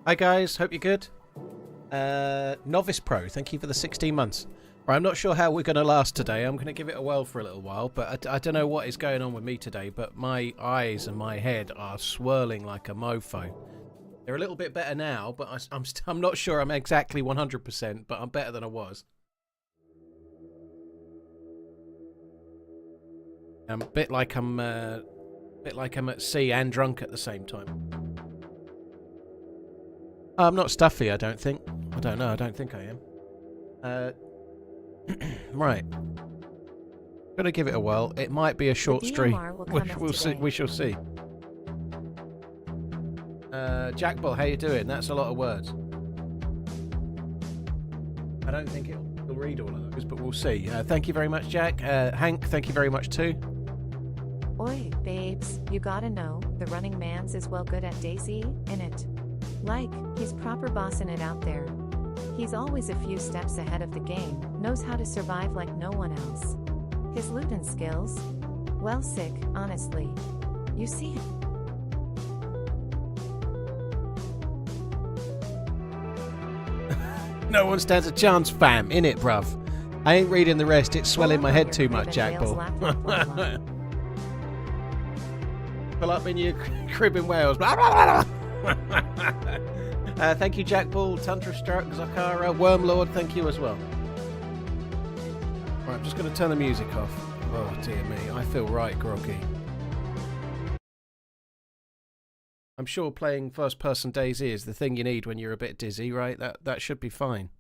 Hi guys, hope you're good. Novice Pro, thank you for the 16 months. Right, I'm not sure how we're going to last today. I'm going to give it a whirl for a little while, but I don't know what is going on with me today, but my eyes and my head are swirling like a mofo. They're a little bit better now, but I'm not sure I'm exactly 100%, but I'm better than I was. I'm a bit like I'm at sea and drunk at the same time. I'm not stuffy, I don't think. I don't know, I don't think I am. Right. Gonna give it a whirl. It might be a short stream. We'll see. We shall see. Jack Bull, how you doing? That's a lot of words. I don't think it'll read all of those, but we'll see. Thank you very much, Jack. Hank, thank you very much too. Oi, babes, you gotta know, TheRunningManZ is well good at DayZ, innit? Like, he's proper bossing it out there. He's always a few steps ahead of the game, knows how to survive like no one else. His looting skills? Well, sick, honestly. You see him? No one stands a chance, fam, innit, bruv? I ain't reading the rest, it's swelling my head too much, Jack Bull. Pull up in your crib in Wales. Thank you, Jack Bull, Thunderstruck, Zakara, Wormlord, thank you as well. Right, I'm just going to turn the music off. Oh, dear me, I feel right groggy. I'm sure playing first-person DayZ is the thing you need when you're a bit dizzy, right? That should be fine.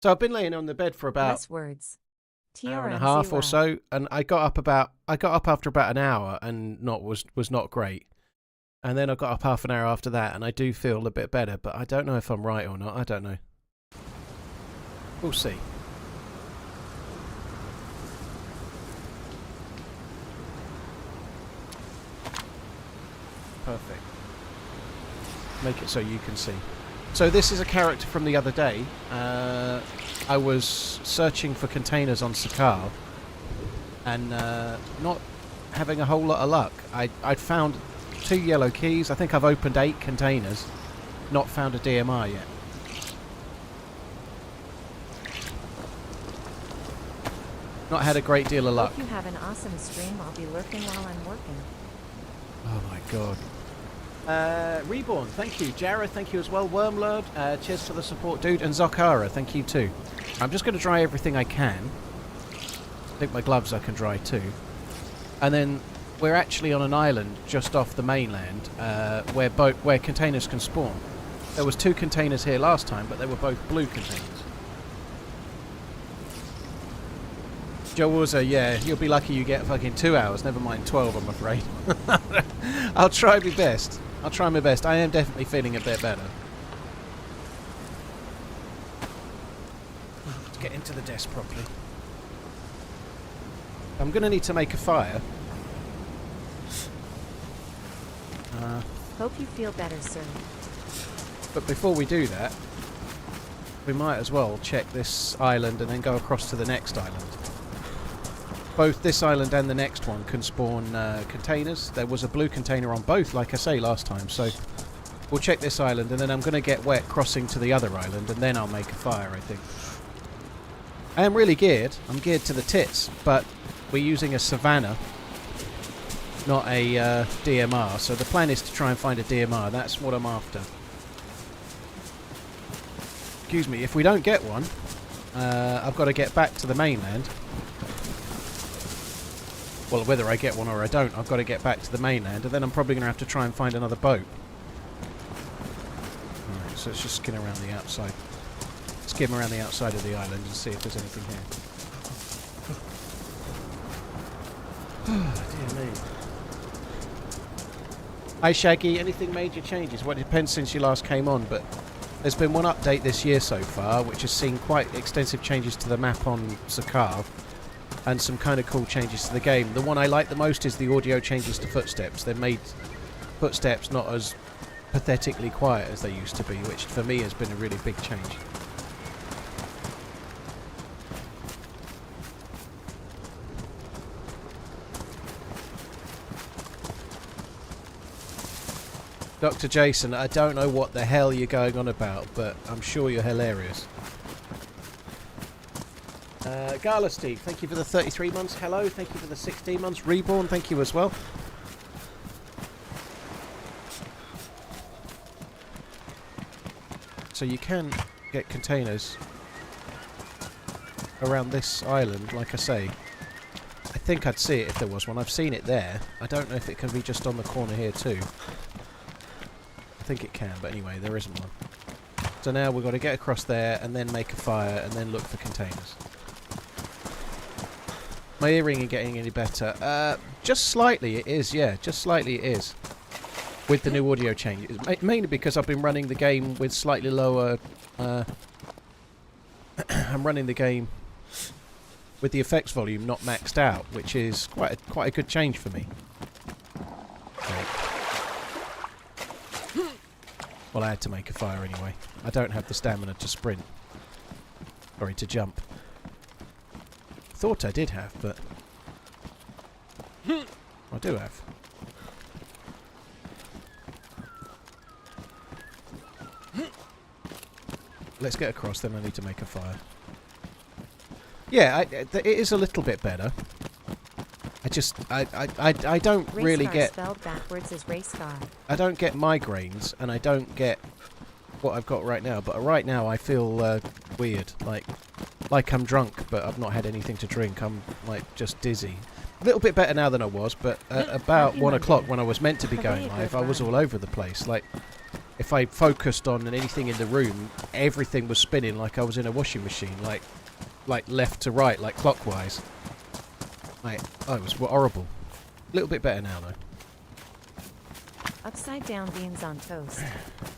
So I've been laying on the bed for about an hour and a half or so, and I got up after about an hour and was not great. And then I got up half an hour after that, and I do feel a bit better, but I don't know if I'm right or not. I don't know. We'll see. Perfect. Make it so you can see. So this is a character from the other day. I was searching for containers on Sakhal, and not having a whole lot of luck. I'd found 2 yellow keys. I think I've opened 8 containers. Not found a DMR yet. Not had a great deal of luck. Hope you have an awesome stream. I'll be lurking while I'm working. Oh my god. Reborn, thank you. Jarrah, thank you as well. Wormlord, cheers for the support, dude. And Zokara, thank you too. I'm just going to dry everything I can. I think my gloves I can dry too. And then we're actually on an island just off the mainland where containers can spawn. There was 2 containers here last time, but they were both blue containers. Joe Warzer, yeah, you'll be lucky you get fucking 2 hours, never mind 12, I'm afraid. I'll try my best. I'll try my best. I am definitely feeling a bit better. Let's get into the desk properly. I'm going to need to make a fire. Hope you feel better, sir. But before we do that, we might as well check this island and then go across to the next island. Both this island and the next one can spawn containers. There was a blue container on both, like I say last time, so we'll check this island and then I'm going to get wet crossing to the other island and then I'll make a fire, I think. I am really geared. I'm geared to the tits, but we're using a Savannah, not a DMR, so the plan is to try and find a DMR. That's what I'm after. Excuse me, if we don't get one, I've got to get back to the mainland. Well, whether I get one or I don't, I've got to get back to the mainland, and then I'm probably going to have to try and find another boat. Alright, so let's just skim around the outside. Skim around the outside of the island and see if there's anything here. Oh, dear me. Hi, Shaggy. Anything major changes? Well, it depends since you last came on, but there's been one update this year so far, which has seen quite extensive changes to the map on Sakhal. And some kind of cool changes to the game. The one I like the most is the audio changes to footsteps. They've made footsteps not as pathetically quiet as they used to be, which for me has been a really big change. Dr. Jason, I don't know what the hell you're going on about, but I'm sure you're hilarious. Gala Steve, thank you for the 33 months. Hello, thank you for the 16 months. Reborn, thank you as well. So you can get containers around this island, like I say. I think I'd see it if there was one. I've seen it there. I don't know if it can be just on the corner here too. I think it can, but anyway, there isn't one. So now we've got to get across there and then make a fire and then look for containers. My earring ain't getting any better. Just slightly it is, yeah. Just slightly it is. With the new audio changes. Mainly because I've been running the game with slightly lower... I'm running the game with the effects volume not maxed out, which is quite a good change for me. Right. Well, I had to make a fire anyway. I don't have the stamina to sprint. Sorry, to jump. Thought I did have, but I do have. Let's get across, then I need to make a fire. Yeah, it is a little bit better. I don't really get... spelled backwards is racecar. I don't get migraines, and I don't get what I've got right now. But right now I feel weird, like I'm drunk, but I've not had anything to drink. I'm like just dizzy. A little bit better now than I was, but about 1 o'clock when I was meant to be going live, I was all over the place. Like, if I focused on anything in the room, everything was spinning like I was in a washing machine, like left to right, like clockwise. Like, oh, it was horrible. A little bit better now, though. Upside down beans on toast.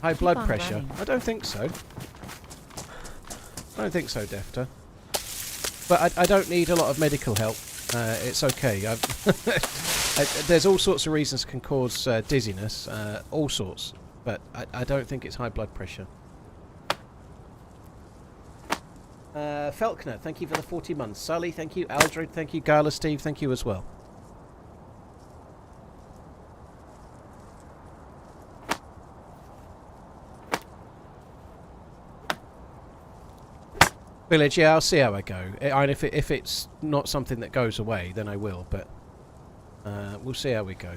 High Keep blood on pressure? running. I don't think so. I don't think so, Defter. But I don't need a lot of medical help. It's okay. There's all sorts of reasons can cause dizziness, all sorts. But I don't think it's high blood pressure. Felkner, thank you for the 40 months. Sully, thank you. Aldred, thank you. Gala Steve, thank you as well. Village, yeah, I'll see how I go. And if it's not something that goes away, then I will. But we'll see how we go.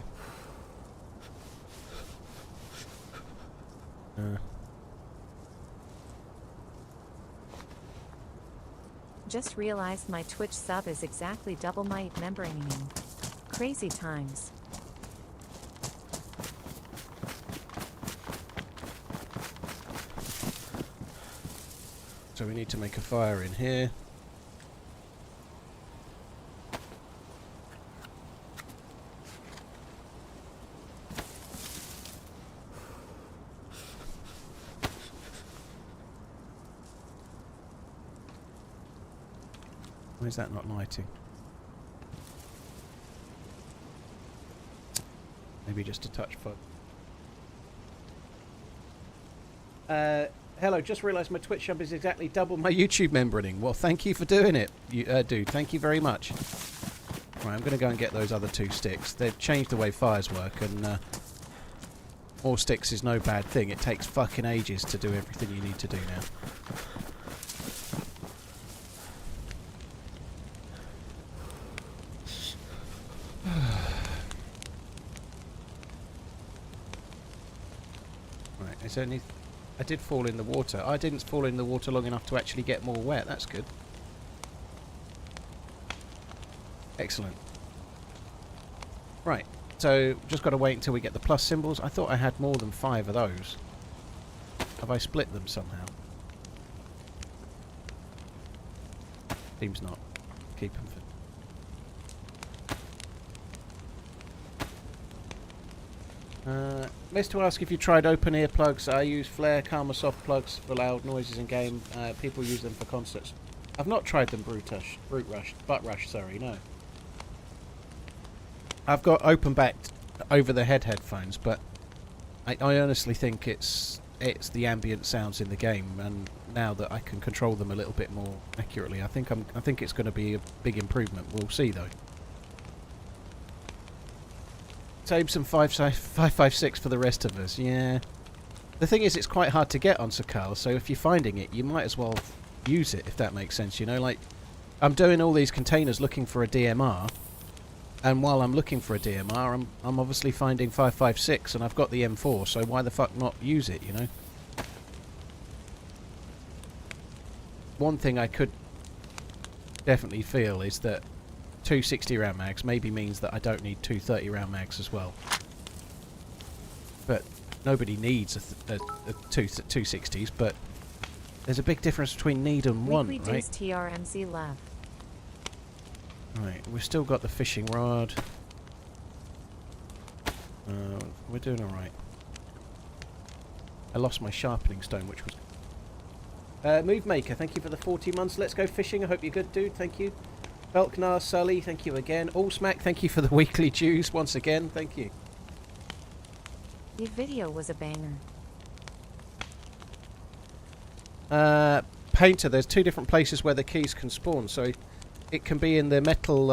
Just realized my Twitch sub is exactly double my membrane. Crazy times. So we need to make a fire in here. Why is that not lighting? Maybe just a touch fog. Hello, just realised my Twitch sub is exactly double my YouTube membraning. Well, thank you for doing it, dude. Thank you very much. Right, I'm going to go and get those other 2 sticks. They've changed the way fires work, and more sticks is no bad thing. It takes fucking ages to do everything you need to do now. Right, is there any... I did fall in the water. I didn't fall in the water long enough to actually get more wet. That's good. Excellent. Right, so just got to wait until we get the plus symbols. I thought I had more than 5 of those. Have I split them somehow? Seems not. Keep them for... Missed to ask if you tried open ear plugs. I use Flare Karma soft plugs for loud noises in game. People use them for concerts. I've not tried them butt rush, sorry, no. I've got open backed over the head headphones, but I honestly think it's the ambient sounds in the game, and now that I can control them a little bit more accurately, I think it's going to be a big improvement. We'll see though. Save some 556 for the rest of us. Yeah. The thing is, it's quite hard to get on Sakhal, so if you're finding it, you might as well use it, if that makes sense, you know? Like, I'm doing all these containers looking for a DMR, and while I'm looking for a DMR, I'm obviously finding 556, and I've got the M4, so why the fuck not use it, you know? One thing I could definitely feel is that 2 60 round mags maybe means that I don't need 2 30 round mags as well. But nobody needs a 2 260s, but there's a big difference between need and want, right? Weekly days TRMZ left. Right, we've still got the fishing rod. We're doing alright. I lost my sharpening stone, which was... Move Maker, thank you for the 40 months. Let's go fishing. I hope you're good, dude. Thank you. Belknar, Sully, thank you again. All Smack, thank you for the weekly dues once again. Thank you. The video was a banger. Painter, there's 2 different places where the keys can spawn. So it can be in the metal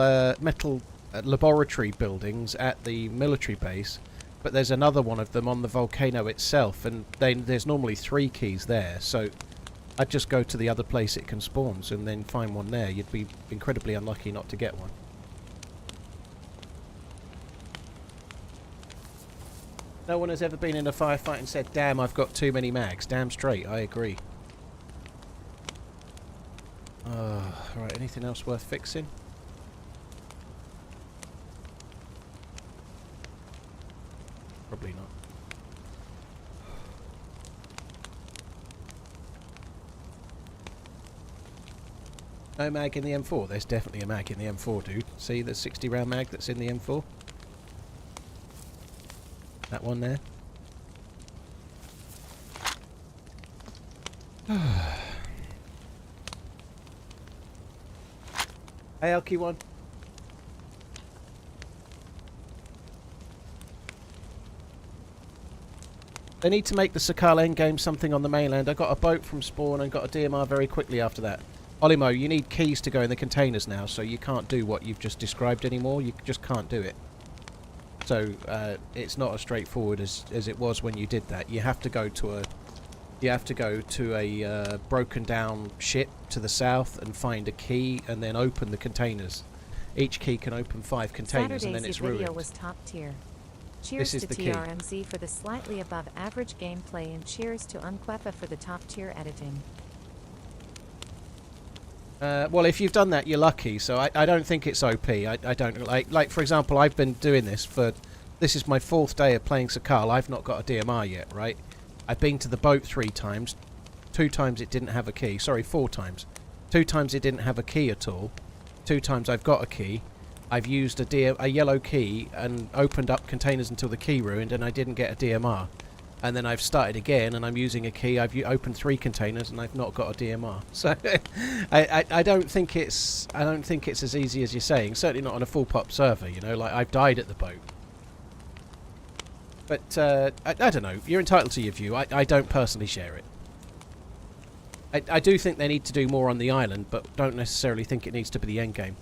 laboratory buildings at the military base, but there's another one of them on the volcano itself, and there's normally 3 keys there. So I'd just go to the other place it can spawn and then find one there. You'd be incredibly unlucky not to get one. No one has ever been in a firefight and said, damn, I've got too many mags. Damn straight, I agree. Right, anything else worth fixing? Probably not. No mag in the M4? There's definitely a mag in the M4, dude. See the 60 round mag that's in the M4? That one there? Hey, Elky one. They need to make the Sakhal endgame something on the mainland. I got a boat from spawn and got a DMR very quickly after that. Olimo, you need keys to go in the containers now, so you can't do what you've just described anymore. You just can't do it. So it's not as straightforward as it was when you did that. You have to go to a broken down ship to the south and find a key and then open the containers. Each key can open 5 containers and then it's ruined. Video was top tier. Cheers to TRMZ for the slightly above average gameplay, and cheers to Unquefa for the top tier editing. Well, if you've done that, you're lucky. So I don't think it's OP. I don't like. For example, I've been doing this for. This is my 4th day of playing Sakhal. I've not got a DMR yet, right? I've been to the boat 3 times. 2 times it didn't have a key. Sorry, 4 times. 2 times it didn't have a key at all. 2 times I've got a key. I've used a yellow key and opened up containers until the key ruined, and I didn't get a DMR. And then I've started again, and I'm using a key. I've opened 3 containers, and I've not got a DMR. So I don't think it's as easy as you're saying. Certainly not on a full pop server. You know, like I've died at the boat. But I don't know. You're entitled to your view. I don't personally share it. I do think they need to do more on the island, but don't necessarily think it needs to be the end game.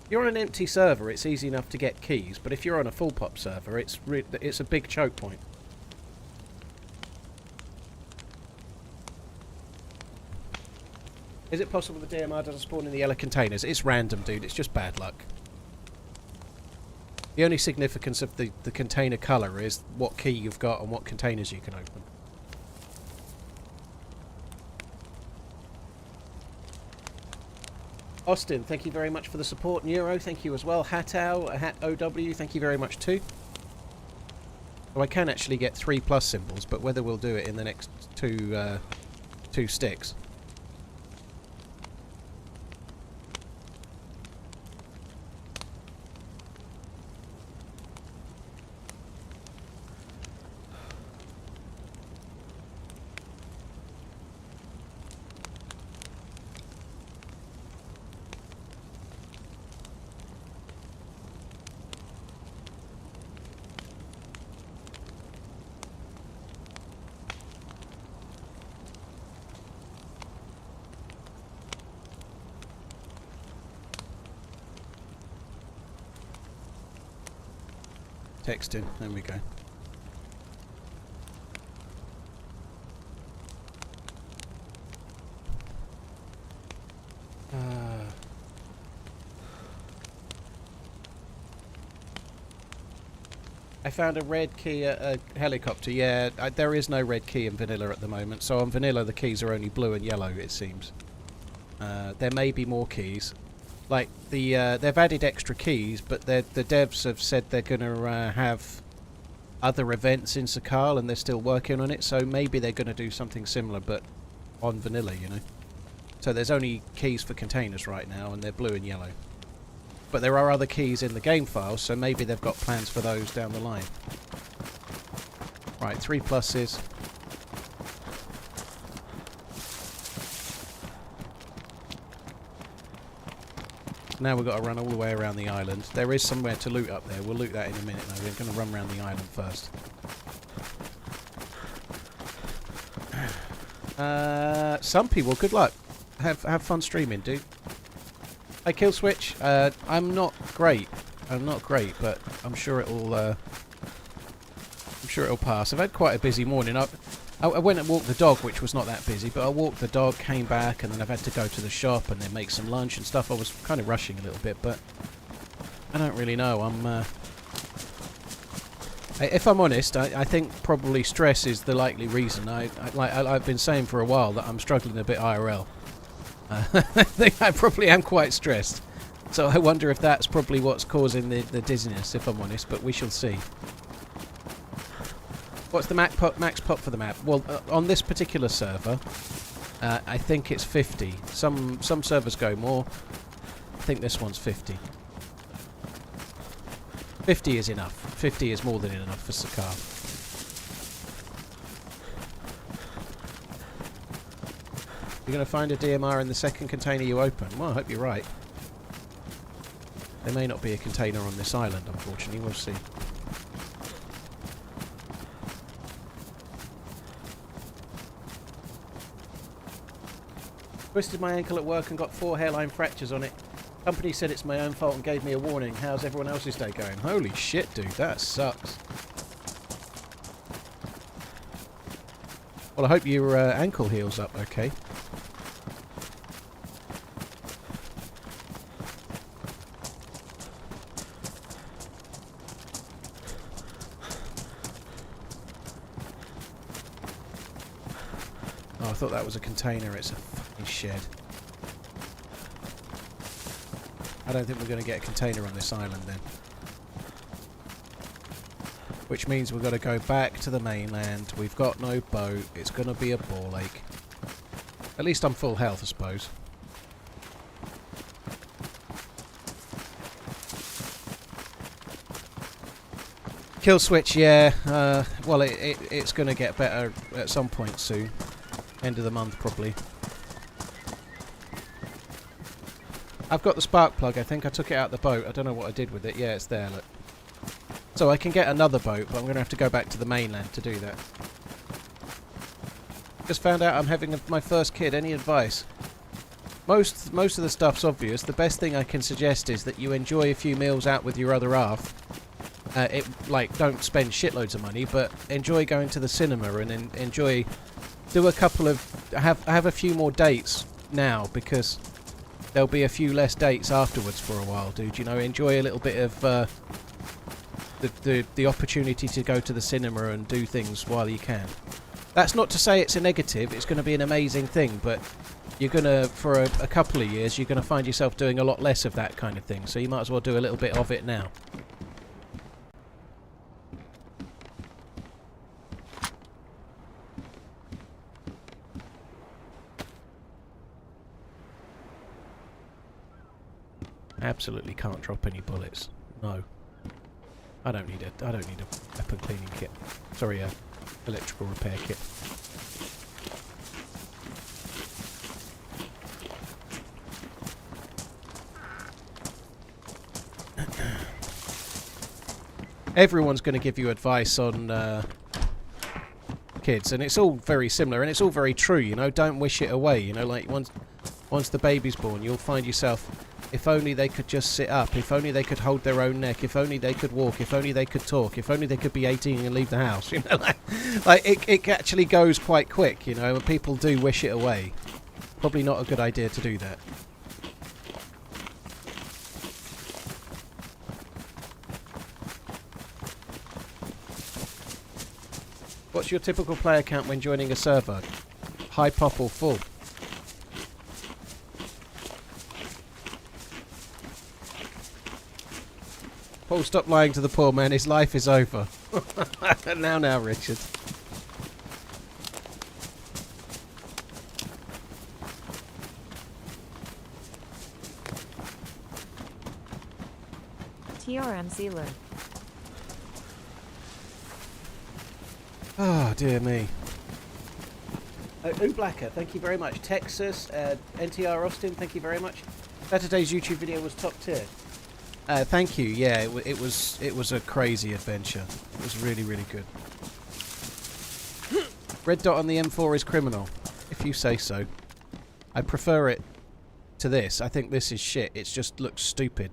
If you're on an empty server, it's easy enough to get keys, but if you're on a full pop server, it's a big choke point. Is it possible the DMR doesn't spawn in the yellow containers? It's random, dude. It's just bad luck. The only significance of the container colour is what key you've got and what containers you can open. Austin, thank you very much for the support. Neuro, thank you as well. Hatau, Hat OW, thank you very much too. So I can actually get 3+ symbols, but whether we'll do it in the next two sticks. Texting, there we go. I found a red key at a helicopter. Yeah, there is no red key in vanilla at the moment. So on vanilla the keys are only blue and yellow, it seems. There may be more keys. Like they've added extra keys, but the devs have said they're going to have other events in Sakhal, and they're still working on it. So maybe they're going to do something similar, but on vanilla, you know. So there's only keys for containers right now, and they're blue and yellow. But there are other keys in the game files, so maybe they've got plans for those down the line. Right, 3+s. Now we've got to run all the way around the island. There is somewhere to loot up there. We'll loot that in a minute. Though. We're going to run around the island first. Some people, good luck. Have fun streaming, dude. Hey, Kill Switch. I'm not great. But I'm sure it'll pass. I've had quite a busy morning. I went and walked the dog, which was not that busy, but I walked the dog, came back, and then I've had to go to the shop and then make some lunch and stuff. I was kind of rushing a little bit, but I don't really know. If I'm honest, I think probably stress is the likely reason. I've been saying for a while that I'm struggling a bit IRL. I think I probably am quite stressed. So I wonder if that's probably what's causing the dizziness, if I'm honest, but we shall see. What's the max pop for the map? Well, on this particular server, I think it's 50. Some servers go more. I think this one's 50. 50 is enough. 50 is more than enough for Sakhal. You're going to find a DMR in the second container you open. Well, I hope you're right. There may not be a container on this island, unfortunately. We'll see. Twisted my ankle at work and got 4 hairline fractures on it. Company said it's my own fault and gave me a warning. How's everyone else's day going? Holy shit, dude, that sucks. Well, I hope your ankle heals up okay. Oh, I thought that was a container. It's a fucking shed. I don't think we're going to get a container on this island then. Which means we've got to go back to the mainland. We've got no boat. It's going to be a ball ache. At least I'm full health, I suppose. Kill switch, yeah. Well, it's going to get better at some point soon. End of the month, probably. I've got the spark plug. I think I took it out of the boat. I don't know what I did with it. Yeah, it's there, look. So I can get another boat, but I'm going to have to go back to the mainland to do that. Just found out I'm having my first kid. Any advice? Most of the stuff's obvious. The best thing I can suggest is that you enjoy a few meals out with your other half. Don't spend shitloads of money, but enjoy going to the cinema and enjoy... Do a couple of... Have a few more dates now, because... There'll be a few less dates afterwards for a while, dude. You know, enjoy a little bit of the opportunity to go to the cinema and do things while you can. That's not to say it's a negative. It's going to be an amazing thing, but you're going to, for a couple of years, you're going to find yourself doing a lot less of that kind of thing. So you might as well do a little bit of it now. Absolutely can't drop any bullets. No. I don't need a weapon cleaning kit. Sorry, a electrical repair kit. Everyone's going to give you advice on kids, and it's all very similar, and it's all very true. You know, don't wish it away. You know, like once the baby's born, you'll find yourself. If only they could just sit up, if only they could hold their own neck, if only they could walk, if only they could talk, if only they could be 18 and leave the house, you know, it actually goes quite quick, you know, and people do wish it away. Probably not a good idea to do that. What's your typical player count when joining a server? High pop or full? Paul, stop lying to the poor man. His life is over. Now, Richard. TRMZ lure. Oh, dear me. Blacker, thank you very much. Texas, NTR Austin, thank you very much. Saturday's YouTube video was top tier. Thank you. Yeah, it was a crazy adventure. It was really, really good. Red dot on the M4 is criminal, if you say so. I prefer it to this. I think this is shit. It just looks stupid.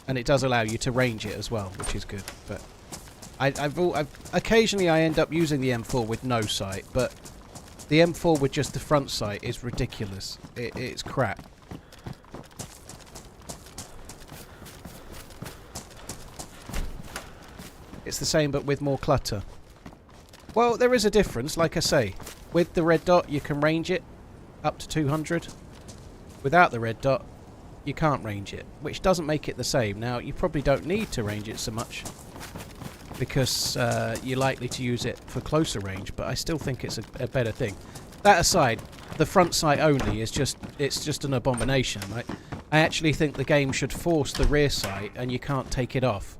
And it does allow you to range it as well, which is good. But I've occasionally I end up using the M4 with no sight, but the M4 with just the front sight is ridiculous. It's crap. It's the same but with more clutter. Well, there is a difference, like I say. With the red dot, you can range it up to 200. Without the red dot, you can't range it, which doesn't make it the same. Now, you probably don't need to range it so much because you're likely to use it for closer range, but I still think it's a better thing. That aside, the front sight only is it's just an abomination. I actually think the game should force the rear sight and you can't take it off.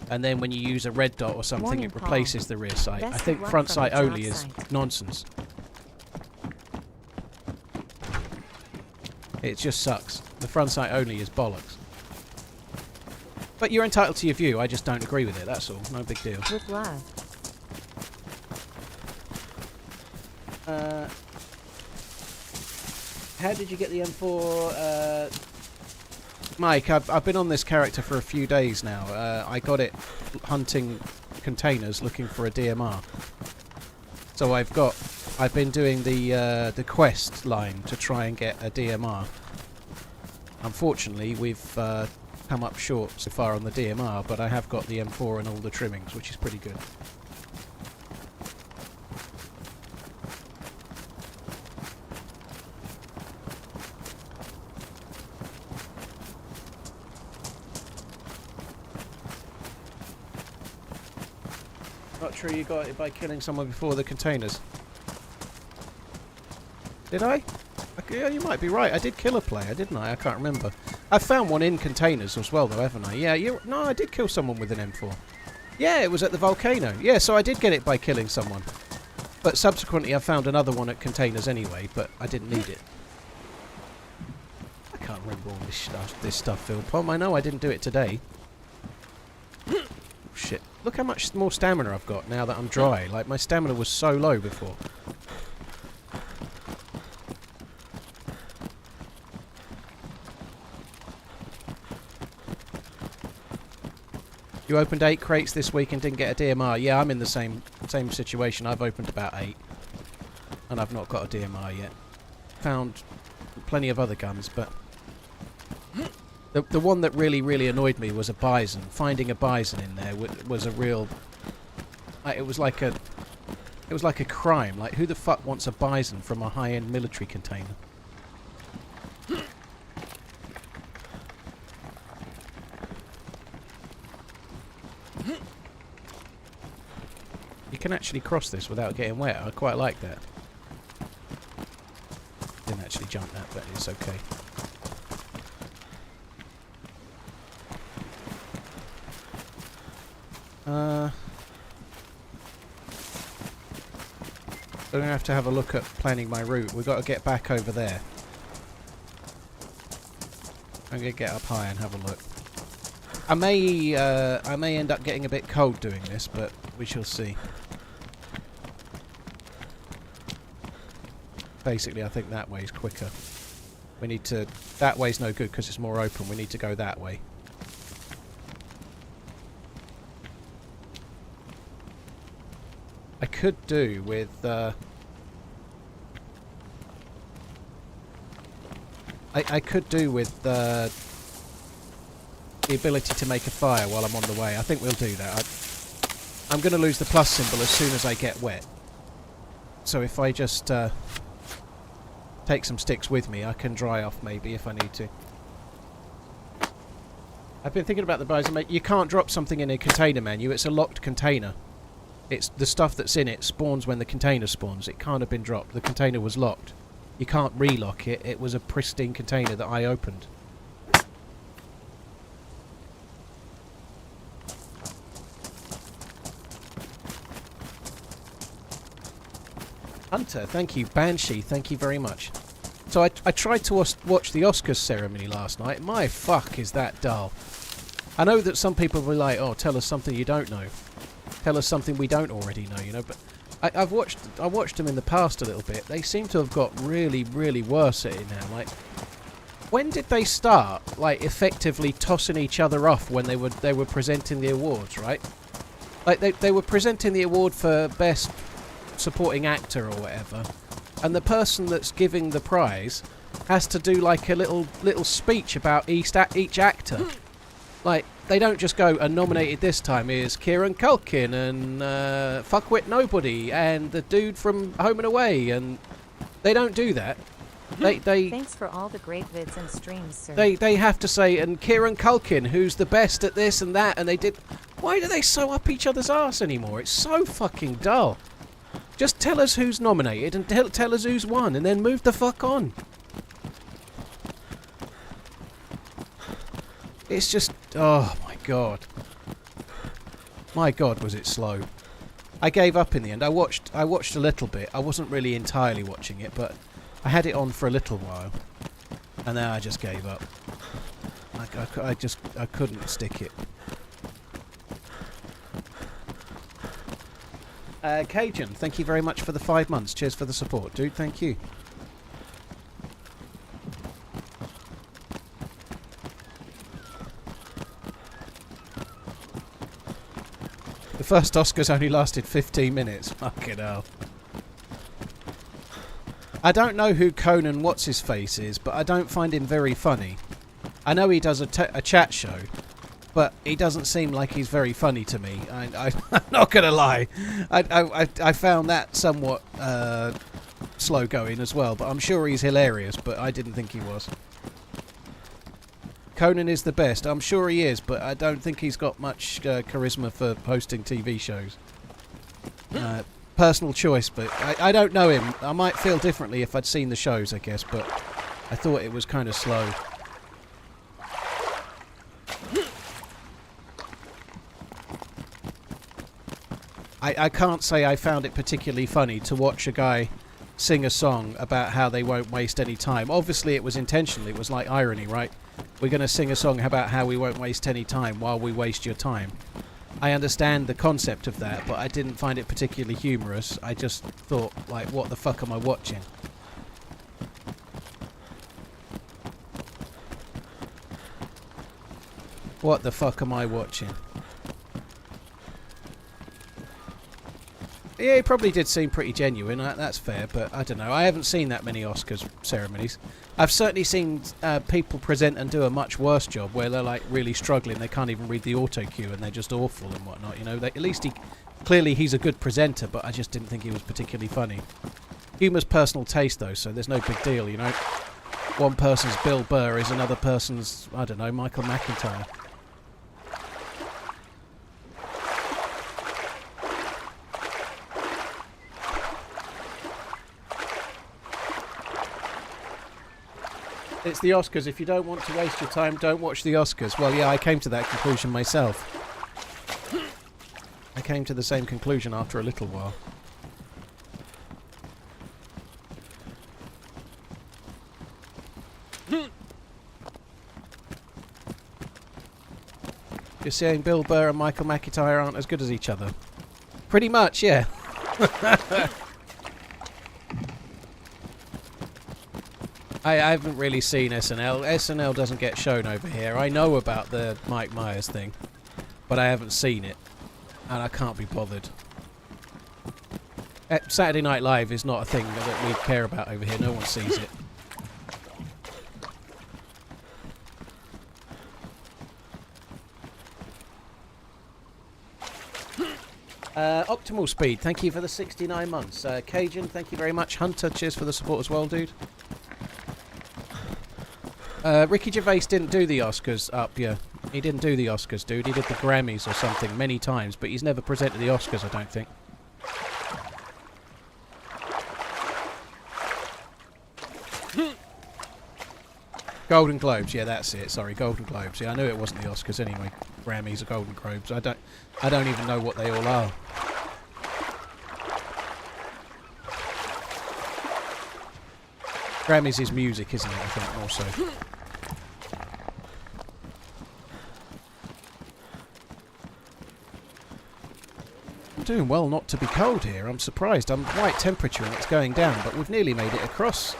And then when you use a red dot or something, it replaces the rear sight. I think front sight only is nonsense. It just sucks. The front sight only is bollocks. But you're entitled to your view. I just don't agree with it, that's all. No big deal. With love. How did you get the M4? Mike, I've been on this character for a few days now. I got it hunting containers looking for a DMR. So I've been doing the quest line to try and get a DMR. Unfortunately, we've come up short so far on the DMR, but I have got the M4 and all the trimmings, which is pretty good. Not true you got it by killing someone before the containers. Did I? Yeah, you might be right. I did kill a player, didn't I? I can't remember. I found one in containers as well, though, haven't I? Yeah, no, I did kill someone with an M4. Yeah, it was at the volcano. Yeah, so I did get it by killing someone. But subsequently I found another one at containers anyway, but I didn't need it. I can't remember all this stuff, Phil Pom. I know I didn't do it today. Oh, shit. Look how much more stamina I've got now that I'm dry. Like, my stamina was so low before. You opened 8 crates this week and didn't get a DMR. Yeah, I'm in the same situation. I've opened about 8. And I've not got a DMR yet. Found plenty of other guns, but... The one that really annoyed me was a bison. Finding a bison in there was a real... it was like a crime. Like, who the fuck wants a bison from a high-end military container? You can actually cross this without getting wet. I quite like that. Didn't actually jump that, but it's okay. I'm going to have a look at planning my route. We've got to get back over there. I'm going to get up high and have a look. I may end up getting a bit cold doing this, but we shall see. Basically, I think that way is quicker. We need to... That way's no good because it's more open. We need to go that way. I could do with... I could do with the ability to make a fire while I'm on the way. I think we'll do that. I'm going to lose the plus symbol as soon as I get wet. So if I just take some sticks with me, I can dry off maybe if I need to. I've been thinking about the bison, mate. You can't drop something in a container menu. It's a locked container. It's the stuff that's in it spawns when the container spawns. It can't have been dropped. The container was locked. You can't relock it. It was a pristine container that I opened. Hunter, thank you. Banshee, thank you very much. So I tried to watch the Oscars ceremony last night. My fuck, is that dull. I know that some people will be like, oh, tell us something you don't know. Tell us something we don't already know, you know, but I watched them in the past a little bit. They seem to have got really worse at it now. Like, when did they start, like, effectively tossing each other off when they were presenting the awards, right? Like, they were presenting the award for best supporting actor or whatever, and the person that's giving the prize has to do like a little speech about each actor. Like, they don't just go, and nominated this time is Kieran Culkin and Fuckwit Nobody and the dude from Home and Away, and they don't do that. They Thanks for all the great vids and streams, sir. They have to say, and Kieran Culkin, who's the best at this and that, and they did... Why do they sew up each other's arse anymore? It's so fucking dull. Just tell us who's nominated and tell us who's won, and then move the fuck on. It's just... Oh, my God. My God, was it slow. I gave up in the end. I watched a little bit. I wasn't really entirely watching it, but I had it on for a little while. And then I just gave up. I couldn't stick it. Cajun, thank you very much for the 5 months. Cheers for the support, dude. Thank you. first Oscars only lasted 15 minutes. Fucking hell. I don't know who Conan What's-His-Face is, but I don't find him very funny. I know he does a chat show, but he doesn't seem like he's very funny to me. I'm not going to lie. I found that somewhat slow going as well, but I'm sure he's hilarious, but I didn't think he was. Conan is the best. I'm sure he is, but I don't think he's got much charisma for hosting TV shows. Personal choice, but I don't know him. I might feel differently if I'd seen the shows, I guess, but I thought it was kind of slow. I can't say I found it particularly funny to watch a guy sing a song about how they won't waste any time. Obviously it was intentional. It was like irony, right? We're going to sing a song about how we won't waste any time while we waste your time. I understand the concept of that, but I didn't find it particularly humorous. I just thought, like, what the fuck am I watching? What the fuck am I watching? Yeah, it probably did seem pretty genuine, that's fair, but I don't know. I haven't seen that many Oscars ceremonies. I've certainly seen people present and do a much worse job where they're like really struggling, they can't even read the auto cue and they're just awful and whatnot, you know. At least clearly he's a good presenter, but I just didn't think he was particularly funny. Humour's personal taste though, so there's no big deal, you know. One person's Bill Burr is another person's, I don't know, Michael McIntyre. It's the Oscars. If you don't want to waste your time, don't watch the Oscars. Well, yeah, I came to that conclusion myself. I came to the same conclusion after a little while. You're saying Bill Burr and Michael McIntyre aren't as good as each other? Pretty much, yeah. I haven't really seen SNL. SNL doesn't get shown over here. I know about the Mike Myers thing, but I haven't seen it, and I can't be bothered. Saturday Night Live is not a thing that we care about over here. No one sees it. Optimal Speed, thank you for the 69 months. Cajun, thank you very much. Hunter, cheers for the support as well, dude. Ricky Gervais didn't do the Oscars up, yeah. He didn't do the Oscars, dude. He did the Grammys or something many times, but he's never presented the Oscars, I don't think. Golden Globes, yeah, that's it. Sorry, Golden Globes. Yeah, I knew it wasn't the Oscars anyway. Grammys or Golden Globes. I don't even know what they all are. Grammys is music, isn't it? I think also. I'm doing well not to be cold here. I'm surprised. I'm right temperature and it's going down, but we've nearly made it across.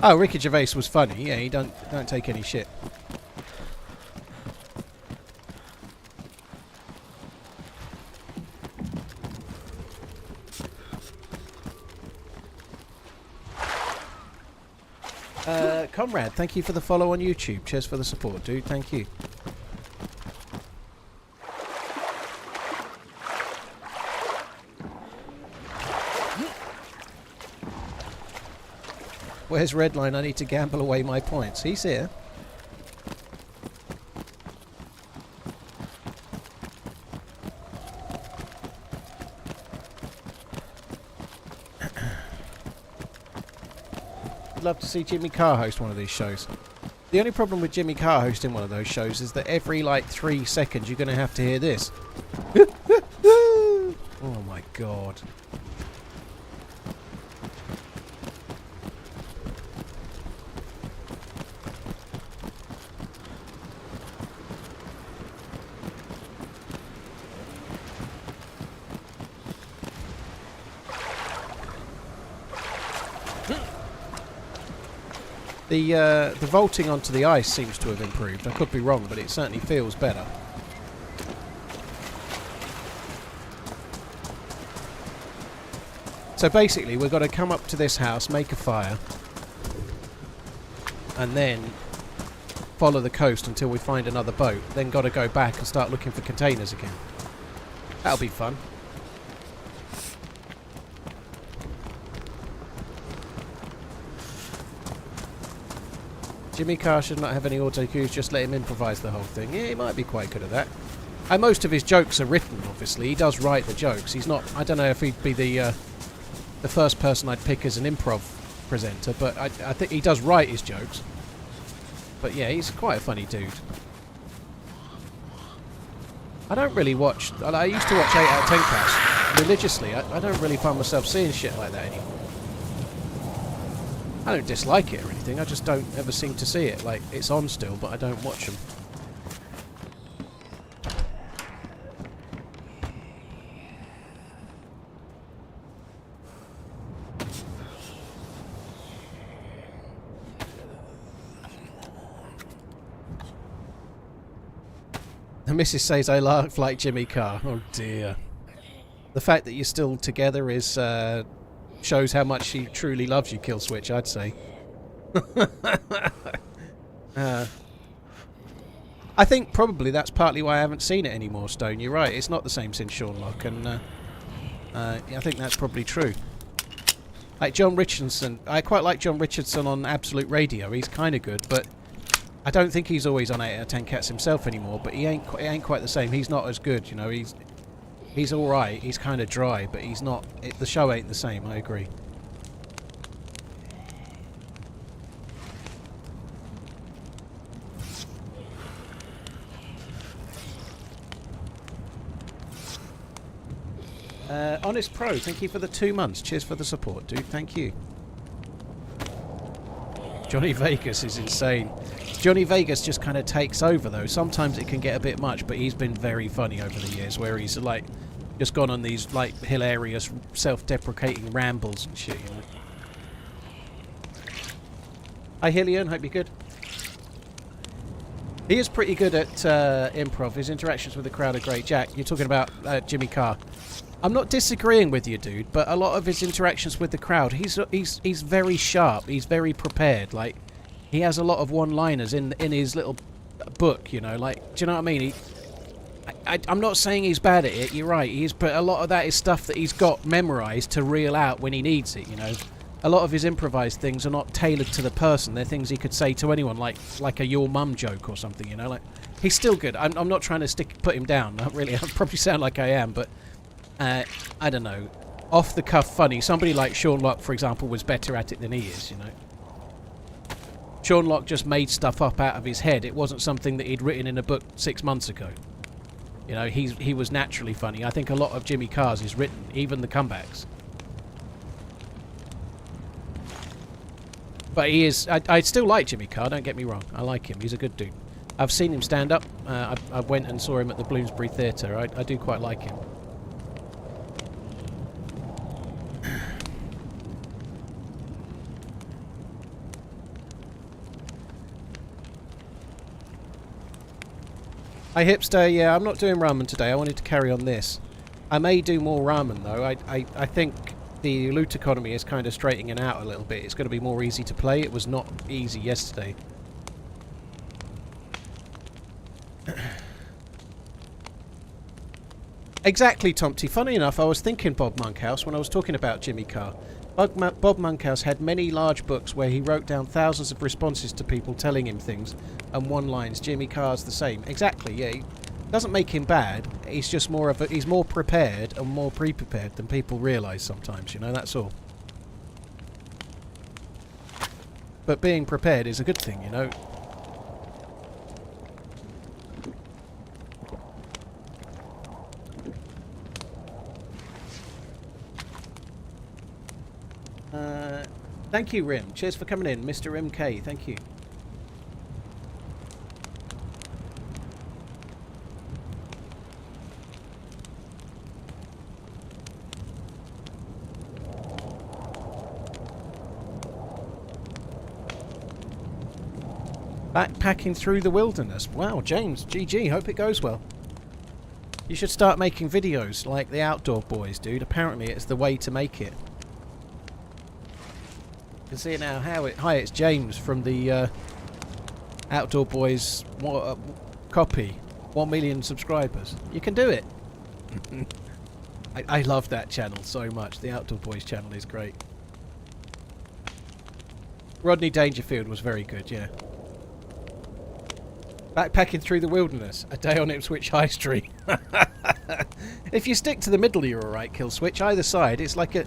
Oh, Ricky Gervais was funny. Yeah, he don't take any shit. Comrade, thank you for the follow on YouTube. Cheers for the support, dude. Thank you. Where's Redline? I need to gamble away my points. He's here. I'd love to see Jimmy Carr host one of these shows. The only problem with Jimmy Carr hosting one of those shows is that every like 3 seconds you're going to have to hear this. Oh my god. The vaulting onto the ice seems to have improved. I could be wrong, but it certainly feels better. So basically, we've got to come up to this house, make a fire, and then follow the coast until we find another boat. Then got to go back and start looking for containers again. That'll be fun. Jimmy Carr should not have any auto cues, just let him improvise the whole thing. Yeah, he might be quite good at that. And most of his jokes are written, obviously. He does write the jokes. He's not... I don't know if he'd be the first person I'd pick as an improv presenter, but I think he does write his jokes. But yeah, he's quite a funny dude. I don't really watch... I used to watch 8 out of 10 Cats religiously. I don't really find myself seeing shit like that anymore. I don't dislike it or anything, I just don't ever seem to see it. Like, it's on still, but I don't watch them. The missus says I laugh like Jimmy Carr. Oh dear. The fact that you're still together is... shows how much she truly loves you, Killswitch, I'd say. I think probably that's partly why I haven't seen it anymore, Stone. You're right, it's not the same since Sean Locke, and I think that's probably true. Like John Richardson, I quite like John Richardson on Absolute Radio. He's kind of good, but I don't think he's always on 8 out of 10 Cats himself anymore, but he ain't quite the same. He's not as good, you know, He's alright, he's kind of dry, but he's not... the show ain't the same, I agree. Honest Pro, thank you for the 2 months. Cheers for the support, dude. Thank you. Johnny Vegas is insane. Johnny Vegas just kind of takes over, though. Sometimes it can get a bit much, but he's been very funny over the years, where he's, like... just gone on these, like, hilarious, self-deprecating rambles and shit, you know. Hi, Hillian. Hope you're good. He is pretty good at improv. His interactions with the crowd are great. Jack, you're talking about Jimmy Carr. I'm not disagreeing with you, dude, but a lot of his interactions with the crowd, he's very sharp. He's very prepared. Like, he has a lot of one-liners in his little book, you know. Like, do you know what I mean? I'm not saying he's bad at it, you're right, he is, but a lot of that is stuff that he's got memorised to reel out when he needs it, you know. A lot of his improvised things are not tailored to the person, they're things he could say to anyone, like a your mum joke or something, you know. Like, he's still good. I'm not trying to put him down, not really. I probably sound like I am, but I don't know, off the cuff funny. Somebody like Sean Locke, for example, was better at it than he is, you know. Sean Locke just made stuff up out of his head. It wasn't something that he'd written in a book 6 months ago. You know, he was naturally funny. I think a lot of Jimmy Carr's is written, even the comebacks. But he is... I still like Jimmy Carr, don't get me wrong. I like him. He's a good dude. I've seen him stand up. I went and saw him at the Bloomsbury Theatre. I do quite like him. Hi Hipster, yeah, I'm not doing ramen today. I wanted to carry on this. I may do more ramen though. I think the loot economy is kind of straightening out a little bit. It's going to be more easy to play. It was not easy yesterday. Exactly, Tomty. Funny enough, I was thinking Bob Monkhouse when I was talking about Jimmy Carr. Bob Monkhouse had many large books where he wrote down thousands of responses to people telling him things and one-liners. Jimmy Carr's the same. Exactly, yeah. He doesn't make him bad. He's just more of a... he's more prepared and more pre-prepared than people realise sometimes, you know, that's all. But being prepared is a good thing, you know. Thank you, Rim. Cheers for coming in, Mr. MK. Thank you. Backpacking through the wilderness. Wow, James, GG, hope it goes well. You should start making videos like the Outdoor Boys, dude. Apparently it's the way to make it. You can see it now. Hi, it's James from the Outdoor Boys copy. 1 million subscribers. You can do it. I love that channel so much. The Outdoor Boys channel is great. Rodney Dangerfield was very good, yeah. Backpacking through the wilderness. A day on Ipswich High Street. If you stick to the middle, you're alright, Killswitch. Either side, it's like the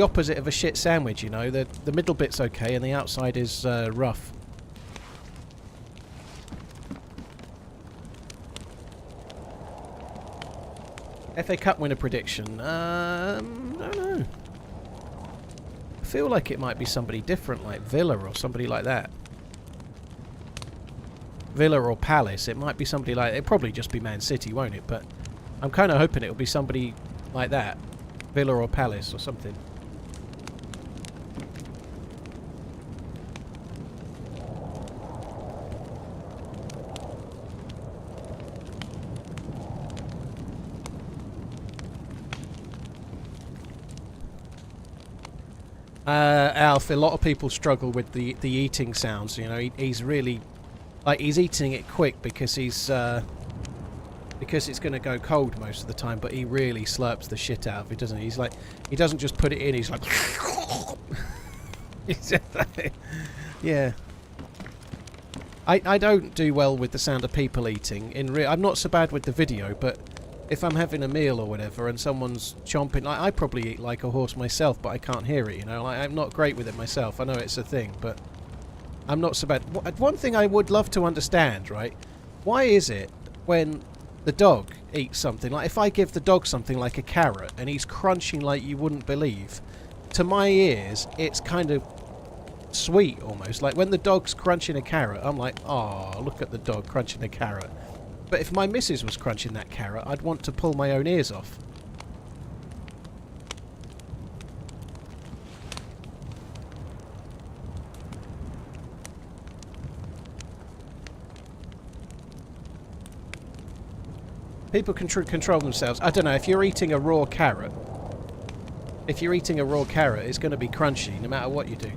opposite of a shit sandwich, you know. The middle bit's okay and the outside is rough. FA Cup winner prediction. I don't know. I feel like it might be somebody different, like Villa or somebody like that. Villa or Palace. It might be somebody like... It'll probably just be Man City, won't it? But I'm kind of hoping it'll be somebody like that. Villa or Palace or something. Alf, a lot of people struggle with the eating sounds. You know, he's really... Like, he's eating it quick because he's... because it's going to go cold most of the time, but he really slurps the shit out of it, doesn't he? He's like... He doesn't just put it in, he's like... Yeah. I don't do well with the sound of people eating. I'm not so bad with the video, but... If I'm having a meal or whatever and someone's chomping, like, I probably eat like a horse myself, but I can't hear it, you know. Like, I'm not great with it myself. I know it's a thing, but I'm not so bad. One thing I would love to understand, right? Why is it when the dog eats something, like if I give the dog something like a carrot and he's crunching like you wouldn't believe, to my ears it's kind of sweet almost. Like when the dog's crunching a carrot, I'm like, oh, look at the dog crunching a carrot. But if my missus was crunching that carrot, I'd want to pull my own ears off. People can control themselves. I don't know, if you're eating a raw carrot, it's going to be crunchy no matter what you do.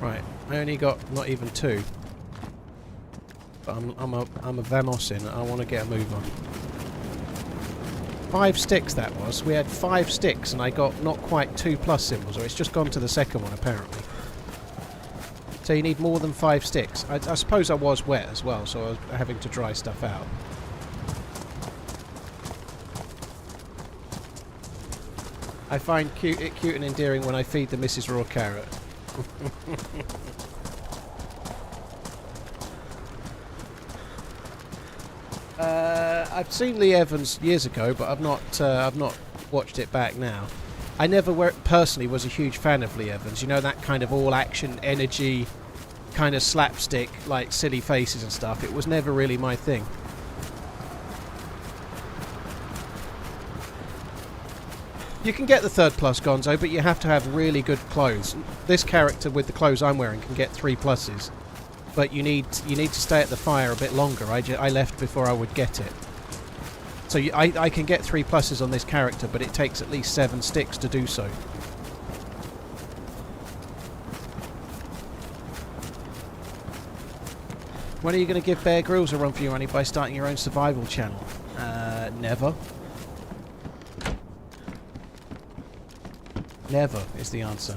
Right, I only got not even 2. But I'm a Vamos in. I want to get a move on. 5 sticks that was. We had 5 sticks and I got not quite 2+ symbols, or it's just gone to the second one apparently. So you need more than 5 sticks. I suppose I was wet as well, so I was having to dry stuff out. I find it cute and endearing when I feed the missus raw carrot. I've seen Lee Evans years ago, but I've not watched it back now. I never personally was a huge fan of Lee Evans. You know, that kind of all action, energy, kind of slapstick, like silly faces and stuff. It was never really my thing. You can get the 3rd+ Gonzo, but you have to have really good clothes. This character with the clothes I'm wearing can get 3+. But you need to stay at the fire a bit longer. I left before I would get it. So I can get 3+ on this character, but it takes at least 7 sticks to do so. When are you going to give Bear Grylls a run for your money by starting your own survival channel? Never. Never is the answer.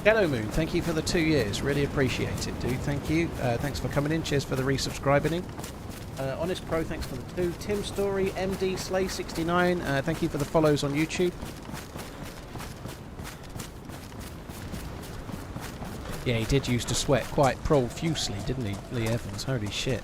Hello Moon, thank you for the 2 years. Really appreciate it, dude. Thank you. Thanks for coming in. Cheers for the resubscribing. Honest Pro, thanks for the 2. Tim Story, MD Slay 69. Thank you for the follows on YouTube. Yeah, he did used to sweat quite profusely, didn't he, Lee Evans? Holy shit.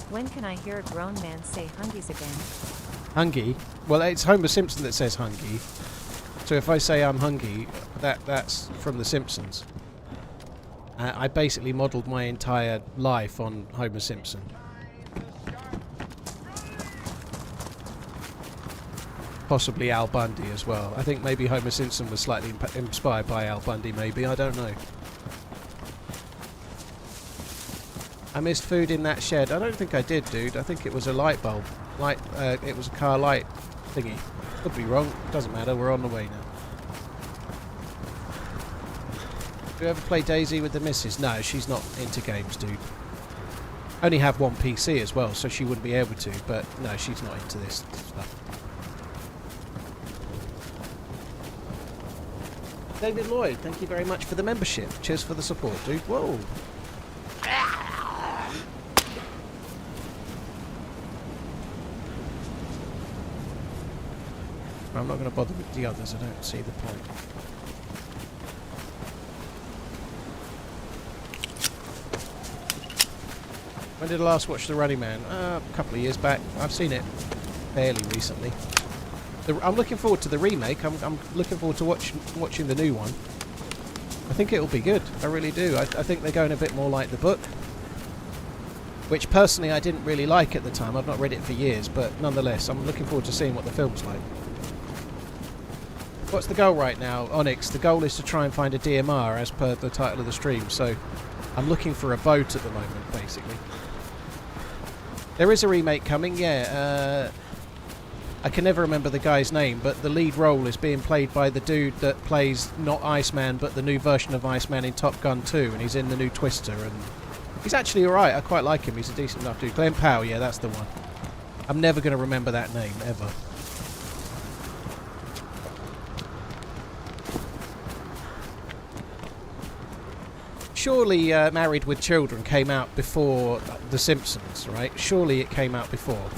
When can I hear a grown man say hungies again? Hungy? Well, it's Homer Simpson that says hungy. So if I say I'm hungry, that's from The Simpsons. I basically modelled my entire life on Homer Simpson. Possibly Al Bundy as well. I think maybe Homer Simpson was slightly inspired by Al Bundy, maybe. I don't know. I missed food in that shed. I don't think I did, dude. I think it was a light bulb. It was a car light thingy. Could be wrong. Doesn't matter. We're on the way now. Do you ever play DayZ with the missus? No, she's not into games, dude. Only have one PC as well, so she wouldn't be able to. But no, she's not into this stuff. David Lloyd, thank you very much for the membership. Cheers for the support, dude. Whoa. I'm not going to bother with the others. I don't see the point. When did I last watch The Running Man? A couple of years back. I've seen it fairly recently. I'm looking forward to the remake. I'm looking forward to watching the new one. I think it'll be good. I really do. I think they're going a bit more like the book, which personally I didn't really like at the time. I've not read it for years, but nonetheless, I'm looking forward to seeing what the film's like. What's the goal right now, Onyx? The goal is to try and find a DMR, as per the title of the stream. So I'm looking for a boat at the moment, basically. There is a remake coming, yeah. I can never remember the guy's name, but the lead role is being played by the dude that plays not Iceman, but the new version of Iceman in Top Gun 2, and he's in the new Twister, and he's actually alright. I quite like him. He's a decent enough dude. Glenn Powell, yeah, that's the one. I'm never going to remember that name, ever. Surely Married with Children came out before The Simpsons, right? Surely it came out before.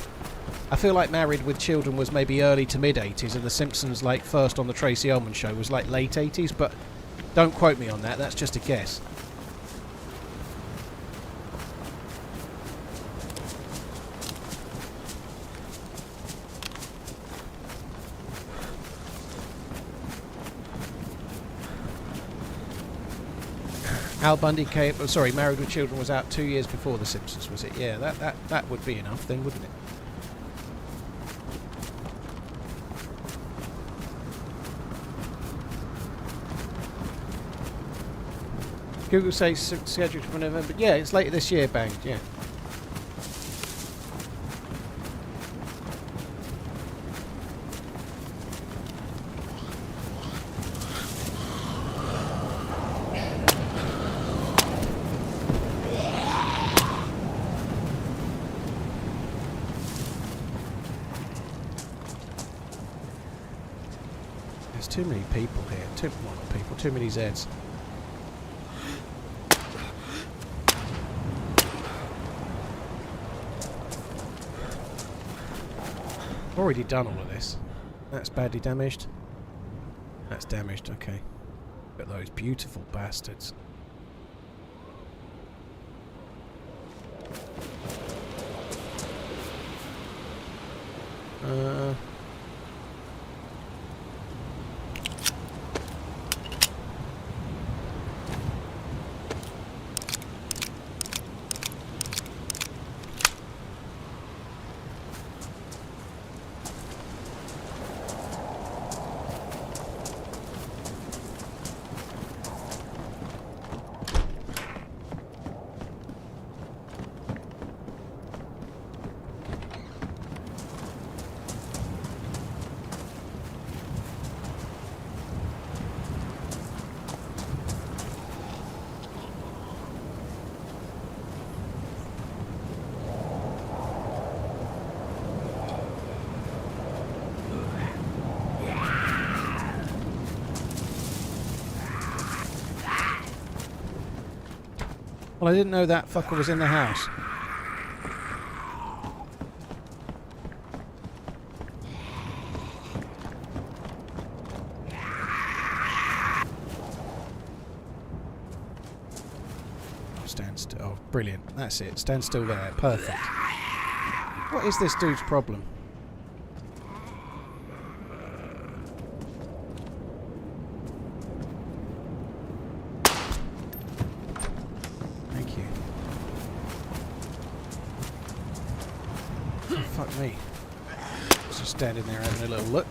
I feel like Married with Children was maybe early to mid-80s, and The Simpsons, like, first on the Tracy Ullman show was like late 80s, but don't quote me on that, that's just a guess. Al Bundy came... Oh, sorry, Married with Children was out 2 years before The Simpsons, was it? Yeah, that would be enough then, wouldn't it? Google says scheduled for November. Yeah, it's later this year, banged, yeah. There's too many people here. Too many Zeds. Already done all of this. That's badly damaged. That's damaged, okay. Look at those beautiful bastards. Well, I didn't know that fucker was in the house. Stand still. Oh, brilliant. That's it. Stand still there. Perfect. What is this dude's problem? Thank you. Oh, fuck me. Just standing there having a little look.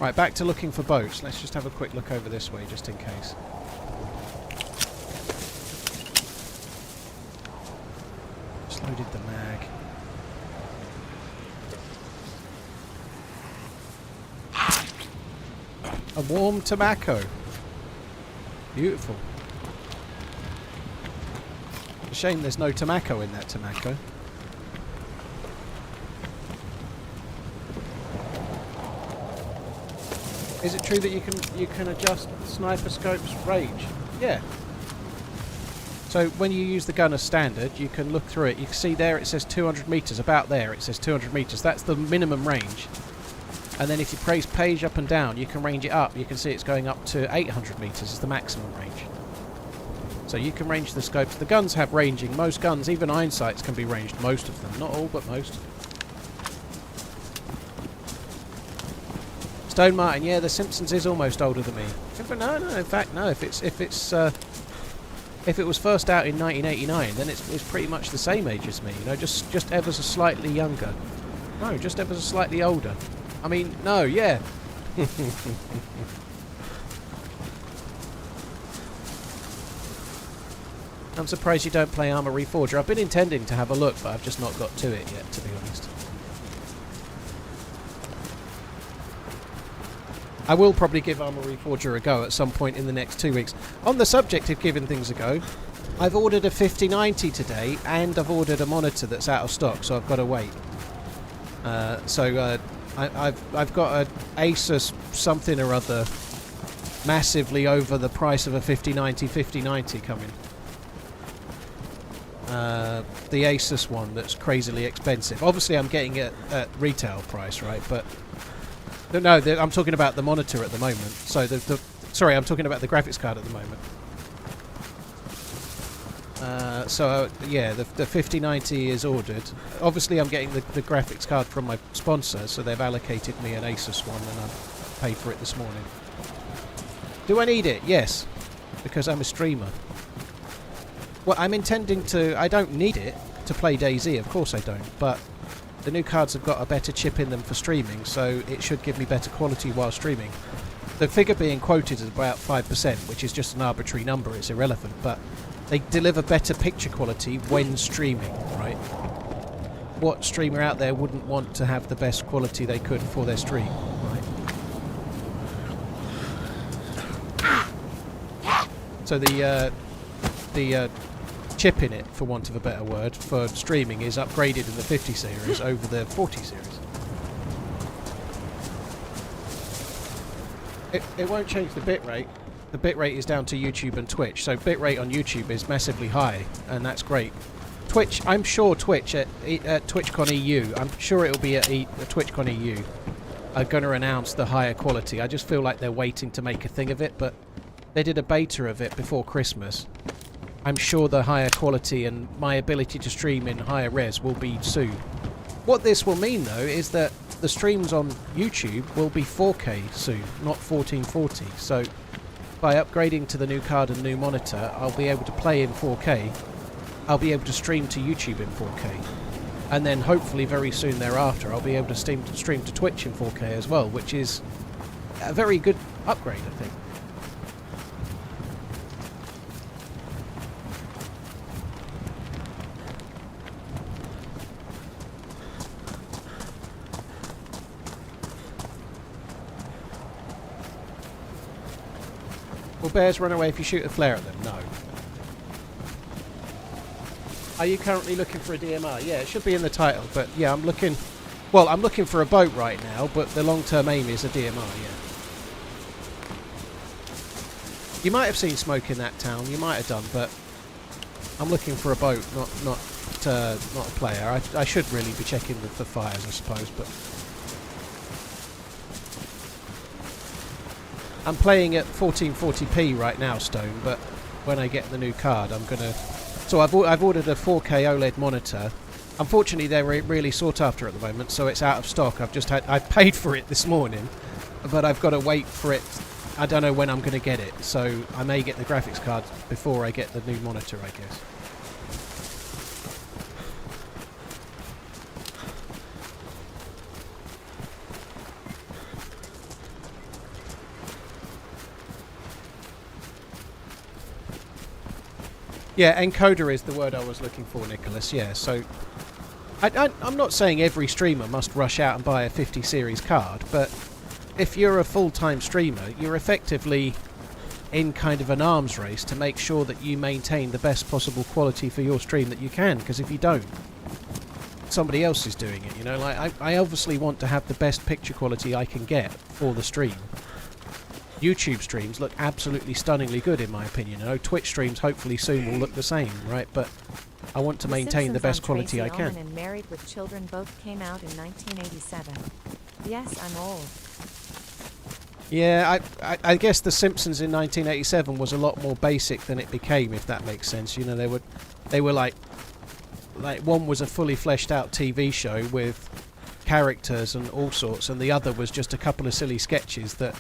Right, back to looking for boats. Let's just have a quick look over this way, just in case. Just loaded the mag. A warm tobacco. Beautiful. A shame there's no tobacco in that tobacco. Is it true that you can adjust the sniper scope's range? Yeah. So when you use the gun as standard, you can look through it. You can see there it says 200 meters. About there it says 200 meters. That's the minimum range. And then if you press page up and down, you can range it up. You can see it's going up to 800 meters is the maximum range. So you can range the scopes. The guns have ranging. Most guns, even Einsights, can be ranged. Most of them, not all, but most. Stone Martin, yeah, The Simpsons is almost older than me. No, in fact, no. If it was first out in 1989, then it's pretty much the same age as me. You know, just ever so slightly younger. No, just ever so slightly older. I mean, no, yeah. I'm surprised you don't play Armour Reforger. I've been intending to have a look, but I've just not got to it yet, to be honest. I will probably give Armour Reforger a go at some point in the next 2 weeks. On the subject of giving things a go, I've ordered a 5090 today, and I've ordered a monitor that's out of stock, so I've got to wait. I've got an Asus something or other massively over the price of a 5090 coming. The Asus one that's crazily expensive. Obviously I'm getting it at retail price, right? But no, I'm talking about the monitor at the moment. So sorry, I'm talking about the graphics card at the moment. Yeah, the 5090 is ordered. Obviously I'm getting the graphics card from my sponsor, so they've allocated me an Asus one and I've paid for it this morning. Do I need it? Yes, because I'm a streamer. Well, I'm intending to... I don't need it to play DayZ, of course I don't, but the new cards have got a better chip in them for streaming, so it should give me better quality while streaming. The figure being quoted is about 5%, which is just an arbitrary number, it's irrelevant, but they deliver better picture quality when streaming, right? What streamer out there wouldn't want to have the best quality they could for their stream, right? So the chip in it, for want of a better word, for streaming is upgraded in the 50 series over the 40 series. It won't change the bitrate. The bitrate is down to YouTube and Twitch, so bitrate on YouTube is massively high, and that's great. Twitch, I'm sure Twitch at TwitchCon EU, I'm sure it'll be at TwitchCon EU, are going to announce the higher quality. I just feel like they're waiting to make a thing of it, but they did a beta of it before Christmas. I'm sure the higher quality and my ability to stream in higher res will be soon. What this will mean, though, is that the streams on YouTube will be 4K soon, not 1440. So by upgrading to the new card and new monitor, I'll be able to play in 4K. I'll be able to stream to YouTube in 4K. And then hopefully very soon thereafter, I'll be able to stream to Twitch in 4K as well, which is a very good upgrade, I think. Will bears run away if you shoot a flare at them? No. Are you currently looking for a DMR? Yeah, it should be in the title, but yeah, I'm looking for a boat right now, but the long-term aim is a DMR, yeah. You might have seen smoke in that town, you might have done, but I'm looking for a boat, not a player. I should really be checking for fires, I suppose, but I'm playing at 1440p right now, Stone, but when I get the new card, I'm going to So I've ordered a 4K OLED monitor. Unfortunately, they're really sought after at the moment, so it's out of stock. I paid for it this morning, but I've got to wait for it. I don't know when I'm going to get it, so I may get the graphics card before I get the new monitor, I guess. Yeah, encoder is the word I was looking for, Nicholas. Yeah, so I'm not saying every streamer must rush out and buy a 50 series card, but if you're a full-time streamer, you're effectively in kind of an arms race to make sure that you maintain the best possible quality for your stream that you can, because if you don't, somebody else is doing it, you know? Like, I obviously want to have the best picture quality I can get for the stream. YouTube streams look absolutely stunningly good in my opinion. You know, Twitch streams hopefully soon will look the same, right? But I want to maintain the best quality I can. And Married with Children both came out in 1987. Yes, I'm old. Yeah, I guess The Simpsons in 1987 was a lot more basic than it became, if that makes sense. You know, they were like one was a fully fleshed out TV show with characters and all sorts, and the other was just a couple of silly sketches that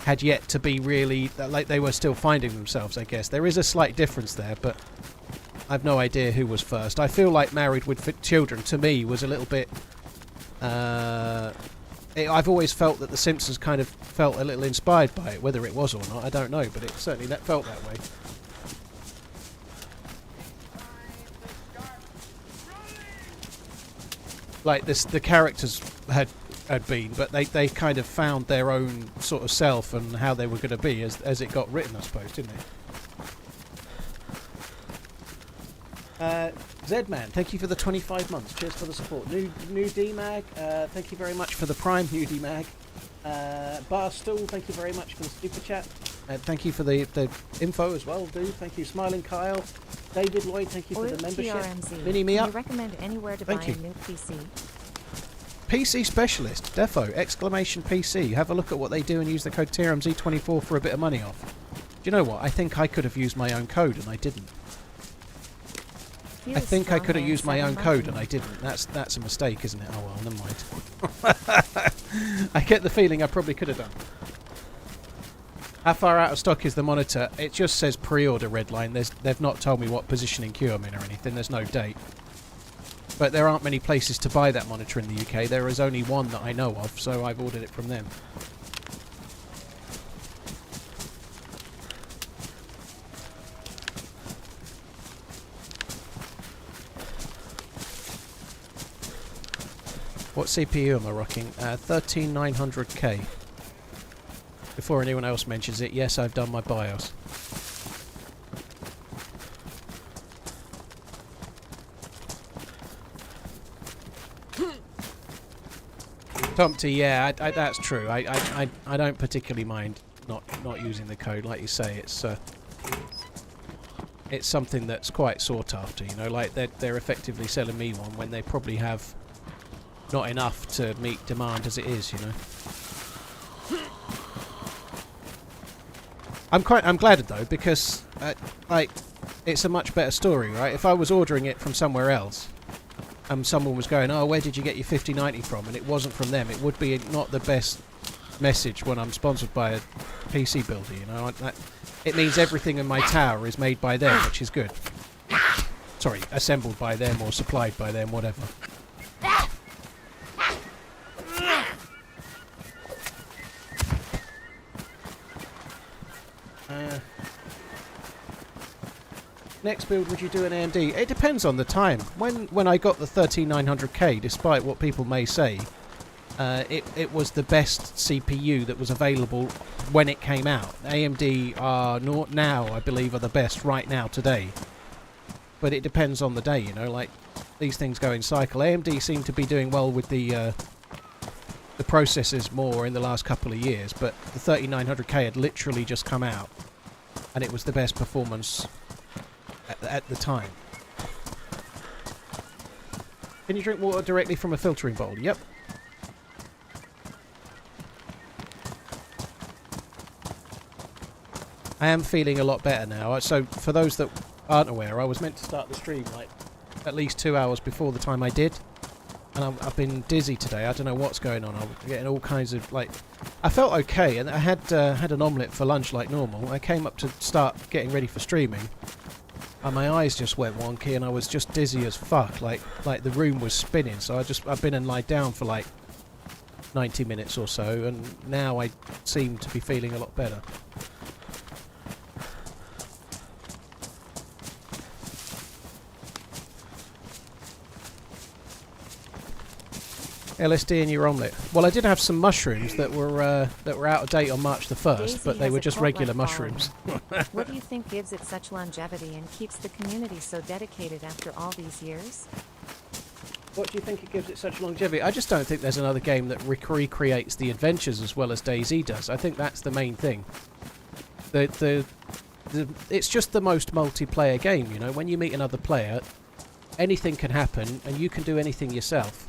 had yet to be really, like, they were still finding themselves, I guess. There is a slight difference there, but I've no idea who was first. I feel like Married with Children, to me, was a little bit... I've always felt that The Simpsons kind of felt a little inspired by it. Whether it was or not, I don't know, but it certainly felt that way. Like, the characters had been, but they kind of found their own sort of self and how they were going to be as it got written, I suppose, didn't it? Zedman, thank you for the 25 months. Cheers for the support. New DMag, thank you very much for the Prime, new DMag. Barstool, thank you very much for the super chat. Thank you for the info as well, dude. Thank you, Smiling Kyle. David Lloyd, thank you for the membership. TRMZ. Mini me Can up. you recommend anywhere to buy a new PC? PC Specialist, Defo, exclamation PC. Have a look at what they do and use the code TRMZ24 for a bit of money off. Do you know what? I think I could have used my own code and I didn't. I think I could have used my own code and I didn't. That's a mistake, isn't it? Oh well, never mind. I get the feeling I probably could have done. How far out of stock is the monitor? It just says pre-order redline. They've not told me what positioning queue I'm in or anything. There's no date. But there aren't many places to buy that monitor in the UK. There is only one that I know of, so I've ordered it from them. What CPU am I rocking? 13900K. Before anyone else mentions it, yes, I've done my BIOS. Tomty, yeah, that's true. I don't particularly mind not using the code, like you say. It's something that's quite sought after. You know, like they're effectively selling me one when they probably have not enough to meet demand as it is. You know. I'm glad though, because like it's a much better story, right? If I was ordering it from somewhere else, and someone was going, "Oh, where did you get your 5090 from?" and it wasn't from them, it would be not the best message when I'm sponsored by a PC builder. You know, it means everything in my tower is made by them, which is good. Sorry, assembled by them or supplied by them, whatever. Next build, would you do an AMD? It depends on the time. When I got the 13900K, despite what people may say, it was the best CPU that was available when it came out. AMD are not now, I believe, are the best right now today. But it depends on the day, you know. Like these things go in cycle. AMD seem to be doing well with the processors more in the last couple of years, but the 3900K had literally just come out, and it was the best performance at the time. Can you drink water directly from a filtering bowl? Yep. I am feeling a lot better now. So for those that aren't aware, I was meant to start the stream like at least 2 hours before the time I did. And I've been dizzy today. I don't know what's going on. I'm getting all kinds of, like... I felt okay, and I had an omelette for lunch like normal. I came up to start getting ready for streaming, and my eyes just went wonky, and I was just dizzy as fuck. Like the room was spinning. So I've been and lied down for like 90 minutes or so, and now I seem to be feeling a lot better. LSD in your omelette. Well, I did have some mushrooms that were out of date on March the 1st, but they were just regular mushrooms. What do you think gives it such longevity and keeps the community so dedicated after all these years? What do you think it gives it such longevity? I just don't think there's another game that recreates the adventures as well as DayZ does. I think that's the main thing. It's just the most multiplayer game, you know. When you meet another player, anything can happen, and you can do anything yourself.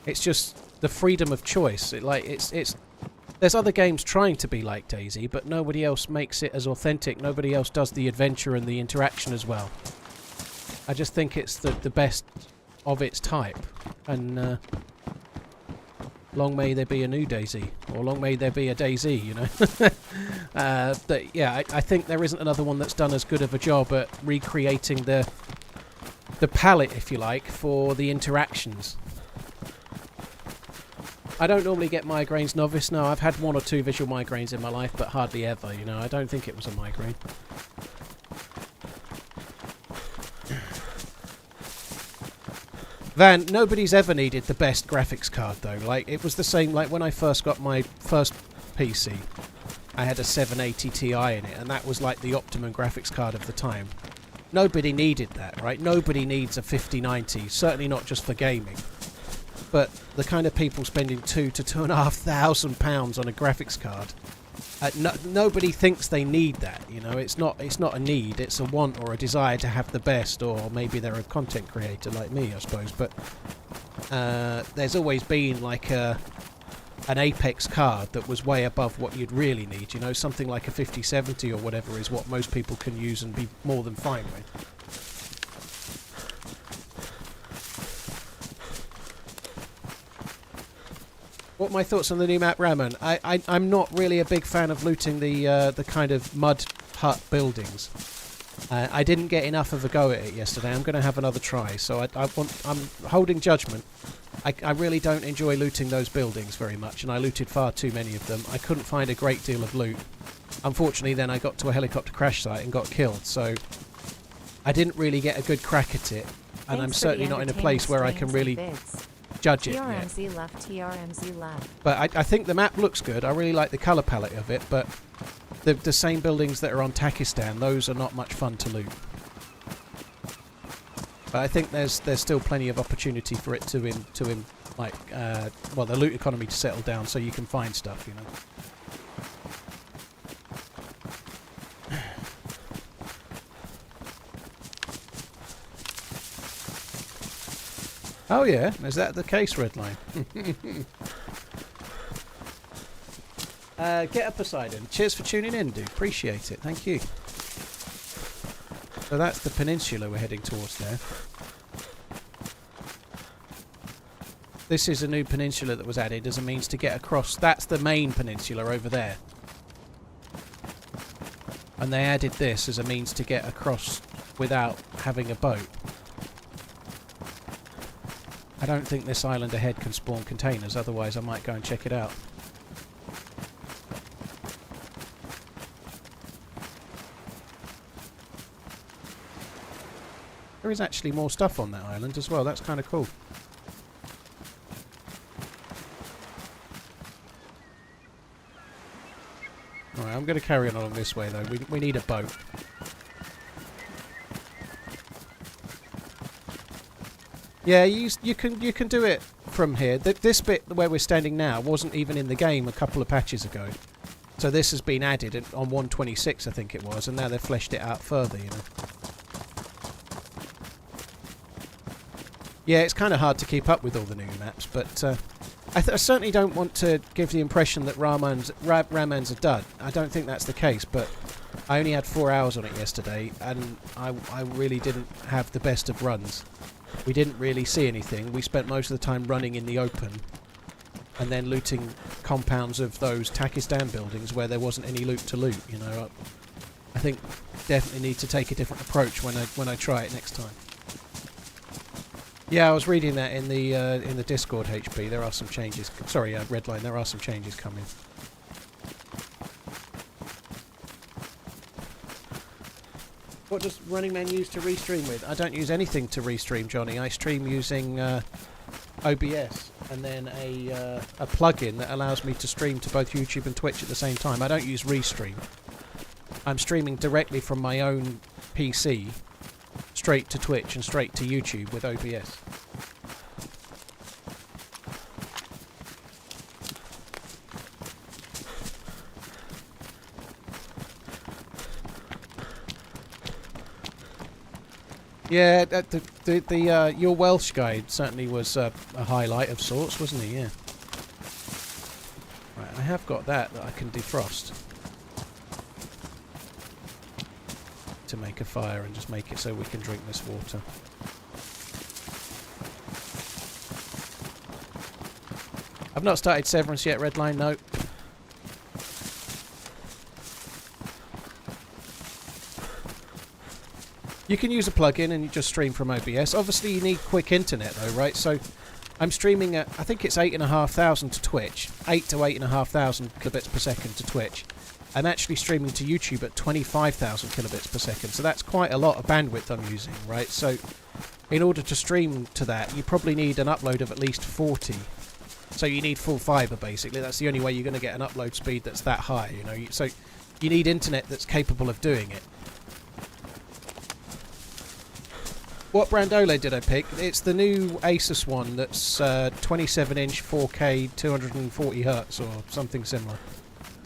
It's just the freedom of choice. There's other games trying to be like DayZ, but nobody else makes it as authentic. Nobody else does the adventure and the interaction as well. I just think it's the best of its type. And long may there be a new DayZ, or long may there be a DayZ, you know. But yeah, I think there isn't another one that's done as good of a job at recreating the palette, if you like, for the interactions. I don't normally get migraines, Novice. No, I've had 1 or 2 visual migraines in my life, but hardly ever, you know. I don't think it was a migraine. Van, nobody's ever needed the best graphics card, though. Like, it was the same, like, when I first got my first PC, I had a 780 Ti in it, and that was, like, the optimum graphics card of the time. Nobody needed that, right? Nobody needs a 5090, certainly not just for gaming. But the kind of people spending £2,000 to £2,500 on a graphics card, nobody thinks they need that. You know, it's not a need. It's a want or a desire to have the best, or maybe they're a content creator like me, I suppose. But there's always been like an Apex card that was way above what you'd really need. You know, something like a 5070 or whatever is what most people can use and be more than fine with. What are my thoughts on the new map, Raman? I'm not really a big fan of looting the kind of mud hut buildings. I didn't get enough of a go at it yesterday. I'm going to have another try, so I'm holding judgment. I really don't enjoy looting those buildings very much, and I looted far too many of them. I couldn't find a great deal of loot. Unfortunately, then I got to a helicopter crash site and got killed, so I didn't really get a good crack at it, and I'm certainly not in a place where I can really judge it yet. TRMZ left, TRMZ left. But I think the map looks good. I really like the colour palette of it, but the same buildings that are on Takistan, those are not much fun to loot. But I think there's still plenty of opportunity for it the loot economy to settle down so you can find stuff, you know. Oh yeah, is that the case, Redline? Get up, Poseidon. Cheers for tuning in, dude. Appreciate it. Thank you. So that's the peninsula we're heading towards there. This is a new peninsula that was added as a means to get across. That's the main peninsula over there. And they added this as a means to get across without having a boat. I don't think this island ahead can spawn containers, otherwise I might go and check it out. There is actually more stuff on that island as well, that's kind of cool. Alright, I'm going to carry on along this way though, we need a boat. Yeah, you can do it from here. This bit where we're standing now wasn't even in the game a couple of patches ago. So this has been added on 1.26, I think it was, and now they've fleshed it out further, you know. Yeah, it's kind of hard to keep up with all the new maps, but I certainly don't want to give the impression that Raman's a dud. I don't think that's the case, but I only had 4 hours on it yesterday, and I really didn't have the best of runs. We didn't really see anything. We spent most of the time running in the open, and then looting compounds of those Takistan buildings where there wasn't any loot to loot. You know, I think definitely need to take a different approach when I try it next time. Yeah, I was reading that in the Discord, HP. There are some changes. Sorry, Redline. There are some changes coming. What does Running Man use to restream with? I don't use anything to restream, Johnny. I stream using OBS and then a plugin that allows me to stream to both YouTube and Twitch at the same time. I don't use Restream. I'm streaming directly from my own PC straight to Twitch and straight to YouTube with OBS. Yeah, your Welsh guy certainly was a highlight of sorts, wasn't he? Yeah. Right, I have got that I can defrost to make a fire and just make it so we can drink this water. I've not started Severance yet, Redline. No. You can use a plugin and you just stream from OBS. Obviously you need quick internet though, right? So I'm streaming at, I think it's 8,500 to Twitch, 8 to 8,500 kilobits per second to Twitch. I'm actually streaming to YouTube at 25,000 kilobits per second, so that's quite a lot of bandwidth I'm using, right? So in order to stream to that, you probably need an upload of at least 40. So you need full fibre basically. That's the only way you're going to get an upload speed that's that high, you know. So you need internet that's capable of doing it. What brand OLED did I pick? It's the new Asus one that's 27-inch 4K 240 Hz or something similar.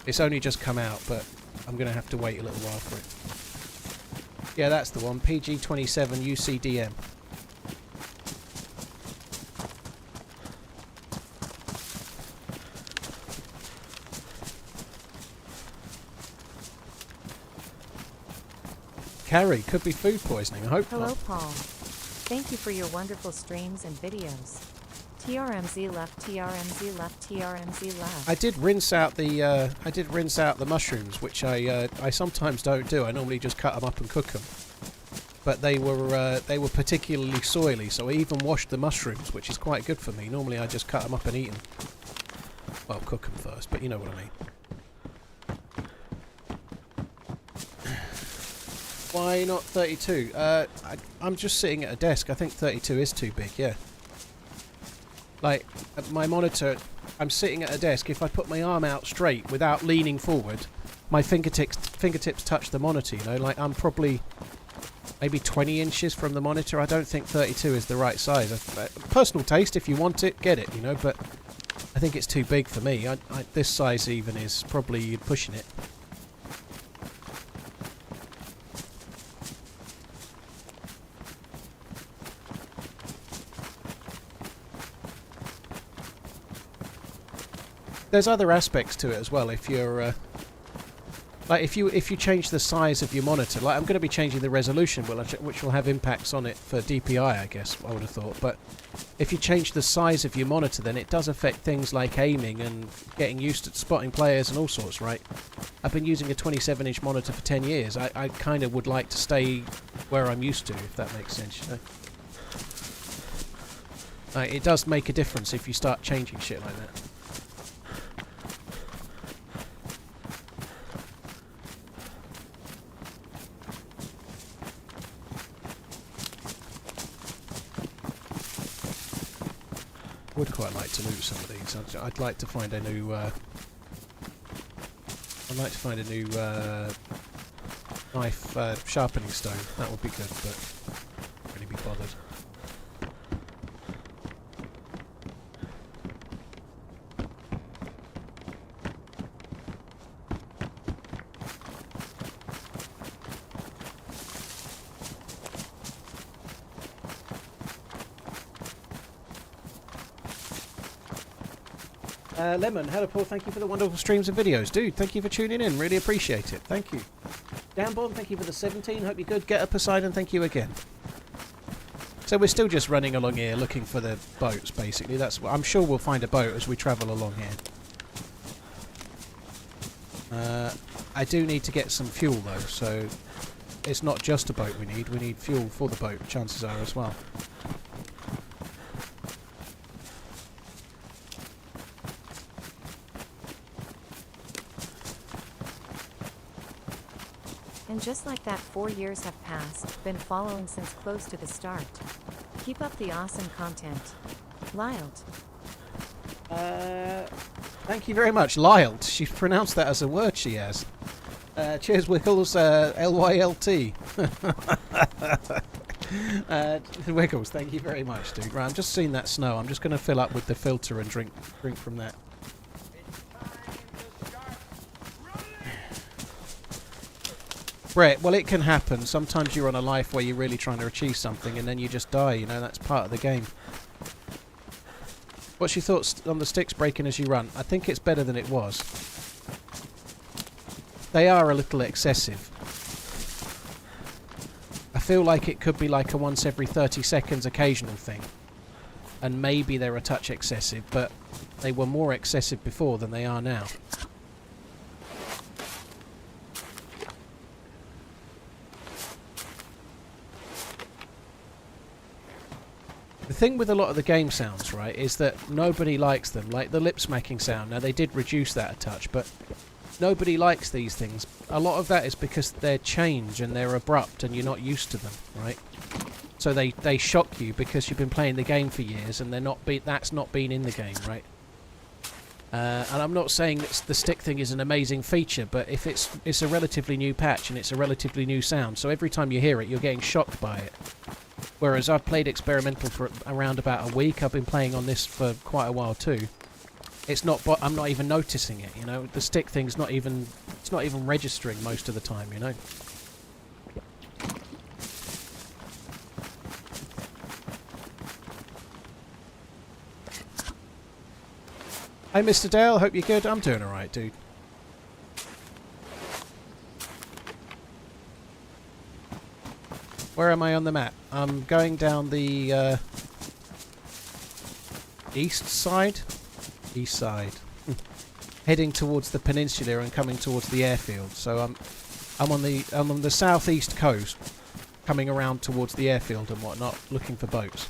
It's only just come out, but I'm going to have to wait a little while for it. Yeah, that's the one. PG27 UCDM. Carrie, could be food poisoning. I hope Hello, not. Paul. Thank you for your wonderful streams and videos. TRMZ left, TRMZ left, TRMZ left. I did rinse out the mushrooms, which I sometimes don't do. I normally just cut them up and cook them. But they were particularly soily, so I even washed the mushrooms, which is quite good for me. Normally I just cut them up and eat them. Well, cook them first, but you know what I mean. Why not 32? I'm just sitting at a desk. I think 32 is too big, yeah. Like, my monitor, I'm sitting at a desk. If I put my arm out straight without leaning forward, my fingertips touch the monitor, you know? Like, I'm probably maybe 20 inches from the monitor. I don't think 32 is the right size. Personal taste, if you want it, get it, you know? But I think it's too big for me. This size even is probably pushing it. There's other aspects to it as well. If you're like if you change the size of your monitor, like I'm going to be changing the resolution, which will have impacts on it for DPI, I guess I would have thought. But if you change the size of your monitor, then it does affect things like aiming and getting used to spotting players and all sorts, right? I've been using a 27-inch monitor for 10 years. I kind of would like to stay where I'm used to, if that makes sense, you know? It does make a difference if you start changing shit like that. Would quite like to loot some of these. I'd like to find a new. I'd like to find a new knife sharpening stone. That would be good, but not really be bothered. Lemon, hello Paul, thank you for the wonderful streams and videos. Dude, thank you for tuning in, really appreciate it. Thank you. Downborn, thank you for the 17. Hope you're good. Get up, Poseidon, thank you again. So we're still just running along here looking for the boats, basically. That's what I'm sure we'll find a boat as we travel along here. I do need to get some fuel though, so it's not just a boat we need fuel for the boat, chances are, as well. And just like that, 4 years have passed, been following since close to the start. Keep up the awesome content. Lyled. Thank you very much. Lyled. She's pronounced that as a word, she has. Cheers, Wickles. LYLT. Wickles, thank you very much, dude. Right, I'm just seeing that snow. I'm just going to fill up with the filter and drink from that. Brett, well, it can happen. Sometimes you're on a life where you're really trying to achieve something and then you just die, you know, that's part of the game. What's your thoughts on the sticks breaking as you run? I think it's better than it was. They are a little excessive. I feel like it could be like a once every 30 seconds occasional thing. And maybe they're a touch excessive, but they were more excessive before than they are now. The thing with a lot of the game sounds, right, is that nobody likes them. Like the lip smacking sound. Now, they did reduce that a touch, but nobody likes these things. A lot of that is because they're change and they're abrupt and you're not used to them, right? So they shock you because you've been playing the game for years and that's not been in the game, right? And I'm not saying that the stick thing is an amazing feature, but if it's a relatively new patch and it's a relatively new sound, so every time you hear it, you're getting shocked by it. Whereas I've played experimental for around about a week. I've been playing on this for quite a while too. I'm not even noticing it, you know. The stick thing's it's not even registering most of the time, you know. Hey, Mr. Dale, hope you're good. I'm doing alright, dude. Where am I on the map? I'm going down the east side? East side. Heading towards the peninsula and coming towards the airfield. So I'm on the southeast coast, coming around towards the airfield and whatnot, looking for boats.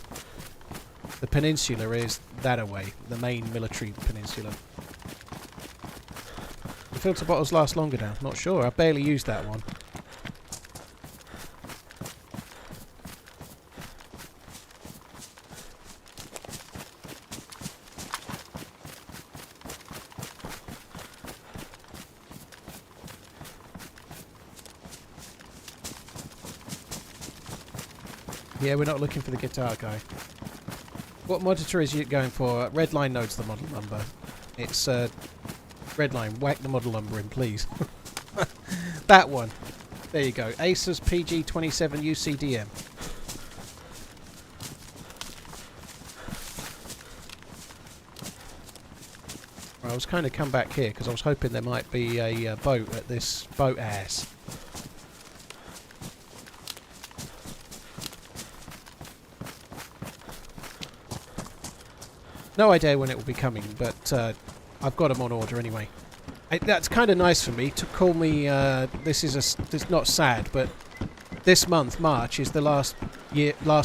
The peninsula is that away, the main military peninsula. The filter bottles last longer now. Not sure. I barely used that one. Yeah, we're not looking for the guitar guy. What monitor is you going for? Redline nodes the model number. It's Redline, whack the model number in, please. That one. There you go. Asus PG27 UCDM. I was kind of come back here because I was hoping there might be a boat at this boat ass. No idea when it will be coming, but I've got them on order anyway. That's kind of nice for me to call me. This is not sad, but this month, March, is the last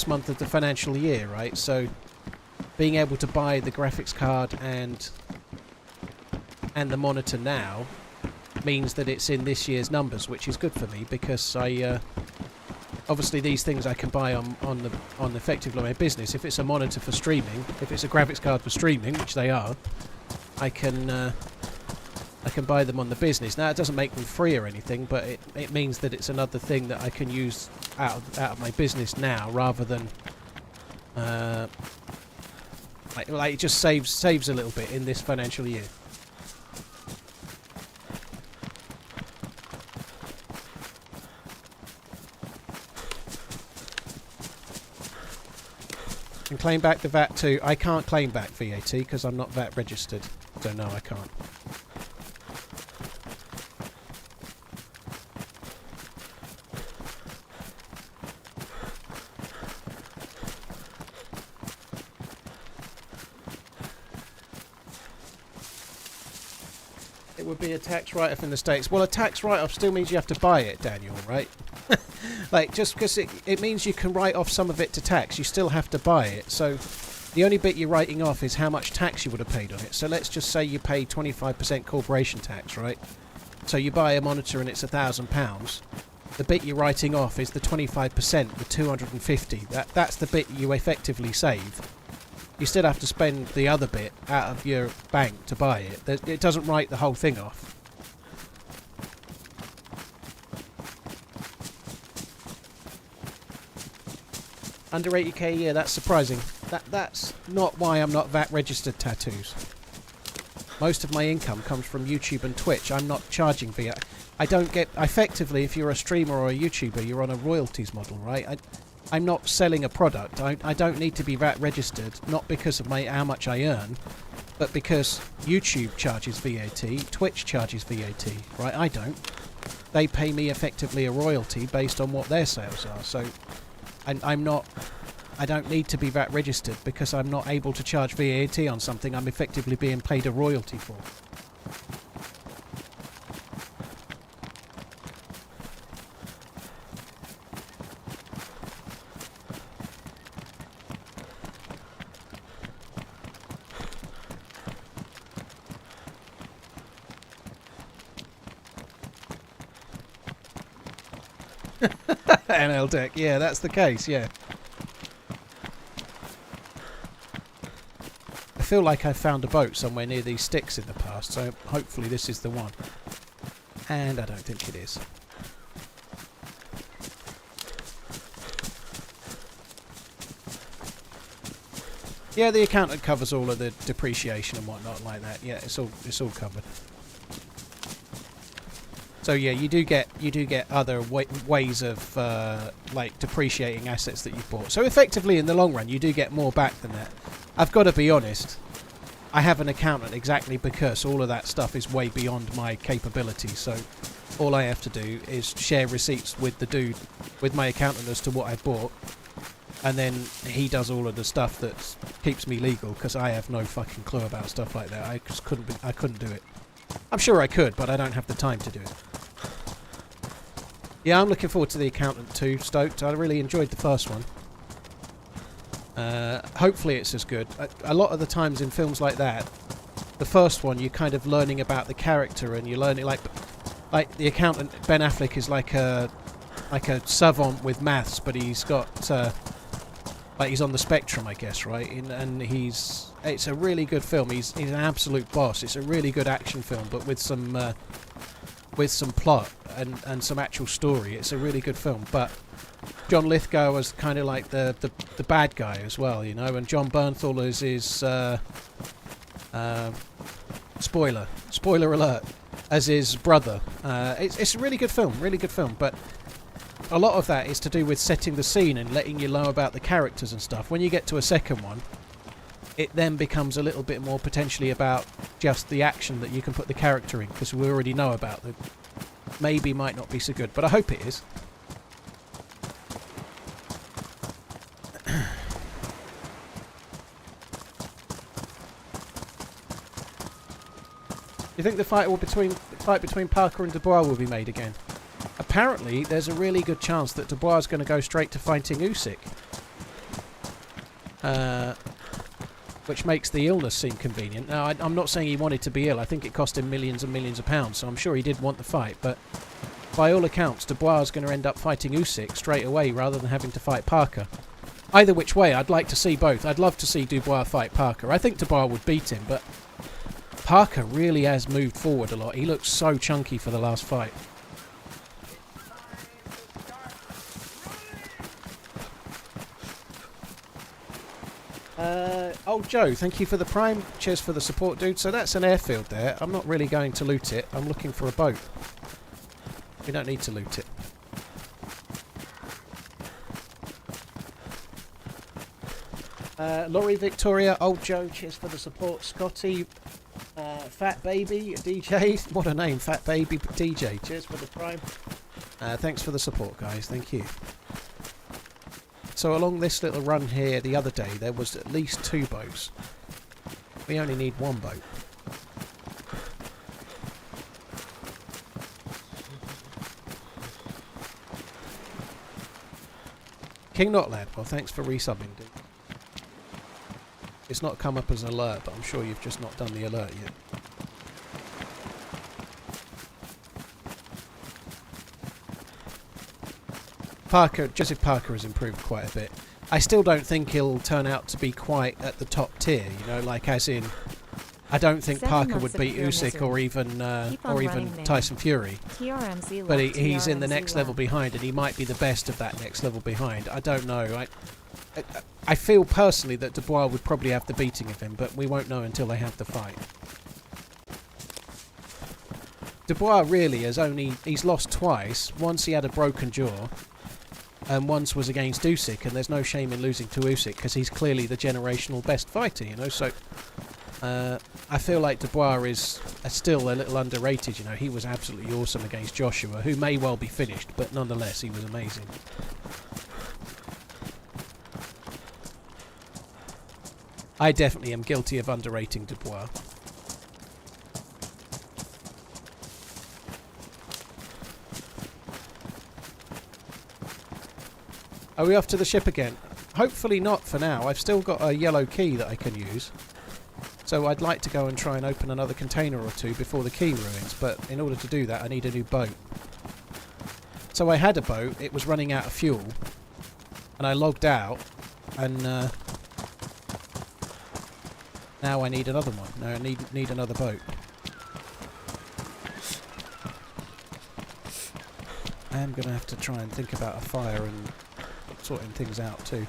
month of the financial year, right? So being able to buy the graphics card and the monitor now means that it's in this year's numbers, which is good for me because obviously these things I can buy on effectively my business. If it's a monitor for streaming, if it's a graphics card for streaming, which they are, I can buy them on the business. Now it doesn't make them free or anything, but it means that it's another thing that I can use out of my business now, rather than like it just saves a little bit in this financial year. And claim back the VAT too. I can't claim back VAT because I'm not VAT registered. So no, I can't. would be a tax write-off in the States. Well, a tax write-off still means you have to buy it, Daniel, right? Like, just because it means you can write off some of it to tax, you still have to buy it. So the only bit you're writing off is how much tax you would have paid on it. So let's just say you pay 25% corporation tax, right? So you buy a monitor and it's £1,000. The bit you're writing off is the 25%, the 250. That's the bit you effectively save. You still have to spend the other bit out of your bank to buy it. It doesn't write the whole thing off. Under 80k a year, that's surprising. That's not why I'm not VAT registered tattoos. Most of my income comes from YouTube and Twitch. I'm not charging VAT. I don't get... Effectively, if you're a streamer or a YouTuber, you're on a royalties model, right? I'm not selling a product. I don't need to be VAT registered, not because of how much I earn, but because YouTube charges VAT, Twitch charges VAT, right? I don't. They pay me effectively a royalty based on what their sales are. So I don't need to be VAT registered because I'm not able to charge VAT on something I'm effectively being paid a royalty for. NL deck, yeah, that's the case, yeah. I feel like I found a boat somewhere near these sticks in the past, so hopefully this is the one. And I don't think it is. Yeah, the accountant covers all of the depreciation and whatnot like that. Yeah, it's all covered. So yeah, you do get other ways of like depreciating assets that you've bought. So effectively, in the long run, you do get more back than that. I've got to be honest. I have an accountant exactly because all of that stuff is way beyond my capabilities. So all I have to do is share receipts with the dude, with my accountant as to what I bought, and then he does all of the stuff that keeps me legal because I have no fucking clue about stuff like that. I couldn't do it. I'm sure I could, but I don't have the time to do it. Yeah, I'm looking forward to the accountant too, stoked. I really enjoyed the first one. Hopefully it's as good. A lot of the times in films like that, the first one you're kind of learning about the character and you're learning like the accountant Ben Affleck is like a savant with maths, but he's got like he's on the spectrum, I guess, right? And it's a really good film. He's an absolute boss. It's a really good action film, but with some plot and some actual story. It's a really good film. But John Lithgow was kind of like the bad guy as well, you know, and John Bernthal is his spoiler alert, as his brother. It's a really good film, but a lot of that is to do with setting the scene and letting you know about the characters and stuff. When you get to a second one, it then becomes a little bit more potentially about just the action that you can put the character in, because we already know about them. Maybe might not be so good, but I hope it is. You think the fight between Parker and Dubois will be made again? Apparently, there's a really good chance that Dubois is going to go straight to fighting Usyk. Which makes the illness seem convenient. Now, I'm not saying he wanted to be ill. I think it cost him millions and millions of pounds, so I'm sure he did want the fight. But by all accounts, Dubois is going to end up fighting Usyk straight away rather than having to fight Parker. Either which way, I'd like to see both. I'd love to see Dubois fight Parker. I think Dubois would beat him, but Parker really has moved forward a lot. He looks so chunky for the last fight. Old Joe, thank you for the Prime. Cheers for the support, dude. So that's an airfield there. I'm not really going to loot it. I'm looking for a boat. We don't need to loot it. Laurie, Victoria, Old Joe, cheers for the support. Scotty, Fat Baby, DJ. What a name, Fat Baby DJ. Cheers for the Prime. Thanks for the support, guys. Thank you. So along this little run here the other day, there was at least 2 boats. We only need 1 boat. King Not Lad, well, thanks for resubbing, dude. It's not come up as an alert, but I'm sure you've just not done the alert yet. Parker, Joseph Parker has improved quite a bit. I still don't think he'll turn out to be quite at the top tier, you know, like as in, I don't think Parker would beat Usyk or even Tyson Fury. TRMZ, but he's in the next level behind, and he might be the best of that next level behind. I don't know. I feel personally that Dubois would probably have the beating of him, but we won't know until they have the fight. Dubois really he's lost twice. Once he had a broken jaw, and once was against Usyk, and there's no shame in losing to Usyk because he's clearly the generational best fighter, you know. So I feel like Dubois is still a little underrated, you know. He was absolutely awesome against Joshua, who may well be finished, but nonetheless he was amazing. I definitely am guilty of underrating Dubois. Are we off to the ship again? Hopefully not for now. I've still got a yellow key that I can use. So I'd like to go and try and open another container or two before the key ruins, but in order to do that I need a new boat. So I had a boat, it was running out of fuel, and I logged out, and now I need another one. Now I need another boat. I am going to have to try and think about a fire and sorting things out too.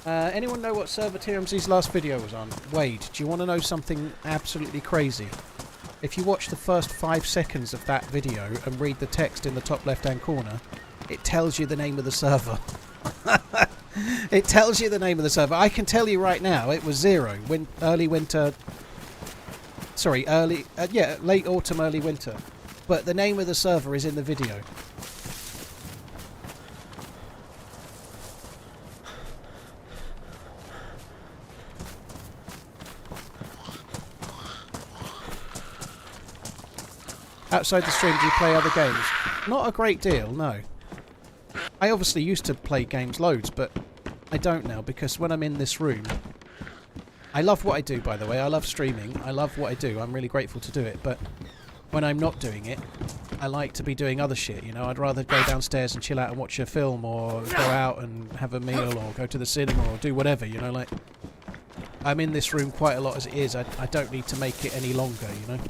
Anyone know what server TRMZ's last video was on? Wade, do you want to know something absolutely crazy? If you watch the first 5 seconds of that video and read the text in the top left hand corner, it tells you the name of the server. It tells you the name of the server. I can tell you right now, it was Zero. Early winter... Sorry, late autumn, early winter. But the name of the server is in the video. Outside the stream, do you play other games? Not a great deal, no. I obviously used to play games loads, but I don't now, because when I'm in this room... I love what I do, by the way. I love streaming. I love what I do. I'm really grateful to do it, but when I'm not doing it, I like to be doing other shit, you know. I'd rather go downstairs and chill out and watch a film, or go out and have a meal, or go to the cinema, or do whatever, you know, like... I'm in this room quite a lot as it is. I don't need to make it any longer, you know.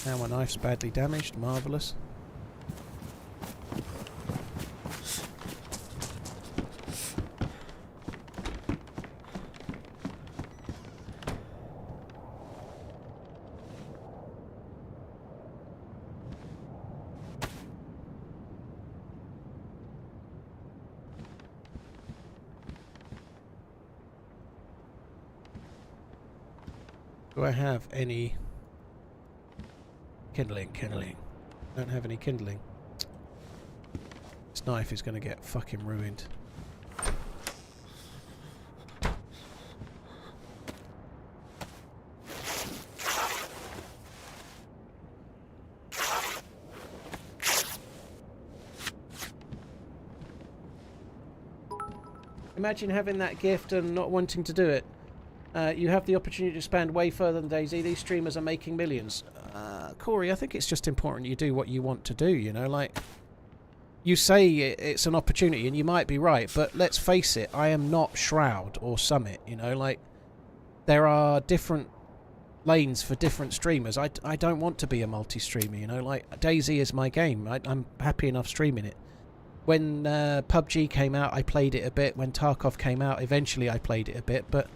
Now my knife's badly damaged. Marvellous. Do I have any... Kindling. Don't have any kindling. This knife is going to get fucking ruined. Imagine having that gift and not wanting to do it. You have the opportunity to expand way further than DayZ. These streamers are making millions. Corey, I think it's just important you do what you want to do, you know, like... You say it's an opportunity, and you might be right, but let's face it, I am not Shroud or Summit, you know, like... There are different lanes for different streamers. I don't want to be a multi-streamer, you know, like... DayZ is my game. I'm happy enough streaming it. When PUBG came out, I played it a bit. When Tarkov came out, eventually I played it a bit, but...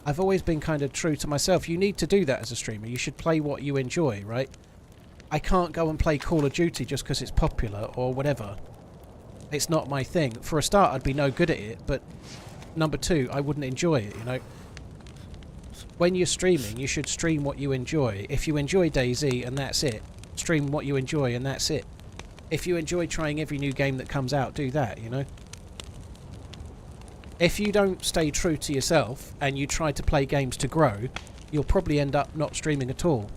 I've always been kind of true to myself. You need to do that as a streamer. You should play what you enjoy, right? I can't go and play Call of Duty just because it's popular or whatever. It's not my thing. For a start, I'd be no good at it, but number two, I wouldn't enjoy it, you know? When you're streaming, you should stream what you enjoy. If you enjoy DayZ and that's it, stream what you enjoy and that's it. if you enjoy trying every new game that comes out, do that, you know? If you don't stay true to yourself and you try to play games to grow, you'll probably end up not streaming at all.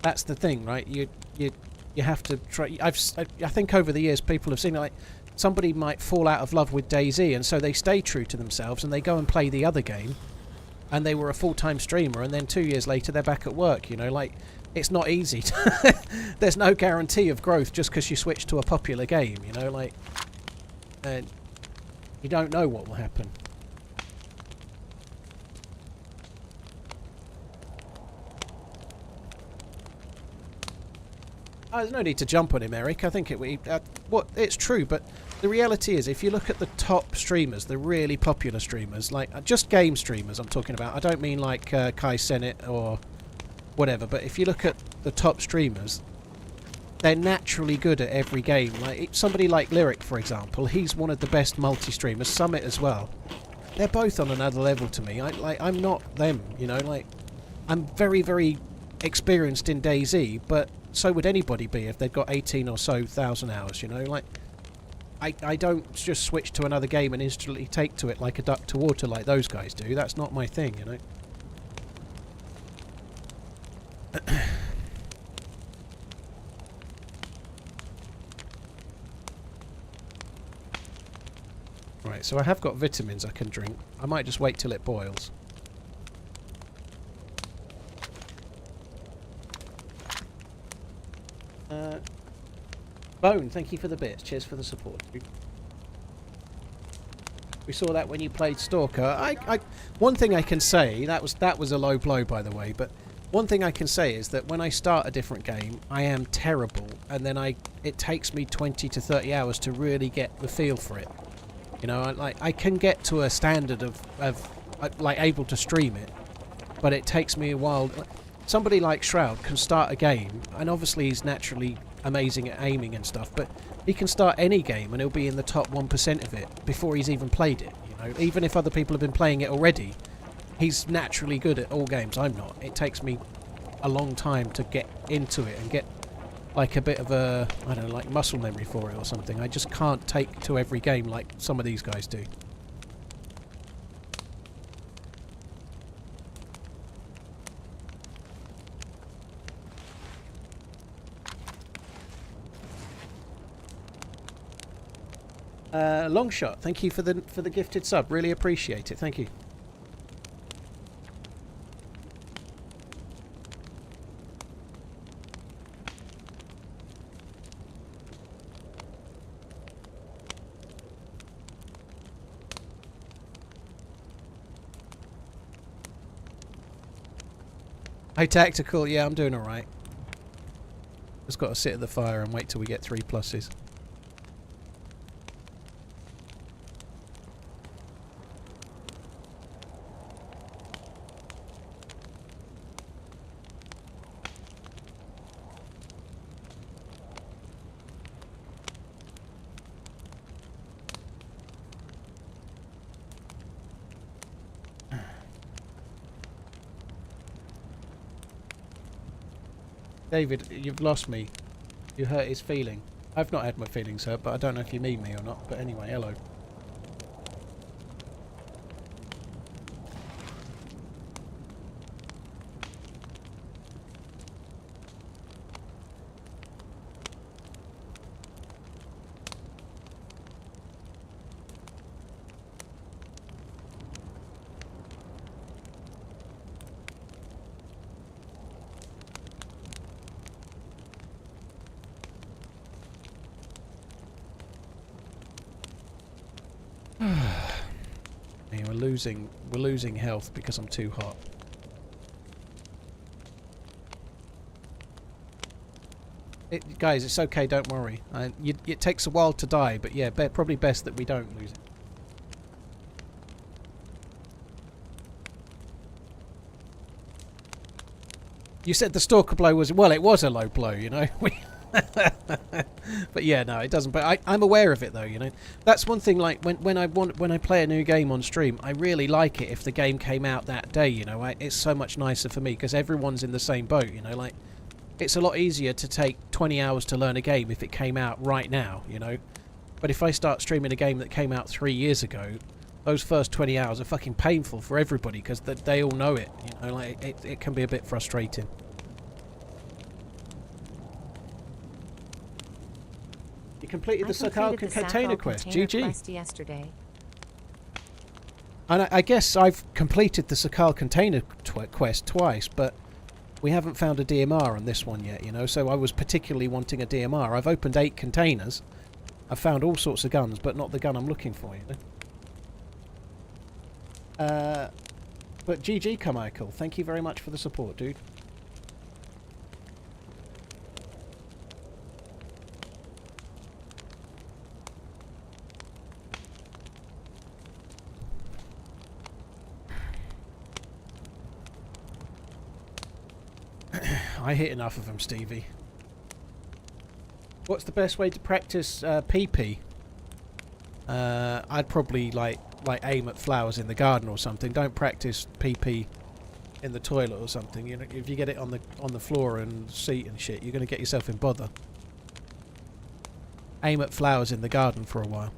That's the thing, right? You have to try. I think over the years people have seen, like, somebody might fall out of love with DayZ, and so they stay true to themselves and they go and play the other game, and they were a full-time streamer, and then 2 years later they're back at work, you know? Like, it's not easy. There's no guarantee of growth just because you switch to a popular game, you know? Like, you don't know what will happen. Oh, there's no need to jump on him, Eric. I think it's true, but the reality is, if you look at the top streamers, the really popular streamers, like just game streamers I'm talking about, I don't mean like Kai Cenat or whatever, but if you look at the top streamers, they're naturally good at every game. Like somebody like Lyric, for example, he's one of the best multi-streamers. Summit as well. They're both on another level to me. I'm not them, you know. Like, I'm very, very experienced in DayZ, but so would anybody be if they've got 18 or so thousand hours, you know. Like, I don't just switch to another game and instantly take to it like a duck to water like those guys do. That's not my thing, you know. Right, so I have got vitamins I can drink. I might just wait till it boils. Bone, thank you for the bits. Cheers for the support. We saw that when you played Stalker. One thing I can say, that was a low blow, by the way, but one thing I can say is that when I start a different game, I am terrible, and then it takes me 20 to 30 hours to really get the feel for it. You know, I can get to a standard of like able to stream it, but it takes me a while. Somebody like Shroud can start a game, and obviously he's naturally amazing at aiming and stuff, but he can start any game and he'll be in the top 1% of it before he's even played it, you know. Even if other people have been playing it already, he's naturally good at all games. I'm not. It takes me a long time to get into it and get like a bit of a, I don't know, like muscle memory for it or something. I just can't take to every game like some of these guys do. Long shot, thank you for the gifted sub. Really appreciate it. Thank you. Hey Tactical, yeah, I'm doing alright. Just got to sit at the fire and wait till we get 3 pluses. David, you've lost me. You hurt his feeling. I've not had my feelings hurt, but I don't know if you mean me or not. But anyway, hello. We're losing health because I'm too hot. Guys, it's okay, don't worry. It takes a while to die, but yeah, probably best that we don't lose it. You said the stalker blow was, well, it was a low blow, you know. But yeah, no, it doesn't. But I'm aware of it though, you know. That's one thing. Like when I play a new game on stream, I really like it if the game came out that day. You know, it's so much nicer for me because everyone's in the same boat. You know, like it's a lot easier to take 20 hours to learn a game if it came out right now, you know. But if I start streaming a game that came out 3 years ago, those first 20 hours are fucking painful for everybody because they all know it, you know, like it can be a bit frustrating. You completed the Sakhal container quest, GG. Yesterday. And I guess I've completed the Sakhal container quest twice, but we haven't found a DMR on this one yet, you know, so I was particularly wanting a DMR. I've opened 8 containers. I've found all sorts of guns, but not the gun I'm looking for, you know. But GG, Carmichael. Thank you very much for the support, dude. I hit enough of them, Stevie. What's the best way to practice PP? I'd probably like aim at flowers in the garden or something. Don't practice PP in the toilet or something. You know, if you get it on the floor and seat and shit, you're going to get yourself in bother. Aim at flowers in the garden for a while.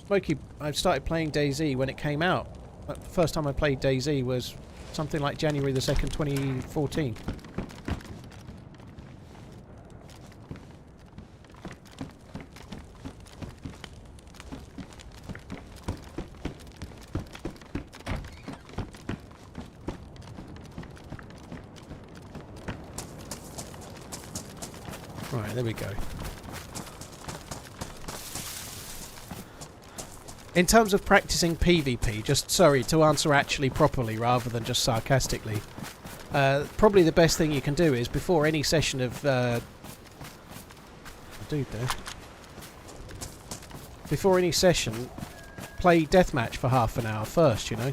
Smokey, I started playing DayZ when it came out. The first time I played DayZ was something like January the 2nd, 2014. Right, there we go. In terms of practicing PvP, just sorry to answer actually properly rather than just sarcastically, probably the best thing you can do is before any session of dude there. Before any session, play deathmatch for half an hour first, you know.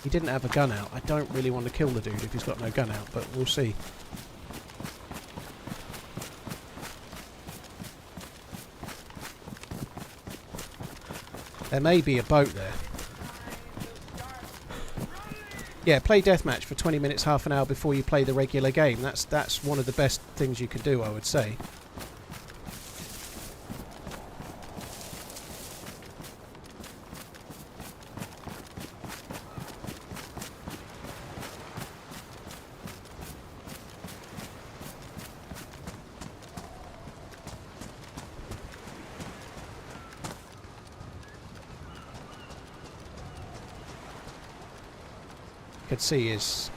He didn't have a gun out. I don't really want to kill the dude if he's got no gun out, but we'll see. There may be a boat there. Yeah, play deathmatch for 20 minutes, half an hour before you play the regular game. That's one of the best things you can do, I would say. Could see is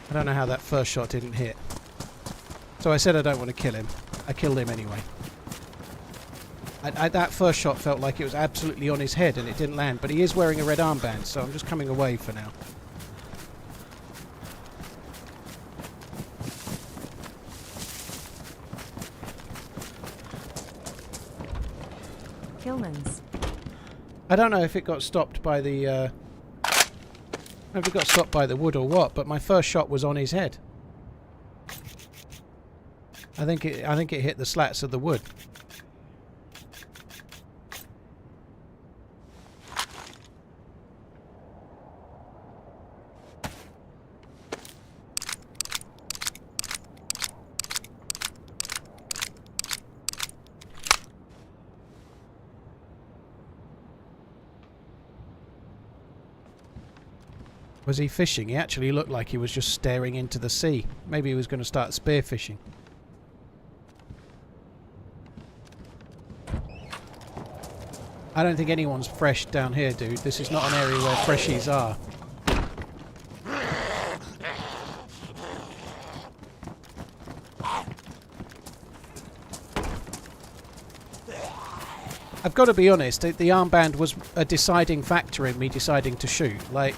I don't know how that first shot didn't hit. So I said I don't want to kill him. I killed him anyway. That first shot felt like it was absolutely on his head and it didn't land, but he is wearing a red armband, so I'm just coming away for now. Hillman's. I don't know if it got stopped by the if it got stopped by the wood or what, but my first shot was on his head. I think it hit the slats of the wood. Was he fishing? He actually looked like he was just staring into the sea. Maybe he was going to start spearfishing. I don't think anyone's fresh down here, dude. This is not an area where freshies are. I've got to be honest, the armband was a deciding factor in me deciding to shoot. Like,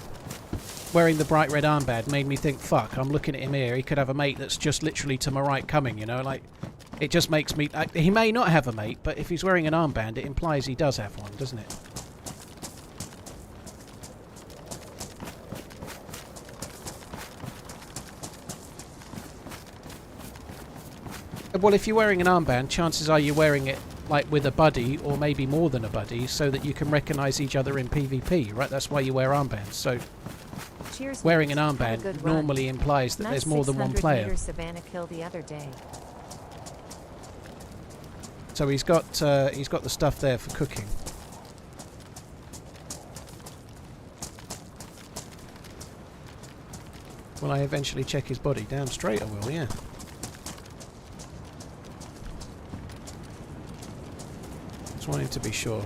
wearing the bright red armband made me think, fuck, I'm looking at him here, he could have a mate that's just literally to my right coming, you know, like, It just makes me... he may not have a mate, but if he's wearing an armband, it implies he does have one, doesn't it? Well, if you're wearing an armband, chances are you're wearing it like with a buddy, or maybe more than a buddy, so that you can recognise each other in PvP, right? That's why you wear armbands. So Cheers, wearing an mates. armband normally implies that there's more than one player. Nice 600 meter Savannah kill the other day. So he's got the stuff there for cooking. Will I eventually check his body? Damn straight I will, yeah. Just wanting to be sure.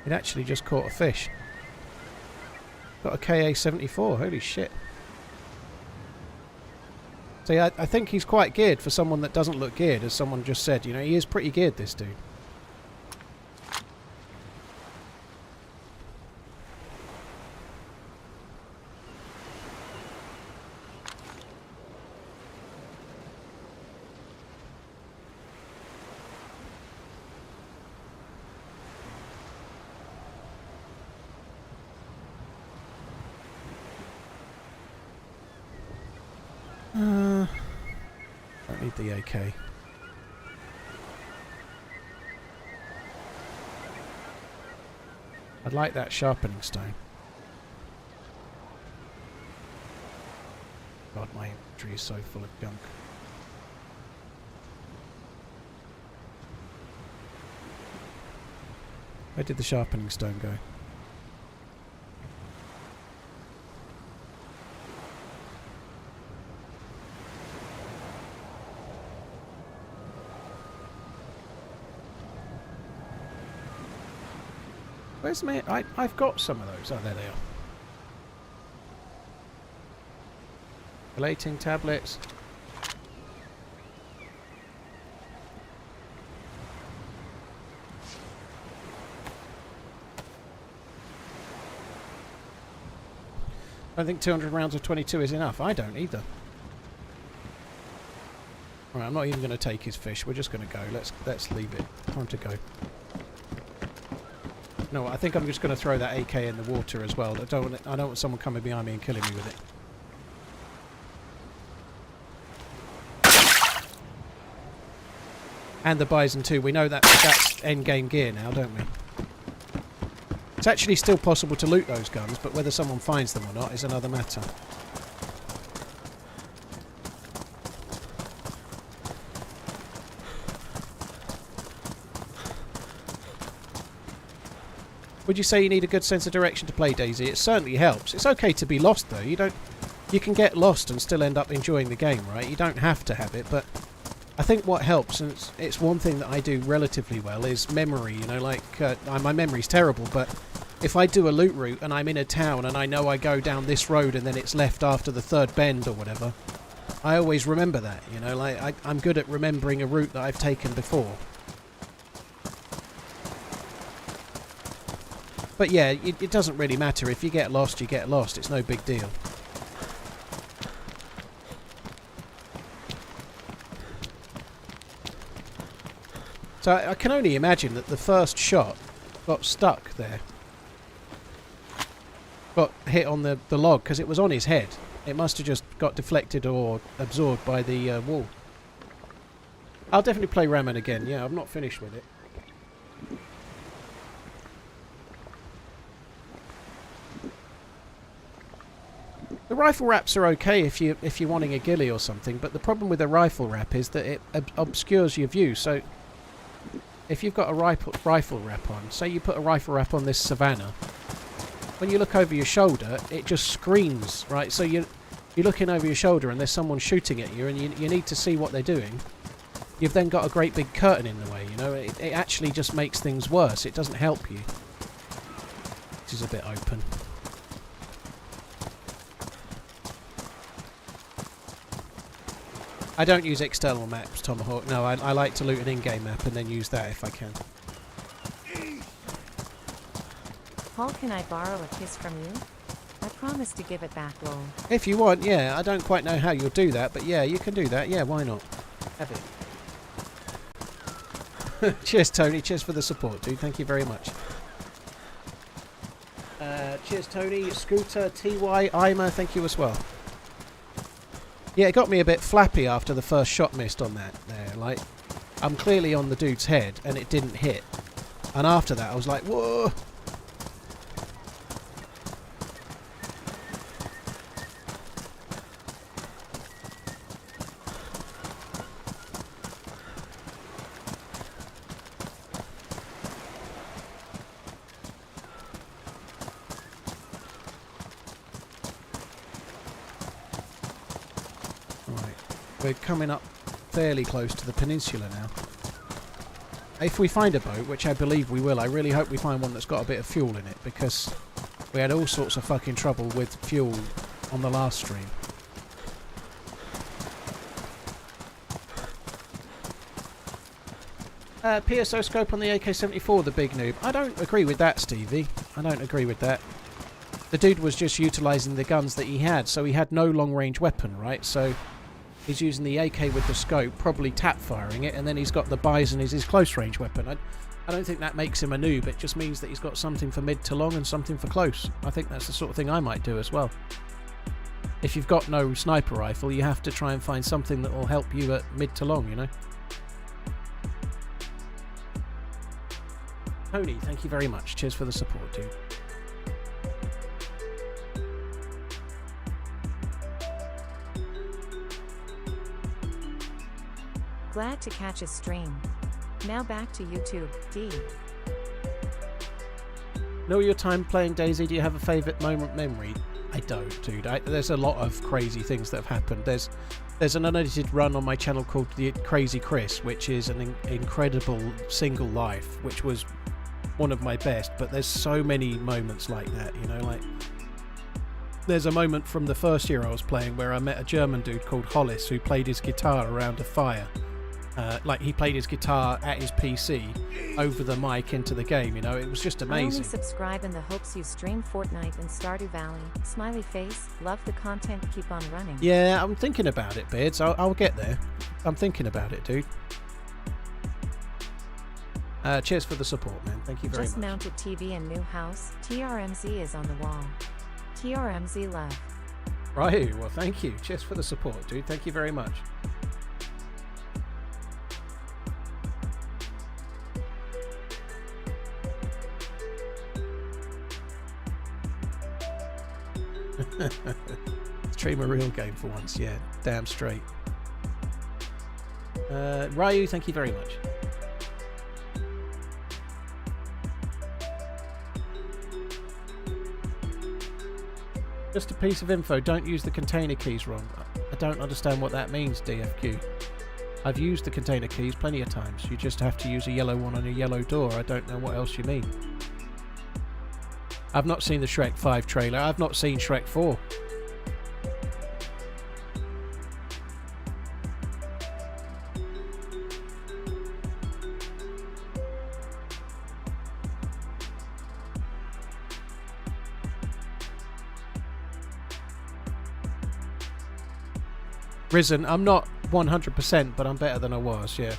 It actually just caught a fish. Got a KA-74, holy shit. So yeah, I think he's quite geared for someone that doesn't look geared, as someone just said. You know, he is pretty geared, this dude. Don't need the AK. I'd like that sharpening stone. God, my inventory is so full of junk. Where did the sharpening stone go? Where's my... I've got some of those. Oh, there they are. Collating tablets. I don't think 200 rounds of 22 is enough. I don't either. Alright, I'm not even going to take his fish. We're just going to go. Let's leave it. Time to go. No, I think I'm just going to throw that AK in the water as well. I don't want someone coming behind me and killing me with it. And the Bison too. We know that's end-game gear now, don't we? It's actually still possible to loot those guns, but whether someone finds them or not is another matter. Would you say you need a good sense of direction to play DayZ? It certainly helps. It's okay to be lost though. You can get lost and still end up enjoying the game, right? You don't have to have it, but I think what helps, and it's one thing that I do relatively well, is memory. You know, like my memory's terrible, but if I do a loot route and I'm in a town and I know I go down this road and then it's left after the third bend or whatever, I always remember that. You know, like I'm good at remembering a route that I've taken before. But yeah, it doesn't really matter. If you get lost, you get lost. It's no big deal. So I can only imagine that the first shot got stuck there. Got hit on the log because it was on his head. It must have just got deflected or absorbed by the wall. I'll definitely play Raman again. Yeah, I'm not finished with it. The rifle wraps are okay if you're wanting a ghillie or something, but the problem with a rifle wrap is that it obscures your view. So if you've got a rifle wrap on, say you put a rifle wrap on this Savannah, when you look over your shoulder, it just screams, right? So you're looking over your shoulder and there's someone shooting at you, and you need to see what they're doing. You've then got a great big curtain in the way, you know. It actually just makes things worse. It doesn't help you. This is a bit open. I don't use external maps, Tomahawk. No, I like to loot an in-game map and then use that if I can. Paul, can I borrow a kiss from you? I promise to give it back, lol. If you want, yeah. I don't quite know how you'll do that, but yeah, you can do that. Yeah, why not? Have it. Cheers, Tony. Cheers for the support, dude. Thank you very much. Cheers, Tony. Scooter, TY, Ima, thank you as well. Yeah, it got me a bit flappy after the first shot missed on that there. Like, I'm clearly on the dude's head and it didn't hit. And after that, I was like, whoa! We're coming up fairly close to the peninsula now. If we find a boat, which I believe we will, I really hope we find one that's got a bit of fuel in it, because we had all sorts of fucking trouble with fuel on the last stream. PSO scope on the AK-74, the big noob. I don't agree with that, Stevie. I don't agree with that. The dude was just utilising the guns that he had, so he had no long-range weapon, right? So he's using the AK with the scope, probably tap-firing it, and then he's got the Bison as his close-range weapon. I don't think that makes him a noob. It just means that he's got something for mid to long and something for close. I think that's the sort of thing I might do as well. If you've got no sniper rifle, you have to try and find something that will help you at mid to long, you know? Tony, thank you very much. Cheers for the support, dude. Glad to catch a stream. Now back to YouTube, D. Know your time playing DayZ? Do you have a favourite moment memory? I don't, dude. There's a lot of crazy things that have happened. There's an unedited run on my channel called The Crazy Chris, which is an incredible single life, which was one of my best, but there's so many moments like that, you know, like there's a moment from the first year I was playing where I met a German dude called Hollis who played his guitar around a fire. Like he played his guitar at his PC over the mic into the game, you know, it was just amazing. I only subscribe in the hopes you stream Fortnite in Stardew Valley. Smiley face, love the content, keep on running. Yeah, I'm thinking about it, Beards. I'll get there. I'm thinking about it, dude. Cheers for the support, man. Thank you very much. Just mounted TV in new house. TRMZ is on the wall. TRMZ love. Right, well, thank you. Cheers for the support, dude. Thank you very much. Stream a real game for once, yeah. Damn straight. Ryu, thank you very much. Just a piece of info, don't use the container keys wrong. I don't understand what that means, DFQ. I've used the container keys plenty of times. You just have to use a yellow one on a yellow door. I don't know what else you mean. I've not seen the Shrek 5 trailer. I've not seen Shrek 4. Risen, I'm not 100%, but I'm better than I was, yeah.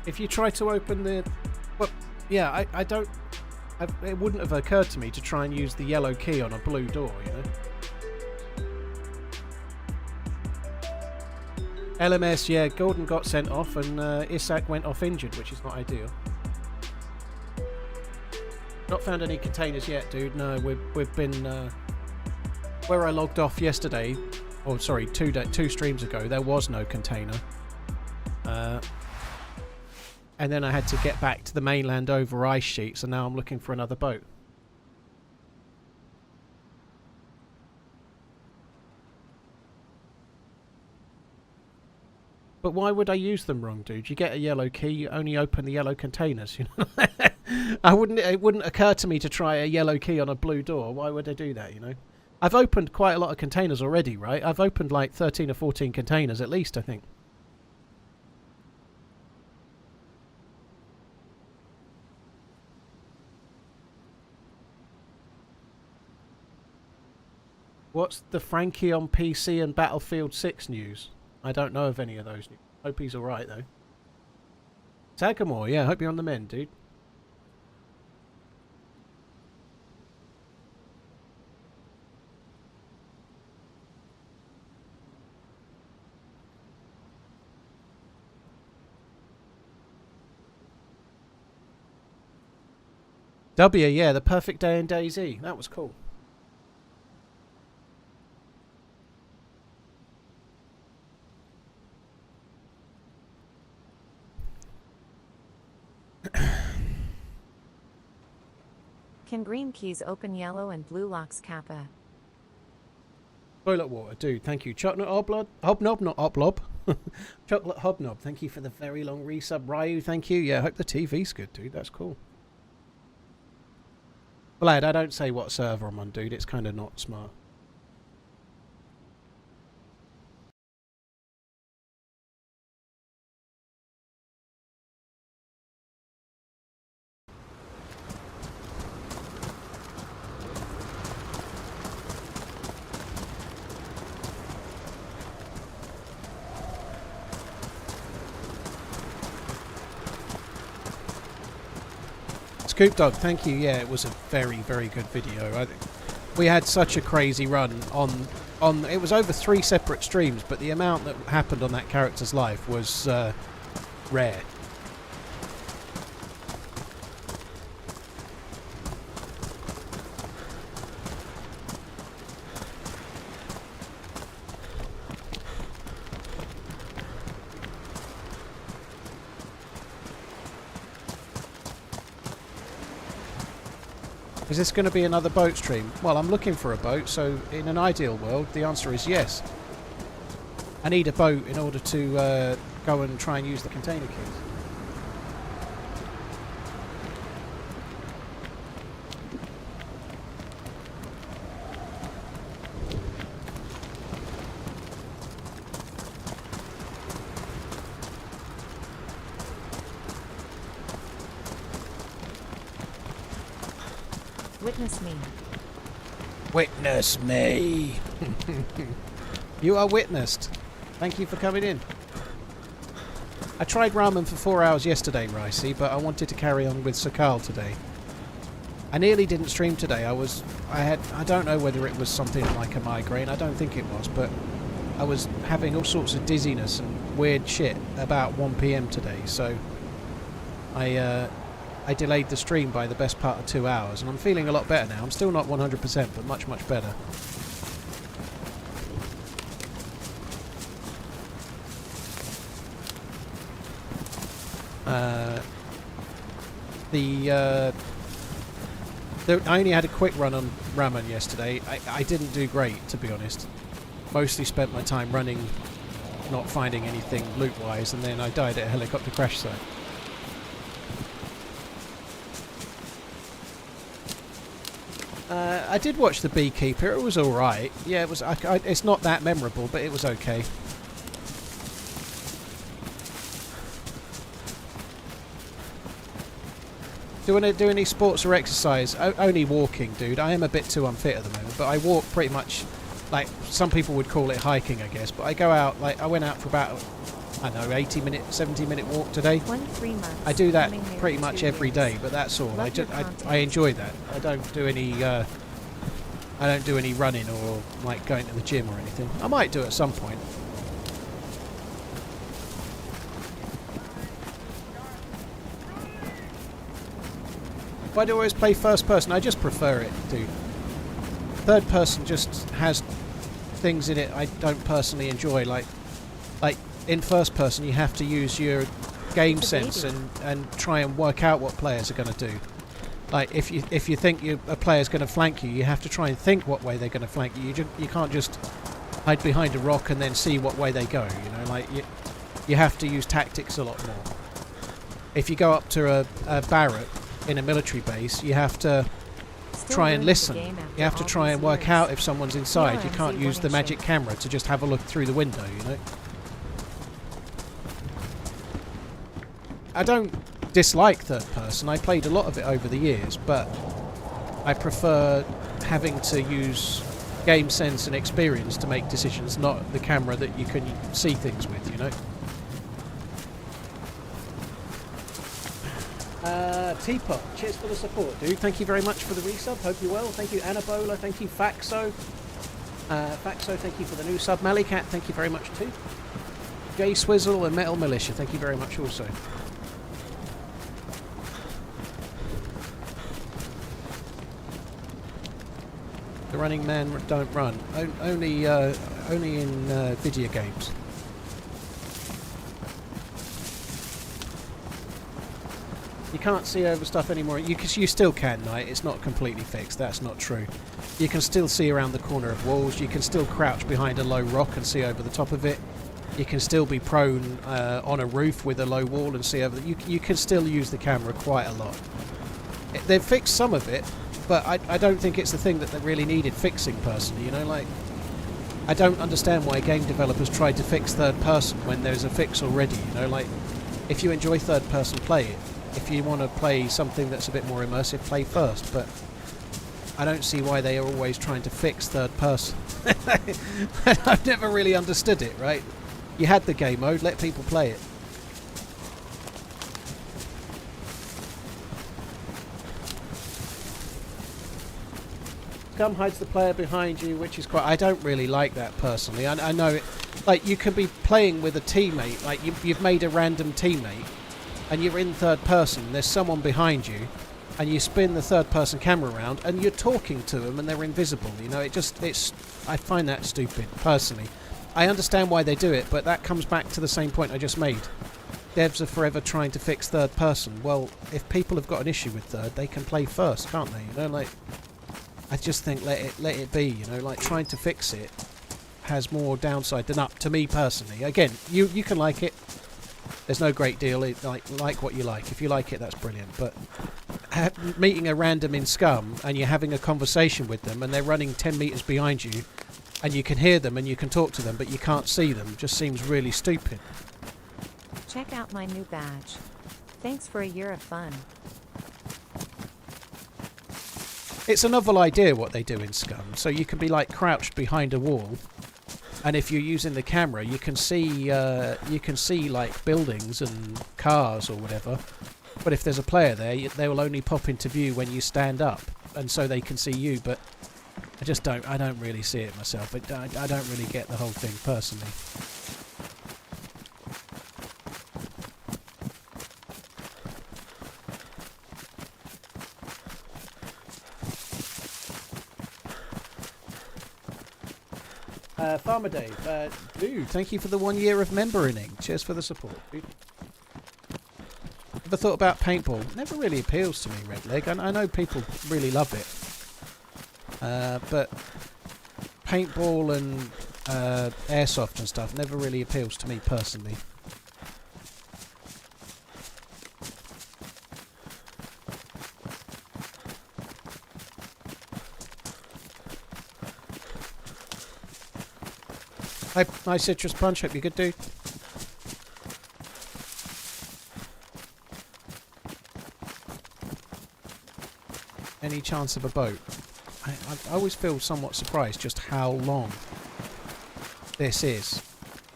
If you try to open the... Well, yeah, I don't... it wouldn't have occurred to me to try and use the yellow key on a blue door, you know? LMS, yeah, Gordon got sent off and Isak went off injured, which is not ideal. Not found any containers yet, dude. No, we've been... where I logged off yesterday, or sorry, two streams ago, there was no container. And then I had to get back to the mainland over ice sheets, and now I'm looking for another boat. But why would I use them wrong, dude? You get a yellow key, you only open the yellow containers, you know? It wouldn't occur to me to try a yellow key on a blue door. Why would I do that, you know? I've opened quite a lot of containers already, right? I've opened like 13 or 14 containers at least, I think. What's the Frankie on PC and Battlefield 6 news? I don't know of any of those. Hope he's alright, though. Sagamore, yeah, hope you're on the mend, dude. W, yeah, the perfect day in DayZ. That was cool. Can green keys open yellow and blue locks, Kappa? Toilet water, dude, thank you. Chocolate Hobnob, Hobnob, not Oblob. Chocolate Hobnob, thank you for the very long resub. Ryu, thank you. Yeah, I hope the TV's good, dude. That's cool. Lad, I don't say what server I'm on, dude. It's kind of not smart. Scoop Dog, thank you. Yeah, it was a very, very good video. We had such a crazy run on. It was over 3 separate streams, but the amount that happened on that character's life was rare. Is this going to be another boat stream? Well, I'm looking for a boat, so in an ideal world, the answer is yes. I need a boat in order to go and try and use the container keys. Witness me. Witness me. You are witnessed. Thank you for coming in. I tried Raman for 4 hours yesterday, Ricey, but I wanted to carry on with Sakhal today. I nearly didn't stream today. I don't know whether it was something like a migraine. I don't think it was, but I was having all sorts of dizziness and weird shit about 1 PM today, so I delayed the stream by the best part of 2 hours, and I'm feeling a lot better now. I'm still not 100%, but much, much better. I only had a quick run on Raman yesterday. I didn't do great, to be honest. Mostly spent my time running, not finding anything loot-wise, and then I died at a helicopter crash site. I did watch The Beekeeper. It was alright. Yeah, it was. It's not that memorable, but it was okay. Do you want to do any sports or exercise? Only walking, dude. I am a bit too unfit at the moment, but I walk pretty much, like, some people would call it hiking, I guess, but I go out, like, I went out for about, I don't know, 70-minute walk today. 3 months. I do that pretty much every day, but that's all. I enjoy that. I don't do any running or like going to the gym or anything. I might do it at some point. Why do I always play first person? I just prefer it, dude. Third person just has things in it I don't personally enjoy. Like in first person, you have to use your game sense and try and work out what players are going to do. Like if you think a player's going to flank you, you have to try and think what way they're going to flank you. You can't just hide behind a rock and then see what way they go. You know, like you have to use tactics a lot more. If you go up to a Barrett in a military base, you have to Still try and learning the listen. game after You have to all try these and work years. out if someone's inside. You TRMZ can't use the running magic shit. camera to just have a look through the window, you know? I don't dislike third person. I played a lot of it over the years, but I prefer having to use game sense and experience to make decisions, not the camera that you can see things with, you know? Teapot, cheers for the support, dude. Thank you very much for the resub. Hope you're well. Thank you, Anabola. Thank you, Faxo. Faxo, thank you for the new sub. Malikat, thank you very much too. J Swizzle and Metal Militia, thank you very much also. The Running Man don't run. Only in video games. You can't see over stuff anymore. You still can, Knight. It's not completely fixed. That's not true. You can still see around the corner of walls. You can still crouch behind a low rock and see over the top of it. You can still be prone on a roof with a low wall and see over. You can still use the camera quite a lot. They've fixed some of it, but I don't think it's the thing that they really needed fixing personally. You know, like I don't understand why game developers tried to fix third person when there's a fix already. You know, like if you enjoy third person, play it. If you want to play something that's a bit more immersive, play first, but I don't see why they are always trying to fix third person. I've never really understood it, right? You had the game mode, let people play it. Scum hides the player behind you, which is quite... I don't really like that personally. I know it... Like, you can be playing with a teammate, like you've made a random teammate, and you're in third person, there's someone behind you, and you spin the third person camera around, and you're talking to them, and they're invisible, you know, I find that stupid, personally. I understand why they do it, but that comes back to the same point I just made. Devs are forever trying to fix third person. Well, if people have got an issue with third, they can play first, can't they, you know, like, I just think let it be, you know, like, trying to fix it has more downside than up, to me personally. Again, you can like it. There's no great deal. Like what you like. If you like it, that's brilliant. But meeting a random in Scum and you're having a conversation with them and they're running 10 metres behind you and you can hear them and you can talk to them but you can't see them just seems really stupid. Check out my new badge. Thanks for a year of fun. It's a novel idea what they do in Scum. So you can be like crouched behind a wall, and if you're using the camera, you can see like buildings and cars or whatever. But if there's a player there, they will only pop into view when you stand up, and so they can see you. But I don't really see it myself. I don't really get the whole thing personally. Farmer Dave, dude, thank you for the 1 year of membering. Cheers for the support, dude. Ever thought about paintball? Never really appeals to me, Redleg. I know people really love it. But paintball and airsoft and stuff never really appeals to me personally. Hi Citrus Punch, hope you're good, dude. Any chance of a boat? I always feel somewhat surprised just how long this is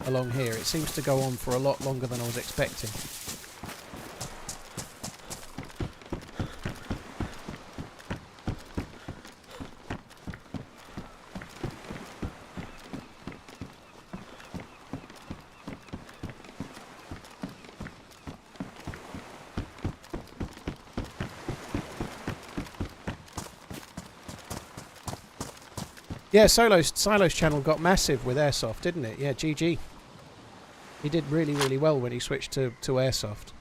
along here. It seems to go on for a lot longer than I was expecting. Yeah, Silo's channel got massive with Airsoft, didn't it? Yeah, GG. He did really, really well when he switched to Airsoft.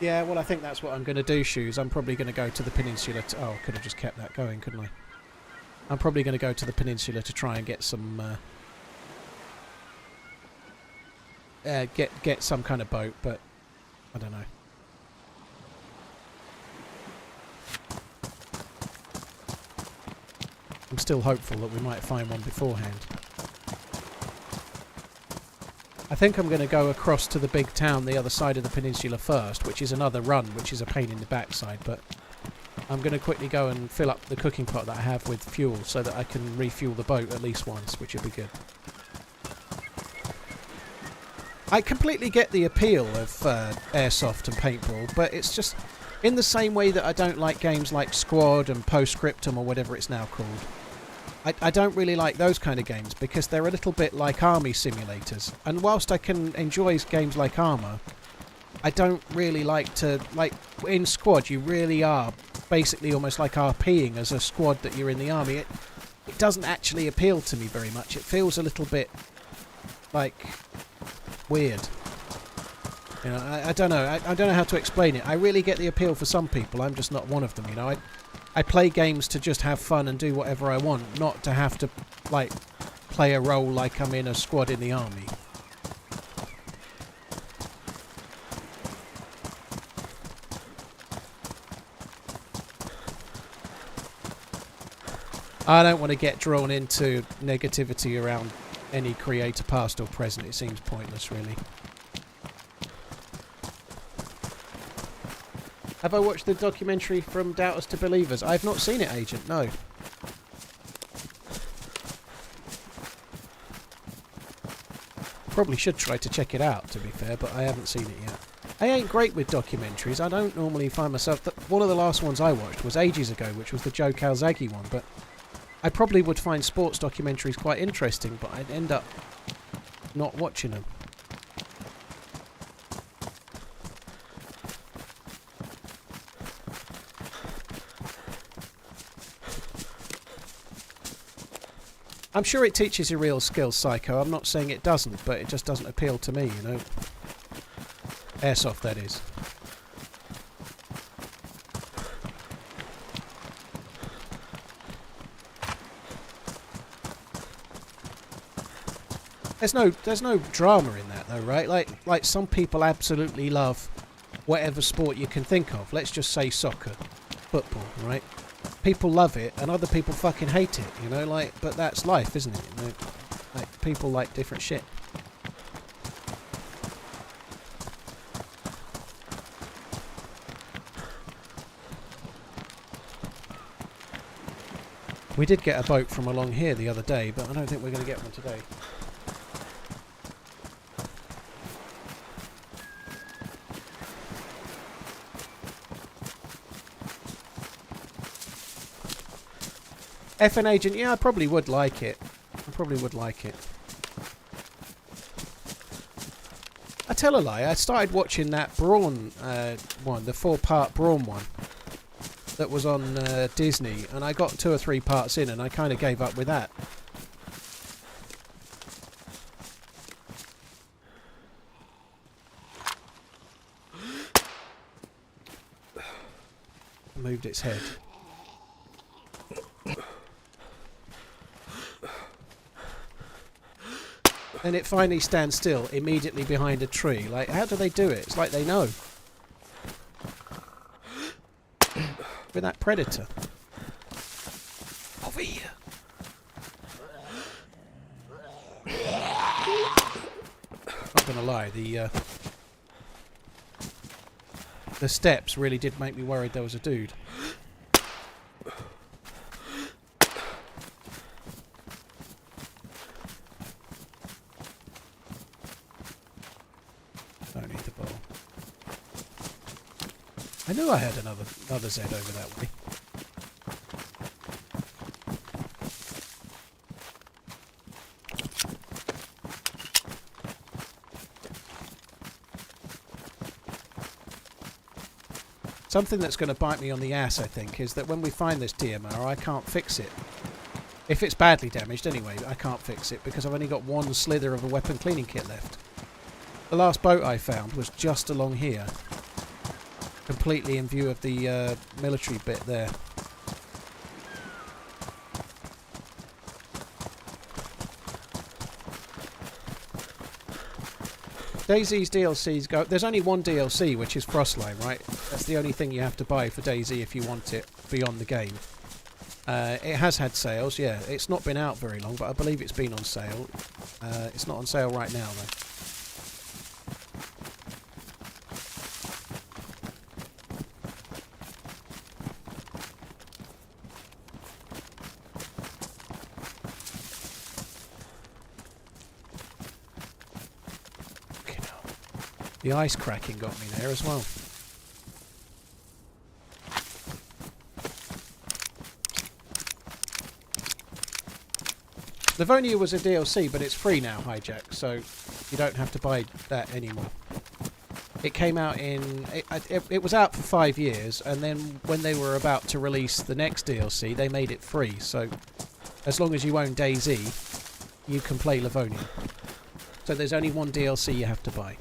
Yeah, well, I think that's what I'm going to do, Shoes. I'm probably going to go to the Peninsula to... Oh, I could have just kept that going, couldn't I? I'm probably going to go to the Peninsula to try and get some get some kind of boat, but I don't know. I'm still hopeful that we might find one beforehand. I think I'm going to go across to the big town the other side of the peninsula first, which is another run, which is a pain in the backside, but I'm going to quickly go and fill up the cooking pot that I have with fuel so that I can refuel the boat at least once, which would be good. I completely get the appeal of airsoft and paintball, but it's just in the same way that I don't like games like Squad and Postscriptum or whatever it's now called. I don't really like those kind of games because they're a little bit like army simulators. And whilst I can enjoy games like Armour, I don't really like to... Like, in Squad, you really are basically almost like RPing as a squad that you're in the army. It doesn't actually appeal to me very much. It feels a little bit, like, weird. You know, I don't know. I don't know how to explain it. I really get the appeal for some people. I'm just not one of them, you know. I play games to just have fun and do whatever I want, not to have to, like, play a role like I'm in a squad in the army. I don't want to get drawn into negativity around any creator past or present. It seems pointless, really. Have I watched the documentary From Doubters to Believers? I've not seen it, Agent, no. Probably should try to check it out, to be fair, but I haven't seen it yet. I ain't great with documentaries. I don't normally find myself... One of the last ones I watched was ages ago, which was the Joe Calzaghe one, but I probably would find sports documentaries quite interesting, but I'd end up not watching them. I'm sure it teaches you real skills, Psycho. I'm not saying it doesn't, but it just doesn't appeal to me, you know. Airsoft, that is. There's no drama in that, though, right? Like some people absolutely love whatever sport you can think of. Let's just say soccer, football, right? People love it, and other people fucking hate it, you know, like, but that's life, isn't it? You know? Like, people like different shit. We did get a boat from along here the other day, but I don't think we're going to get one today. FN Agent, yeah, I probably would like it. I probably would like it. I tell a lie, I started watching that Brawn one, the 4-part Brawn one, that was on Disney, and I got 2 or 3 parts in, and I kind of gave up with that. Moved its head. And it finally stands still immediately behind a tree. Like, how do they do it? It's like they know. With that predator. Over here. Not gonna lie, the steps really did make me worried there was a dude. Don't need the ball. I knew I had another Z over that way. Something that's going to bite me on the ass, I think, is that when we find this DMR, I can't fix it. If it's badly damaged, anyway, I can't fix it because I've only got one slither of a weapon cleaning kit left. The last boat I found was just along here, completely in view of the military bit there. DayZ's DLCs go... There's only one DLC, which is Frostline, right? That's the only thing you have to buy for DayZ if you want it beyond the game. It has had sales, yeah. It's not been out very long, but I believe it's been on sale. It's not on sale right now, though. The ice cracking got me there as well. Livonia was a DLC, but it's free now, Hijack, so you don't have to buy that anymore. It came out in... It was out for 5 years, and then when they were about to release the next DLC, they made it free, so as long as you own DayZ, you can play Livonia. So there's only one DLC you have to buy.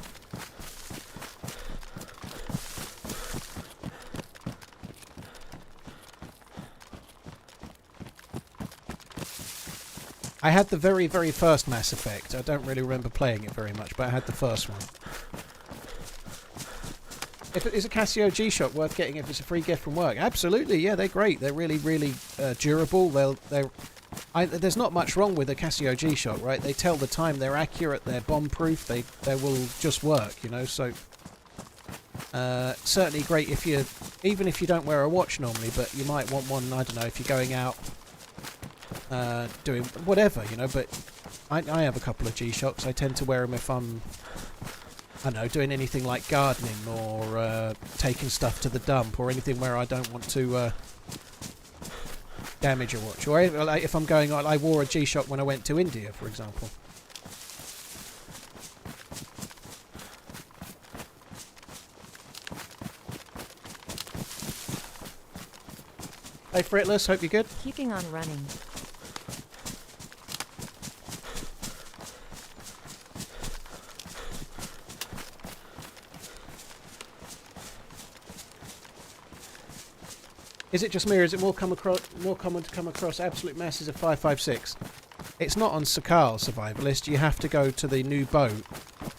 I had the very, very first Mass Effect. I don't really remember playing it very much, but I had the first one. If it is a Casio G-Shock worth getting if it's a free gift from work? Absolutely, yeah, they're great. They're really, really durable. There's not much wrong with a Casio G-Shock, right? They tell the time, they're accurate, they're bomb-proof, they will just work, you know, so... certainly great if you... Even if you don't wear a watch normally, but you might want one, I don't know, if you're going out... doing whatever, you know, but I have a couple of G-Shocks. I tend to wear them if I'm, I don't know, doing anything like gardening or taking stuff to the dump or anything where I don't want to damage a watch. Or if I'm going on, I wore a G-Shock when I went to India, for example. Hey Fritless, hope you're good. Keeping on running. Is it just me, or is it more common to come across absolute masses of 556? It's not on Sakhal Survivalist. You have to go to the new boat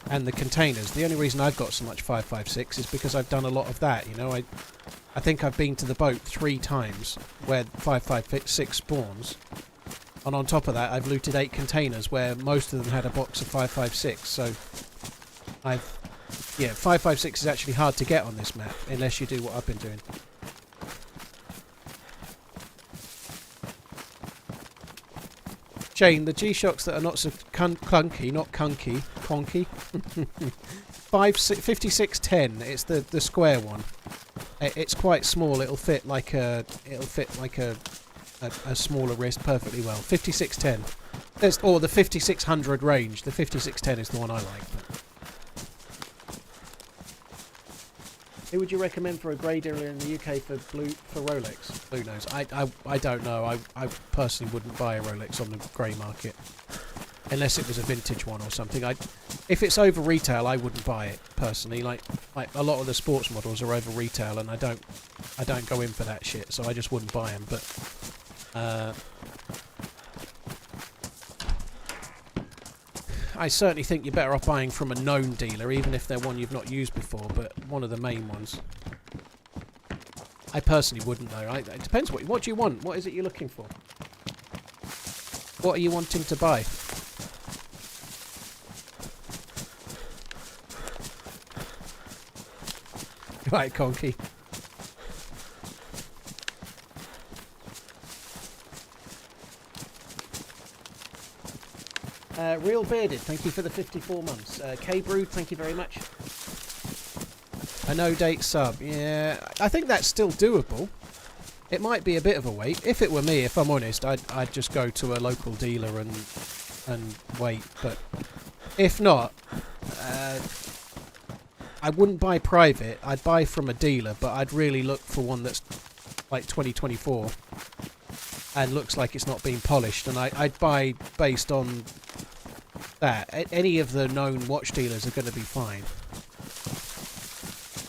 and the containers. The only reason I've got so much 556 is because I've done a lot of that. You know, I think I've been to the boat 3 times where 556 spawns, and on top of that, I've looted 8 containers where most of them had a box of 556. So, yeah, 556 is actually hard to get on this map unless you do what I've been doing. Jane, the G-Shocks that are not so clunky, not conky, 5610. It's the square one. It's quite small. It'll fit like a smaller wrist perfectly well. 5610. Or the 5600 range. The 5610 is the one I like. Who would you recommend for a grey dealer in the UK for Rolex? Blue Nose. I don't know. I personally wouldn't buy a Rolex on the grey market unless it was a vintage one or something. If it's over retail, I wouldn't buy it personally. Like a lot of the sports models are over retail, and I don't go in for that shit, so I just wouldn't buy them. But I certainly think you're better off buying from a known dealer, even if they're one you've not used before, but one of the main ones. I personally wouldn't, though. It depends what do you want? What is it you're looking for? What are you wanting to buy? Right, Conky. Real Bearded, thank you for the 54 months. K-Brood, thank you very much. A no-date sub. Yeah, I think that's still doable. It might be a bit of a wait. If it were me, if I'm honest, I'd just go to a local dealer and wait. But if not, I wouldn't buy private. I'd buy from a dealer, but I'd really look for one that's like 2024 and looks like it's not being polished. And I'd buy based on that. Any of the known watch dealers are going to be fine.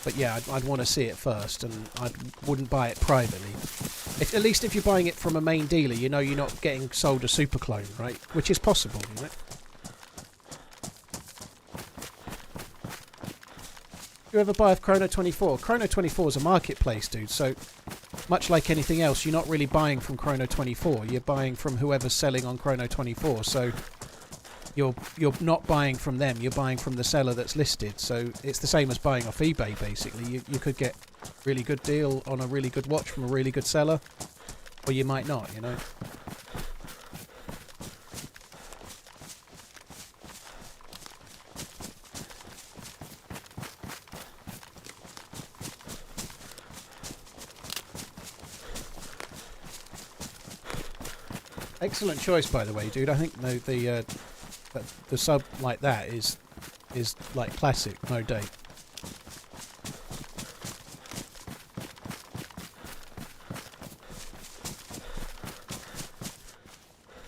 But yeah, I'd want to see it first, and I wouldn't buy it privately. At least if you're buying it from a main dealer, you know you're not getting sold a super clone, right? Which is possible, you know? you ever buy off Chrono24? Chrono24 is a marketplace, dude, so much like anything else, you're not really buying from Chrono24. You're buying from whoever's selling on Chrono24, so you're not buying from them, you're buying from the seller that's listed. So it's the same as buying off eBay, basically. You could get a really good deal on a really good watch from a really good seller, or you might not, you know. Excellent choice, by the way, dude. I think the sub like that is like classic, no date.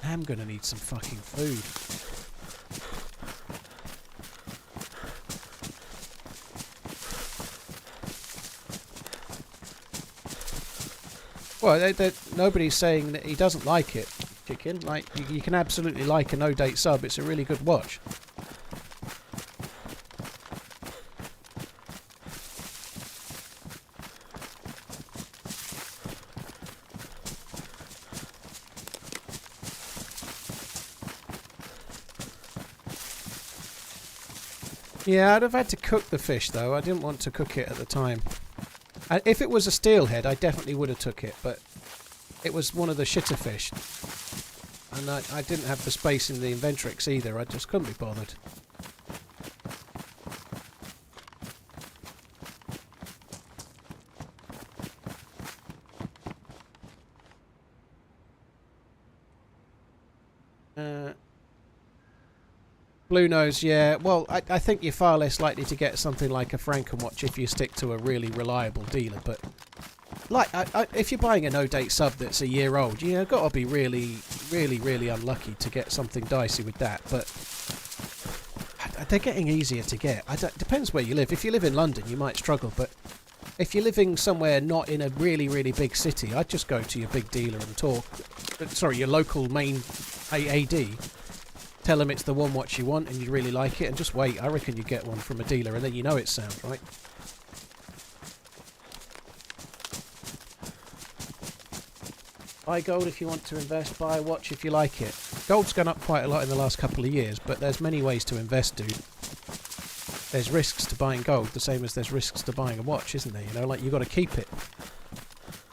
I'm gonna need some fucking food. Well, nobody's saying that he doesn't like it, chicken. Like, you can absolutely like a no-date sub. It's a really good watch. Yeah, I'd have had to cook the fish, though. I didn't want to cook it at the time. If it was a steelhead, I definitely would have took it, but it was one of the shitter fish. And I didn't have the space in the Inventrix either. I just couldn't be bothered. Blue nose, yeah. Well, I think you're far less likely to get something like a Frankenwatch if you stick to a really reliable dealer. But like, if you're buying a no-date sub that's a year old, you've got to be really, really, really unlucky to get something dicey with that. But they're getting easier to get. Depends where you live. If you live in London, you might struggle. But if you're living somewhere not in a really, really big city, I'd just go to your big dealer and talk. Sorry, your local main AD. Tell them it's the one watch you want and you really like it, and just wait. I reckon you get one from a dealer and then you know it's sound, right? Buy gold if you want to invest, buy a watch if you like it. Gold's gone up quite a lot in the last couple of years, but there's many ways to invest, dude. There's risks to buying gold, the same as there's risks to buying a watch, isn't there? You know, like, you got to keep it.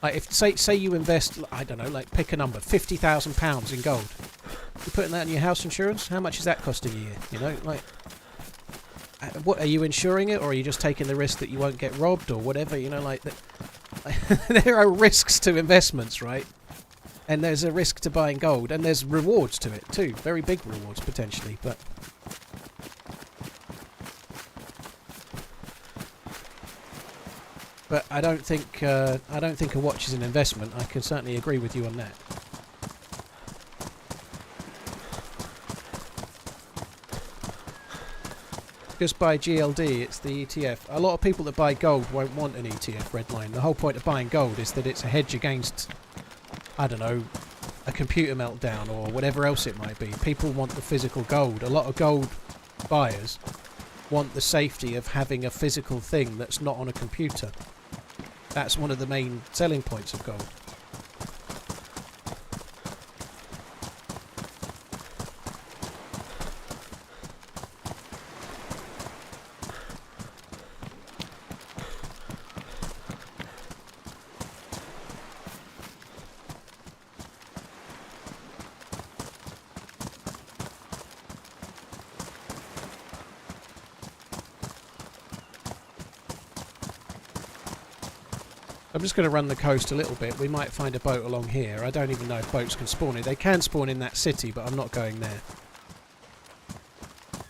Like, if say you invest, I don't know, like, pick a number, £50,000 in gold. You're putting that in your house insurance? How much is that costing a year? You know, like, what, are you insuring it, or are you just taking the risk that you won't get robbed or whatever? You know, like, there are risks to investments, right? And there's a risk to buying gold, and there's rewards to it too, very big rewards potentially. But I don't think a watch is an investment. I can certainly agree with you on that. Just buy GLD, it's the ETF. A lot of people that buy gold won't want an ETF, Redline. The whole point of buying gold is that it's a hedge against, I don't know, a computer meltdown or whatever else it might be. People want the physical gold. A lot of gold buyers want the safety of having a physical thing that's not on a computer. That's one of the main selling points of gold. I'm just going to run the coast a little bit. We might find a boat along here. I don't even know if boats can spawn in. They can spawn in that city, but I'm not going there.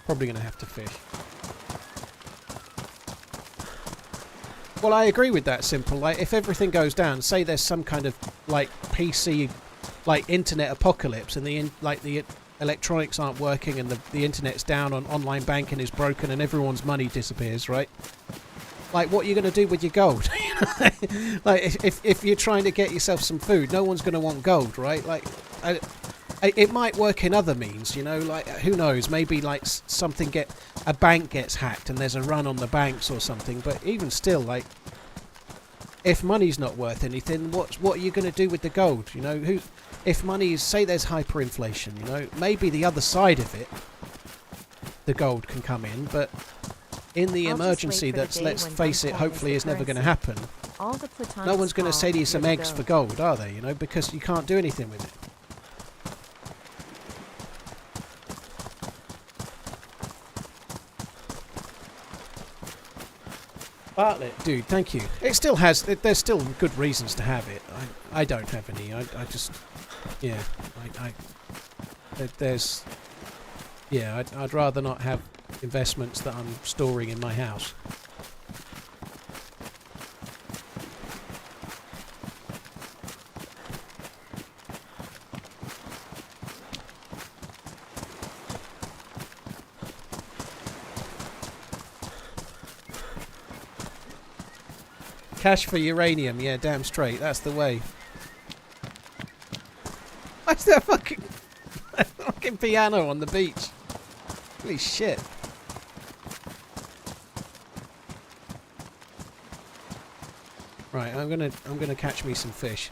Probably going to have to fish. Well, I agree with that, Simple. Like, if everything goes down, say there's some kind of, like, PC, like, internet apocalypse, and the electronics aren't working, and the internet's down, on online banking is broken, and everyone's money disappears, right? Like, what are you going to do with your gold? Like, if you're trying to get yourself some food, no one's going to want gold, right? Like, It might work in other means, you know, like, who knows, maybe like a bank gets hacked and there's a run on the banks or something, but even still, like, if money's not worth anything, what are you going to do with the gold, you know? If money is, say there's hyperinflation, you know, maybe the other side of it, the gold can come in, but in the emergency that's, let's face it, hopefully is never going to happen, no one's going to sell you some eggs for gold, are they, you know, because you can't do anything with it. Bartlett, dude, thank you. It still has. There's still good reasons to have it. I don't have any. I just, yeah. There's, yeah. I'd rather not have investments that I'm storing in my house. Cash for uranium, yeah, damn straight. That's the way. What's that fucking piano on the beach? Holy shit. Right, I'm gonna catch me some fish.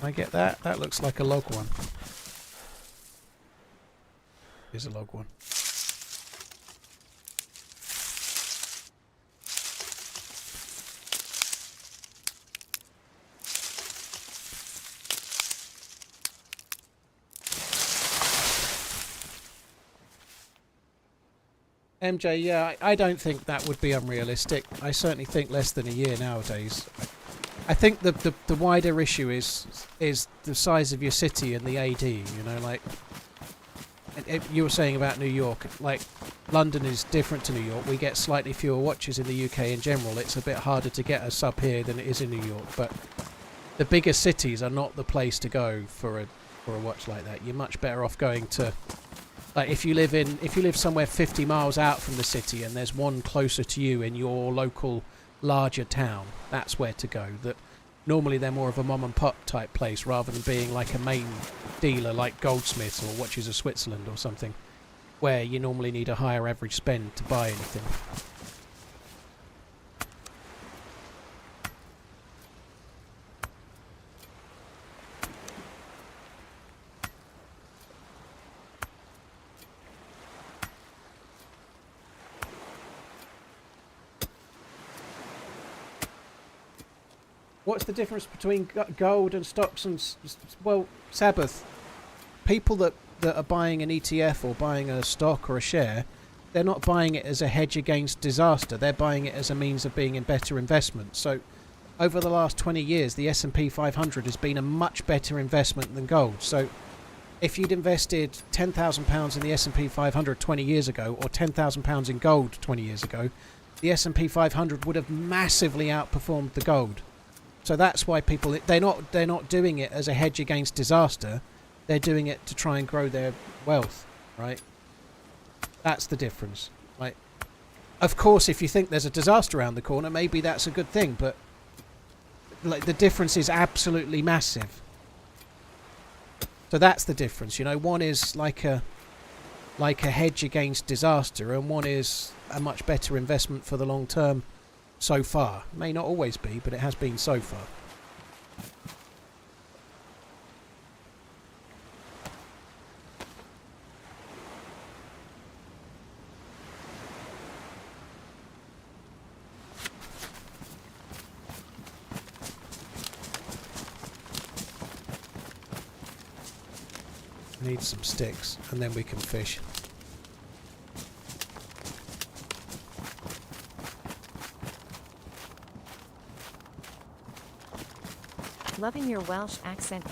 I get that? That looks like a log one. Here's a log one. MJ, yeah, I don't think that would be unrealistic. I certainly think less than a year nowadays. I think the wider issue is the size of your city and the AD, you know, like you were saying about New York, like London is different to New York. We get slightly fewer watches in the UK in general. It's a bit harder to get a sub here than it is in New York, but the bigger cities are not the place to go for a watch like that. You're much better off going to, like, if you live somewhere 50 miles out from the city and there's one closer to you in your local larger town, that's where to go. That normally they're more of a mom and pop type place rather than being like a main dealer like Goldsmiths or Watches of Switzerland or something, where you normally need a higher average spend to buy anything. What's the difference between gold and stocks and... Well, Sabbath, people that are buying an ETF or buying a stock or a share, they're not buying it as a hedge against disaster. They're buying it as a means of being in better investment. So over the last 20 years, the S&P 500 has been a much better investment than gold. So if you'd invested £10,000 in the S&P 500 20 years ago or £10,000 in gold 20 years ago, the S&P 500 would have massively outperformed the gold. So that's why people, they're not doing it as a hedge against disaster. They're doing it to try and grow their wealth, right? That's the difference, right? Of course, if you think there's a disaster around the corner, maybe that's a good thing, but like the difference is absolutely massive. So that's the difference, you know. One is like a hedge against disaster, and one is a much better investment for the long term. So far. May not always be, but it has been so far. Need some sticks, and then we can fish. Loving your Welsh accent,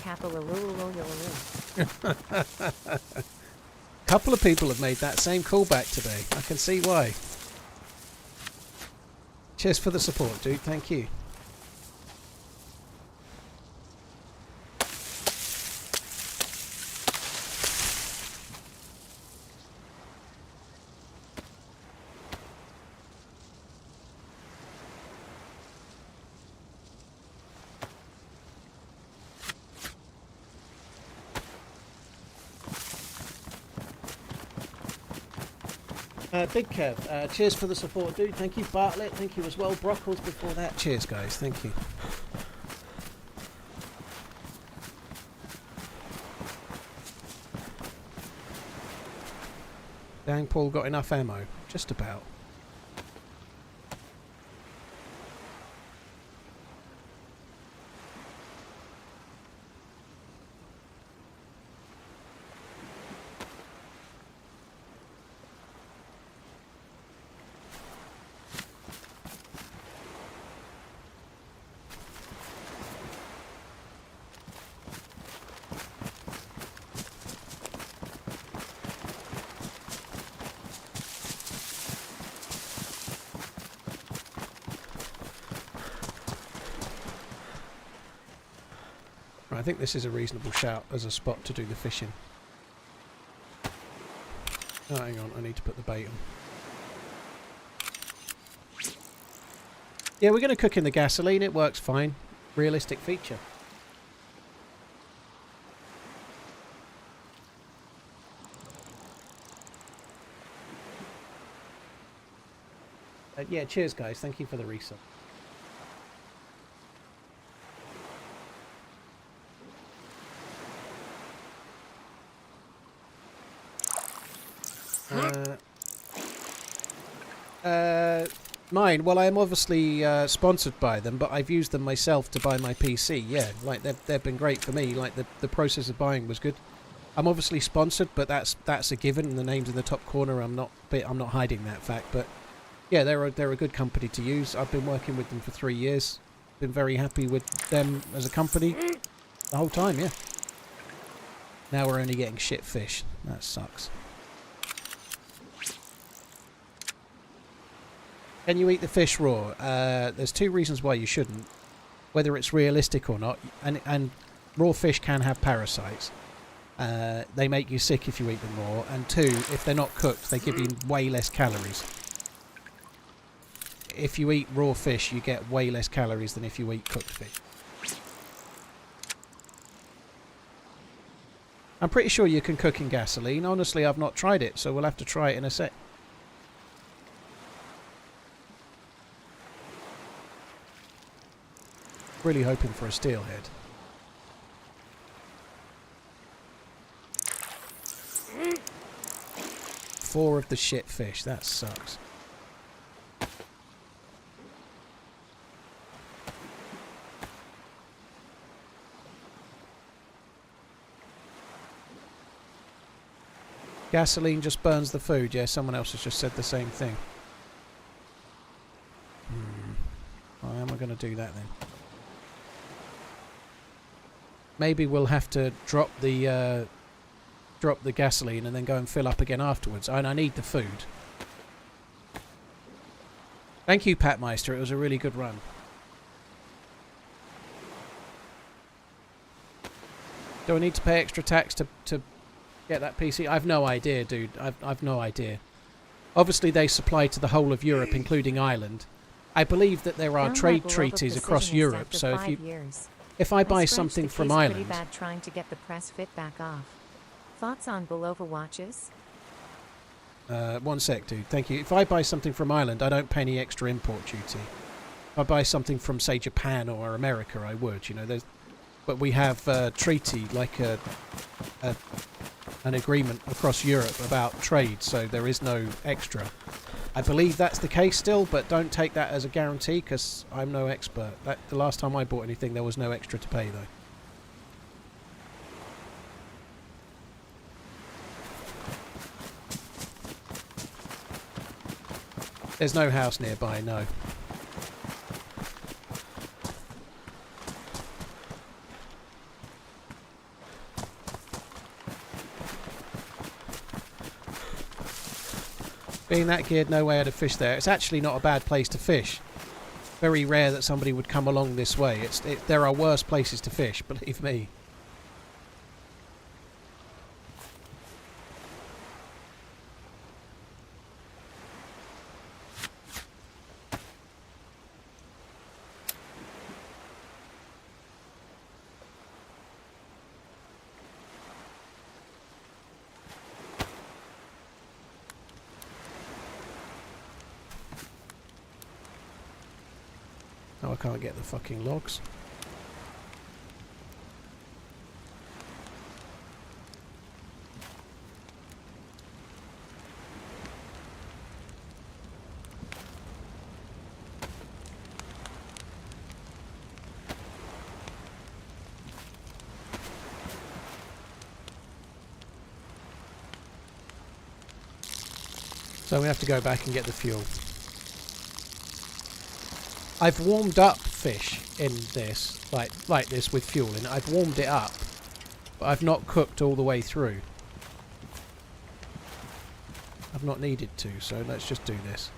Couple of people have made that same callback today. I can see why. Cheers for the support, dude. Thank you. Big Kev, cheers for the support, dude. Thank you, Bartlett. Thank you as well. Brockles before that. Cheers, guys. Thank you. Dang, Paul got enough ammo. Just about. I think this is a reasonable shout as a spot to do the fishing. Oh, hang on, I need to put the bait on. Yeah, we're going to cook in the gasoline. It works fine. Realistic feature. Yeah, cheers, guys. Thank you for the resub. Mine, well, I am obviously sponsored by them, but I've used them myself to buy my PC. Yeah, like they've been great for me. Like the process of buying was good. I'm obviously sponsored, but that's a given. And the name's in the top corner. I'm not hiding that fact. But yeah, they're a good company to use. I've been working with them for 3 years. Been very happy with them as a company the whole time. Yeah. Now we're only getting shit fish. That sucks. Can you eat the fish raw? There's 2 reasons why you shouldn't. Whether it's realistic or not. And raw fish can have parasites. They make you sick if you eat them raw. And 2, if they're not cooked, they give you way less calories. If you eat raw fish, you get way less calories than if you eat cooked fish. I'm pretty sure you can cook in gasoline. Honestly, I've not tried it, so we'll have to try it in a sec. Really hoping for a steelhead. 4 of the shit fish. That sucks. Gasoline just burns the food. Yeah, someone else has just said the same thing. How am I going to do that then? Maybe we'll have to drop the gasoline and then go and fill up again afterwards. And I need the food. Thank you, Pat Meister. It was a really good run. Do I need to pay extra tax to get that PC? I've no idea, dude. I've no idea. Obviously, they supply to the whole of Europe, including Ireland. I believe that there are trade treaties across Europe. So if I buy something from Ireland, pretty bad trying to get the press fit back off. Thoughts on Bulova watches? 1 sec, dude. Thank you. If I buy something from Ireland, I don't pay any extra import duty. If I buy something from, say, Japan or America, I would. You know, but we have a treaty, like an agreement across Europe about trade, so there is no extra. I believe that's the case still, but don't take that as a guarantee because I'm no expert. The last time I bought anything, there was no extra to pay, though. There's no house nearby, no. Being that geared, no way I'd have fished there. It's actually not a bad place to fish. Very rare that somebody would come along this way. There are worse places to fish, believe me. Oh, I can't get the fucking logs. So we have to go back and get the fuel. I've warmed up fish in this, like this with fuel in it. I've warmed it up, but I've not cooked all the way through. I've not needed to, so let's just do this.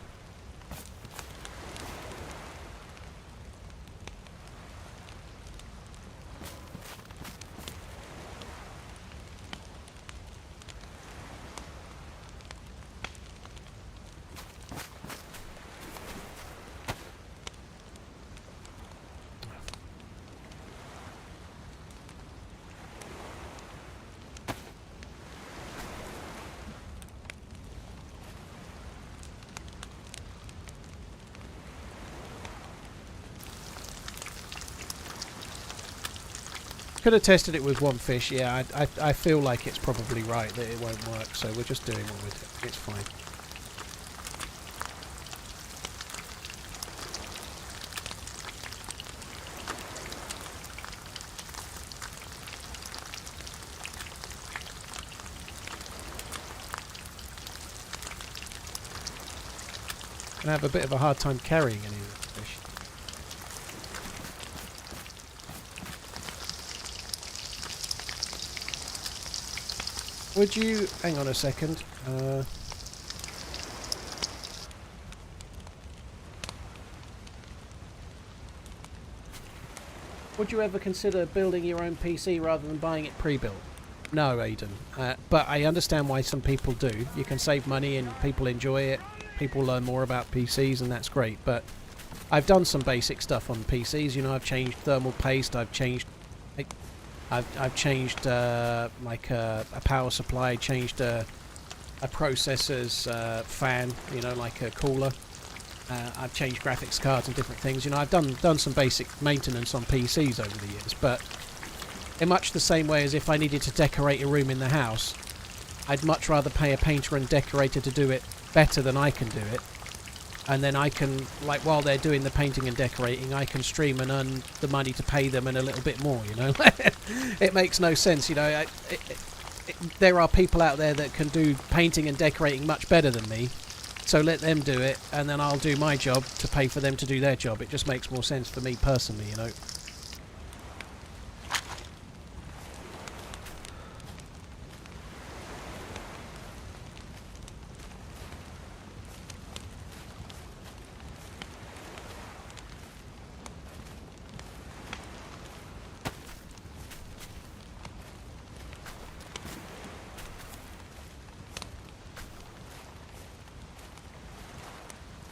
Could have tested it with one fish. Yeah, I feel like it's probably right that it won't work, so we're just doing one with it. It's fine. I have a bit of a hard time carrying any of the fish. Would you... hang on a second. Would you ever consider building your own PC rather than buying it pre-built? No, Aidan. But I understand why some people do. You can save money and people enjoy it. People learn more about PCs and that's great. But I've done some basic stuff on PCs. You know, I've changed thermal paste. I've changed... I've changed like a power supply, changed a processor's fan, you know, like a cooler. I've changed graphics cards and different things. You know, I've done some basic maintenance on PCs over the years, but in much the same way as if I needed to decorate a room in the house, I'd much rather pay a painter and decorator to do it better than I can do it. And then I can, like, while they're doing the painting and decorating, I can stream and earn the money to pay them and a little bit more, you know. It makes no sense, you know. There are people out there that can do painting and decorating much better than me, so let them do it, and then I'll do my job to pay for them to do their job. It just makes more sense for me personally, you know.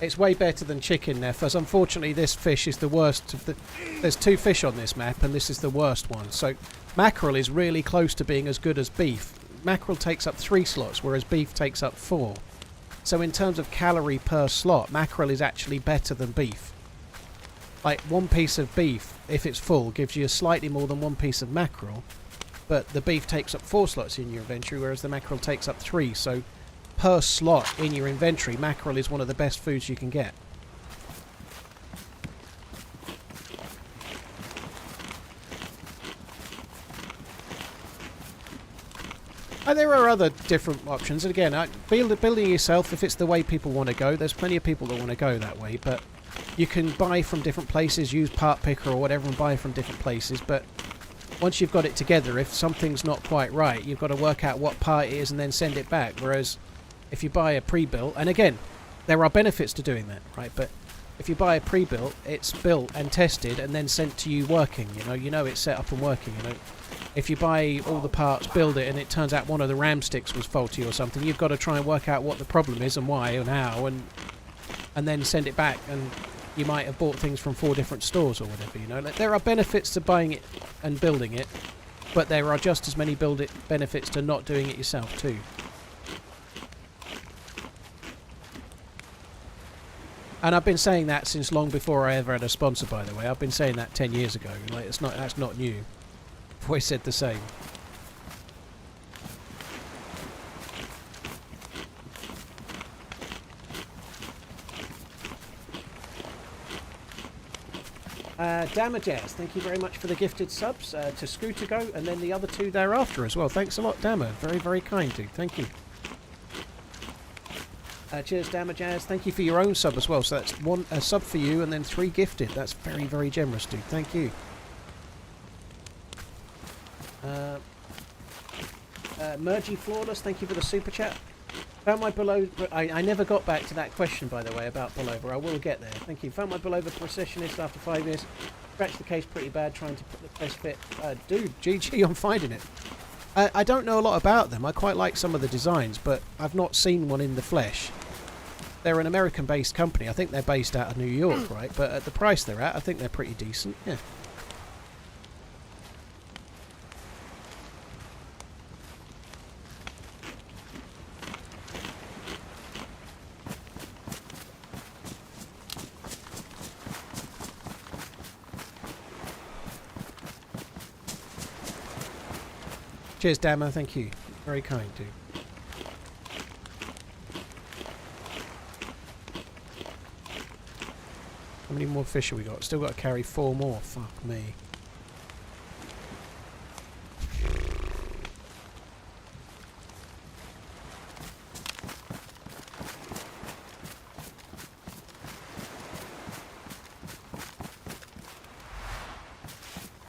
It's way better than chicken Neffers. Unfortunately, this fish is the worst of the... There's two fish on this map, and this is the worst one. So, mackerel is really close to being as good as beef. Mackerel takes up 3 slots, whereas beef takes up 4. So in terms of calorie per slot, mackerel is actually better than beef. Like, one piece of beef, if it's full, gives you slightly more than one piece of mackerel. But the beef takes up 4 slots in your inventory, whereas the mackerel takes up 3. So... per slot in your inventory, mackerel is one of the best foods you can get. There are other different options, and again, building yourself, if it's the way people want to go, there's plenty of people that want to go that way, but you can buy from different places, use Part Picker or whatever and buy from different places, but once you've got it together, if something's not quite right, you've got to work out what part it is and then send it back, whereas if you buy a pre-built, and again, there are benefits to doing that, right, but if you buy a pre-built, it's built and tested and then sent to you working, you know it's set up and working, If you buy all the parts, build it, and it turns out one of the RAM sticks was faulty or something, you've got to try and work out what the problem is and why and how, and then send it back, and you might have bought things from 4 different stores or whatever, Like, there are benefits to buying it and building it, but there are just as many benefits to not doing it yourself too. And I've been saying that since long before I ever had a sponsor, by the way. I've been saying that 10 years ago. Like, that's not new. I've always said the same. Damajaz, thank you very much for the gifted subs to Scooter Go, and then the other 2 thereafter as well. Thanks a lot, Dama. Very, very kind, dude. Thank you. Cheers, Damajaz. Thank you for your own sub as well. So that's a sub for you and then 3 gifted. That's very, very generous, dude. Thank you. Mergy Flawless, thank you for the super chat. Found my below... I never got back to that question, by the way, about Belover. I will get there. Thank you. Found my Belover Processionist after 5 years. Scratched the case pretty bad trying to put the best fit. Dude, GG on finding it. I don't know a lot about them. I quite like some of the designs, but I've not seen one in the flesh. They're an American-based company. I think they're based out of New York, right? But at the price they're at, I think they're pretty decent. Yeah. Cheers, Dama. Thank you. Very kind, dude. How many more fish have we got? Still got to carry 4 more. Fuck me.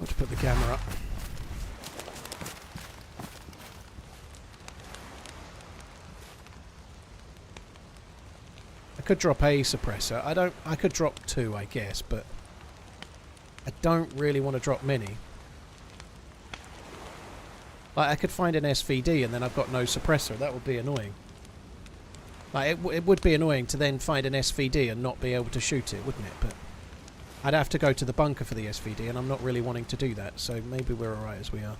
Got to put the camera up. I could drop a suppressor. I could drop 2, I guess, but I don't really want to drop many. Like, I could find an SVD and then I've got no suppressor. That would be annoying. Like, it would be annoying to then find an SVD and not be able to shoot it, wouldn't it? But I'd have to go to the bunker for the SVD, and I'm not really wanting to do that, so maybe we're alright as we are.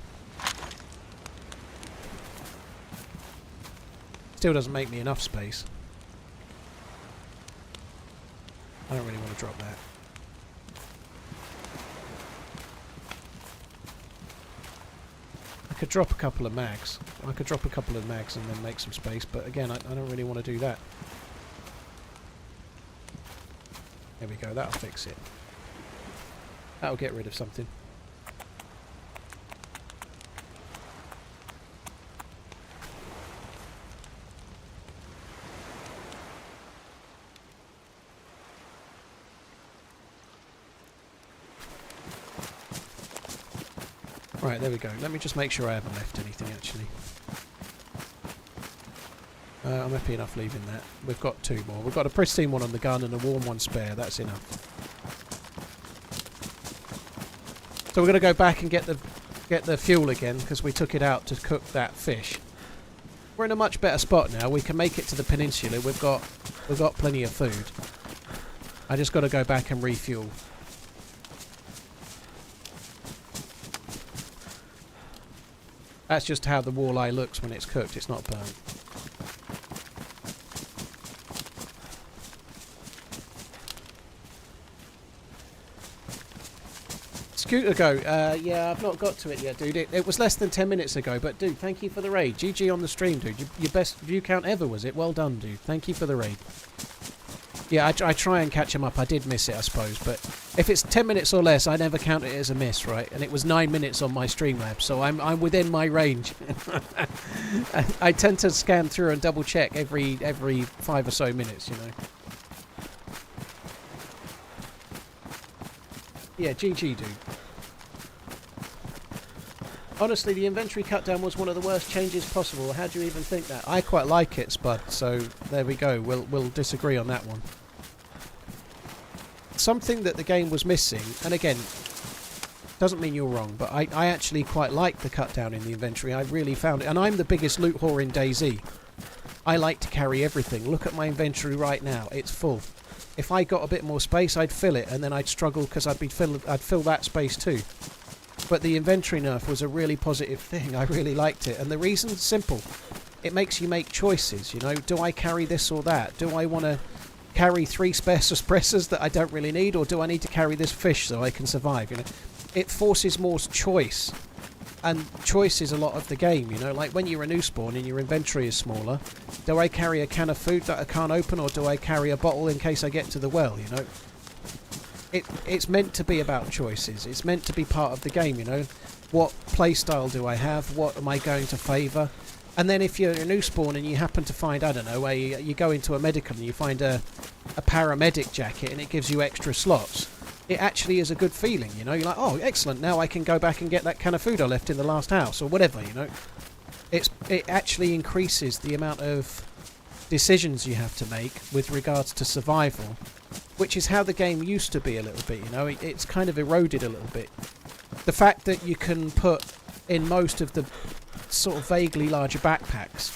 Still doesn't make me enough space. I don't really want to drop that. I could drop a couple of mags. I could drop a couple of mags and then make some space, but again, I don't really want to do that. There we go, that'll fix it. That'll get rid of something. Right, there we go. Let me just make sure I haven't left anything, actually. I'm happy enough leaving that. We've got 2 more. We've got a pristine one on the gun and a warm one spare. That's enough. So we're going to go back and get the fuel again, because we took it out to cook that fish. We're in a much better spot now. We can make it to the peninsula. We've got plenty of food. I just got to go back and refuel. That's just how the walleye looks when it's cooked. It's not burnt. Scooter Go. Yeah, I've not got to it yet, dude. It was less than 10 minutes ago, but dude, thank you for the raid. GG on the stream, dude. Your best view count ever, was it? Well done, dude. Thank you for the raid. Yeah, I try and catch him up. I did miss it, I suppose, but If it's 10 minutes or less, I never count it as a miss, right? And it was 9 minutes on my Streamlabs, so I'm within my range. I tend to scan through and double check every 5 or so minutes, you know. Yeah, GG, dude. Honestly, the inventory cut down was one of the worst changes possible. How do you even think that? I quite like it, Spud, so there we go. We'll disagree on that one. Something that the game was missing, and again, doesn't mean you're wrong, but I actually quite like the cut down in the inventory. I really found it, and I'm the biggest loot whore in DayZ. I like to carry everything. Look at my inventory right now. It's full. If I got a bit more space, I'd fill it, and then I'd struggle because I'd fill that space too. But the inventory nerf was a really positive thing. I really liked it, and the reason's simple. It makes you make choices, you know. Do I carry this or that? Do I want to carry 3 spare suppressors that I don't really need, or do I need to carry this fish so I can survive, you know? It forces more choice, and choice is a lot of the game, you know. Like when you're a new spawn and your inventory is smaller, do I carry a can of food that I can't open, or do I carry a bottle in case I get to the well, you know? It's meant to be about choices. It's meant to be part of the game, you know. What playstyle do I have? What am I going to favour? And then if you're a new spawn and you happen to find, I don't know, you go into a medical and you find a paramedic jacket and it gives you extra slots, it actually is a good feeling, you know. You're like, oh, excellent, now I can go back and get that can of food I left in the last house, or whatever, you know. It actually increases the amount of decisions you have to make with regards to survival, which is how the game used to be a little bit, you know. It's kind of eroded a little bit. The fact that you can put in most of the sort of vaguely larger backpacks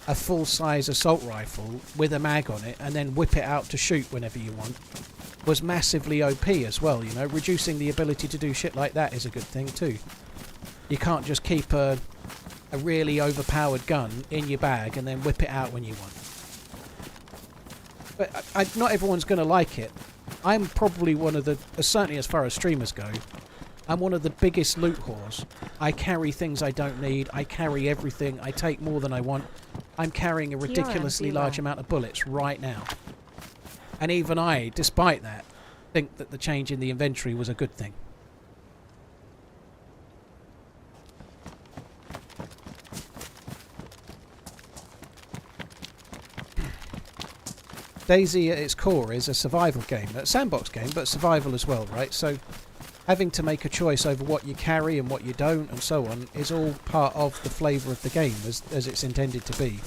a full-size assault rifle with a mag on it and then whip it out to shoot whenever you want was massively OP as well, you know. Reducing the ability to do shit like that is a good thing too. You can't just keep a really overpowered gun in your bag and then whip it out when you want. But not everyone's going to like it. I'm probably one of the, certainly as far as streamers go, I'm one of the biggest loot whores. I carry things I don't need. I carry everything. I take more than I want. I'm carrying a ridiculously large amount of bullets right now. And even I, despite that, think that the change in the inventory was a good thing. DayZ at its core is a survival game. A sandbox game, but survival as well, right? So having to make a choice over what you carry and what you don't and so on is all part of the flavour of the game as it's intended to be.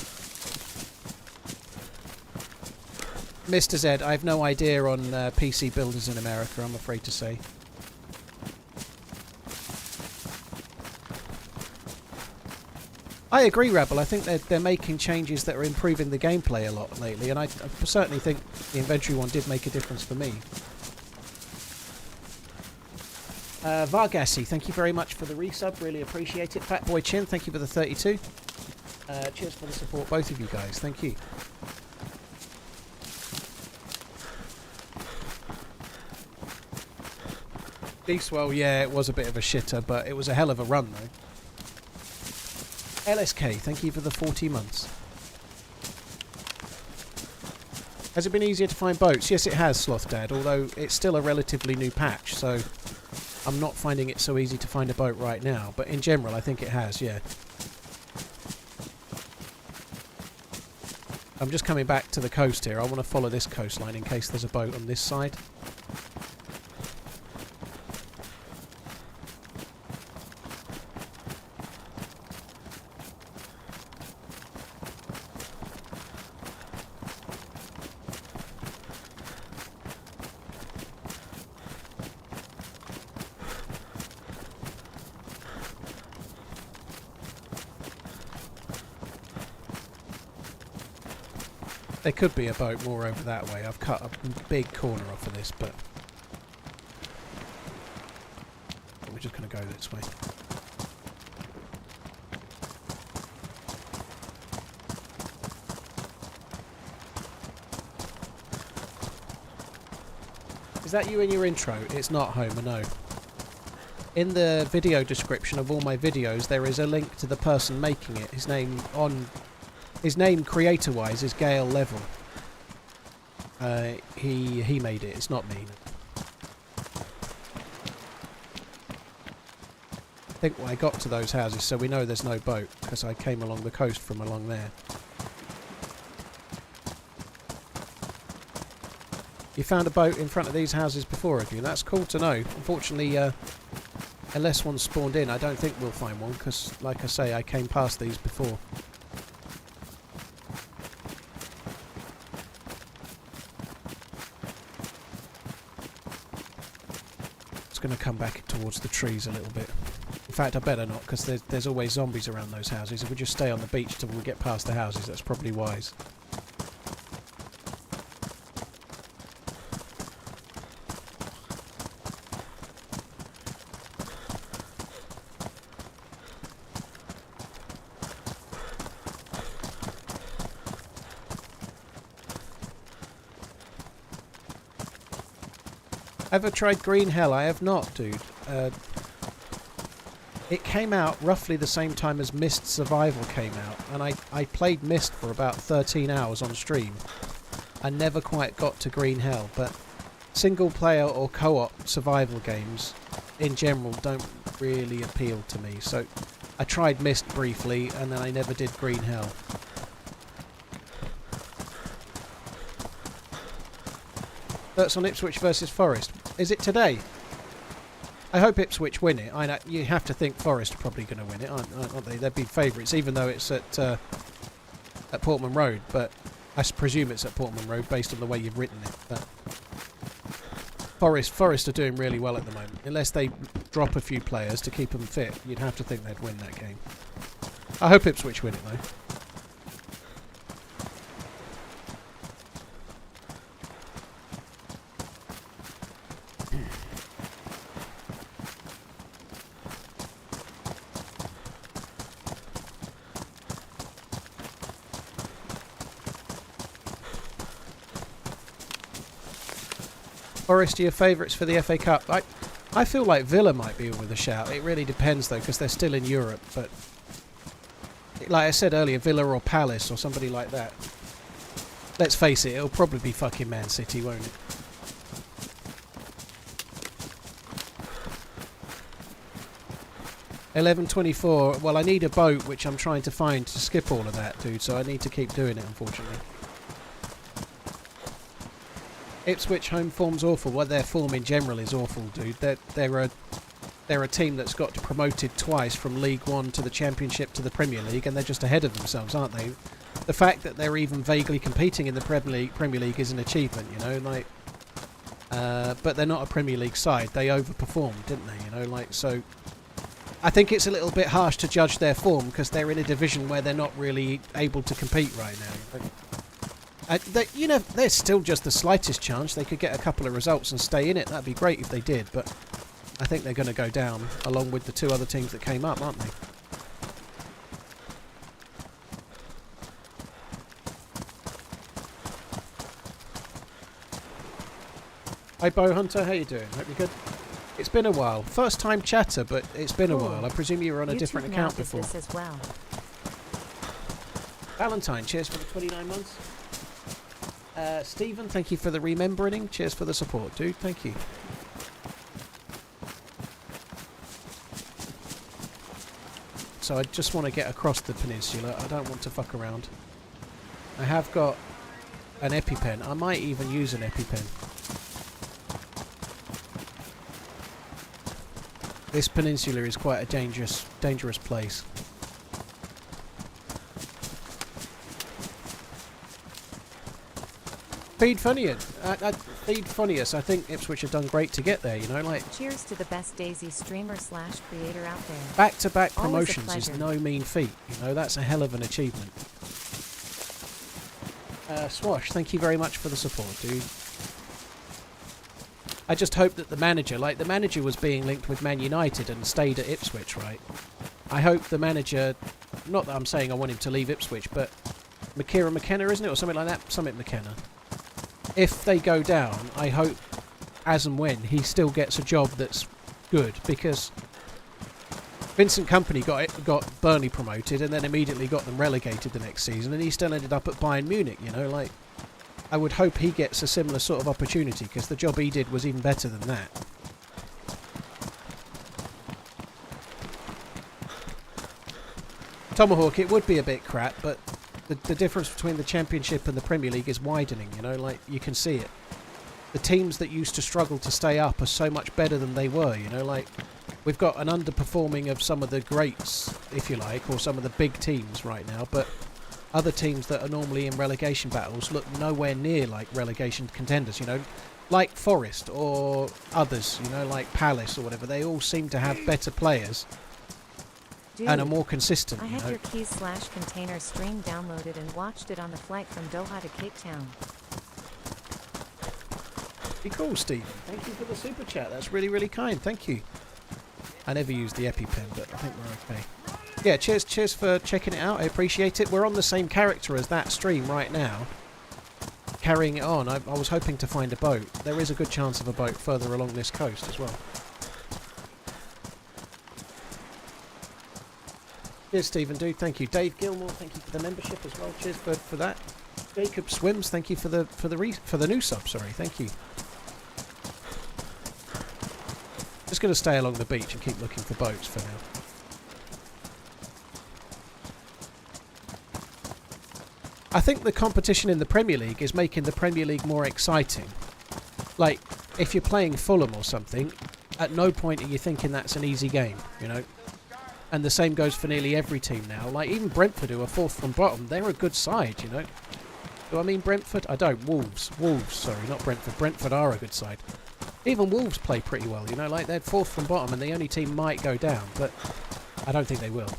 Mr. Z, I have no idea on PC builders in America, I'm afraid to say. I agree, Rebel. I think they're making changes that are improving the gameplay a lot lately, and I certainly think the inventory one did make a difference for me. Vargassi, thank you very much for the resub, really appreciate it. Fatboy Chin, thank you for the 32. Cheers for the support, both of you guys, thank you. Eastwell, yeah, it was a bit of a shitter, but it was a hell of a run though. LSK, thank you for the 40 months. Has it been easier to find boats? Yes, it has, Sloth Dad, although it's still a relatively new patch, so I'm not finding it so easy to find a boat right now. But in general, I think it has, yeah. I'm just coming back to the coast here. I want to follow this coastline in case there's a boat on this side. There could be a boat more over that way. I've cut a big corner off of this, but we're just going to go this way. Is that you in your intro? It's not Homer, no. In the video description of all my videos, there is a link to the person making it. His name creator-wise is Gale Level. He made it. It's not me. think I got to those houses, so we know there's no boat, because I came along the coast from along there. You found a boat in front of these houses before, have you? That's cool to know. Unfortunately, unless one spawned in, I don't think we'll find one, because, like I say, I came past these before. It's going to come back towards the trees a little bit. In fact, I better not, because there's always zombies around those houses. If we just stay on the beach till we get past the houses, that's probably wise. Ever tried Green Hell? I have not, dude. It came out roughly the same time as Myst Survival came out, and I played Myst for about 13 hours on stream. I never quite got to Green Hell, but single player or co-op survival games in general don't really appeal to me, so I tried Myst briefly and then I never did Green Hell. That's on Ipswich versus Forest. Is it today? I hope Ipswich win it. I know you have to think Forest are probably going to win it, aren't they? They'd be favourites, even though it's at Portman Road. But I presume it's at Portman Road based on the way you've written it. But Forest are doing really well at the moment. Unless they drop a few players to keep them fit, you'd have to think they'd win that game. I hope Ipswich win it though. Forest are your favourites for the FA Cup? I feel like Villa might be with a shout. It really depends though, because they're still in Europe. But like I said earlier, Villa or Palace or somebody like that. Let's face it, it'll probably be fucking Man City, won't it? $11.24. Well, I need a boat, which I'm trying to find to skip all of that, dude. So I need to keep doing it, unfortunately. Ipswich home form's awful. Well, their form in general is awful, dude. They're a team that's got promoted twice from League One to the Championship to the Premier League, and they're just ahead of themselves, aren't they? The fact that they're even vaguely competing in the Premier League is an achievement, you know. Like, but they're not a Premier League side. They overperformed, didn't they? You know, like so. I think it's a little bit harsh to judge their form because they're in a division where they're not really able to compete right now. You know, there's still just the slightest chance they could get a couple of results and stay in it. That'd be great if they did, but I think they're going to go down along with the two other teams that came up, aren't they? Hey Bo Hunter, how you doing? Hope you're good. It's been a while. First time chatter, but it's been a while. I presume you were on a different account before. This as well. Valentine, cheers for the 29 months. Stephen, thank you for the remembering. Cheers for the support, dude. Thank you. So I just want to get across the peninsula. I don't want to fuck around. I have got an EpiPen. I might even use an EpiPen. This peninsula is quite a dangerous place. Feed Funniest. Feed Funniest. I think Ipswich have done great to get there, you know, like... Cheers to the best DayZ streamer / creator out there. Back-to-back promotions is no mean feat, you know, that's a hell of an achievement. Swash, thank you very much for the support, dude. I just hope that the manager was being linked with Man United and stayed at Ipswich, right? I hope the manager, not that I'm saying I want him to leave Ipswich, but McKenna, isn't it? Or something like that? Something McKenna. If they go down, I hope, as and when, he still gets a job that's good, because Vincent Kompany got Burnley promoted and then immediately got them relegated the next season, and he still ended up at Bayern Munich, you know, like... I would hope he gets a similar sort of opportunity, because the job he did was even better than that. Tomahawk, it would be a bit crap, but the difference between the Championship and the Premier League is widening, you know, like, you can see it. The teams that used to struggle to stay up are so much better than they were, you know, like, we've got an underperforming of some of the greats, if you like, or some of the big teams right now, but other teams that are normally in relegation battles look nowhere near like relegation contenders, you know, like Forest or others, you know, like Palace or whatever. They all seem to have better players. Dude, and are more consistent. I had your keys/container stream downloaded and watched it on the flight from Doha to Cape Town. Be cool, Steve. Thank you for the super chat. That's really, really kind. Thank you. I never used the EpiPen, but I think we're okay. Yeah, cheers for checking it out. I appreciate it. We're on the same character as that stream right now. Carrying it on. I was hoping to find a boat. There is a good chance of a boat further along this coast as well. Cheers, Stephen, dude. Thank you. Dave Gilmore, thank you for the membership as well. Cheers for that. Jacob Swims, thank you for the new sub. Sorry, thank you. Just going to stay along the beach and keep looking for boats for now. I think the competition in the Premier League is making the Premier League more exciting. Like, if you're playing Fulham or something, at no point are you thinking that's an easy game, you know. And the same goes for nearly every team now. Like, even Brentford, who are fourth from bottom, they're a good side, you know. Do I mean Brentford? I don't. Wolves, sorry, not Brentford. Brentford are a good side. Even Wolves play pretty well, you know, like they're fourth from bottom and the only team might go down, but I don't think they will.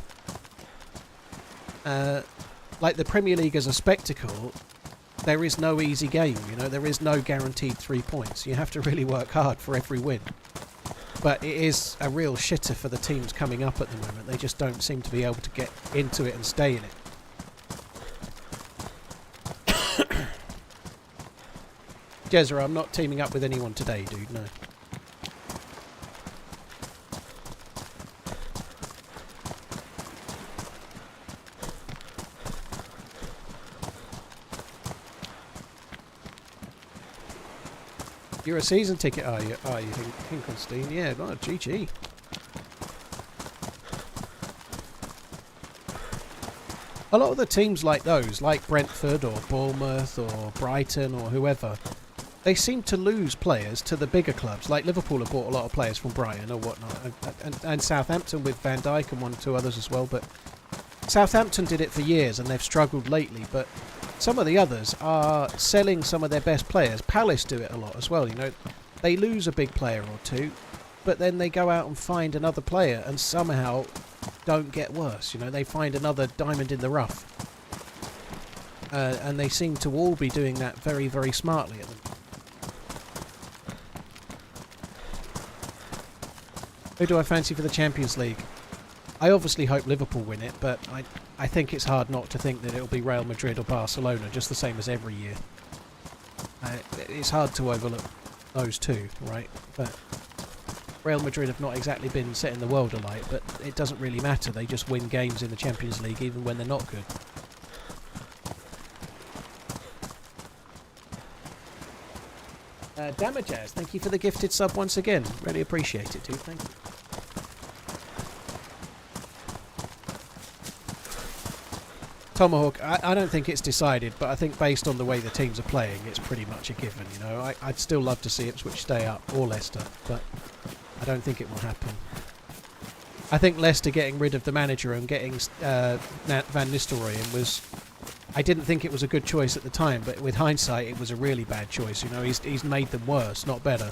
Like the Premier League as a spectacle, there is no easy game, you know, there is no guaranteed 3 points. You have to really work hard for every win. But it is a real shitter for the teams coming up at the moment. They just don't seem to be able to get into it and stay in it. Jezra, I'm not teaming up with anyone today, dude, no. You're a season ticket, are you, Hinkelstein? Yeah, well, GG. A lot of the teams like those, like Brentford or Bournemouth or Brighton or whoever, they seem to lose players to the bigger clubs. Like Liverpool have bought a lot of players from Brighton or whatnot, and Southampton with Van Dijk and 1 or 2 others as well. But Southampton did it for years and they've struggled lately. But some of the others are selling some of their best players. Palace do it a lot as well. You know, they lose a big player or two, but then they go out and find another player and somehow don't get worse. You know, they find another diamond in the rough, and they seem to all be doing that very, very smartly at them. Who do I fancy for the Champions League? I obviously hope Liverpool win it, but I think it's hard not to think that it'll be Real Madrid or Barcelona, just the same as every year. It's hard to overlook those two, right? But Real Madrid have not exactly been setting the world alight, but it doesn't really matter. They just win games in the Champions League even when they're not good. Damajaz, thank you for the gifted sub once again. Really appreciate it, dude. Thank you. Tomahawk, I don't think it's decided, but I think based on the way the teams are playing, it's pretty much a given, you know. I'd still love to see Ipswich stay up, or Leicester, but I don't think it will happen. I think Leicester getting rid of the manager and getting Van Nistelrooy in was... I didn't think it was a good choice at the time, but with hindsight, it was a really bad choice, you know. He's made them worse, not better.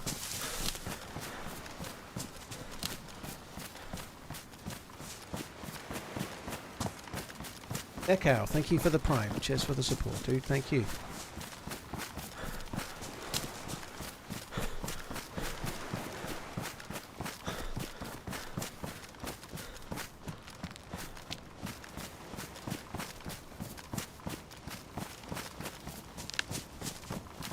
Echo, thank you for the prime. Cheers for the support, dude. Thank you.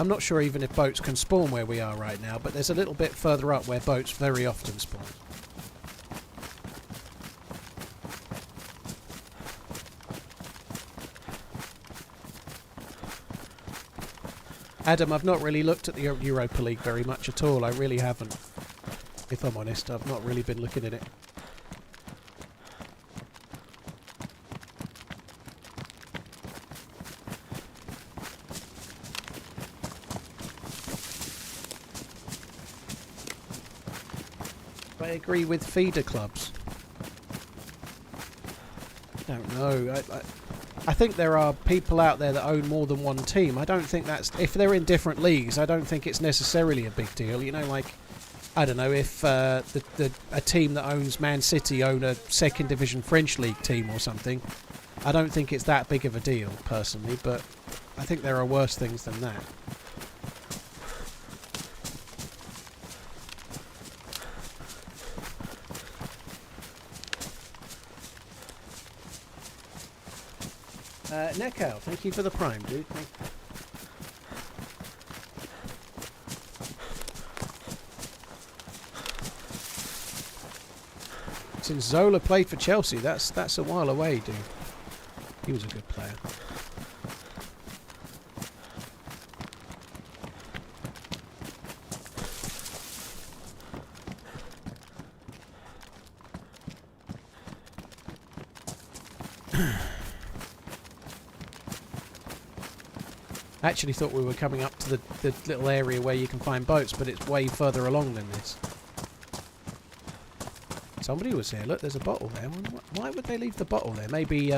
I'm not sure even if boats can spawn where we are right now, but there's a little bit further up where boats very often spawn. Adam, I've not really looked at the Europa League very much at all. I really haven't. If I'm honest, I've not really been looking at it. I agree with feeder clubs. I don't know. I think there are people out there that own more than one team. I don't think that's... If they're in different leagues, I don't think it's necessarily a big deal. You know, like, I don't know, if a team that owns Man City own a second division French league team or something, I don't think it's that big of a deal, personally, but I think there are worse things than that. Nekal, thank you for the prime, dude. Since Zola played for Chelsea, that's a while away, dude. He was a good player. I actually thought we were coming up to the little area where you can find boats, but it's way further along than this. Somebody was here. Look, there's a bottle there. Why would they leave the bottle there? Maybe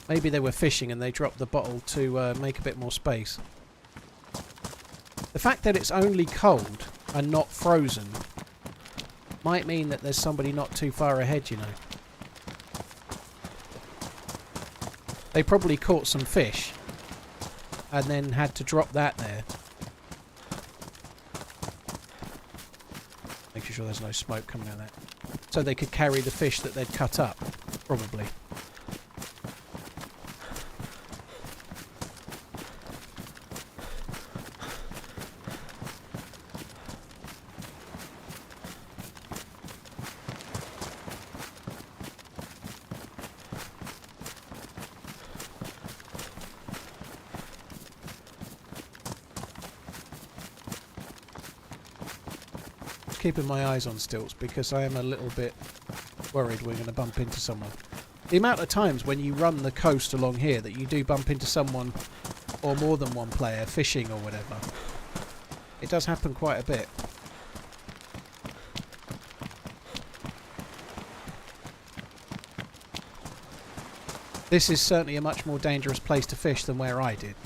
they were fishing and they dropped the bottle to make a bit more space. The fact that it's only cold and not frozen might mean that there's somebody not too far ahead, you know. They probably caught some fish and then had to drop that there. Making sure there's no smoke coming out of that. So they could carry the fish that they'd cut up, probably. Keeping my eyes on stilts because I am a little bit worried we're going to bump into someone. The amount of times when you run the coast along here that you do bump into someone or more than one player fishing or whatever, it does happen quite a bit. This is certainly a much more dangerous place to fish than where I did.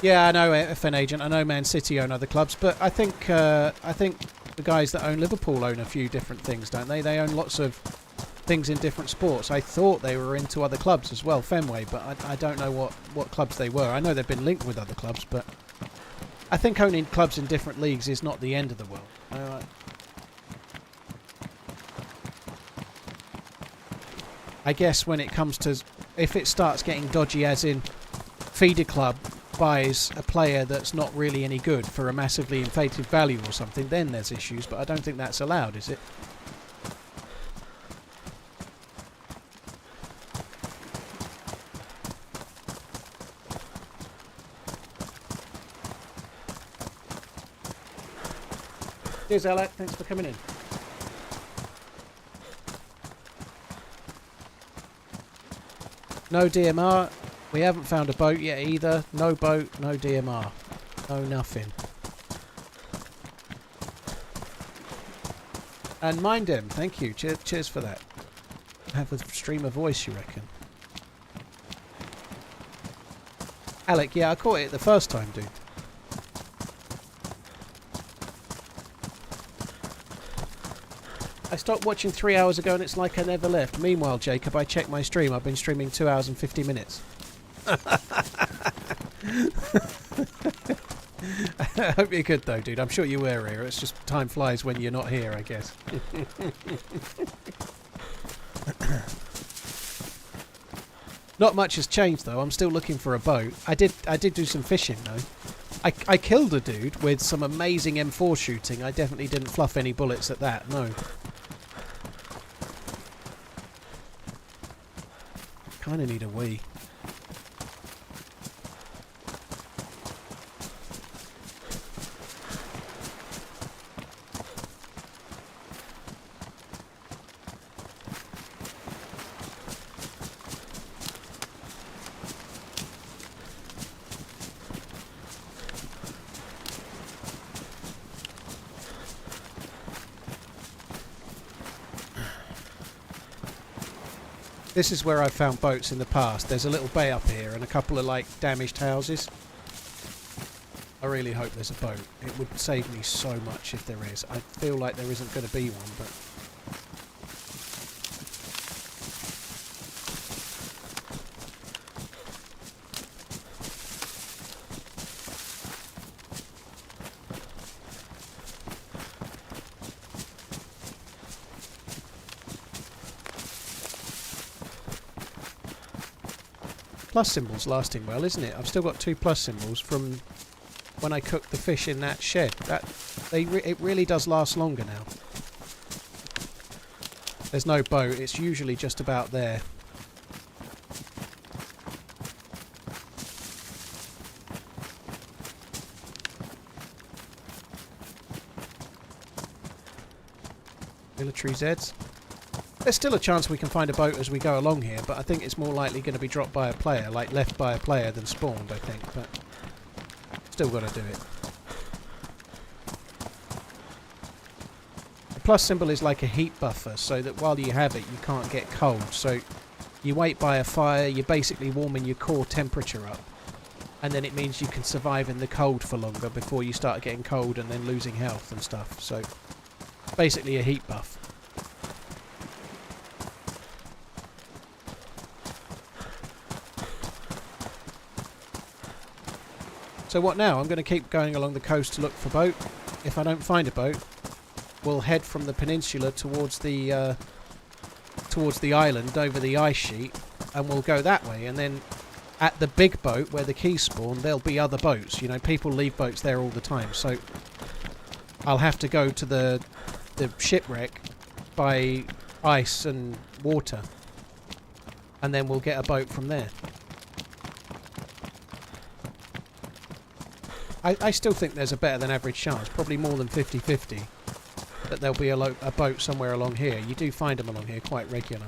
Yeah, I know FN Agent. I know Man City own other clubs, but I think the guys that own Liverpool own a few different things, don't they? They own lots of things in different sports. I thought they were into other clubs as well, Fenway, but I don't know what clubs they were. I know they've been linked with other clubs, but I think owning clubs in different leagues is not the end of the world. I guess when it comes to... If it starts getting dodgy, as in feeder club buys a player that's not really any good for a massively inflated value or something, then there's issues, but I don't think that's allowed, is it? Cheers, Alec. Thanks for coming in. No DMR. We haven't found a boat yet either. No boat, no DMR. No nothing. And mind him. Thank you. Cheers for that. Have a stream of voice, you reckon? Alec, yeah, I caught it the first time, dude. I stopped watching 3 hours ago and it's like I never left. Meanwhile, Jacob, I checked my stream. I've been streaming 2 hours and 50 minutes. I hope you're good though, dude. I'm sure you were here. It's just time flies when you're not here, I guess. Not much has changed though. I'm still looking for a boat. I did do some fishing though. I killed a dude with some amazing M4 shooting. I definitely didn't fluff any bullets at that, no. Kinda need a wee. This is where I've found boats in the past. There's a little bay up here and a couple of like damaged houses. I really hope there's a boat. It would save me so much if there is. I feel like there isn't going to be one, but... Plus symbol's lasting well, isn't it? I've still got 2 plus symbols from when I cooked the fish in that shed. It really does last longer now. There's no boat, it's usually just about there. Military Zeds. There's still a chance we can find a boat as we go along here, but I think it's more likely going to be dropped by a player, like left by a player than spawned, I think, but still got to do it. The plus symbol is like a heat buffer, so that while you have it, you can't get cold. So you wait by a fire, you're basically warming your core temperature up, and then it means you can survive in the cold for longer before you start getting cold and then losing health and stuff. So basically a heat buff. So what now? I'm going to keep going along the coast to look for a boat. If I don't find a boat, we'll head from the peninsula towards the island over the ice sheet, and we'll go that way. And then at the big boat where the keys spawn, there'll be other boats. You know, people leave boats there all the time. So I'll have to go to the shipwreck by ice and water, and then we'll get a boat from there. I still think there's a better than average chance, probably more than 50-50, that there'll be a boat somewhere along here. You do find them along here quite regular.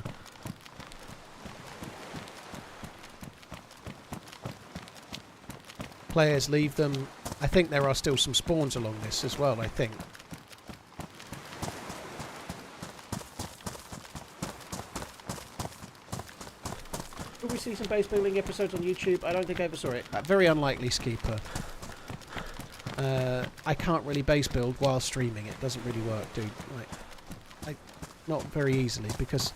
Players leave them. I think there are still some spawns along this as well, I think. Will we see some base building episodes on YouTube? I don't think I ever saw it. Very unlikely, Skeeper. I can't really base build while streaming. It doesn't really work, dude. Not very easily, because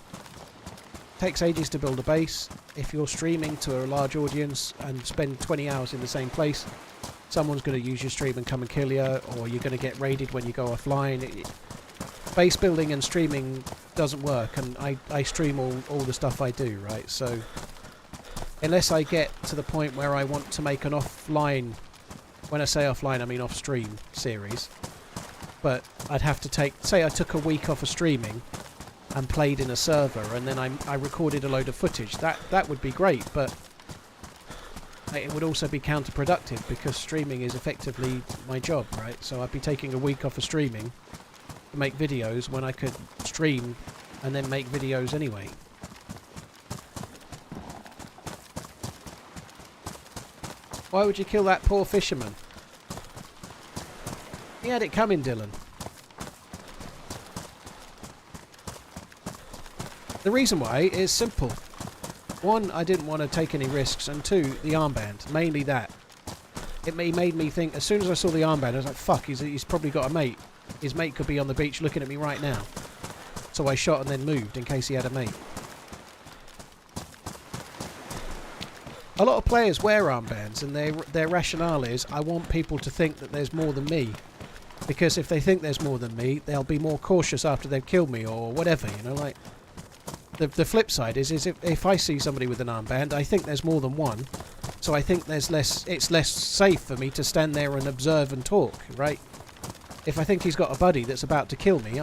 it takes ages to build a base. If you're streaming to a large audience and spend 20 hours in the same place, someone's going to use your stream and come and kill you, or you're going to get raided when you go offline. Base building and streaming doesn't work, and I stream all the stuff I do, right? So unless I get to the point where I want to make an offline... When I say offline, I mean off-stream series. But I'd have to take... Say I took a week off of streaming and played in a server, and then I recorded a load of footage. That would be great, but it would also be counterproductive, because streaming is effectively my job, right? So I'd be taking a week off of streaming to make videos when I could stream and then make videos anyway. Why would you kill that poor fisherman? He had it coming, Dylan. The reason why is simple. 1, I didn't want to take any risks, and 2, the armband. Mainly that. It made me think, as soon as I saw the armband, I was like, fuck, he's probably got a mate. His mate could be on the beach looking at me right now. So I shot and then moved in case he had a mate. A lot of players wear armbands, and their rationale is, I want people to think that there's more than me. Because if they think there's more than me, they'll be more cautious after they've killed me, or whatever, you know, like... The flip side is if I see somebody with an armband, I think there's more than one, so I think it's less safe for me to stand there and observe and talk, right? If I think he's got a buddy that's about to kill me,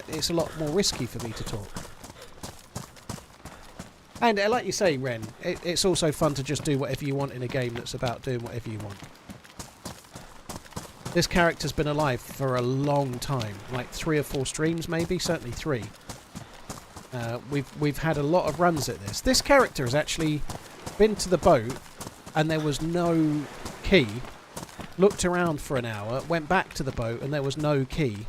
it's a lot more risky for me to talk. And like you say, Ren, it's also fun to just do whatever you want in a game that's about doing whatever you want. This character's been alive for a long time, like 3 or 4 streams maybe, certainly 3. We've had a lot of runs at this. This character has actually been to the boat and there was no key, looked around for an hour, went back to the boat and there was no key.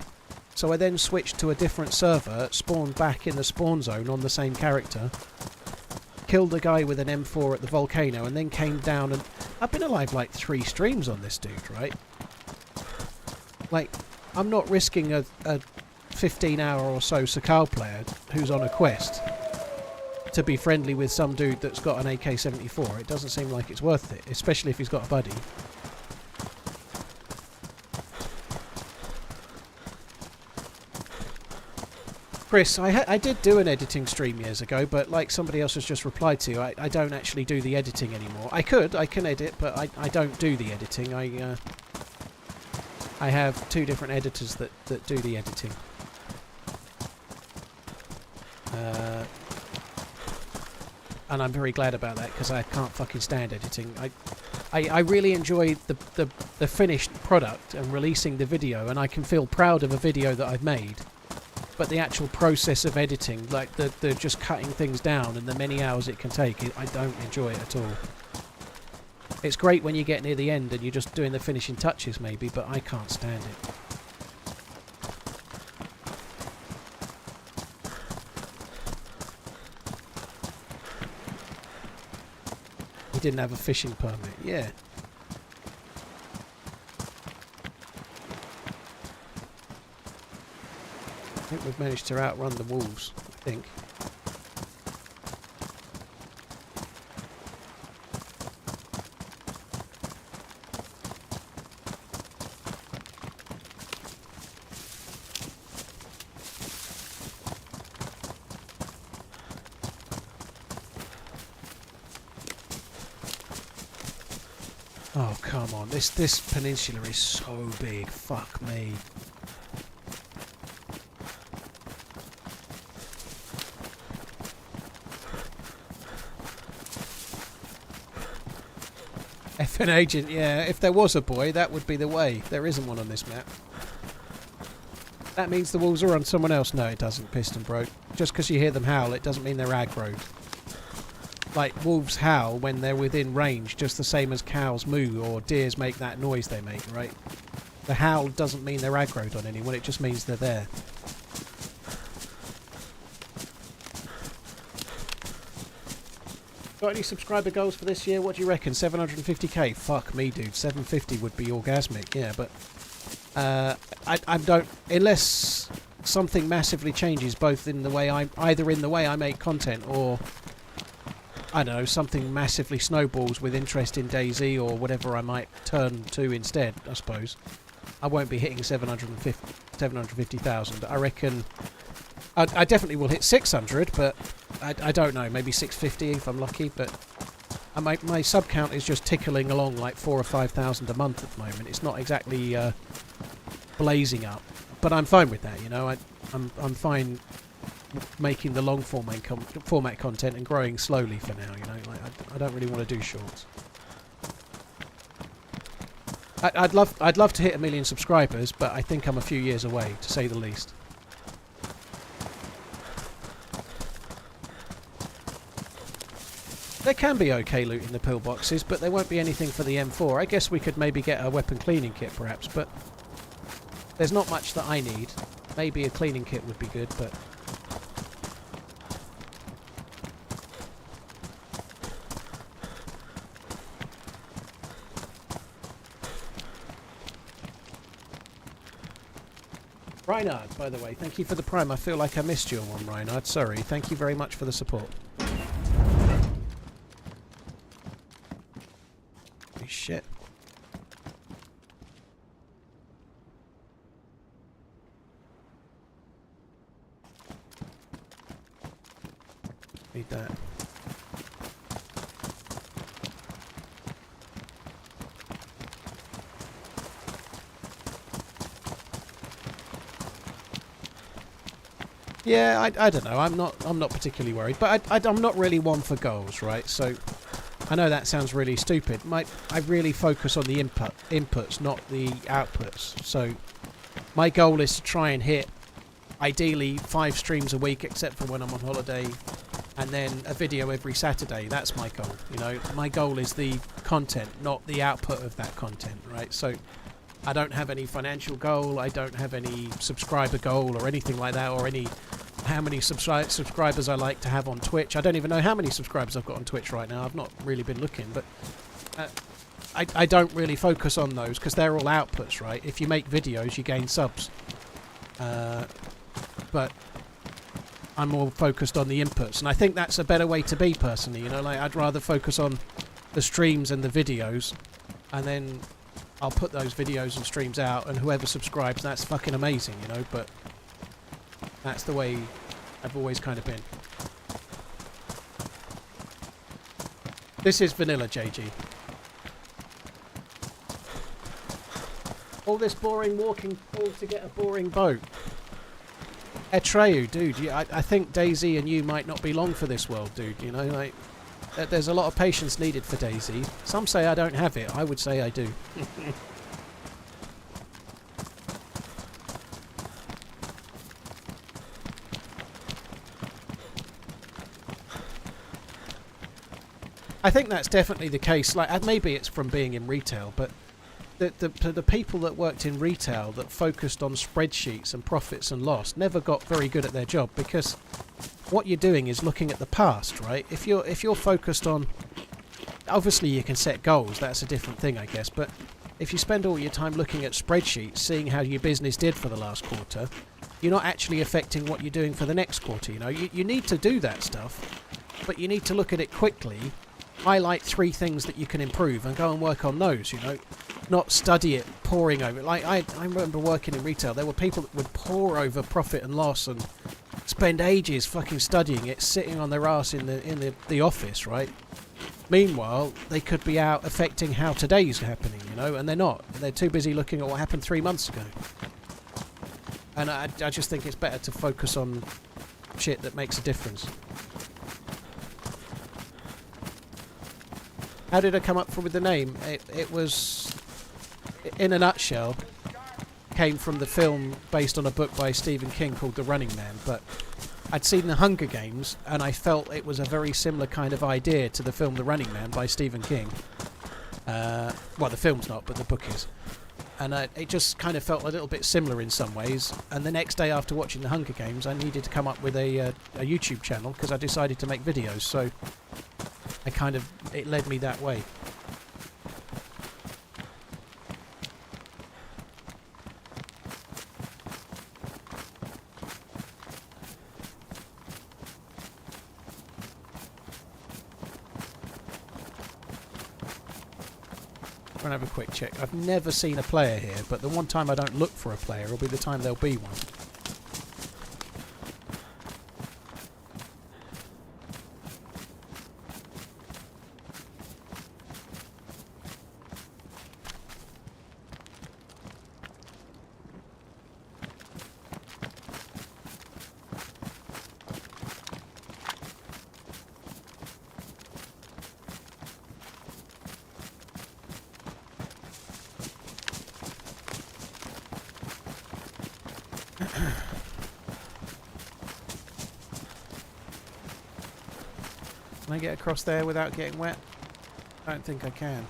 So I then switched to a different server, spawned back in the spawn zone on the same character, killed a guy with an M4 at the volcano and then came down and... I've been alive like 3 streams on this dude, right? Like, I'm not risking a 15-hour or so Sakhal player who's on a quest to be friendly with some dude that's got an AK-74. It doesn't seem like it's worth it, especially if he's got a buddy. Chris, I did do an editing stream years ago, but like somebody else has just replied to, I don't actually do the editing anymore. I can edit, but I don't do the editing. I have 2 different editors that do the editing. And I'm very glad about that, because I can't fucking stand editing. I really enjoy the finished product and releasing the video, and I can feel proud of a video that I've made. But the actual process of editing, like the just cutting things down and the many hours it can take, I don't enjoy it at all. It's great when you get near the end and you're just doing the finishing touches maybe, but I can't stand it. He didn't have a fishing permit, yeah. I think we've managed to outrun the wolves, I think. Oh, come on. This peninsula is so big. Fuck me. F an agent, yeah. If there was a boy, that would be the way. There isn't one on this map. That means the wolves are on someone else. No, it doesn't, Piston Bro. Just because you hear them howl, it doesn't mean they're aggroed. Like, wolves howl when they're within range, just the same as cows moo or deers make that noise they make, right? The howl doesn't mean they're aggroed on anyone, it just means they're there. Got any subscriber goals for this year? What do you reckon? 750k? Fuck me, dude. 750 would be orgasmic, yeah, but... I don't... Unless something massively changes, both in the way either in the way I make content or... I don't know, something massively snowballs with interest in DayZ or whatever I might turn to instead, I suppose. I won't be hitting 750,000. I reckon... I definitely will hit 600, but I don't know, maybe 650 if I'm lucky, but my sub count is just tickling along like 4,000 or 5,000 a month at the moment. It's not exactly blazing up, but I'm fine with that, you know. I'm fine making the long format content and growing slowly for now, you know. Like I don't really want to do shorts. I'd love to hit 1 million subscribers, but I think I'm a few years away, to say the least. There can be okay loot in the pillboxes, but there won't be anything for the M4. I guess we could maybe get a weapon cleaning kit, perhaps, but there's not much that I need. Maybe a cleaning kit would be good, but... Reinhard, by the way, thank you for the prime. I feel like I missed you on one, Reinhard. Sorry. Thank you very much for the support. Holy shit. Need that. Yeah, I don't know. I'm not particularly worried, but I'm not really one for goals, right? So I know that sounds really stupid. I really focus on the inputs, not the outputs. So my goal is to try and hit ideally 5 streams a week, except for when I'm on holiday, and then a video every Saturday. That's my goal. You know, my goal is the content, not the output of that content, right? So I don't have any financial goal. I don't have any subscriber goal or anything like that, or any how many subscribers I like to have on Twitch. I don't even know how many subscribers I've got on Twitch right now. I've not really been looking, but I don't really focus on those because they're all outputs, right? If you make videos, you gain subs. But I'm more focused on the inputs, and I think that's a better way to be personally. You know, like I'd rather focus on the streams and the videos, and then I'll put those videos and streams out, and whoever subscribes, that's fucking amazing, you know. But that's the way I've always kind of been. This is vanilla, JG. All this boring walking all to get a boring boat. Atreyu, dude, I think DayZ and you might not be long for this world, dude. You know, like there's a lot of patience needed for DayZ. Some say I don't have it. I would say I do. I think that's definitely the case. Like maybe it's from being in retail, but the people that worked in retail that focused on spreadsheets and profits and loss never got very good at their job, because what you're doing is looking at the past, right? If you're focused on, obviously you can set goals, that's a different thing, I guess, but if you spend all your time looking at spreadsheets, seeing how your business did for the last quarter, you're not actually affecting what you're doing for the next quarter. You know, you need to do that stuff, but you need to look at it quickly, highlight 3 things that you can improve and go and work on those, you know. Not study it, poring over it. Like I remember working in retail, there were people that would pore over profit and loss and spend ages fucking studying it, sitting on their ass in the office, right? Meanwhile, they could be out affecting how today's happening, you know, and they're not. They're too busy looking at what happened 3 months ago. And I just think it's better to focus on shit that makes a difference. How did I come up with the name? It was, in a nutshell, came from the film based on a book by Stephen King called TheRunningManZ, but I'd seen The Hunger Games and I felt it was a very similar kind of idea to the film The Running Man by Stephen King. Well, the film's not, but the book is. And it just kind of felt a little bit similar in some ways. And the next day after watching The Hunger Games, I needed to come up with a YouTube channel because I decided to make videos. So it led me that way. I'm going to have a quick check. I've never seen a player here, but the one time I don't look for a player will be the time there'll be one. Can I get across there without getting wet? I don't think I can.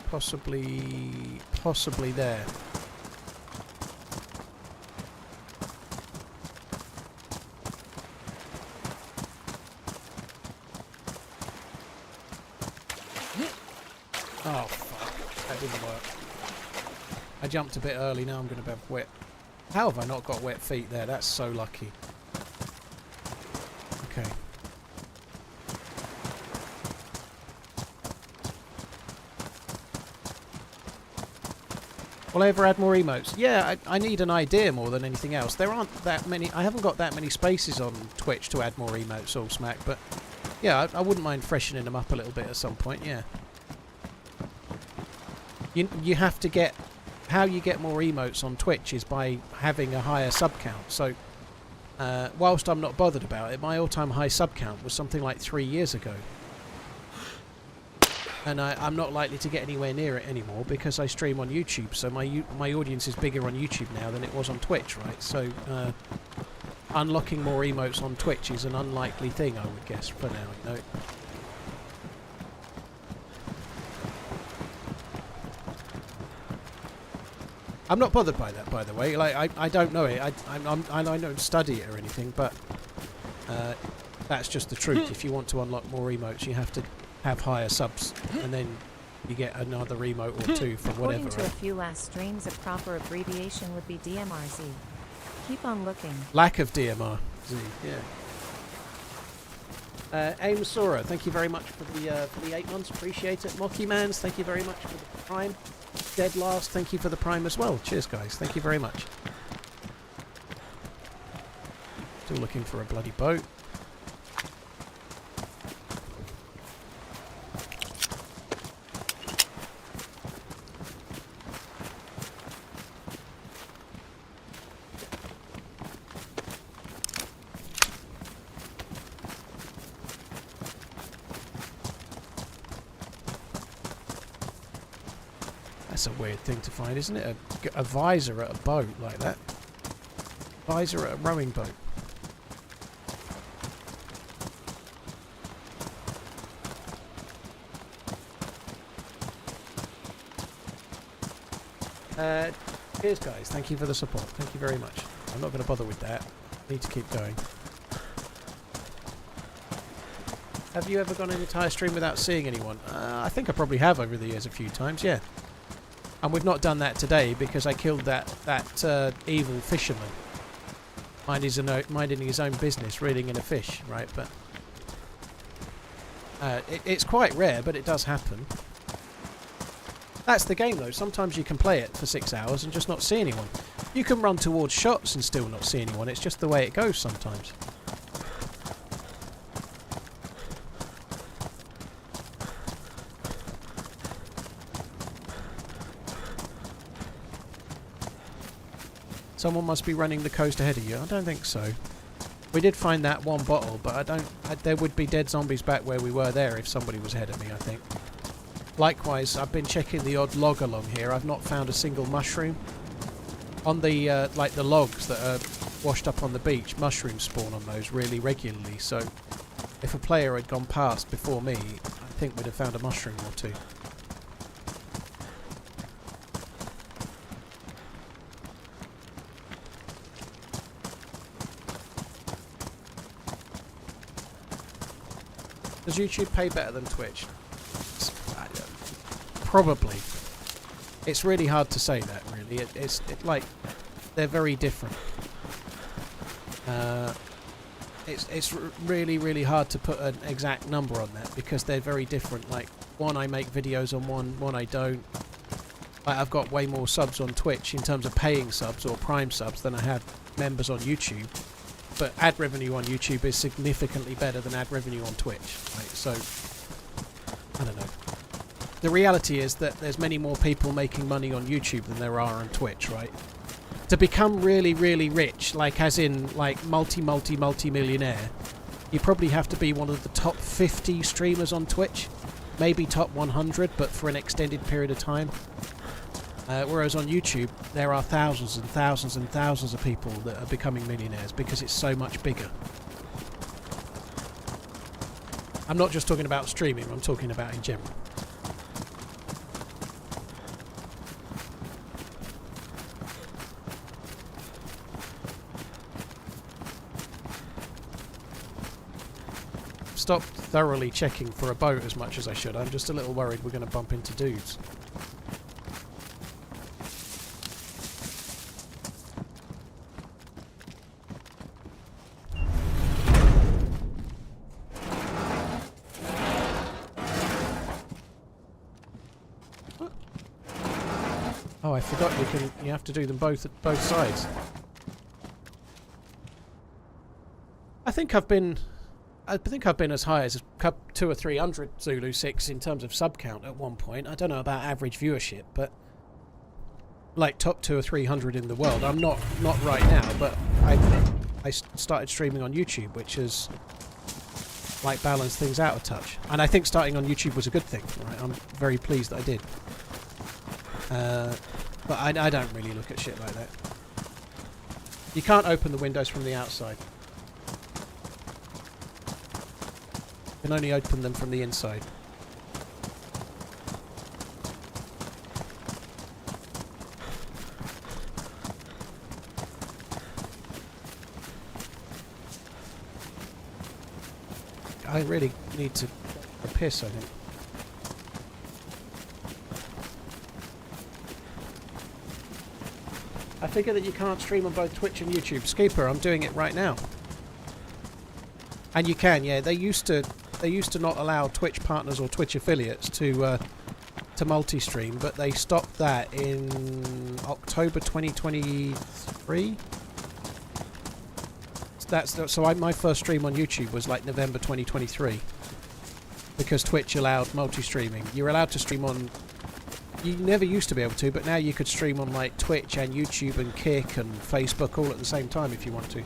Possibly there. Oh fuck, that didn't work. I jumped a bit early, now I'm going to have wet. How have I not got wet feet there? That's so lucky. Okay. Will I ever add more emotes? Yeah, I need an idea more than anything else. There aren't that many. I haven't got that many spaces on Twitch to add more emotes, all smack, but yeah, I wouldn't mind freshening them up a little bit at some point, yeah. You have to get... How you get more emotes on Twitch is by having a higher sub count. So, whilst I'm not bothered about it, my all-time high sub count was something like 3 years ago. And I'm not likely to get anywhere near it anymore because I stream on YouTube. So my audience is bigger on YouTube now than it was on Twitch, right? So, unlocking more emotes on Twitch is an unlikely thing, I would guess, for now, you know. I'm not bothered by that, by the way. Like, I don't know it. I don't study it or anything, but that's just the truth. If you want to unlock more emotes, you have to have higher subs, and then you get another emote or two for whatever. According to a few last streams, a proper abbreviation would be DMRZ. Keep on looking. Lack of DMR. Yeah. Aim Sora, thank you very much for the 8 months. Appreciate it. MockyManZ, thank you very much for the Prime. Dead Last, thank you for the Prime as well. Cheers, guys. Thank you very much. Still looking for a bloody boat. That's a weird thing to find, isn't it? A visor at a boat like that. Visor at a rowing boat. Cheers, guys. Thank you for the support. Thank you very much. I'm not going to bother with that. Need to keep going. Have you ever gone an entire stream without seeing anyone? I think I probably have over the years a few times, yeah. And we've not done that today because I killed that evil fisherman. Minding his own business, reeling in a fish, right? But it's quite rare, but it does happen. That's the game, though. Sometimes you can play it for 6 hours and just not see anyone. You can run towards shots and still not see anyone. It's just the way it goes sometimes. Someone must be running the coast ahead of you. I don't think so. We did find that one bottle, but there would be dead zombies back where we were there if somebody was ahead of me, I think. Likewise, I've been checking the odd log along here. I've not found a single mushroom. On the, like the logs that are washed up on the beach, mushrooms spawn on those really regularly, so if a player had gone past before me, I think we'd have found a mushroom or two. Does YouTube pay better than Twitch? Probably. It's really hard to say that, really. It's like they're very different. It's really, really hard to put an exact number on that because they're very different. Like, one I make videos on, one I don't. Like, I've got way more subs on Twitch in terms of paying subs or Prime subs than I have members on YouTube. But ad revenue on YouTube is significantly better than ad revenue on Twitch. Right? So, I don't know. The reality is that there's many more people making money on YouTube than there are on Twitch, right? To become really, really rich, like as in like multi-millionaire, you probably have to be one of the top 50 streamers on Twitch. Maybe top 100, but for an extended period of time. Whereas on YouTube, there are thousands and thousands and thousands of people that are becoming millionaires because it's so much bigger. I'm not just talking about streaming, I'm talking about in general. Stopped thoroughly checking for a boat as much as I should. I'm just a little worried we're going to bump into dudes. Oh, I forgot you have to do them both at both sides. I think I've been as high as 200 or 300 Zulu 6 in terms of sub count at one point. I don't know about average viewership, but like top 200 or 300 in the world. I'm not right now, but I started streaming on YouTube, which has like balanced things out a touch. And I think starting on YouTube was a good thing. Right? I'm very pleased that I did. But I don't really look at shit like that. You can't open the windows from the outside. You can only open them from the inside. I really need to piss, I think. I figure that you can't stream on both Twitch and YouTube. Skeeper, I'm doing it right now. And you can, yeah. They used to not allow Twitch partners or Twitch affiliates to multi-stream, but they stopped that in October 2023. My first stream on YouTube was like November 2023 because Twitch allowed multi-streaming. You're allowed to stream on. You never used to be able to, but now you could stream on like Twitch and YouTube and Kick and Facebook all at the same time if you want to.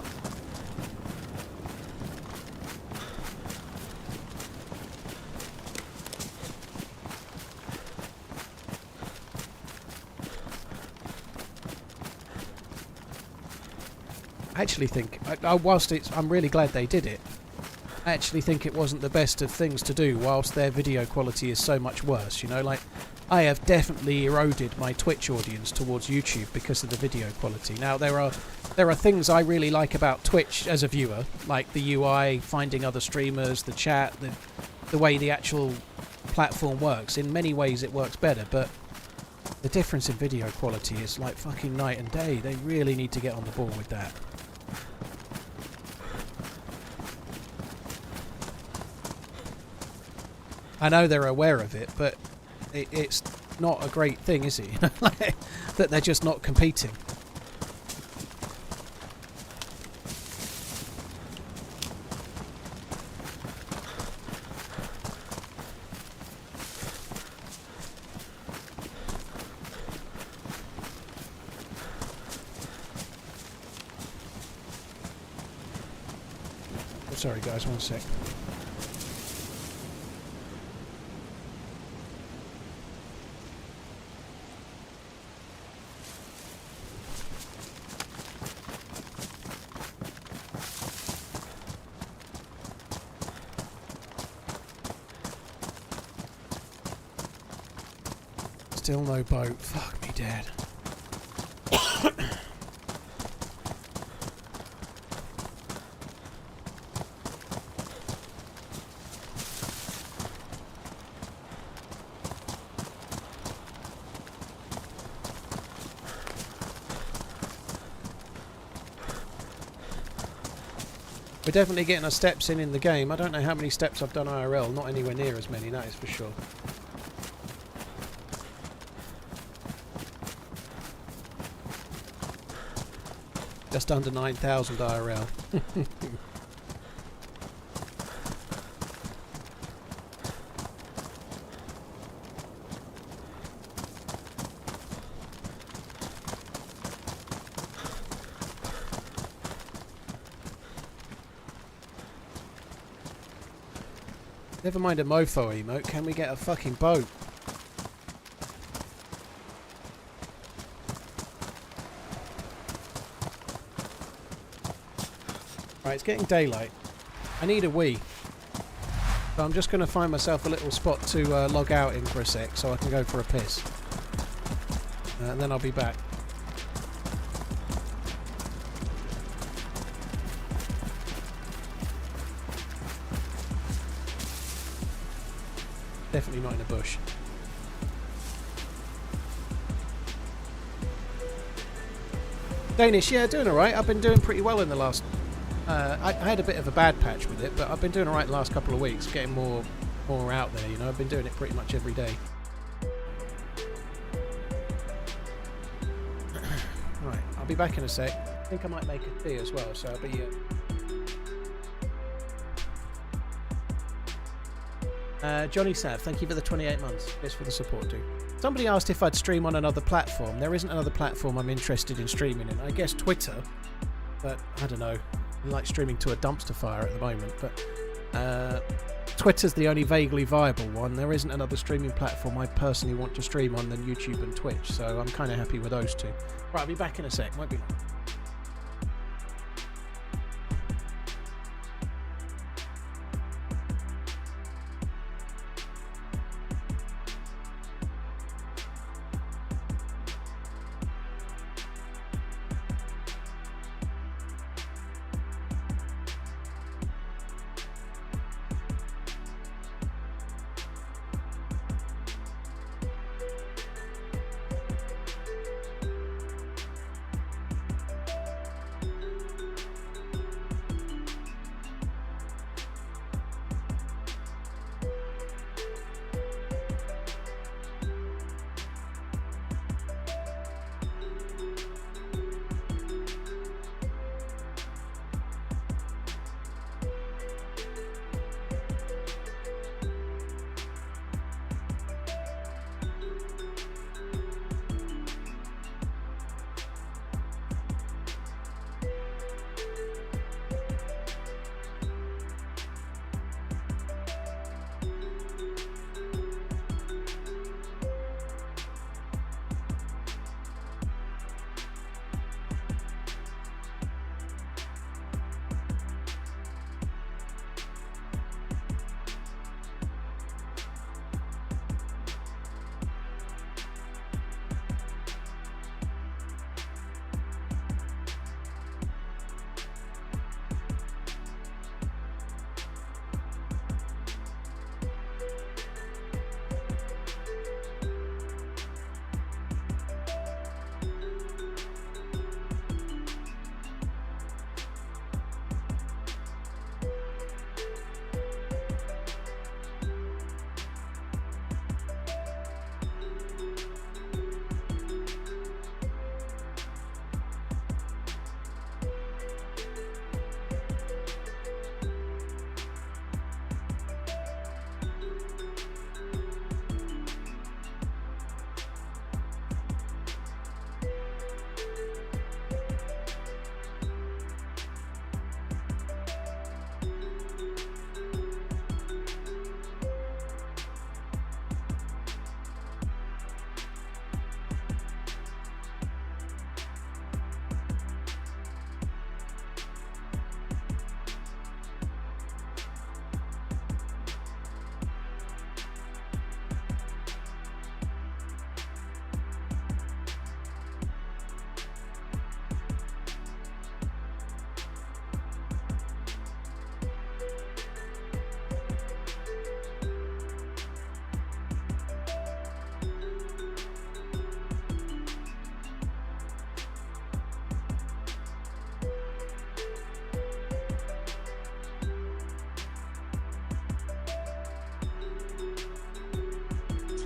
I actually think, I'm really glad they did it. I actually think it wasn't the best of things to do whilst their video quality is so much worse, you know, like I have definitely eroded my Twitch audience towards YouTube because of the video quality. Now there are things I really like about Twitch as a viewer, like the UI, finding other streamers, the chat, the way the actual platform works. In many ways it works better, but the difference in video quality is like fucking night and day. They really need to get on the ball with that. I know they're aware of it, but it's not a great thing, is it? Like, that they're just not competing. Oh, sorry guys, one sec. Still no boat. Fuck me dead. We're definitely getting our steps in the game. I don't know how many steps I've done IRL. Not anywhere near as many, that is for sure. Just under 9,000 IRL. Never mind a mofo emote, can we get a fucking boat? Right, it's getting daylight. I need a wee. So I'm just going to find myself a little spot to log out in for a sec so I can go for a piss. And then I'll be back. Definitely not in a bush. Danish, yeah, doing alright. I've been doing pretty well in the last... I had a bit of a bad patch with it, but I've been doing alright the last couple of weeks, getting more out there, you know. I've been doing it pretty much every day. Right, I'll be back in a sec. I think I might make a tea as well, so I'll be... Johnny Sav, thank you for the 28 months. Cheers for the support, dude. Somebody asked if I'd stream on another platform. There isn't another platform I'm interested in streaming in. I guess Twitter, but I don't know. I like streaming to a dumpster fire at the moment, but Twitter's the only vaguely viable one. There isn't another streaming platform I personally want to stream on than YouTube and Twitch, so I'm kind of happy with those two. Right, I'll be back in a sec. Won't be long.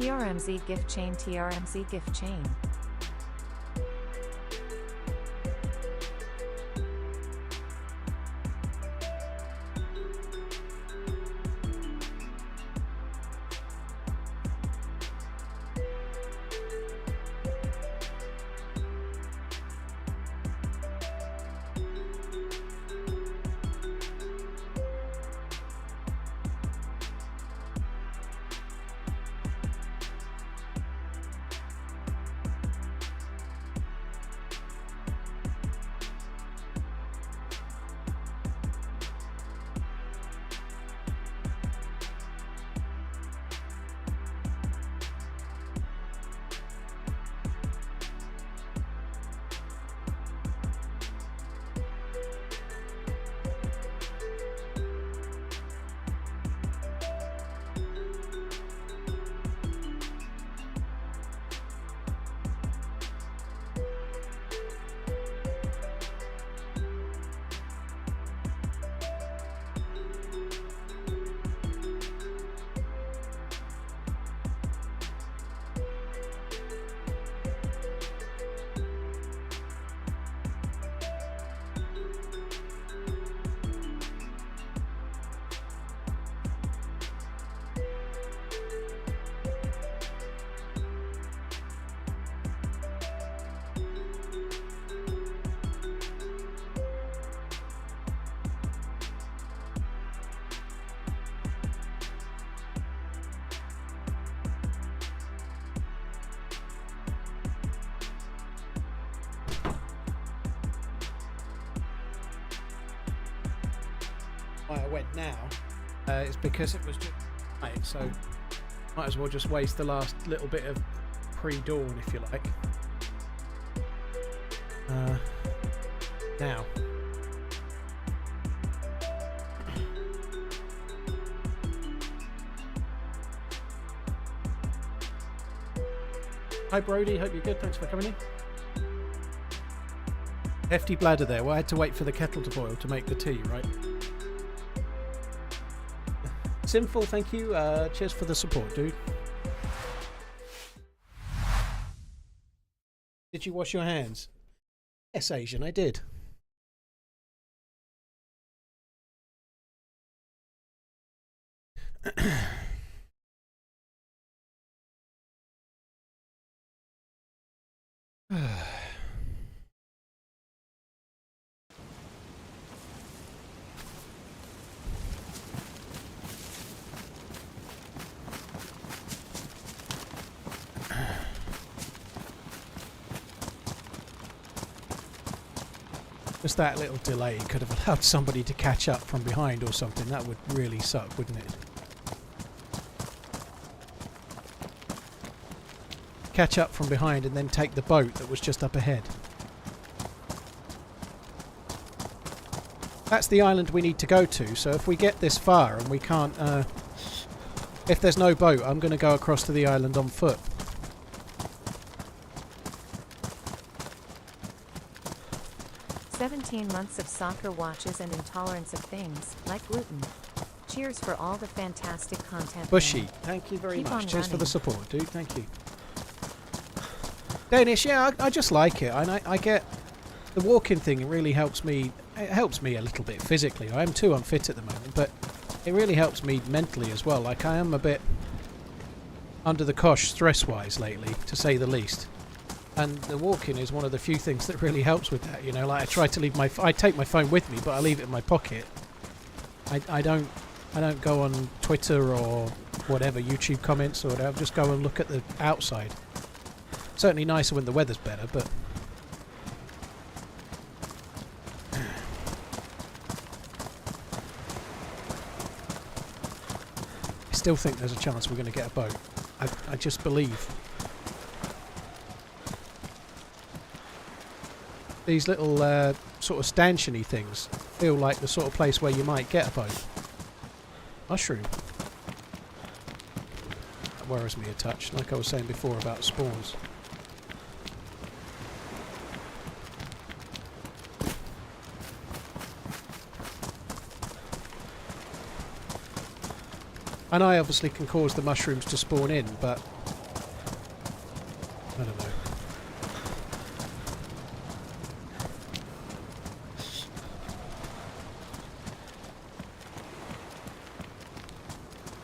TRMZ gift chain, TRMZ gift chain. Why I went now is because it was just night, so might as well just waste the last little bit of pre-dawn, if you like. Now. Hi Brody, hope you're good, thanks for coming in. Hefty bladder there, well I had to wait for the kettle to boil to make the tea, right? Sinful, thank you, cheers for the support, dude. Did you wash your hands? Yes, Asian, I did. Just that little delay could have allowed somebody to catch up from behind or something. That would really suck, wouldn't it? Catch up from behind and then take the boat that was just up ahead. That's the island we need to go to, so if we get this far and we can't... if there's no boat, I'm going to go across to the island on foot. Months of soccer watches and intolerance of things like gluten. Cheers for all the fantastic content. Bushy, thank you very much. Cheers for the support, dude. Thank you. Danish, yeah, I just like it. I get the walking thing. It really helps me. It helps me a little bit physically. I am too unfit at the moment, but it really helps me mentally as well. Like I am a bit under the cosh stress-wise lately, to say the least. And the walking is one of the few things that really helps with that, you know. Like I try to leave I take my phone with me, but I leave it in my pocket. I don't go on Twitter or whatever, YouTube comments or whatever. Just go and look at the outside. Certainly nicer when the weather's better, but I still think there's a chance we're going to get a boat. I just believe. These little sort of stanchion-y things feel like the sort of place where you might get a boat. Mushroom. That worries me a touch, like I was saying before about spawns. And I obviously can cause the mushrooms to spawn in, but I don't know.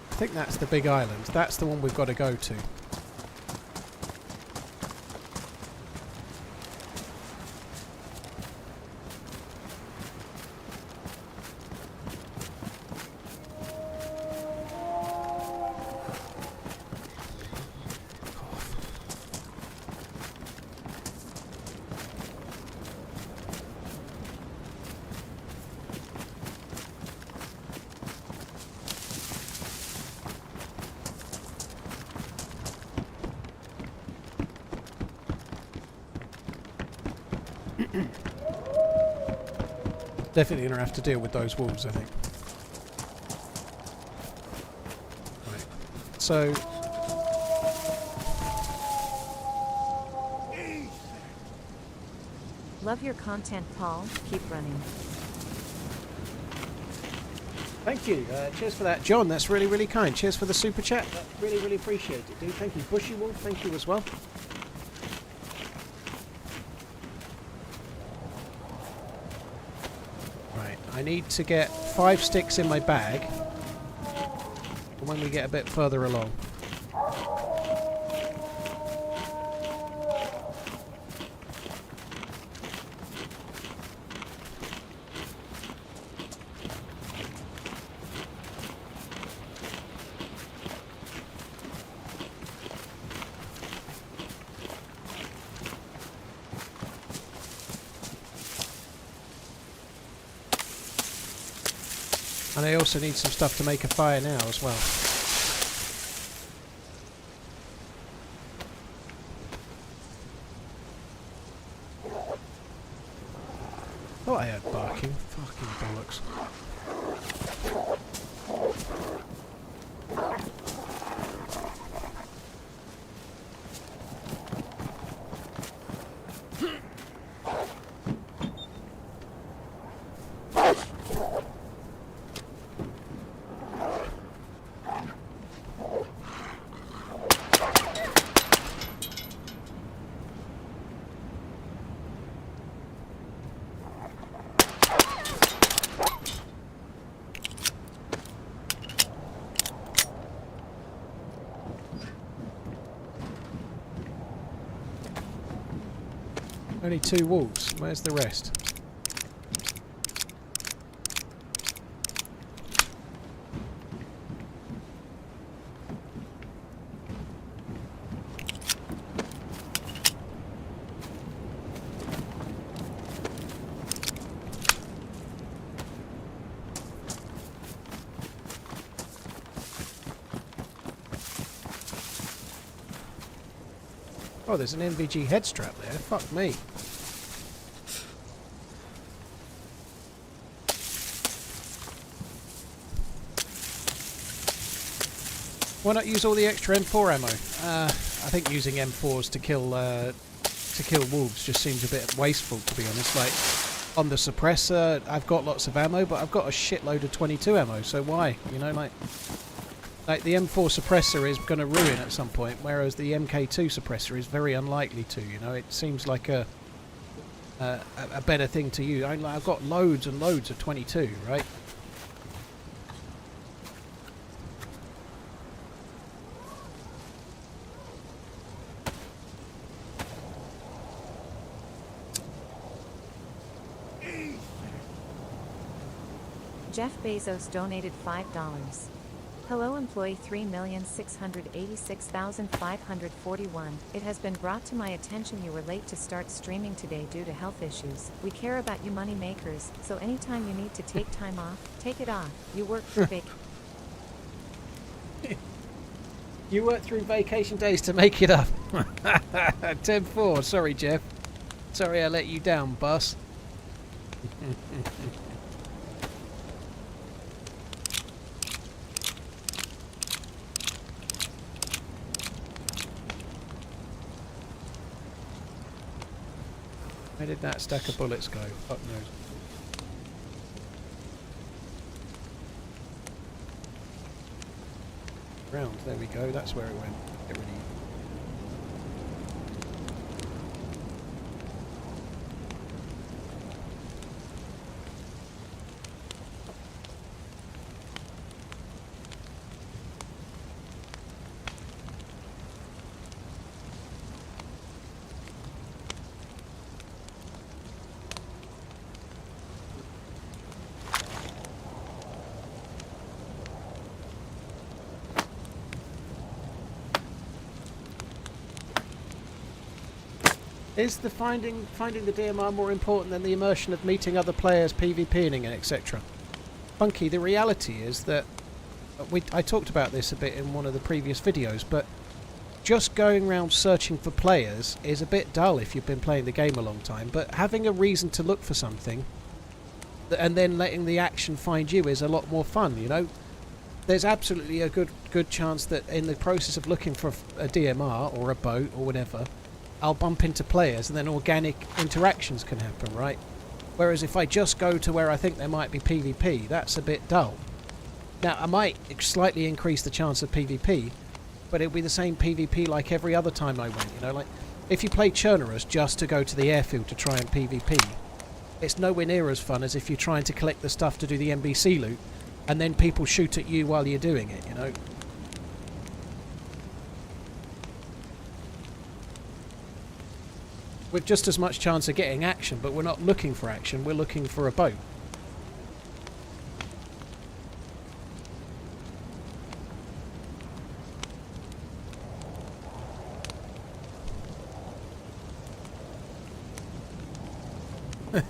I think that's the big island. That's the one we've got to go to. Definitely going to have to deal with those wolves, I think. Right. So... Love your content, Paul. Keep running. Thank you. Cheers for that, John. That's really, really kind. Cheers for the super chat. Really, really appreciate it, dude. Thank you. Bushy Wolf, thank you as well. I need to get 5 sticks in my bag when we get a bit further along. And I also need some stuff to make a fire now as well. Thought I heard barking. Fucking bollocks. Only 2 wolves. Where's the rest? Oh, there's an NVG head strap there. Fuck me. Why not use all the extra M4 ammo? I think using M4s to kill wolves just seems a bit wasteful, to be honest. Like, on the suppressor, I've got lots of ammo, but I've got a shitload of 22 ammo, so why? You know, like the M4 suppressor is going to ruin at some point, whereas the MK2 suppressor is very unlikely to, you know. It seems like a better thing to use. I've got loads and loads of 22, right? Jeff Bezos donated $5. Hello employee 3,686,541. It has been brought to my attention you were late to start streaming today due to health issues. We care about you money makers, so anytime you need to take time off, take it off. You work for You work through vacation days to make it up. 10-4. Sorry, Jeff. Sorry I let you down, boss. Where did that stack of bullets go? Fuck knows. Round, there we go, that's where it went. Get rid of you. Is the finding the DMR more important than the immersion of meeting other players, PvPing and etc.? Funky, the reality is that I talked about this a bit in one of the previous videos, but just going around searching for players is a bit dull if you've been playing the game a long time, but having a reason to look for something and then letting the action find you is a lot more fun, you know? There's absolutely a good chance that in the process of looking for a DMR or a boat or whatever, I'll bump into players and then organic interactions can happen, right? Whereas if I just go to where I think there might be PvP, that's a bit dull. Now, I might slightly increase the chance of PvP, but it'll be the same PvP like every other time I went, you know? Like, if you play Churnerus just to go to the airfield to try and PvP, it's nowhere near as fun as if you're trying to collect the stuff to do the NBC loot, and then people shoot at you while you're doing it, you know? With just as much chance of getting action, but we're not looking for action, we're looking for a boat.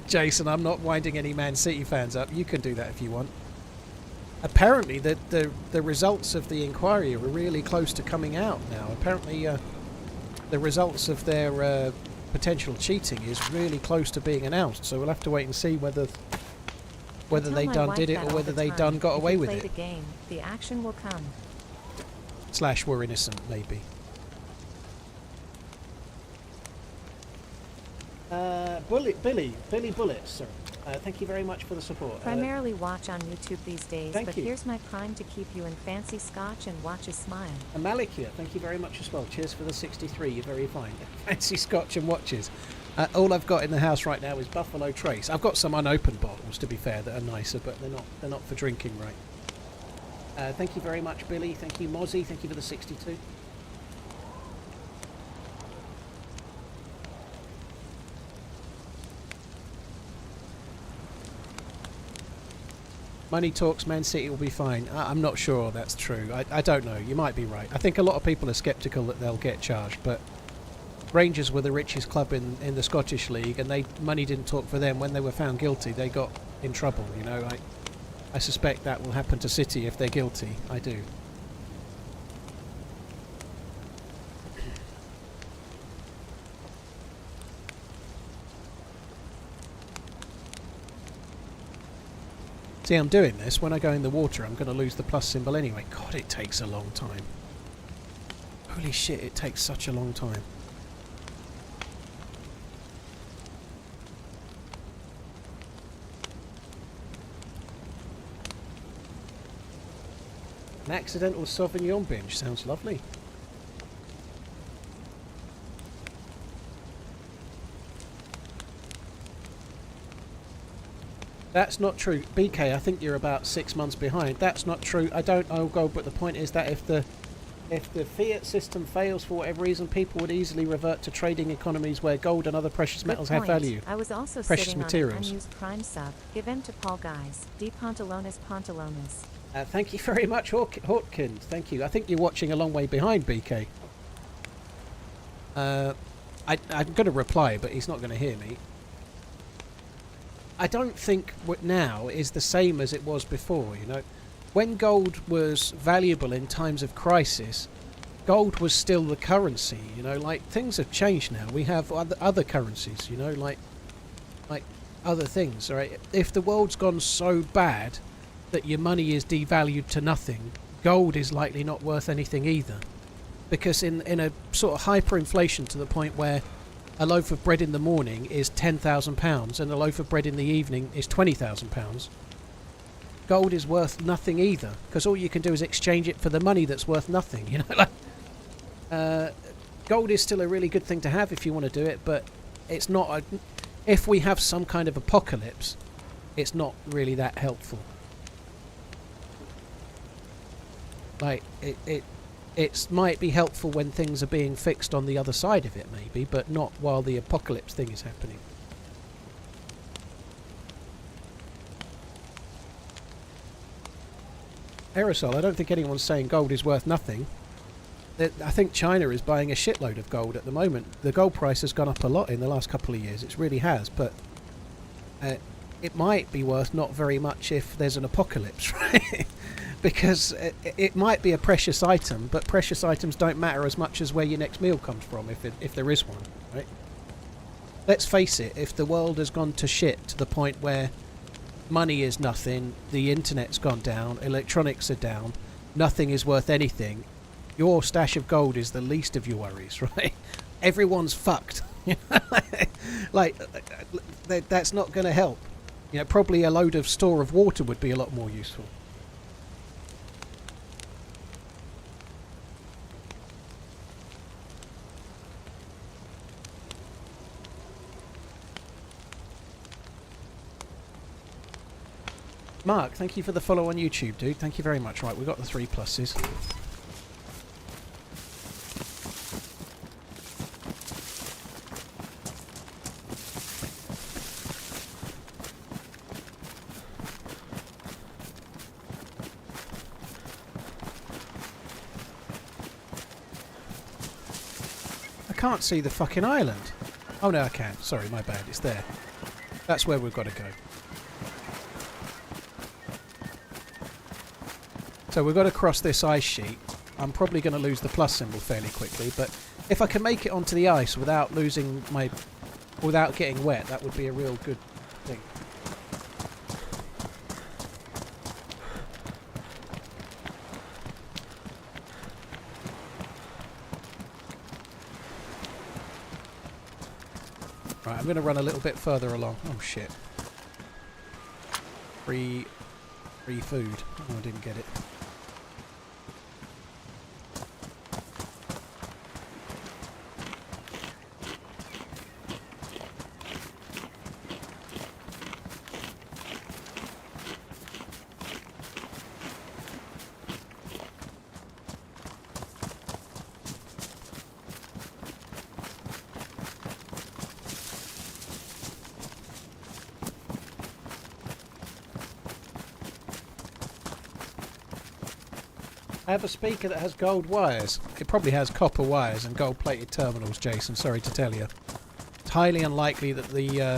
Jason, I'm not winding any Man City fans up. You can do that if you want. Apparently, the results of the inquiry are really close to coming out now. Apparently, the results of their potential cheating is really close to being announced. So we'll have to wait and see whether they done did it or whether they done got away with it. The game, the action will come. / we're innocent, maybe. Billy Bullets, sir. Thank you very much for the support. Primarily watch on YouTube these days, but you. Here's my prime to keep you in fancy scotch and watch a smile. Malikia, thank you very much as well. Cheers for the 63, you're very fine. Fancy scotch and watches. All I've got in the house right now is Buffalo Trace. I've got some unopened bottles, to be fair, that are nicer, but they're not for drinking, right? Thank you very much, Billy. Thank you, Mozzie. Thank you for the 62. Money talks, Man City will be fine. I'm not sure that's true. I don't know. You might be right. I think a lot of people are sceptical that they'll get charged, but Rangers were the richest club in the Scottish League, and money didn't talk for them. When they were found guilty, they got in trouble, you know. I suspect that will happen to City if they're guilty. I do. See, I'm doing this. When I go in the water, I'm going to lose the plus symbol anyway. God, it takes a long time. Holy shit, it takes such a long time. An accidental Sauvignon binge. Sounds lovely. That's not true. BK, I think you're about 6 months behind. That's not true. I don't know, Gold, but the point is that if the fiat system fails for whatever reason, people would easily revert to trading economies where gold and other precious metals have value. I was also Precious sitting materials. on an unused prime sub. Given to Paul Guys. D. Pantalones. Thank you very much, Hawkins. Thank you. I think you're watching a long way behind, BK. I'm going to reply, but he's not going to hear me. I don't think what now is the same as it was before, you know. When gold was valuable in times of crisis, gold was still the currency, you know. Like, things have changed now. We have other currencies, you know, like other things, right? If the world's gone so bad that your money is devalued to nothing, gold is likely not worth anything either. Because in a sort of hyperinflation to the point where a loaf of bread in the morning is £10,000 and a loaf of bread in the evening is £20,000. Gold is worth nothing either, because all you can do is exchange it for the money that's worth nothing. You know, like, gold is still a really good thing to have if you want to do it, but it's not. If we have some kind of apocalypse, it's not really that helpful. Like it might be helpful when things are being fixed on the other side of it, maybe, but not while the apocalypse thing is happening. Aerosol, I don't think anyone's saying gold is worth nothing. I think China is buying a shitload of gold at the moment. The gold price has gone up a lot in the last couple of years. It really has, but it might be worth not very much if there's an apocalypse, right? Because it might be a precious item, but precious items don't matter as much as where your next meal comes from, if there is one, right? Let's face it, if the world has gone to shit to the point where money is nothing, the internet's gone down, electronics are down, nothing is worth anything, your stash of gold is the least of your worries, right? Everyone's fucked. Like, that's not going to help. You know, probably a load of store of water would be a lot more useful. Mark, thank you for the follow on YouTube, dude. Thank you very much. Right, we've got the 3 pluses. I can't see the fucking island. Oh no, I can. Sorry, my bad. It's there. That's where we've got to go. So we've got to cross this ice sheet. I'm probably going to lose the plus symbol fairly quickly, but if I can make it onto the ice without without getting wet, that would be a real good thing. Right, I'm going to run a little bit further along. Oh shit. Free food. Oh, I didn't get it. I have a speaker that has gold wires. It probably has copper wires and gold-plated terminals, Jason. Sorry to tell you. It's highly unlikely that the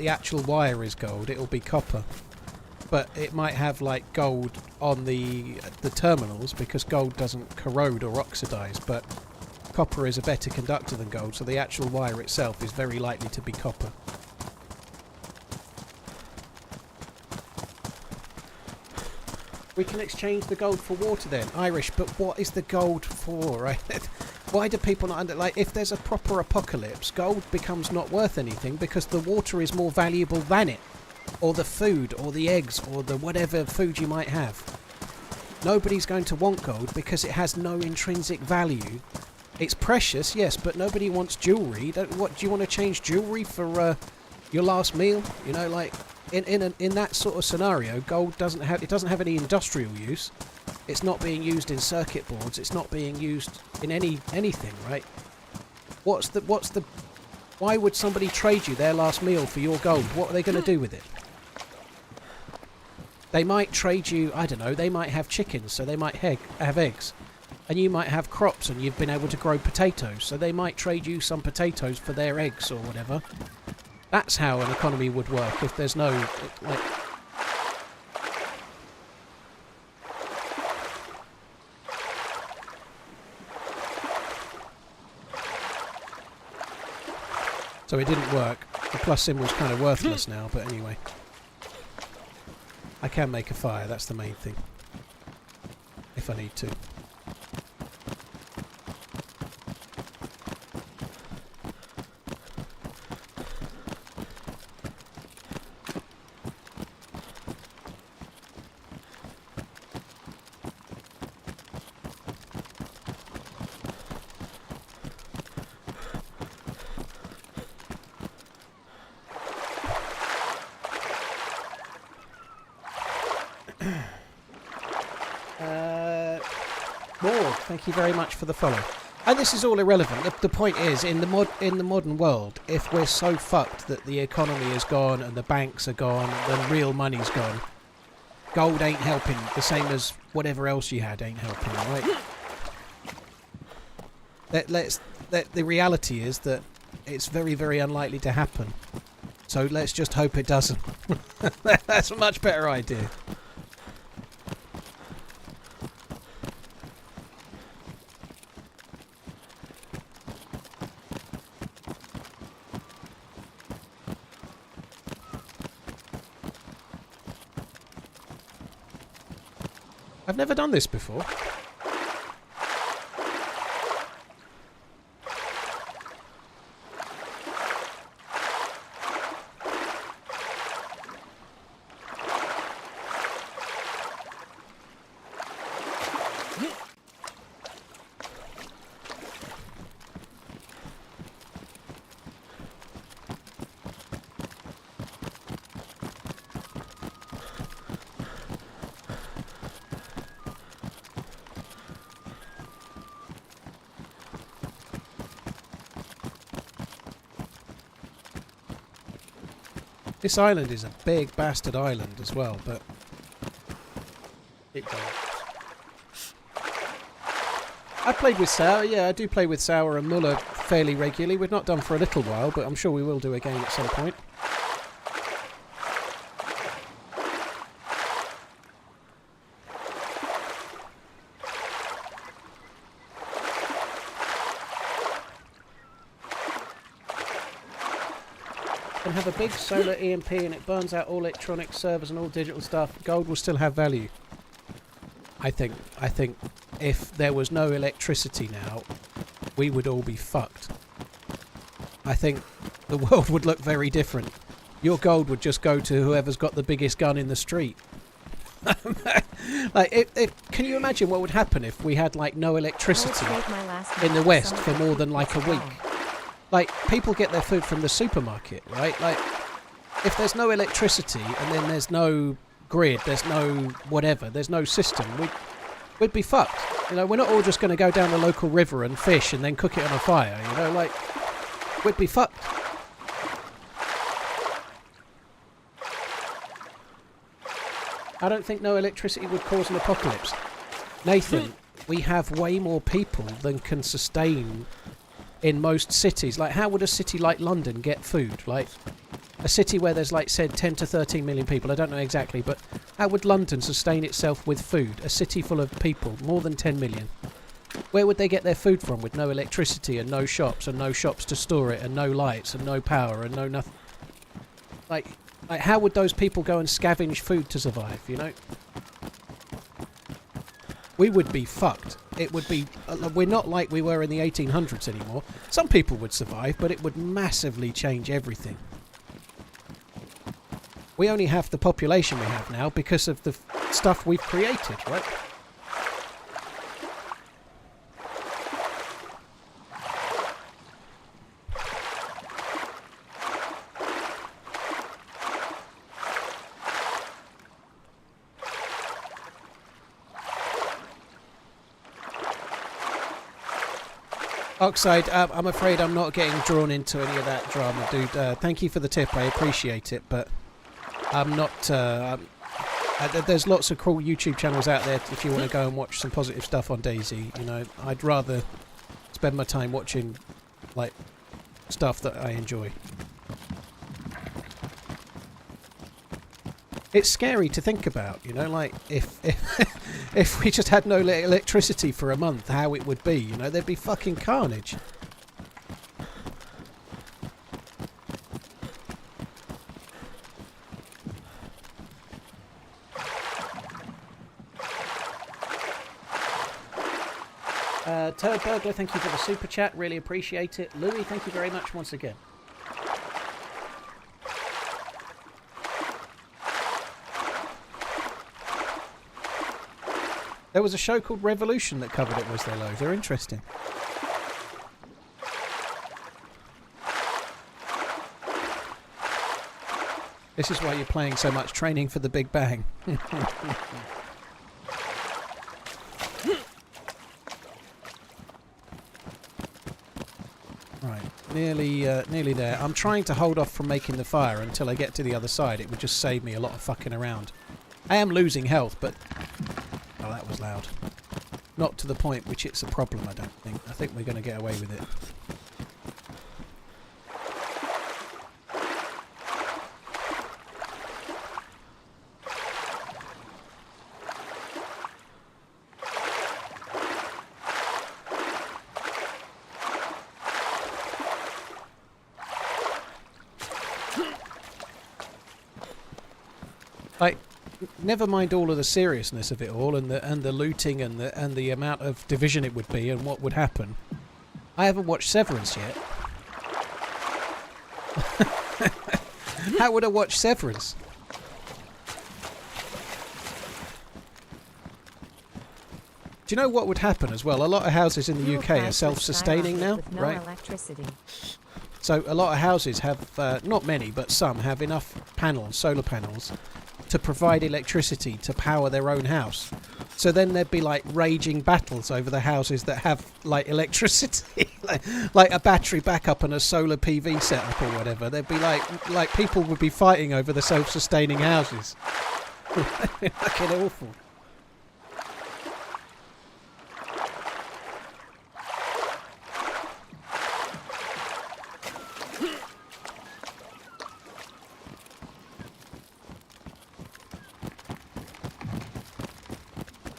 actual wire is gold. It'll be copper, but it might have like gold on the terminals because gold doesn't corrode or oxidize. But copper is a better conductor than gold, so the actual wire itself is very likely to be copper. We can exchange the gold for water then, Irish, but what is the gold for, right? Why do people not like, if there's a proper apocalypse, gold becomes not worth anything because the water is more valuable than it, or the food, or the eggs, or the whatever food you might have. Nobody's going to want gold because it has no intrinsic value. It's precious, yes, but nobody wants jewellery. What, do you want to change jewellery for your last meal? You know, like... In that sort of scenario, gold doesn't have any industrial use. It's not being used in circuit boards. It's not being used in anything, right? Why would somebody trade you their last meal for your gold? What are they going to do with it? They might trade you, I don't know, they might have chickens, so they might have eggs. And you might have crops and you've been able to grow potatoes, so they might trade you some potatoes for their eggs or whatever. That's how an economy would work if there's no... like, so it didn't work. The plus symbol's kind of worthless now, but anyway. I can make a fire, that's the main thing. If I need to. Thank you very much for the follow. And this is all irrelevant. The point is, in the modern world, if we're so fucked that the economy is gone and the banks are gone, then real money's gone, gold ain't helping, the same as whatever else you had ain't helping, right? The reality is that it's very, very unlikely to happen. So let's just hope it doesn't. That's a much better idea. I've never done this before. This island is a big bastard island as well, but it goes. I played with Sour, yeah, I do play with Sour and Muller fairly regularly. We've not done for a little while, but I'm sure we will do again at some point. Can have a big solar EMP and it burns out all electronic servers and all digital stuff. Gold will still have value. I think if there was no electricity now, we would all be fucked. I think the world would look very different. Your gold would just go to whoever's got the biggest gun in the street. Like, can you imagine what would happen if we had like no electricity in the West for more than like a week? Like, people get their food from the supermarket, right? Like, if there's no electricity and then there's no grid, there's no whatever, there's no system, we'd be fucked. You know, we're not all just going to go down the local river and fish and then cook it on a fire, you know? Like, we'd be fucked. I don't think no electricity would cause an apocalypse. Nathan, we have way more people than can sustain in most cities. Like, how would a city like London get food? Like, a city where there's, like, said 10 to 13 million people, I don't know exactly, but how would London sustain itself with food? A city full of people, more than 10 million. Where would they get their food from with no electricity and no shops to store it and no lights and no power and no nothing? Like how would those people go and scavenge food to survive, you know? We would be fucked. It would be... we're not like we were in the 1800s anymore. Some people would survive, but it would massively change everything. We only have the population we have now because of the stuff we've created, right? Oxide, I'm afraid I'm not getting drawn into any of that drama, dude. Thank you for the tip, I appreciate it, but I'm not... there's lots of cool YouTube channels out there if you want to go and watch some positive stuff on DayZ, you know. I'd rather spend my time watching, like, stuff that I enjoy. It's scary to think about, you know, like, if if we just had no electricity for a month, how it would be, you know, there'd be fucking carnage. Turd Burglar, thank you for the super chat, really appreciate it. Louis, thank you very much once again. There was a show called Revolution that covered it, was there, Lo? They're interesting. This is why you're playing so much Training for the Big Bang. Right, nearly there. I'm trying to hold off from making the fire until I get to the other side. It would just save me a lot of fucking around. I am losing health, but... Oh, that was loud. Not to the point which it's a problem, I don't think. I think we're going to get away with it. Like, never mind all of the seriousness of it all, and the looting and the amount of division it would be and what would happen. I haven't watched Severance yet. How would I watch Severance? Do you know what would happen as well? A lot of houses in the UK are self-sustaining now, right? Electricity. So a lot of houses have, not many, but some have enough panels, solar panels, to provide electricity to power their own house. So then there'd be like raging battles over the houses that have like electricity, like a battery backup and a solar PV setup or whatever. There'd be like people would be fighting over the self-sustaining houses. Fucking awful.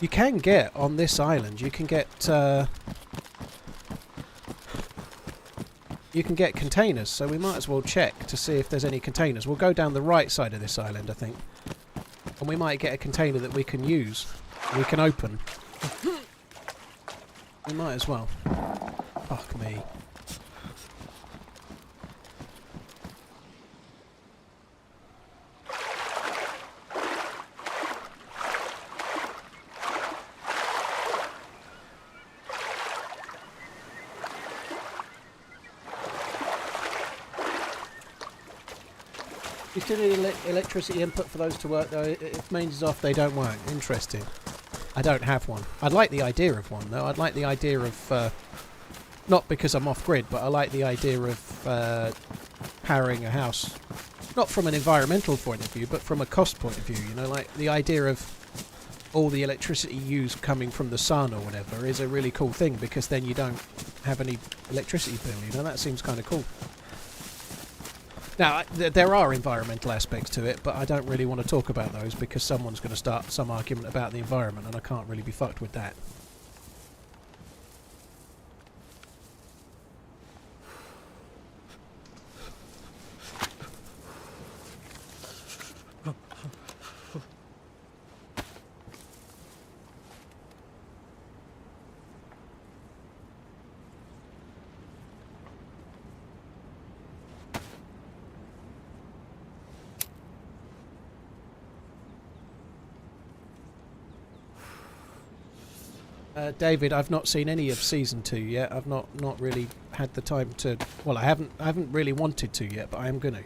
You can get, on this island, you can get containers, so we might as well check to see if there's any containers. We'll go down the right side of this island, I think. And we might get a container that we can use, we can open. We might as well. Fuck me. You still need electricity input for those to work though. If mains is off, they don't work. Interesting. I don't have one. I'd like the idea of one though. I'd like the idea of, not because I'm off grid, but I like the idea of powering a house. Not from an environmental point of view, but from a cost point of view. You know, like the idea of all the electricity used coming from the sun or whatever is a really cool thing, because then you don't have any electricity bill. You know, that seems kind of cool. Now, there are environmental aspects to it, but I don't really want to talk about those because someone's going to start some argument about the environment, and I can't really be fucked with that. David, I've not seen any of season 2 yet. I've not really had the time to. Well, I haven't really wanted to yet, but I am gonna.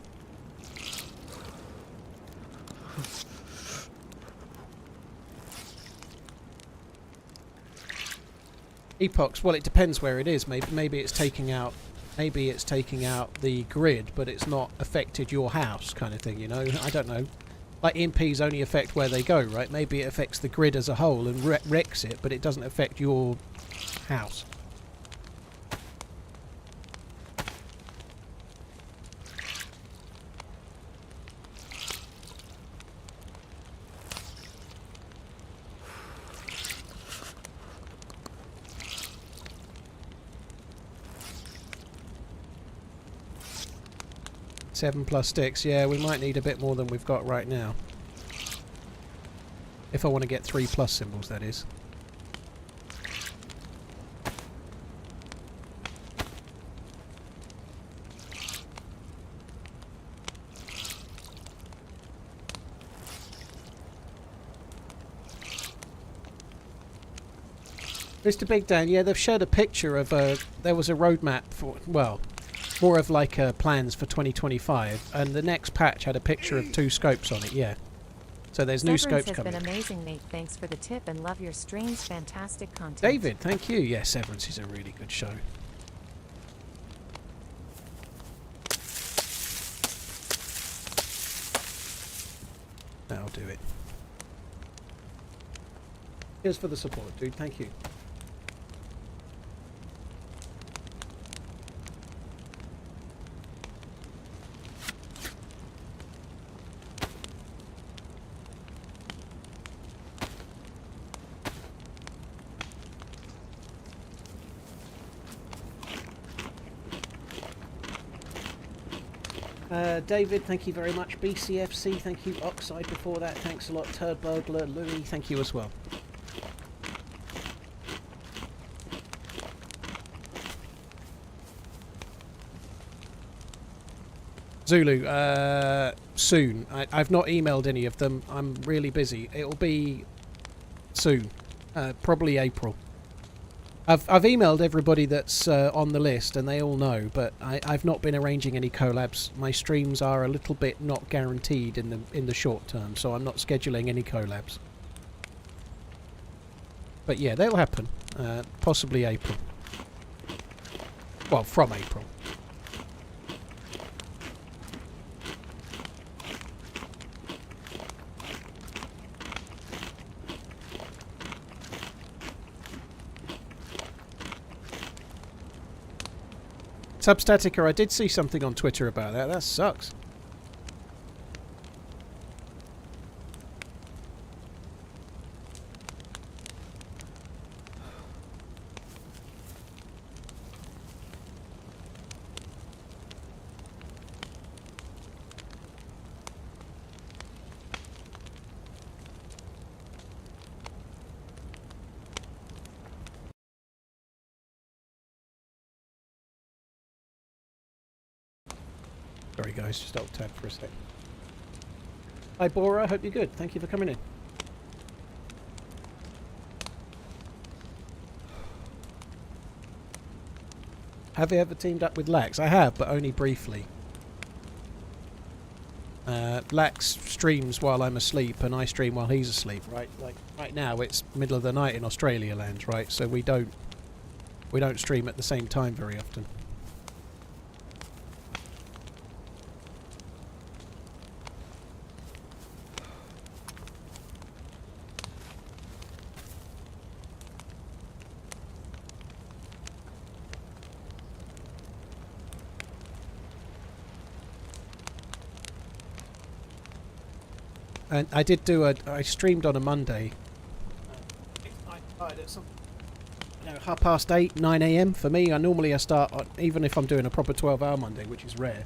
Epochs. Well, it depends where it is. Maybe it's taking out. Maybe it's taking out the grid, but it's not affected your house, kind of thing. You know, I don't know. Like EMPs only affect where they go, right? Maybe it affects the grid as a whole and wrecks it, but it doesn't affect your house. Seven plus sticks. Yeah, we might need a bit more than we've got right now. If I want to get 3 plus symbols, that is. Mr. Big Dan, yeah, they've shared a picture of there was a roadmap for, well, more of like plans for 2025, and the next patch had a picture of 2 scopes on it, yeah. So there's new scopes coming. Severance has been amazing, Nate. Thanks for the tip and love your streams. Fantastic content. David, thank you. Yeah, Severance is a really good show. That'll do it. Cheers for the support, dude. Thank you. David, thank you very much. BCFC, thank you. Oxide before that, thanks a lot. Turd Burglar, Louis, thank you as well. Zulu, soon. I've not emailed any of them. I'm really busy. It'll be soon, probably April. I've emailed everybody that's on the list, and they all know. But I've not been arranging any collabs. My streams are a little bit not guaranteed in the short term, so I'm not scheduling any collabs. But yeah, they'll happen. Possibly April. Well, from April. Substatica, I did see something on Twitter about that. That sucks. Sorry guys, just alt tab for a sec. Hi Bora, hope you're good. Thank you for coming in. Have you ever teamed up with Lax? I have, but only briefly. Lax streams while I'm asleep and I stream while he's asleep, right? Like right now it's middle of the night in Australia land, right? So we don't stream at the same time very often. And I did do I streamed on a Monday. I started at some, 8:30, 9 AM for me. I start, even if I'm doing a proper 12-hour Monday, which is rare.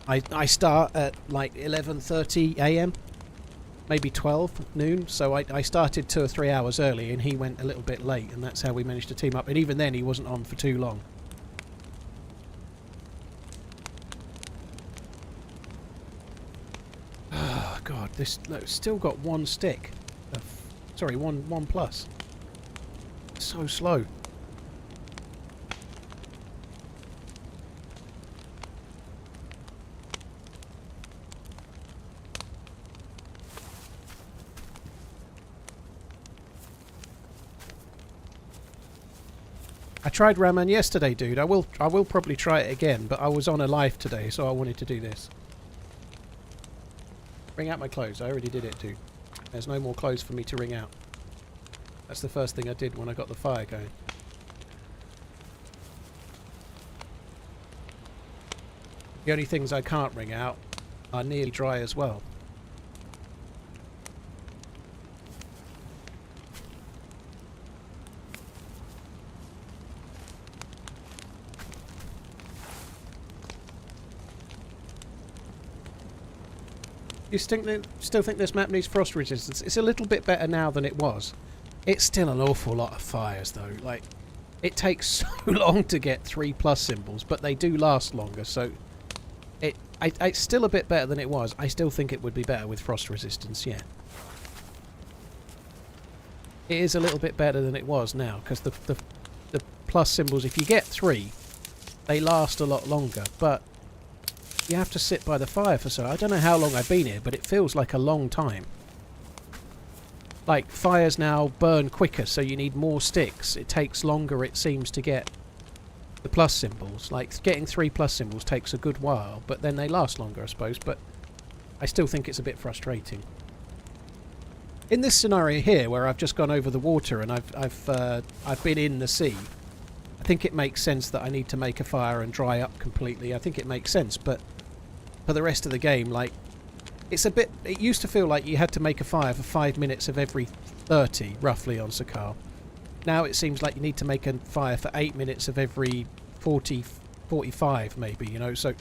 I start at like 11:30 AM, maybe 12 noon. So I started 2 or 3 hours early, and he went a little bit late, and that's how we managed to team up. And even then, he wasn't on for too long. God, this look, still got one stick. Sorry, one plus. It's so slow. I tried Raman yesterday, dude. I will probably try it again, but I was on a live today, so I wanted to do this. Wring out my clothes. I already did it, dude. There's no more clothes for me to wring out. That's the first thing I did when I got the fire going. The only things I can't wring out are nearly dry as well. You still think this map needs frost resistance? It's a little bit better now than it was. It's still an awful lot of fires though. Like, it takes so long to get 3+ symbols, but they do last longer. So it's still a bit better than it was. I still think it would be better with frost resistance. Yeah, it is a little bit better than it was now because the plus symbols, if you get 3, they last a lot longer. But you have to sit by the fire for so... I don't know how long I've been here, but it feels like a long time. Like, fires now burn quicker, so you need more sticks. It takes longer, it seems, to get the plus symbols. Like, getting 3+ symbols takes a good while, but then they last longer, I suppose. But I still think it's a bit frustrating. In this scenario here, where I've just gone over the water and I've been in the sea, I think it makes sense that I need to make a fire and dry up completely. I think it makes sense, but for the rest of the game, like, it's a bit... It used to feel like you had to make a fire for 5 minutes of every 30, roughly, on Sakhal. Now it seems like you need to make a fire for 8 minutes of every 40, 45, maybe, you know, so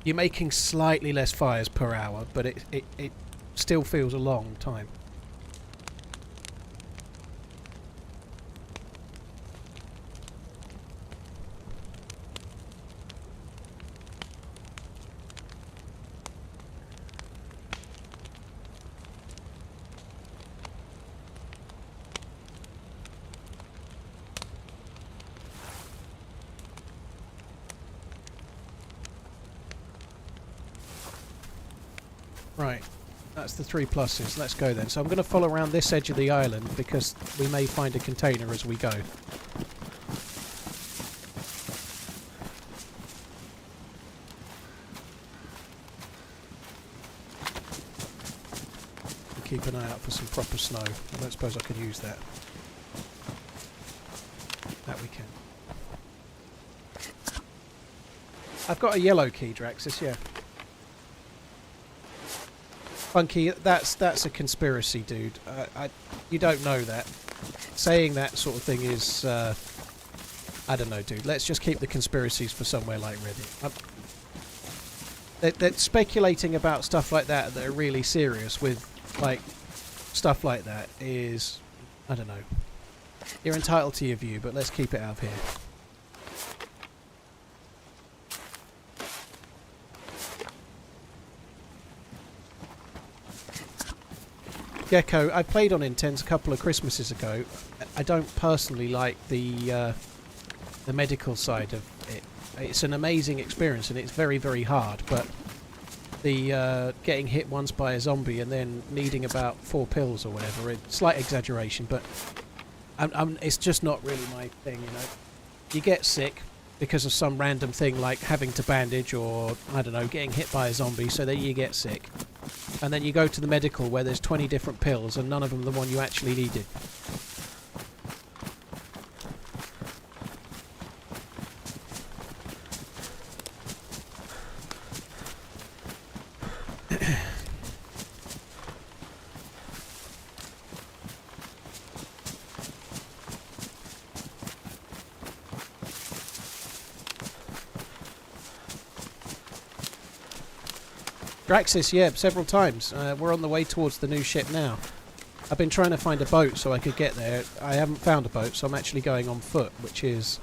you're making slightly less fires per hour, but it still feels a long time. Right. That's the 3 pluses. Let's go then. So I'm going to follow around this edge of the island because we may find a container as we go. Keep an eye out for some proper snow. I don't suppose I can use that. That we can. I've got a yellow key, Draxis, yeah. Funky, that's a conspiracy, dude. You don't know that. Saying that sort of thing is, I don't know, dude. Let's just keep the conspiracies for somewhere like Reddit. They're speculating about stuff like that that are really serious with, like, stuff like that is, I don't know. You're entitled to your view, but let's keep it out of here. Gecko, I played on Intense a couple of Christmases ago. I don't personally like the medical side of it. It's an amazing experience and it's very, very hard, but the getting hit once by a zombie and then needing about 4 pills or whatever, slight exaggeration, but it's just not really my thing, you know. You get sick because of some random thing like having to bandage or, I don't know, getting hit by a zombie, so then you get sick. And then you go to the medical where there's 20 different pills and none of them the one you actually needed. Draxis, yeah, several times. We're on the way towards the new ship now. I've been trying to find a boat so I could get there. I haven't found a boat, so I'm actually going on foot, which is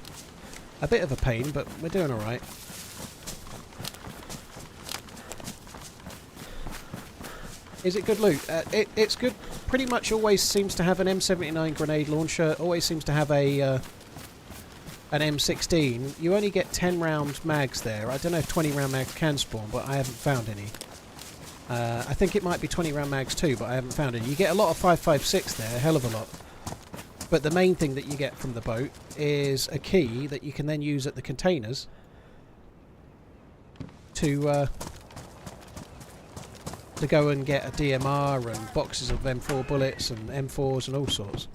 a bit of a pain, but we're doing alright. Is it good loot? It's good. Pretty much always seems to have an M79 grenade launcher, always seems to have a an M16. You only get 10 round mags there. I don't know if 20 round mags can spawn, but I haven't found any. I think it might be 20 round mags too, but I haven't found any. You get a lot of 5.56 there, a hell of a lot. But the main thing that you get from the boat is a key that you can then use at the containers to go and get a DMR and boxes of M4 bullets and M4s and all sorts.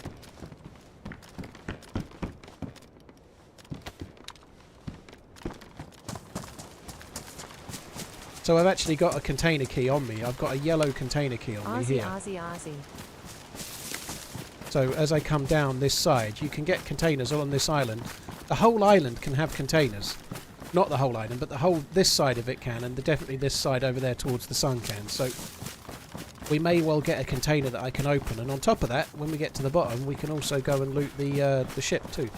So I've actually got a container key on me. I've got a yellow container key on me here. Aussie. So as I come down this side, you can get containers on this island. The whole island can have containers. Not the whole island, but the whole, this side of it can, and definitely this side over there towards the sun can. So we may well get a container that I can open, and on top of that, when we get to the bottom, we can also go and loot the ship too.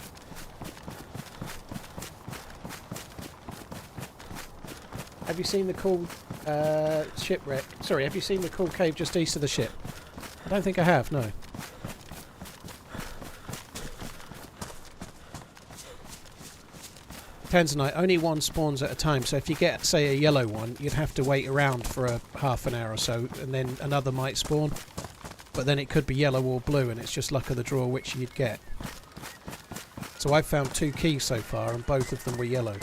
Have you seen the cool shipwreck? Sorry, have you seen the cool cave just east of the ship? I don't think I have, no. Tanzanite, only one spawns at a time, so if you get, say, a yellow one, you'd have to wait around for a half an hour or so, and then another might spawn. But then it could be yellow or blue, and it's just luck of the draw which you'd get. So I've found 2 keys so far, and both of them were yellow.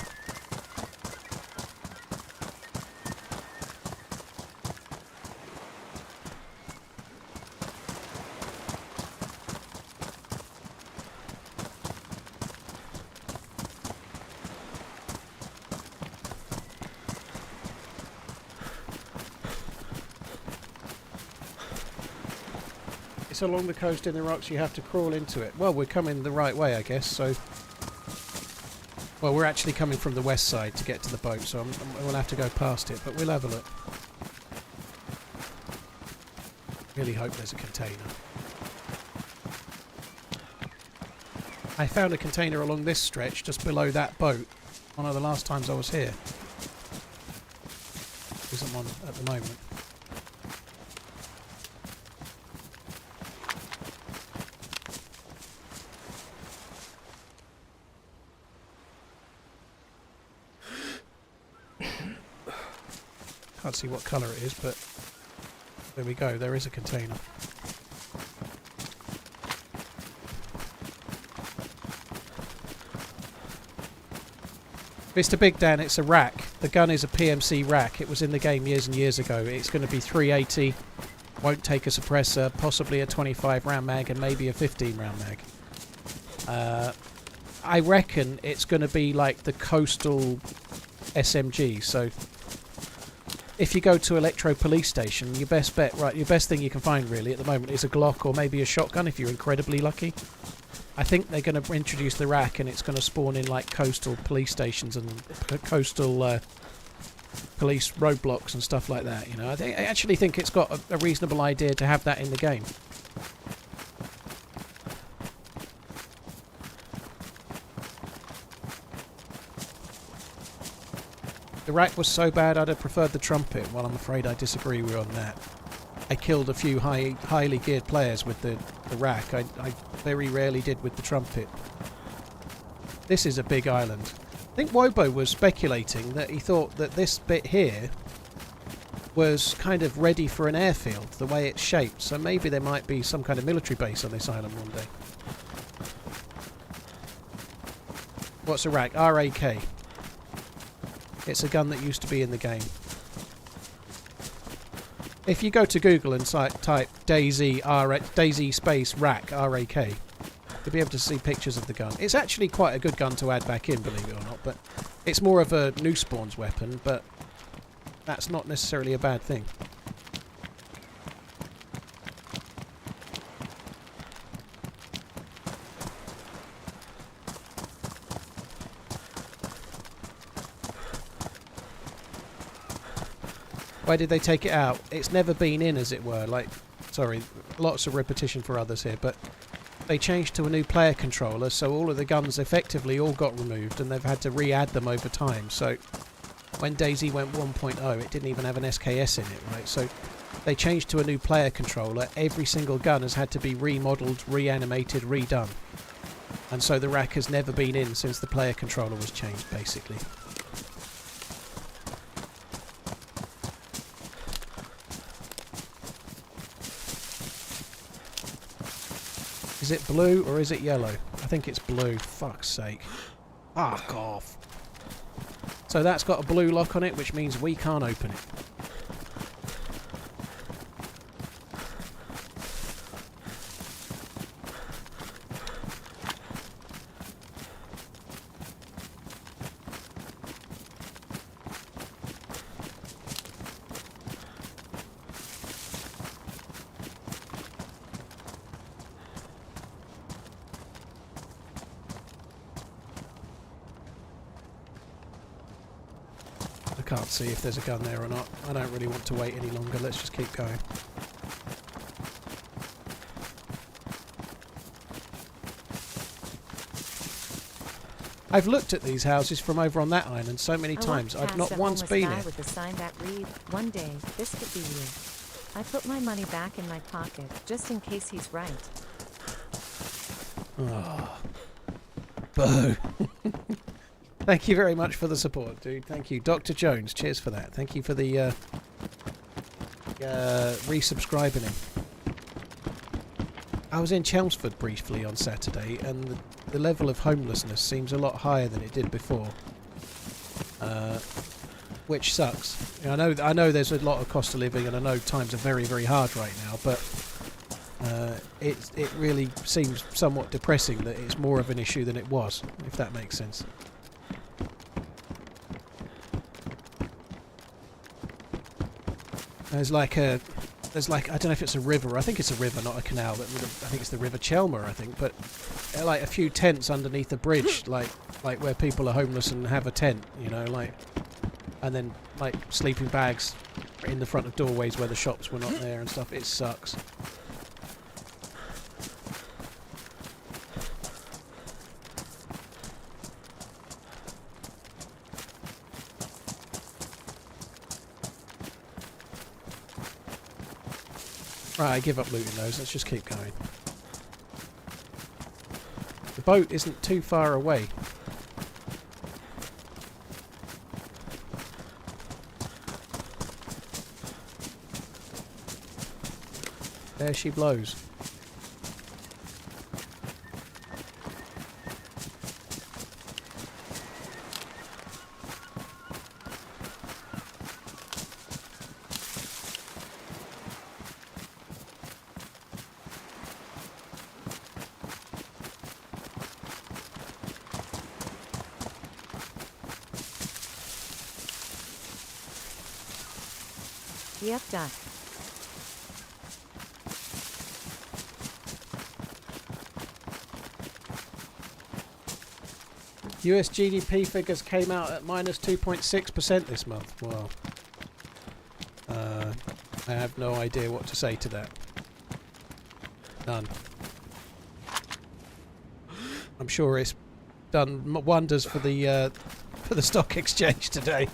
it's along the coast in the rocks, you have to crawl into it. Well, we're coming the right way, I guess, so... Well, we're actually coming from the west side to get to the boat, so we'll have to go past it, but we'll have a look. Really hope there's a container. I found a container along this stretch, just below that boat, one of the last times I was here. Isn't one at the moment. Can't see what colour it is, but there we go, there is a container. Mr. Big Dan, it's a rack. The gun is a PMC rack. It was in the game years and years ago. It's going to be 380, won't take a suppressor, possibly a 25 round mag and maybe a 15 round mag. I reckon it's going to be like the coastal SMG, so if you go to Electro Police Station, your best bet, right, your best thing you can find really at the moment is a Glock or maybe a shotgun if you're incredibly lucky. I think they're going to introduce the rack and it's going to spawn in like coastal police stations and coastal police roadblocks and stuff like that, you know. I actually think it's got a reasonable idea to have that in the game. The rack was so bad I'd have preferred the trumpet. Well, I'm afraid I disagree with you on that. I killed a few highly geared players with the rack. I very rarely did with the trumpet. This is a big island. I think Wobo was speculating that he thought that this bit here was kind of ready for an airfield, the way it's shaped. So maybe there might be some kind of military base on this island one day. What's a rack? RAK. It's a gun that used to be in the game. If you go to Google and type DayZ space rack, RAK, you'll be able to see pictures of the gun. It's actually quite a good gun to add back in, believe it or not, but it's more of a new spawns weapon, but that's not necessarily a bad thing. Why did they take it out? It's never been in, as it were. Like, sorry, lots of repetition for others here, but they changed to a new player controller, so all of the guns effectively all got removed, and they've had to re-add them over time. So when DayZ went 1.0, it didn't even have an SKS in it, right? So they changed to a new player controller. Every single gun has had to be remodeled, reanimated, redone. And so the rack has never been in since the player controller was changed, basically. Is it blue or is it yellow? I think it's blue. Fuck's sake. Fuck off. So that's got a blue lock on it, which means we can't open it. I can't see if there's a gun there or not. I don't really want to wait any longer. Let's just keep going. I've looked at these houses from over on that island so many times. I've not once been there. With a sign that read, "One day, this could be you." I put my money back in my pocket, just in case he's right. Oh. Boo. Thank you very much for the support, dude. Thank you. Dr. Jones, cheers for that. Thank you for the resubscribing him. I was in Chelmsford briefly on Saturday, and the level of homelessness seems a lot higher than it did before, which sucks. I know there's a lot of cost of living, and I know times are very, very hard right now, but it really seems somewhat depressing that it's more of an issue than it was, if that makes sense. There's like there's like, I don't know if it's a river. I think it's a river, not a canal. But I think it's the River Chelmer. I think, but like a few tents underneath a bridge, like where people are homeless and have a tent, you know, like, and then like sleeping bags in the front of doorways where the shops were not there and stuff. It sucks. Right, I give up looting those. Let's just keep going. The boat isn't too far away. There she blows. Yep, duck. US GDP figures came out at minus 2.6% this month. Well, I have no idea what to say to that. None. I'm sure it's done wonders for the stock exchange today.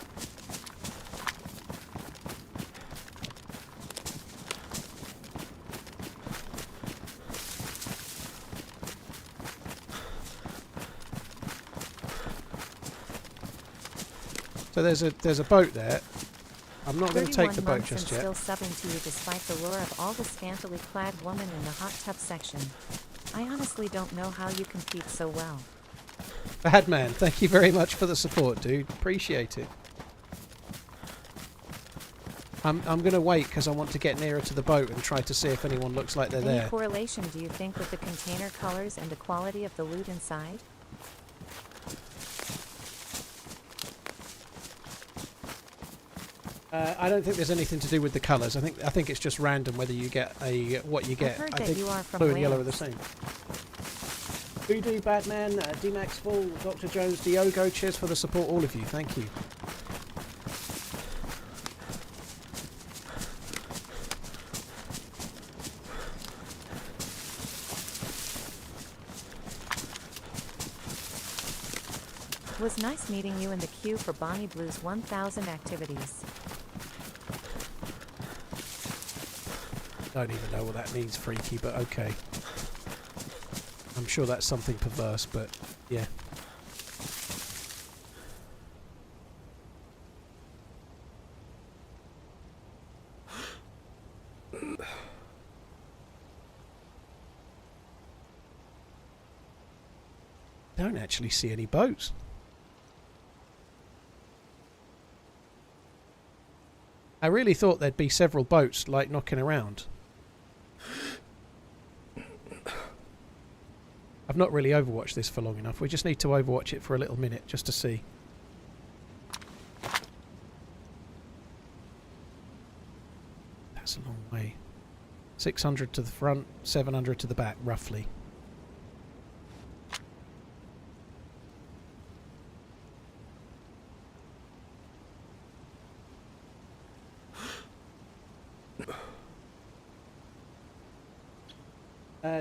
So there's a boat there. I'm not going to take the boat just yet. Still subbing to you despite the lure of all the scantily clad woman in the hot tub section. I honestly don't know how you compete so well. Badman, thank you very much for the support, dude. Appreciate it. I'm going to wait because I want to get nearer to the boat and try to see if anyone looks like they're there. Any correlation do you think with the container colors and the quality of the loot inside? I don't think there's anything to do with the colours. I think it's just random whether you get what you get. I've heard I that think you are from blue and yellow are Wales. the same. Voodoo, Batman, D-Max Full, Dr. Jones, Diogo, cheers for the support, all of you. Thank you. Was nice meeting you in the queue for Bonnie Blue's 1000 activities. Don't even know what that means, freaky, but okay. I'm sure that's something perverse, but yeah. Don't actually see any boats. I really thought there'd be several boats like knocking around. I've not really overwatched this for long enough. We just need to overwatch it for a little minute just to see. That's a long way. 600 to the front, 700 to the back, roughly.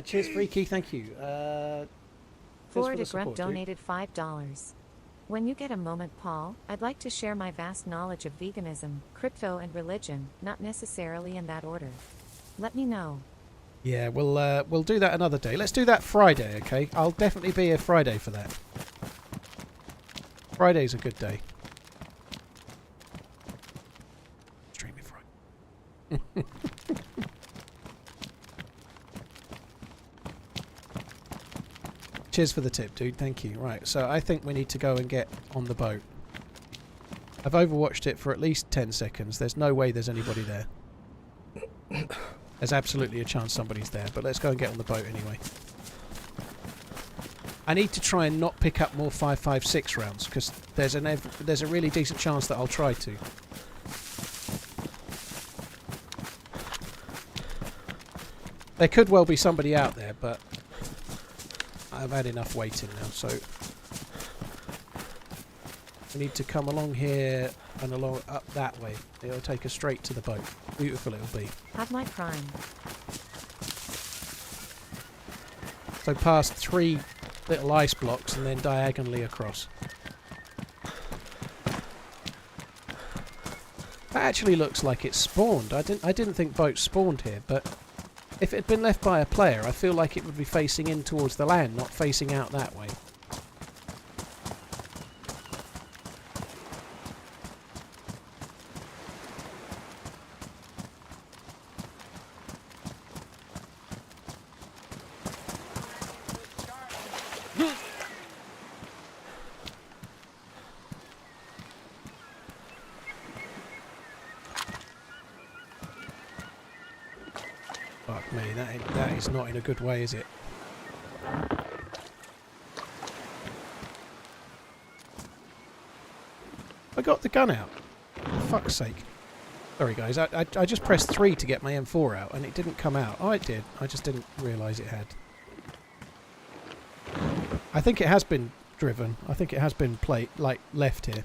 Cheers, Freaky. Thank you. Florida Grunt donated $5. When you get a moment, Paul, I'd like to share my vast knowledge of veganism, crypto, and religion, not necessarily in that order. Let me know. Yeah, we'll do that another day. Let's do that Friday, okay? I'll definitely be here Friday for that. Friday's a good day. Streaming Friday. Cheers for the tip, dude. Thank you. Right, so I think we need to go and get on the boat. I've overwatched it for at least 10 seconds. There's no way there's anybody there. There's absolutely a chance somebody's there, but let's go and get on the boat anyway. I need to try and not pick up more 5.56 rounds, because there's a really decent chance that I'll try to. There could well be somebody out there, but I've had enough waiting now, so we need to come along here and along up that way. It'll take us straight to the boat. Beautiful it'll be. Have my prime. So past 3 little ice blocks and then diagonally across. That actually looks like it's spawned. I didn't think boats spawned here, but if it had been left by a player, I feel like it would be facing in towards the land, not facing out that way. Fuck me, that is not in a good way, is it? I got the gun out. For fuck's sake. Sorry guys, I just pressed 3 to get my M4 out and it didn't come out. Oh, it did. I just didn't realise it had. I think it has been driven. I think it has been left here.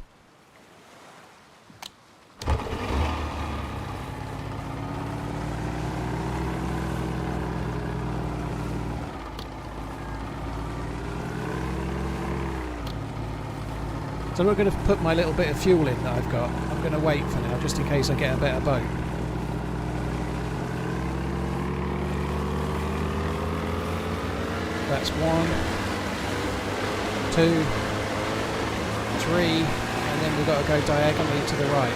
So I'm not going to put my little bit of fuel in that I've got. I'm going to wait for now, just in case I get a better boat. That's 1, 2, 3, and then we've got to go diagonally to the right.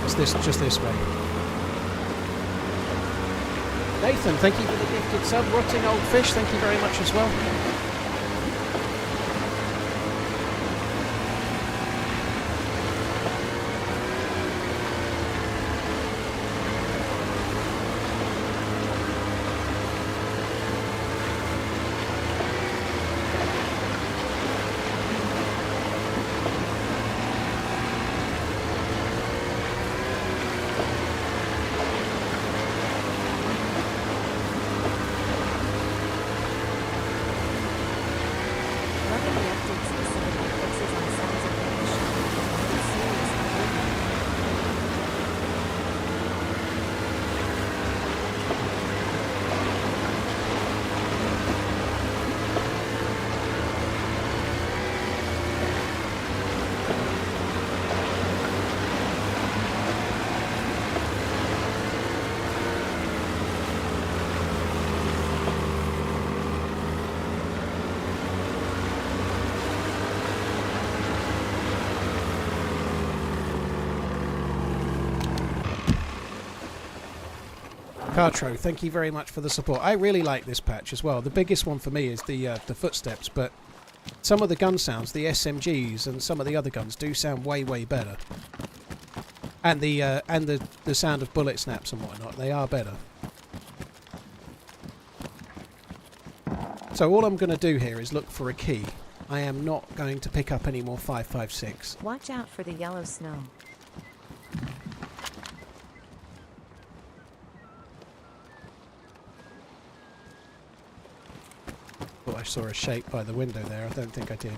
It's just this way. Nathan, thank you for the gifted sub. Rotting Old Fish, thank you very much as well. Cartro, thank you very much for the support. I really like this patch as well. The biggest one for me is the footsteps, but some of the gun sounds, the SMGs and some of the other guns do sound way, way better. And the sound of bullet snaps and whatnot, they are better. So all I'm going to do here is look for a key. I am not going to pick up any more 556. Watch out for the yellow snow. Thought I saw a shape by the window there. I don't think I did.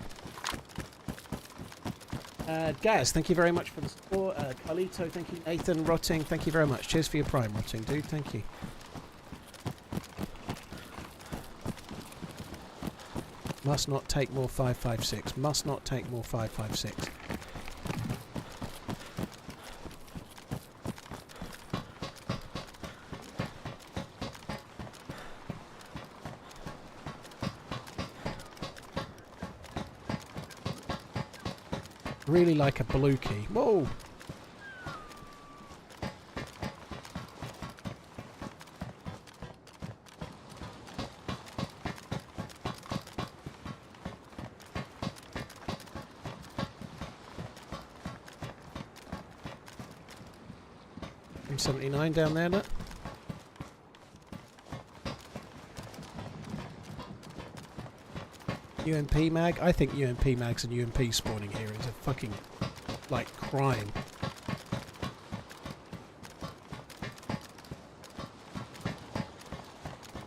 Gaz, thank you very much for the support. Carlito, thank you. Nathan, Rotting, thank you very much. Cheers for your prime, Rotting, dude. Thank you. Must not take more 556. Must not take more 556. Really like a blue key. Whoa! M79 down there, look. UMP mag? I think UMP mags and UMP spawning here is a fucking, like, crime.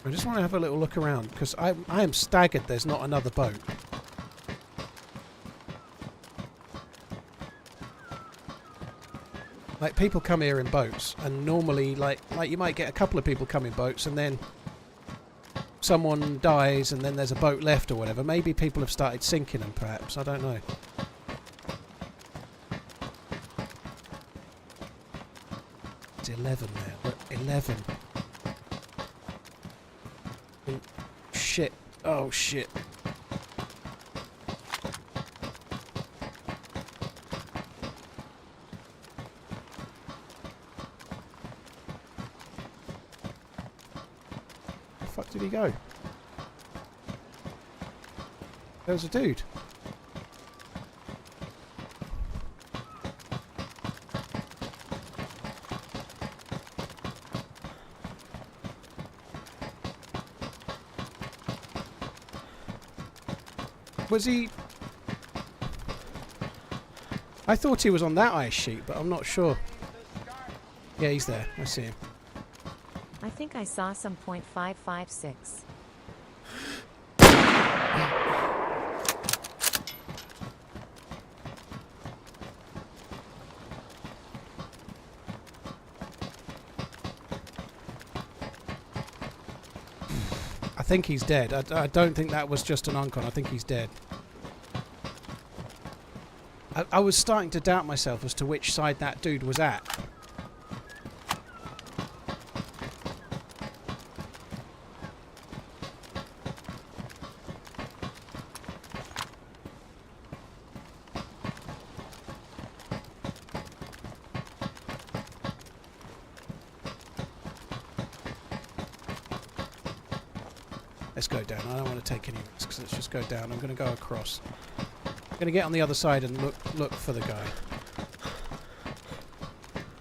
I just want to have a little look around, because I am staggered there's not another boat. Like, people come here in boats, and normally, like you might get a couple of people come in boats, and then someone dies, and then there's a boat left or whatever. Maybe people have started sinking them, perhaps. I don't know. It's 11 there. Look, 11. Oh, shit. Oh, shit. Did he go? There was a dude. Was he? I thought he was on that ice sheet, but I'm not sure. Yeah, he's there. I see him. I think I saw some .556. I think he's dead. I don't think that was just an uncon. I think he's dead. I was starting to doubt myself as to which side that dude was at. Let's go down. I don't want to take any risks. Let's just go down. I'm going to go across. I'm going to get on the other side and look for the guy.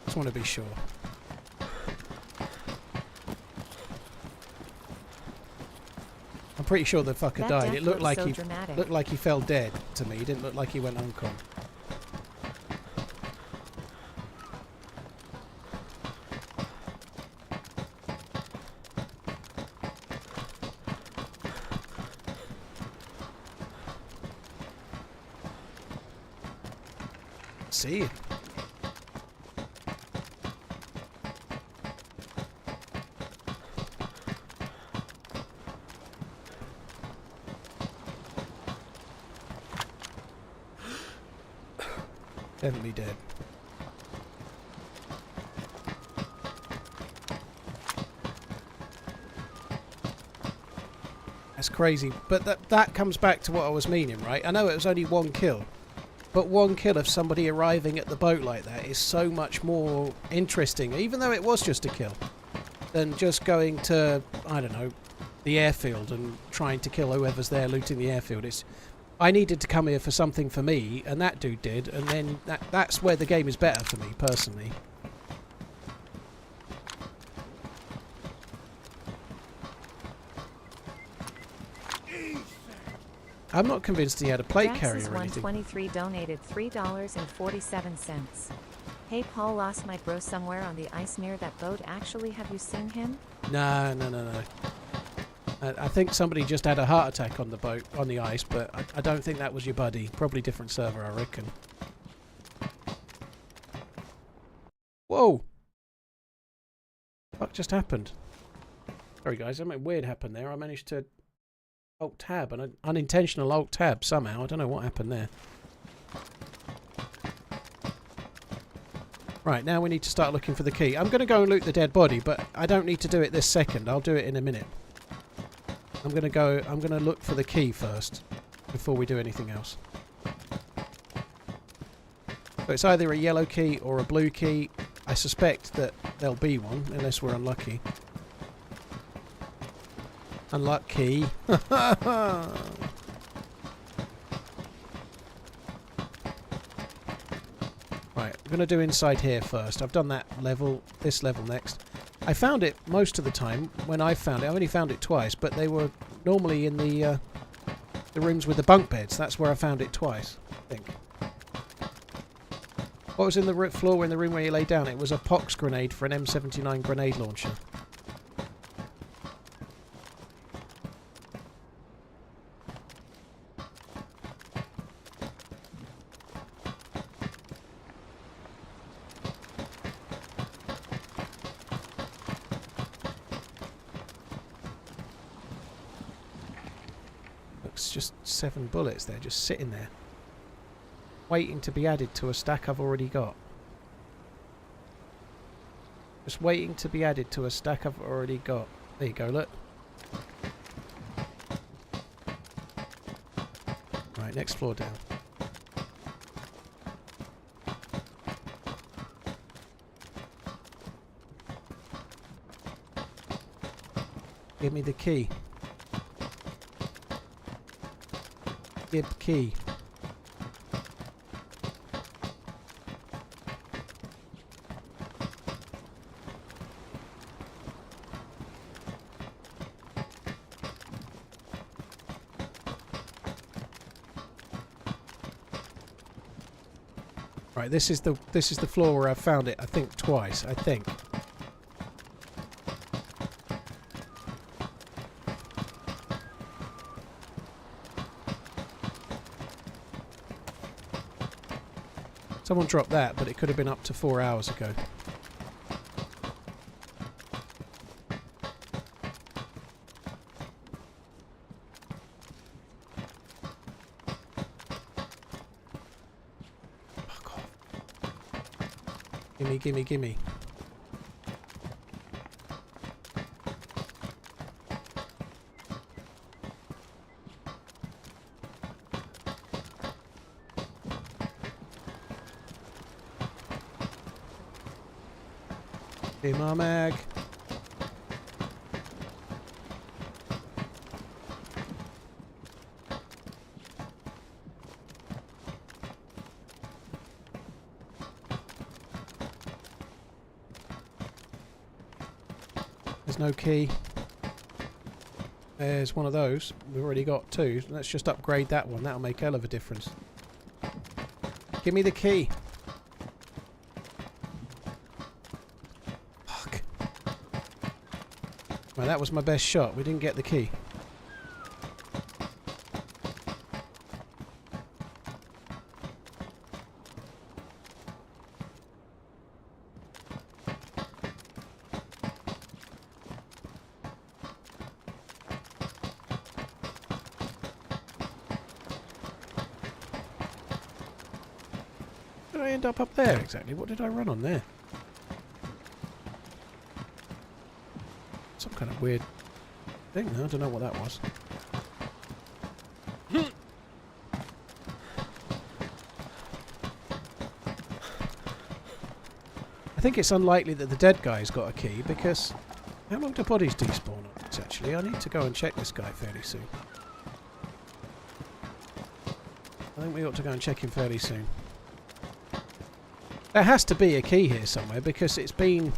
Just want to be sure. I'm pretty sure the fucker died. It looked like looked like he fell dead to me. It didn't look like he went uncon. See it. Definitely dead. That's crazy, but that comes back to what I was meaning, right? I know it was only one kill. But one kill of somebody arriving at the boat like that is so much more interesting, even though it was just a kill, than just going to, I don't know, the airfield and trying to kill whoever's there looting the airfield. I needed to come here for something for me, and that dude did, and then that's where the game is better for me, personally. I'm not convinced he had a plate carrier or anything. 123 donated $3.47. Hey Paul, lost my bro somewhere on the ice near that boat. Actually, have you seen him? No. I think somebody just had a heart attack on the boat, on the ice, but I don't think that was your buddy. Probably different server, I reckon. Whoa! What just happened? Sorry guys, something weird happened there. I managed to Alt tab, an unintentional Alt tab somehow. I don't know what happened there. Right, now we need to start looking for the key. I'm going to go and loot the dead body, but I don't need to do it this second. I'll do it in a minute. I'm going to look for the key first before we do anything else. So it's either a yellow key or a blue key. I suspect that there'll be one, unless we're unlucky. Unlucky. Right, I'm going to do inside here first. I've done that level, this level next. I found it most of the time when I found it. I've only found it twice, but they were normally in the rooms with the bunk beds. That's where I found it twice, I think. What was in the floor in the room where you lay down? It was a pox grenade for an M79 grenade launcher. just 7 bullets there, just sitting there. Waiting to be added to a stack I've already got. Just waiting to be added to a stack I've already got. There you go, look. Right, next floor down. Give me the key. Give key. Right, this is the floor where I found it, I think twice, I think. Someone dropped that, but it could have been up to 4 hours ago. Fuck off. Gimme, gimme, gimme. DMR mag. There's no key. There's one of those. We've already got 2. Let's just upgrade that one. That'll make hell of a difference. Give me the key. Well, that was my best shot. We didn't get the key. How did I end up there exactly? What did I run on there? Some kind of weird thing. I don't know what that was. I think it's unlikely that the dead guy's got a key because how long do bodies despawn on this actually? I need to go and check this guy fairly soon. I think we ought to go and check him fairly soon. There has to be a key here somewhere because it's been...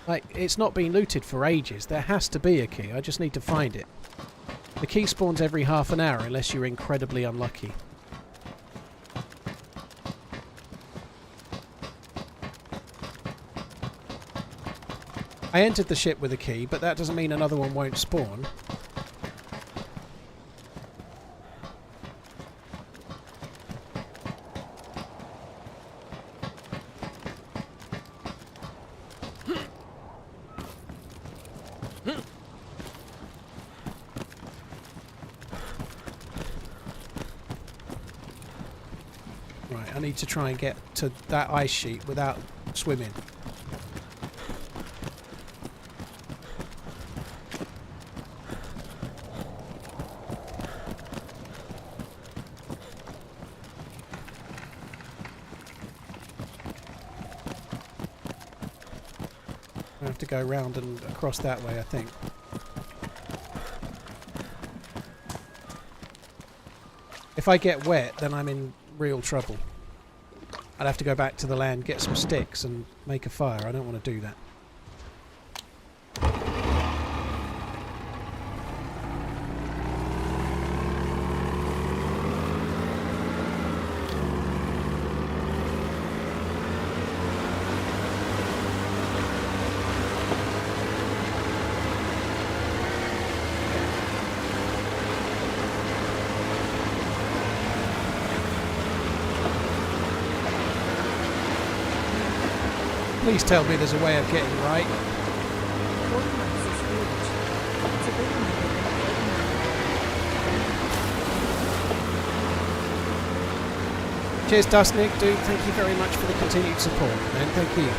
like, it's not been looted for ages. There has to be a key. I just need to find it. The key spawns every half an hour unless you're incredibly unlucky. I entered the ship with a key, but that doesn't mean another one won't spawn. Right, I need to try and get to that ice sheet without swimming. I have to go round and across that way, I think. If I get wet, then I'm in real trouble. I'd have to go back to the land, get some sticks and make a fire. I don't want to do that. Please tell me there's a way of getting right. 40 months is huge. It's a big one. Cheers, Dustnick, dude. Thank you very much for the continued support, man. Thank you.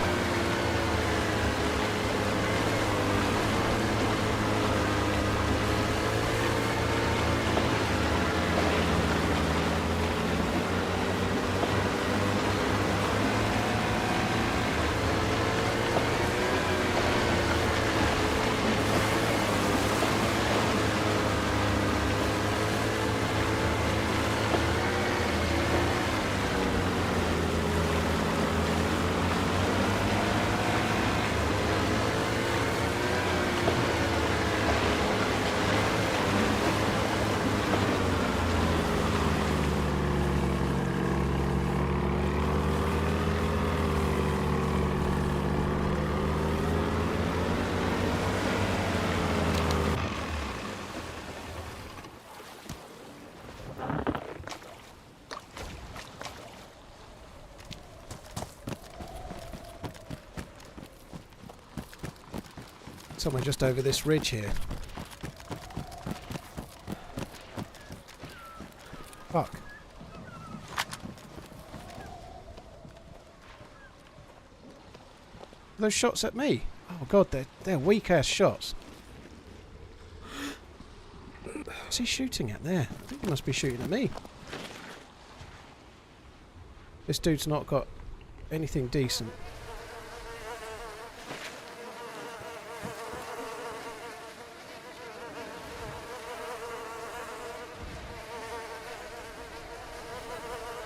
Somewhere just over this ridge here. Fuck. Those shots at me? Oh god, they're weak ass shots. What's he shooting at there? I think he must be shooting at me. This dude's not got anything decent.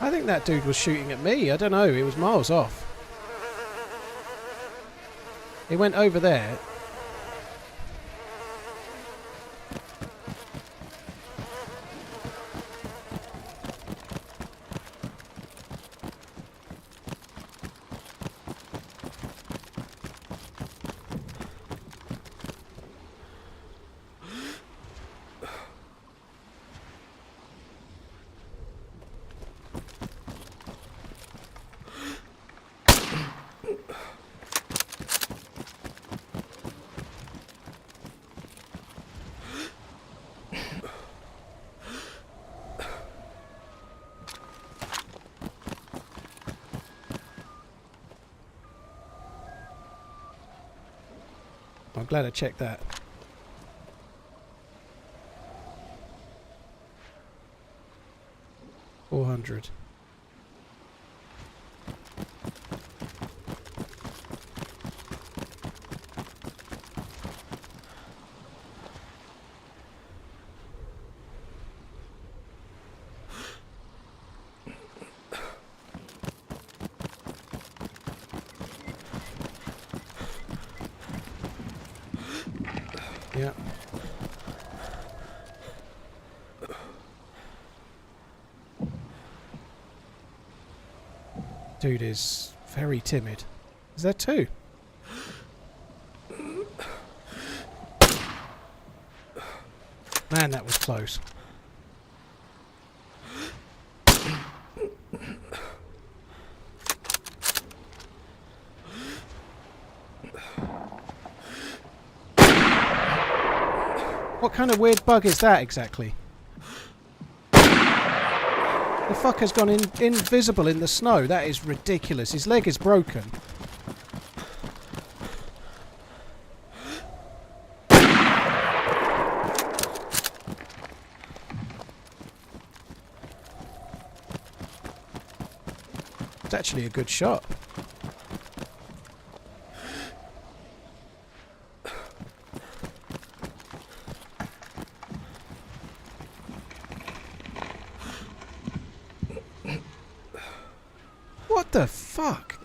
I think that dude was shooting at me. I don't know. He was miles off. He went over there. I'm glad I checked that. $400. Yeah. Dude is very timid. Is there two? Man, that was close. What kind of weird bug is that exactly? The fucker's gone invisible in the snow. That is ridiculous. His leg is broken. It's actually a good shot. What the fuck?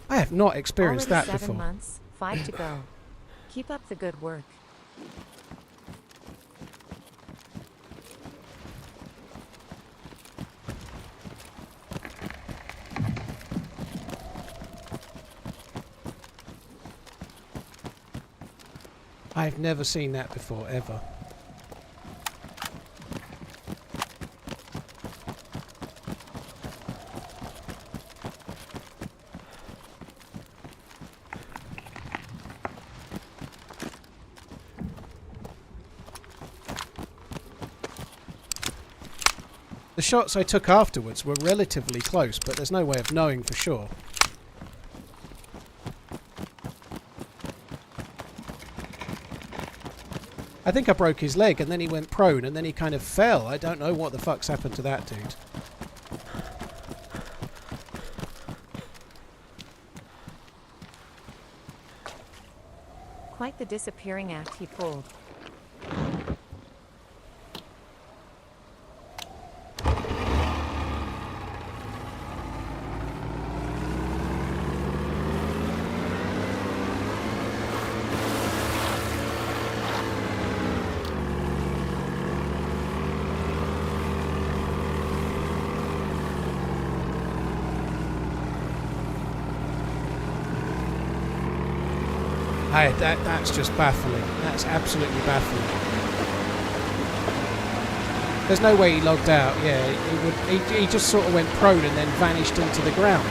I have not experienced Already that 7 before. months, 5 to go. Keep up the good work. I've never seen that before, ever. The shots I took afterwards were relatively close, but there's no way of knowing for sure. I think I broke his leg and then he went prone and then he kind of fell. I don't know what the fuck's happened to that dude. Quite the disappearing act he pulled. That's just baffling. That's absolutely baffling. There's no way he logged out. Yeah, he just sort of went prone and then vanished into the ground.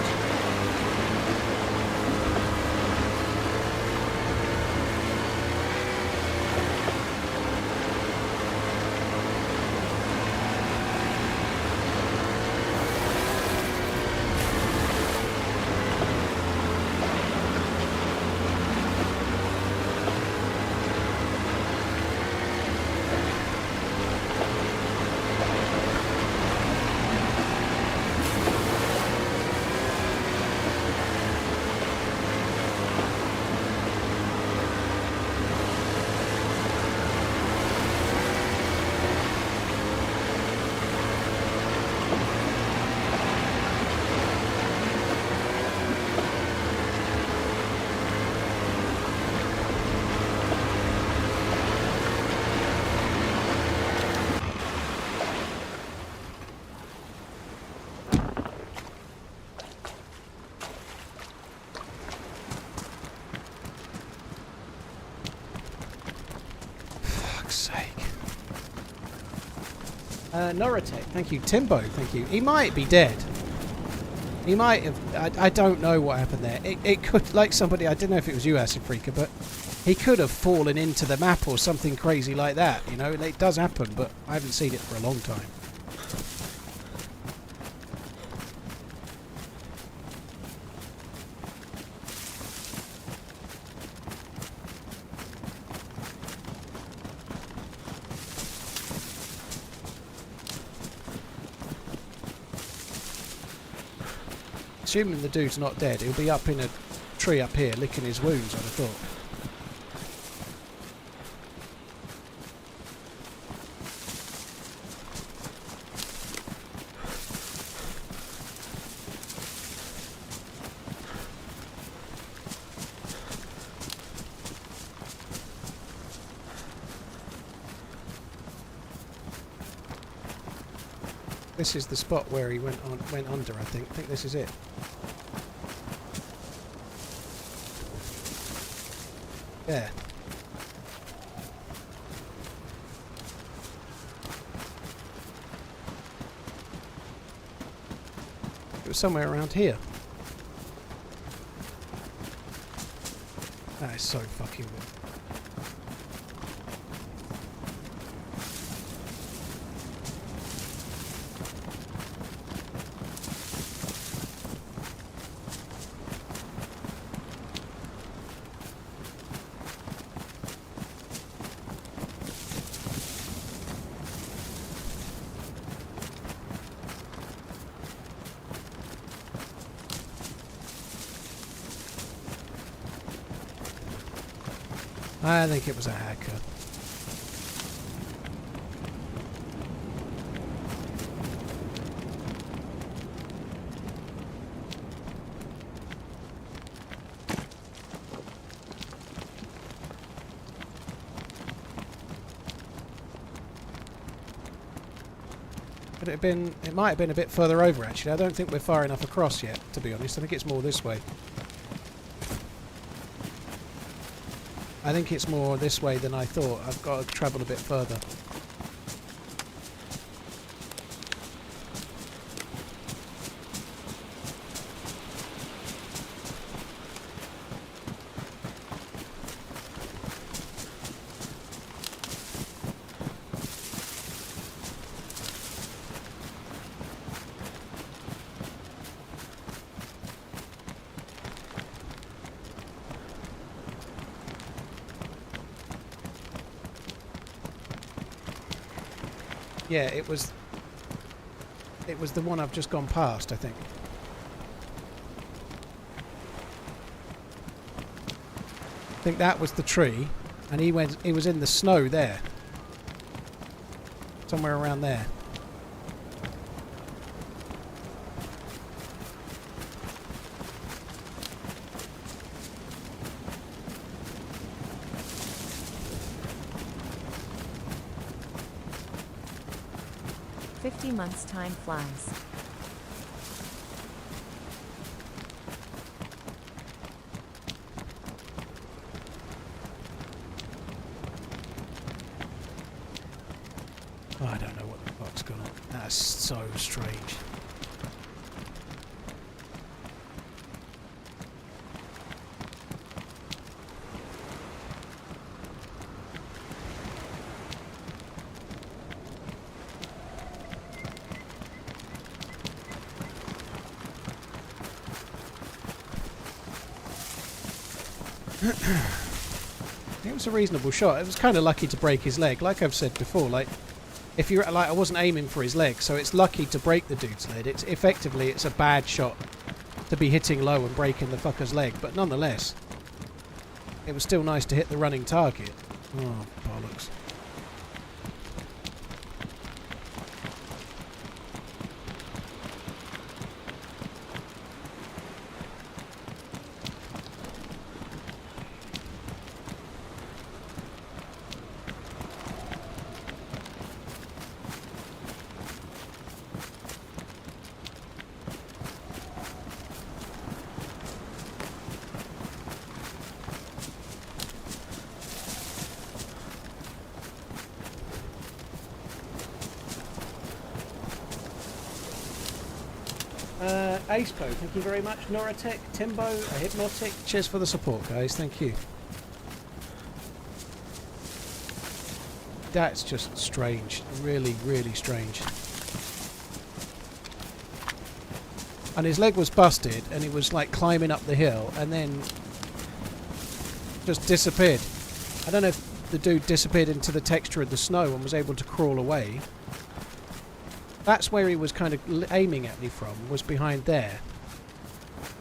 Noratech, thank you. Timbo, thank you. He might be dead. He might have... I don't know what happened there. It could... Like somebody... I don't know if it was you, Acid Freaker, but he could have fallen into the map or something crazy like that. You know, it does happen, but I haven't seen it for a long time. Assuming the dude's not dead, he'll be up in a tree up here licking his wounds, I'd have thought. This is the spot where he went under, I think. I think this is it. Yeah. It was somewhere around here. That is so fucking weird. I think it was a hacker. It might have been a bit further over actually. I don't think we're far enough across yet, to be honest. I think it's more this way. I think it's more this way than I thought. I've got to travel a bit further. Yeah, it was the one I've just gone past, I think. I think that was the tree, and he was in the snow there. Somewhere around there. Months time flies. Oh, I don't know what the fuck's going on. That's so strange. It was a reasonable shot. It was kind of lucky to break his leg. Like I've said before, like if you're like, I wasn't aiming for his leg, so it's lucky to break the dude's leg. It's effectively it's a bad shot to be hitting low and breaking the fucker's leg, but nonetheless, it was still nice to hit the running target. Oh bollocks! Acepo, thank you very much. Noratech, Timbo, a Hypnotic. Cheers for the support, guys. Thank you. That's just strange. Really, really strange. And his leg was busted, and he was like climbing up the hill, and then just disappeared. I don't know if the dude disappeared into the texture of the snow and was able to crawl away. That's where he was kind of aiming at me from, was behind there.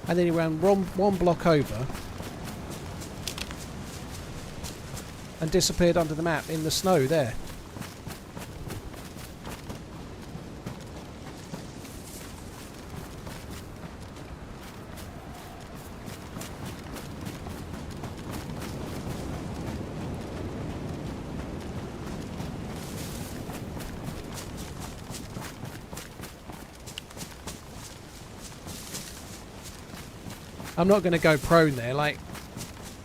And then he ran one block over and disappeared under the map in the snow there. I'm not going to go prone there, like,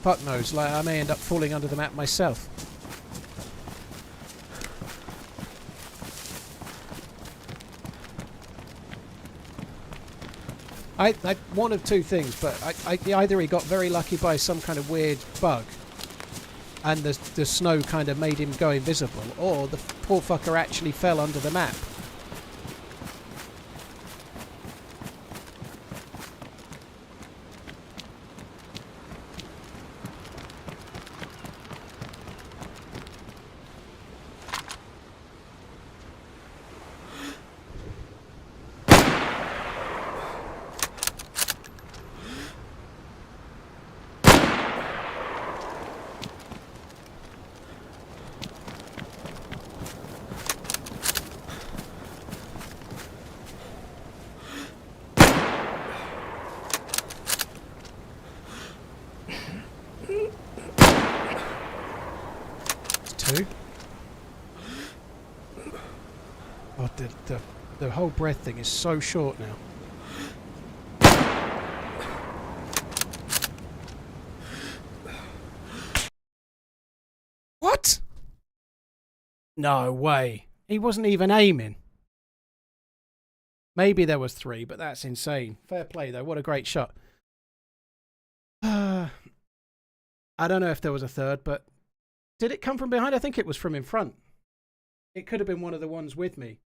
fuck knows, like, I may end up falling under the map myself. One of two things, but either he got very lucky by some kind of weird bug, and the snow kind of made him go invisible, or the poor fucker actually fell under the map. Oh, the whole breath thing is so short now. What? No way. He wasn't even aiming. Maybe there was 3, but that's insane. Fair play, though. What a great shot. I don't know if there was a third, but did it come from behind? I think it was from in front. It could have been one of the ones with me.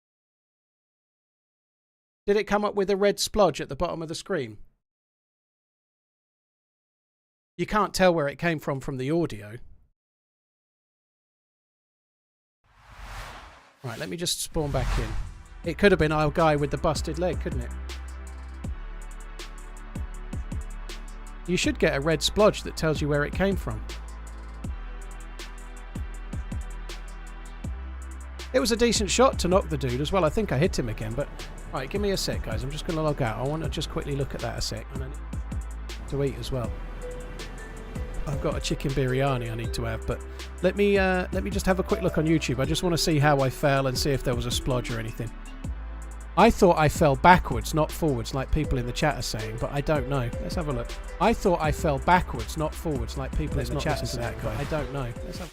Did it come up with a red splodge at the bottom of the screen? You can't tell where it came from the audio. Right, let me just spawn back in. It could have been our guy with the busted leg, couldn't it? You should get a red splodge that tells you where it came from. It was a decent shot to knock the dude as well. I think I hit him again, but... Right, give me a sec, guys. I'm just going to log out. I want to just quickly look at that a sec. And I need to eat as well. I've got a chicken biryani I need to have, but let me just have a quick look on YouTube. I just want to see how I fell and see if there was a splodge or anything. I thought I fell backwards, not forwards, like people in the chat are saying, but I don't know. Let's have a look. I thought I fell backwards, not forwards, like people in the chat are saying, but I don't know. Let's have...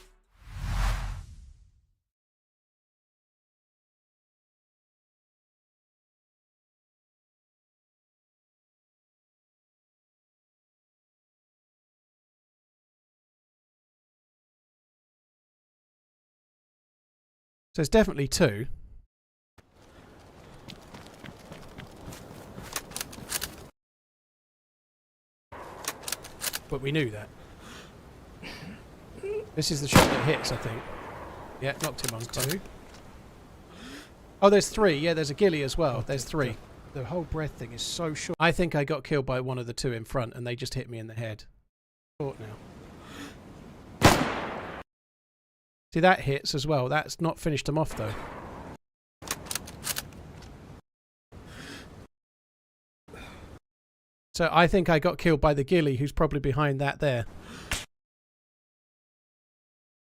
So it's definitely 2. But we knew that. This is the shot that hits, I think. Yeah, knocked him on 2. Oh, there's 3. Yeah, there's a ghillie as well. There's 3. The whole breath thing is so short. I think I got killed by one of the 2 in front and they just hit me in the head. Short now. See, that hits as well. That's not finished them off, though. So I think I got killed by the ghillie, who's probably behind that there.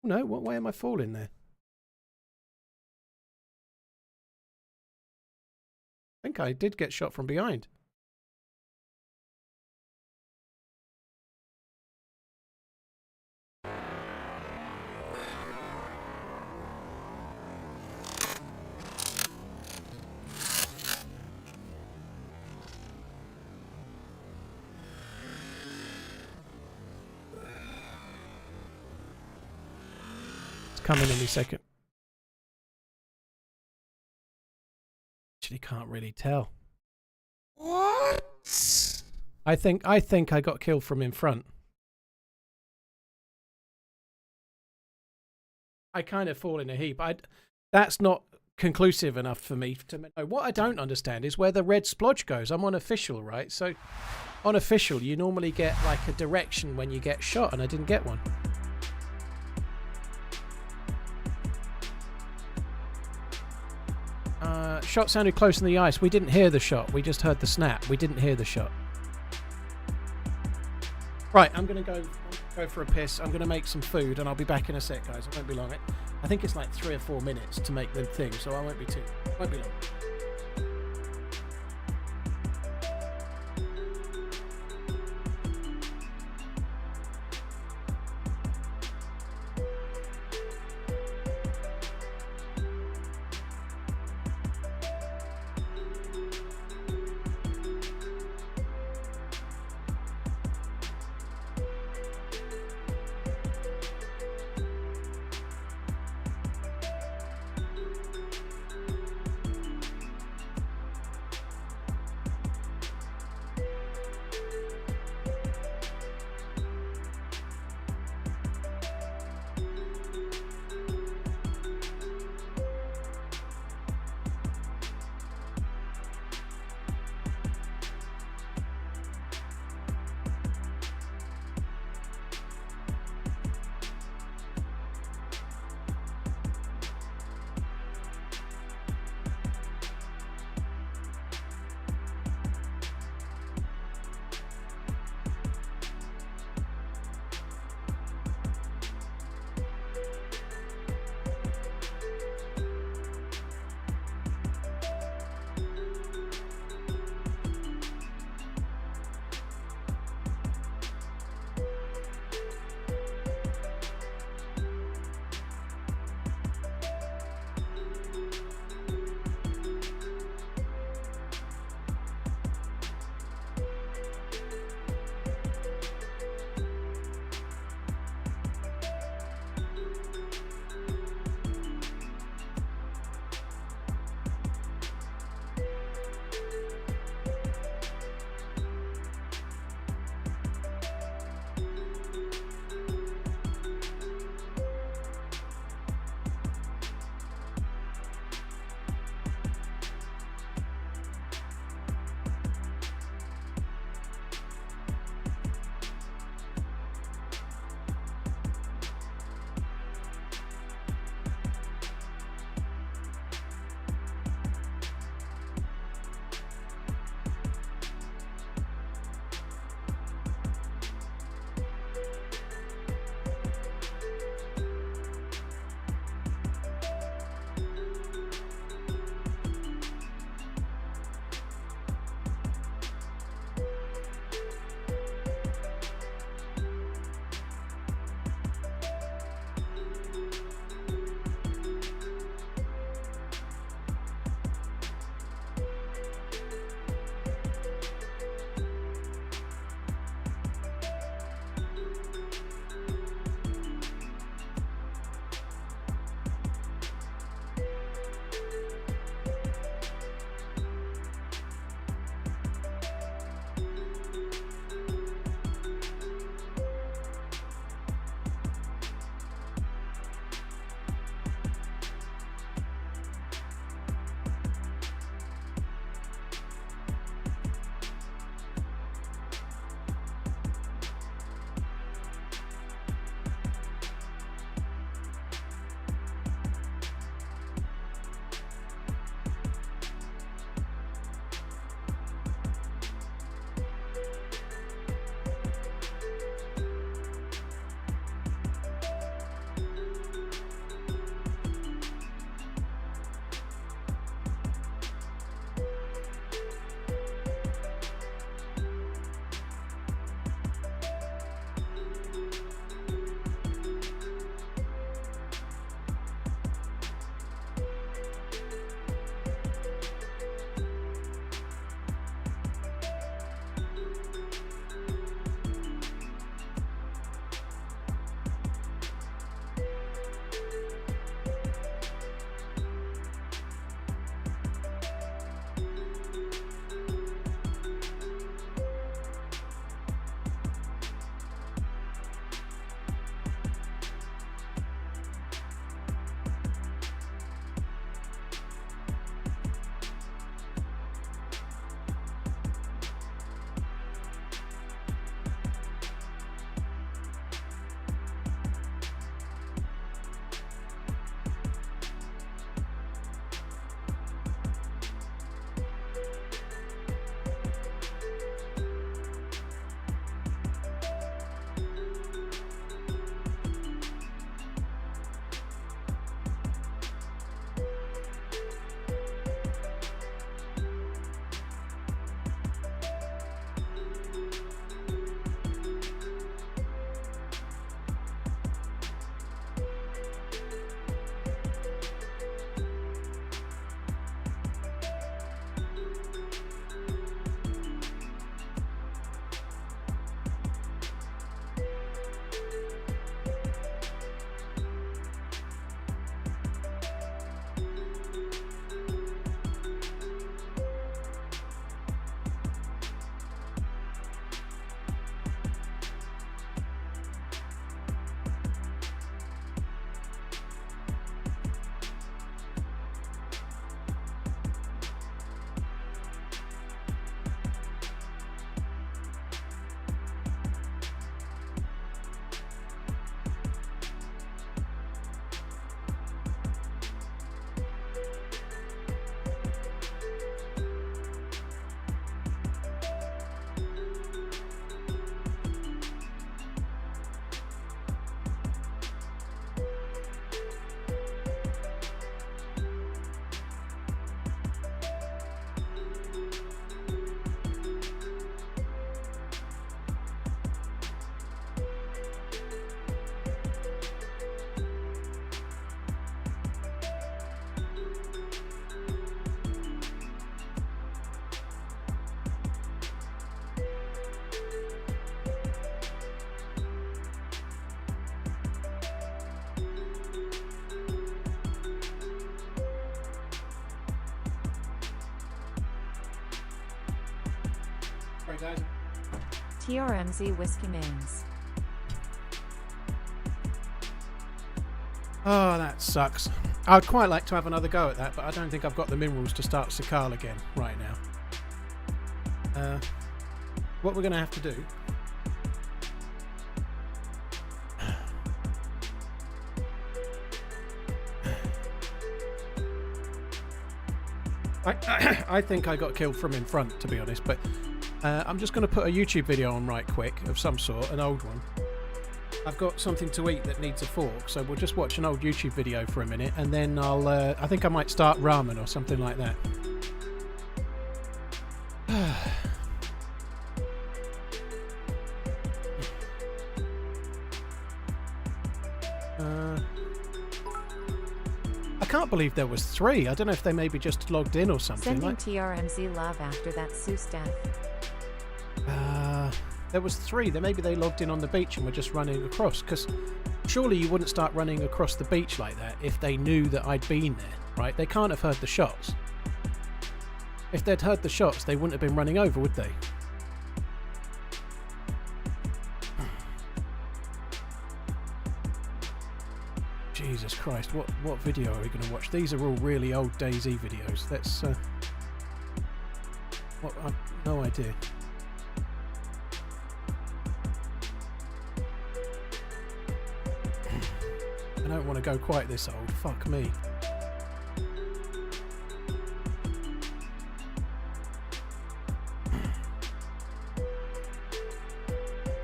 No, what way am I falling there? I think I did get shot from behind. Coming any second. Actually, can't really tell. What? I think I got killed from in front. I kind of fall in a heap. That's not conclusive enough for me to know. What I don't understand is where the red splodge goes. I'm on official, right? So on official, you normally get like a direction when you get shot, and I didn't get one. Shot sounded close in the ice. We didn't hear the shot. We just heard the snap. We didn't hear the shot. Right, I'm going to go for a piss. I'm going to make some food and I'll be back in a sec, guys. It won't be long. I think it's like 3 or 4 minutes to make the thing, so I won't be long. Right, guys. TRMZ Whiskey Mins. Oh, that sucks. I'd quite like to have another go at that, but I don't think I've got the minerals to start Sakhal again right now. What we're going to have to do... I think I got killed from in front, to be honest, but I'm just going to put a YouTube video on right quick of some sort, an old one. I've got something to eat that needs a fork, so we'll just watch an old YouTube video for a minute, and then I'll, I think I might start Ramen or something like that. I can't believe there was 3. I don't know if they maybe just logged in or something. Sending TRMZ love after that Seuss death. There was 3. Then maybe they logged in on the beach and were just running across. Because surely you wouldn't start running across the beach like that if they knew that I'd been there, right? They can't have heard the shots. If they'd heard the shots, they wouldn't have been running over, would they? Jesus Christ, what video are we going to watch? These are all really old DayZ videos. Let's... I've no idea. I don't want to go quite this old. Fuck me.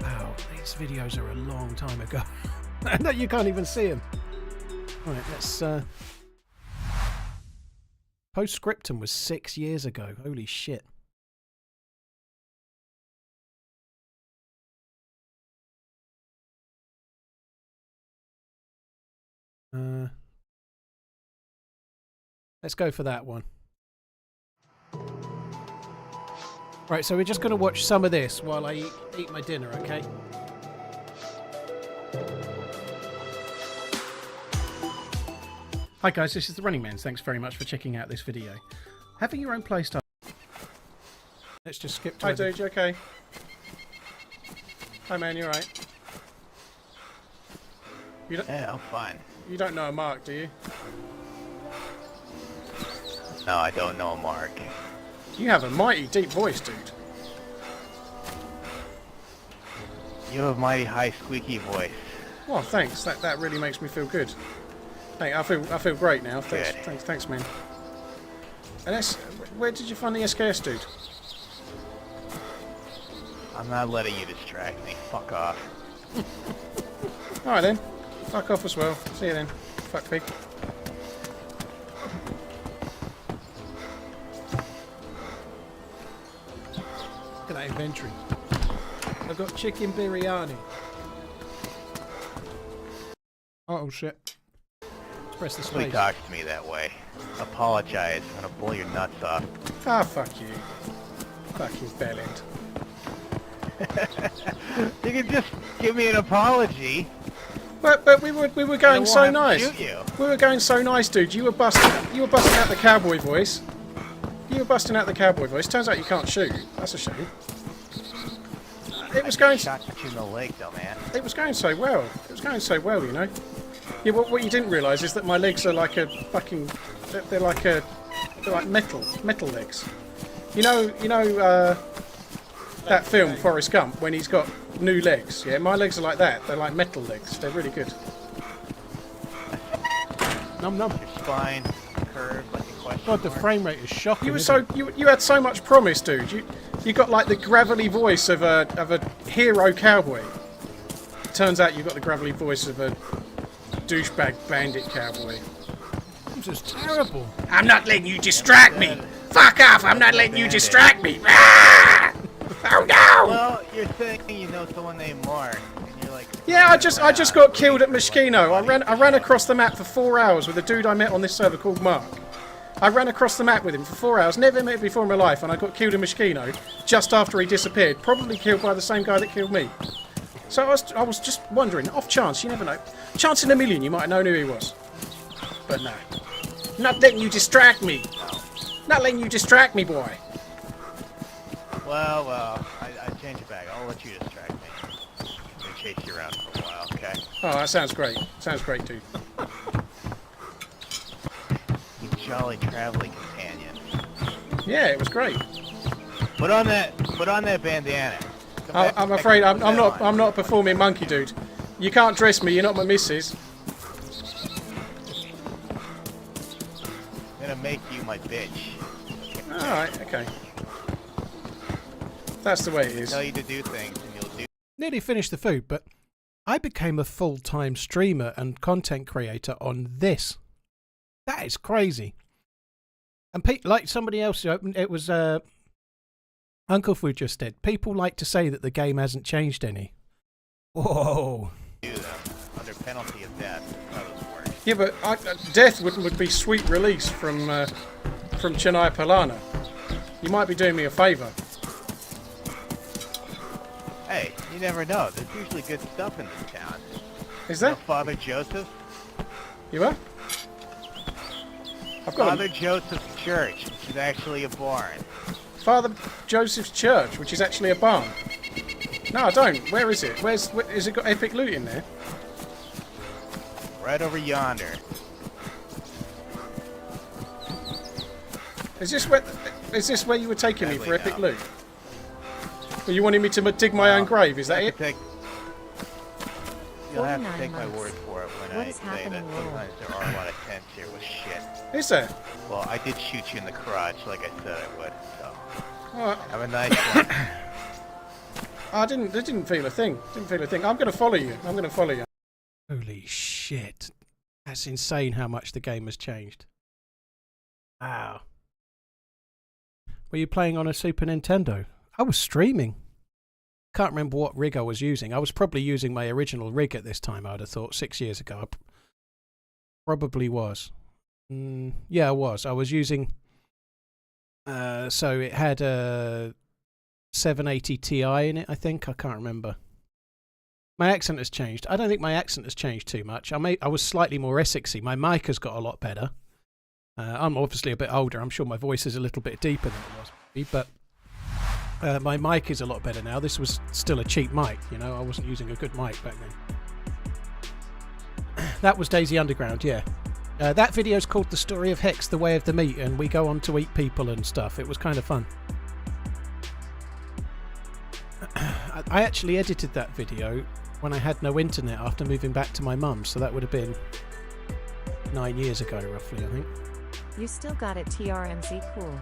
Wow, these videos are a long time ago. No, you can't even see them. Right, let's... Postscriptum was 6 years ago. Holy shit. Let's go for that one. Right, so we're just going to watch some of this while I eat my dinner, okay? Hi guys, this is TheRunningManZ. Thanks very much for checking out this video. Having your own playstyle... Let's just skip to... Hi dude, you okay? Hi man, you alright? Yeah, I'm fine. You don't know a Mark, do you? No, I don't know Mark. You have a mighty deep voice, dude. You have a mighty high squeaky voice. Well, thanks. That really makes me feel good. Hey, I feel great now. Thanks, man. And where did you find the SKS, dude? I'm not letting you distract me. Fuck off. Alright then. Fuck off as well. See you then. Fuck pig. Look at that inventory. I've got chicken biryani. Oh shit. Let's press the Nobody space. talks to me that way. Apologize. I'm gonna blow your nuts off. Ah, fuck you. Fucking bellend. You can just give me an apology. But we were going so nice. Shoot you. We were going so nice, dude. You were busting out the cowboy voice. Turns out you can't shoot. That's a shame. It was going. Shot you in the leg, though, man. It was going so well. You know. Yeah. What you didn't realise is that my legs are like a fucking. They're like metal legs. You know. That film Forrest Gump when he's got new legs. Yeah, my legs are like that. They're like metal legs. They're really good. Num num. Your spine curved like a question God, the mark. frame rate is shocking. You were isn't so you had so much promise, dude. You got like the gravelly voice of a hero cowboy. Turns out you got the gravelly voice of a douchebag bandit cowboy. it? This is terrible. I'm not letting you distract me. Fuck off! I'm not letting you distract me. Ah! Oh no! Well, you're saying you know someone named Mark, and you're like... Yeah, I just got killed at Moschino. I ran across the map for 4 hours with a dude I met on this server called Mark. I ran across the map with him for 4 hours, never met him before in my life, and I got killed in Moschino just after he disappeared. Probably killed by the same guy that killed me. So I was just wondering, off chance, you never know. Chance in a million, you might have known who he was. But no. Not letting you distract me. Not letting you distract me, boy. Well, I change it back. I'll let you distract me. And chase you around for a while, okay? Oh, that sounds great. Sounds great, dude. You jolly traveling companion. Yeah, it was great. Put on that bandana. I'm afraid I'm not a performing monkey, dude. You can't dress me. You're not my missus. I'm gonna make you my bitch. All right. Okay. That's the way it is. Tell you to do things, and you'll do. Nearly finished the food, but I became a full-time streamer and content creator on this. That is crazy. And like somebody else, it was Uncle Fu just said, people like to say that the game hasn't changed any. Whoa. Do them under penalty of death. That was worse. Yeah, but death would be sweet release from Chennai Palana. You might be doing me a favour. Hey, you never know. There's usually good stuff in this town. Is You there? know Father Joseph? You are? I've got Father Joseph's church, which is actually a barn. Father Joseph's church, which is actually a barn. No, I don't. Where is it? Is it got epic loot in there? Right over yonder. Is this where you were taking me for Sadly, epic no. loot? Well, you wanted me to dig my own grave? Is that it? You'll have to 49 take my months. word for it when What I is say that happening, Lord? sometimes there are a lot of tents here with shit. Is there? Well, I did shoot you in the crotch like I said I would, so Well, have a nice one. I didn't feel a thing. Didn't feel a thing. I'm going to follow you. I'm going to follow you. Holy shit. That's insane how much the game has changed. Wow. Were you playing on a Super Nintendo? I was streaming. Can't remember what rig I was using. I was probably using my original rig at this time, I would have thought, 6 years ago. I probably was. Yeah, I was. I was using... so it had a 780 Ti in it, I think. I can't remember. My accent has changed. I don't think my accent has changed too much. I was slightly more Essexy. My mic has got a lot better. I'm obviously a bit older. I'm sure my voice is a little bit deeper than it was, but my mic is a lot better now. This was still a cheap mic, you know. I wasn't using a good mic back then. That was DayZ Underground, yeah. That video is called The Story of Hex, The Way of the Meat, and we go on to eat people and stuff. It was kind of fun. I actually edited that video when I had no internet after moving back to my mum's, so that would have been 9 years ago, roughly, I think. You still got it, TRMZ, cool.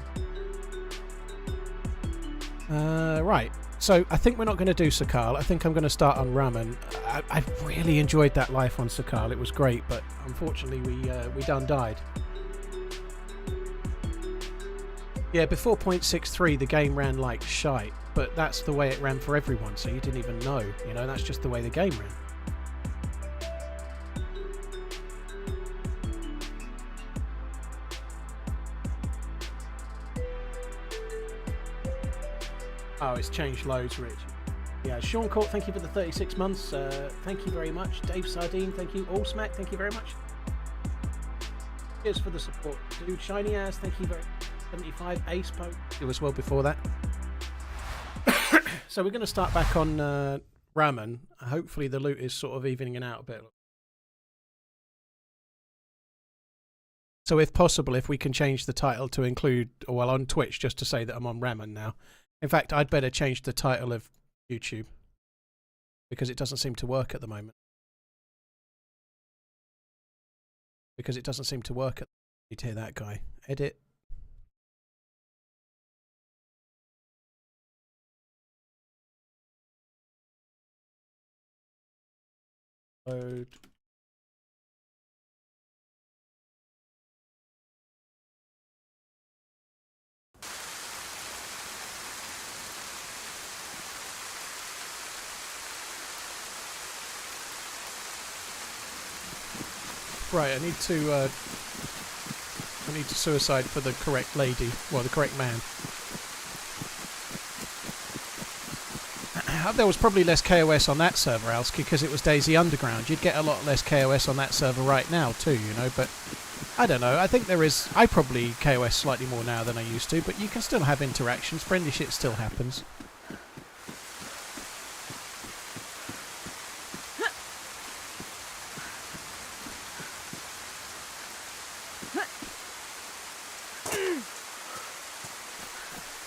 Right, so I think we're not going to do Sakhal. I think I'm going to start on Raman. I really enjoyed that life on Sakhal. It was great, but unfortunately we done died. Yeah, before 0.63 the game ran like shite, but that's the way it ran for everyone, so you didn't even know. You know, that's just the way the game ran. Oh, it's changed loads, Rich. Yeah, Sean Court, thank you for the 36 months. Thank you very much. Dave Sardine, thank you. All Smack, thank you very much. Cheers for the support. Dude, Shiny Ass, thank you very much. 75 Ace Poke. It was well before that. So we're going to start back on Raman. Hopefully the loot is sort of evening it out a bit. So if possible, if we can change the title to include, well, on Twitch, just to say that I'm on Raman now. In fact, I'd better change the title of YouTube because it doesn't seem to work at the moment. Because it doesn't seem to work at the moment. You'd hear that guy. Edit. Load. Right, I need to suicide for the correct lady, well, the correct man. There was probably less KOS on that server, Alski, because it was DayZ Underground. You'd get a lot less KOS on that server right now too, you know, but I don't know. I think there is... I probably KOS slightly more now than I used to, but you can still have interactions. Friendly shit still happens.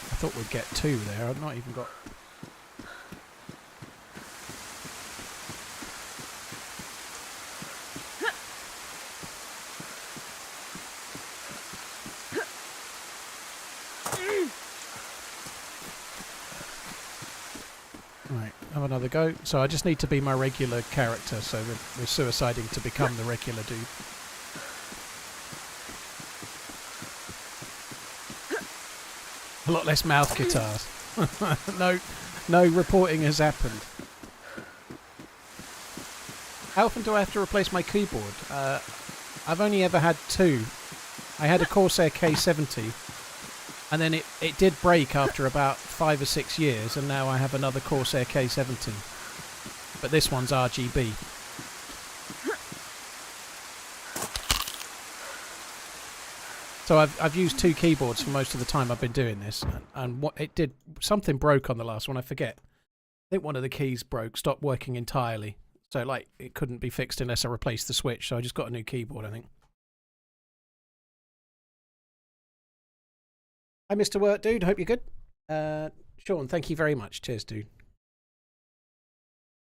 I thought we'd get 2 there. I've not even got... Right, have another go. So I just need to be my regular character, so we're suiciding to become the regular dude. A lot less mouth guitars. No reporting has happened. How often do I have to replace my keyboard? I've only ever had 2. I had a Corsair K70, and then it did break after about 5 or 6 years, and now I have another Corsair K70. But this one's RGB. So I've used 2 keyboards for most of the time I've been doing this, and what it did, something broke on the last one, I forget. I think one of the keys broke, stopped working entirely. So like it couldn't be fixed unless I replaced the switch, so I just got a new keyboard, I think. Hi Mr. Work Dude, hope you're good. Sean, thank you very much. Cheers, dude.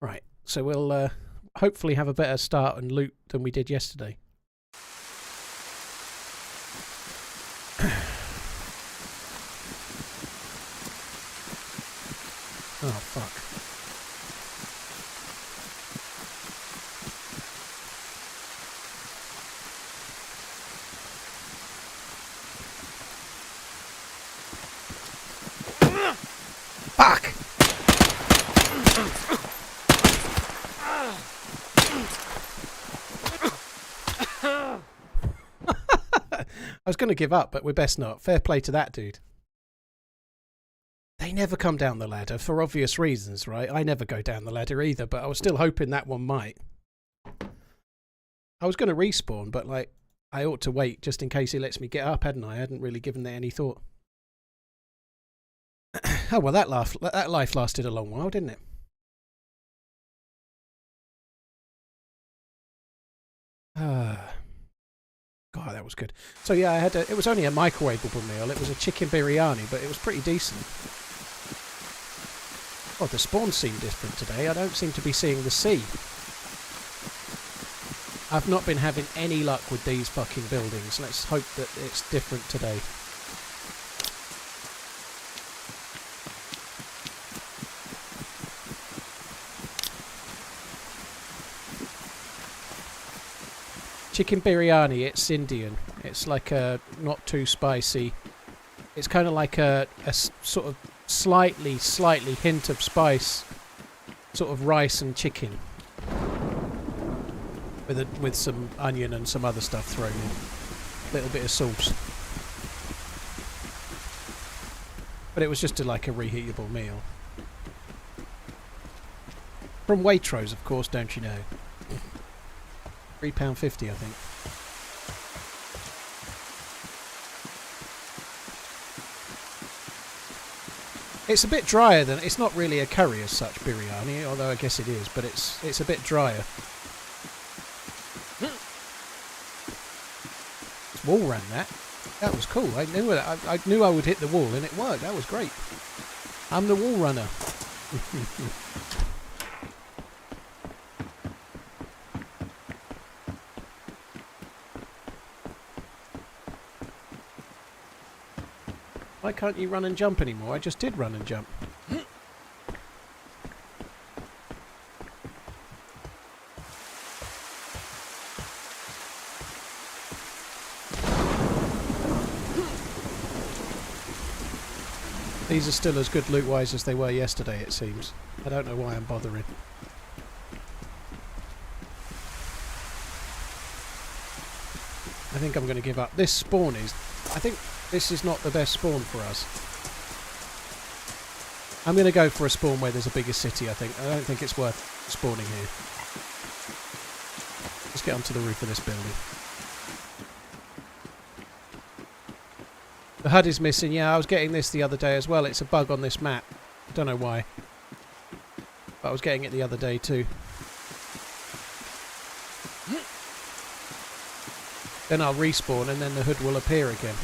Right, so we'll hopefully have a better start and loot than we did yesterday. Oh, fuck. Fuck! I was going to give up, but we're best not. Fair play to that dude. They never come down the ladder for obvious reasons, right? I never go down the ladder either, but I was still hoping that one might. I was going to respawn, but like I ought to wait just in case he lets me get up, hadn't I? I hadn't really given it any thought. Oh well, that life lasted a long while, didn't it? God, that was good. So yeah, I had it was only a microwavable meal. It was a chicken biryani, but it was pretty decent. Oh, the spawns seem different today. I don't seem to be seeing the sea. I've not been having any luck with these fucking buildings. Let's hope that it's different today. Chicken biryani, it's Indian. It's like a not too spicy. It's kind of like a sort of slightly hint of spice, sort of rice and chicken, with some onion and some other stuff thrown in, a little bit of sauce. But it was just like a reheatable meal from Waitrose, of course, don't you know? £3.50, I think. It's a bit drier than... It's not really a curry as such, biryani, although I guess it is, but it's a bit drier. It's wall run, that. That was cool. I knew I would hit the wall, and it worked. That was great. I'm the wall runner. Why can't you run and jump anymore? I just did run and jump. These are still as good loot-wise as they were yesterday, it seems. I don't know why I'm bothering. I think I'm going to give up. This spawn is... I think this is not the best spawn for us. I'm going to go for a spawn where there's a bigger city, I think. I don't think it's worth spawning here. Let's get onto the roof of this building. The HUD is missing. Yeah, I was getting this the other day as well. It's a bug on this map. Don't know why. But I was getting it the other day too. Then I'll respawn and then the HUD will appear again.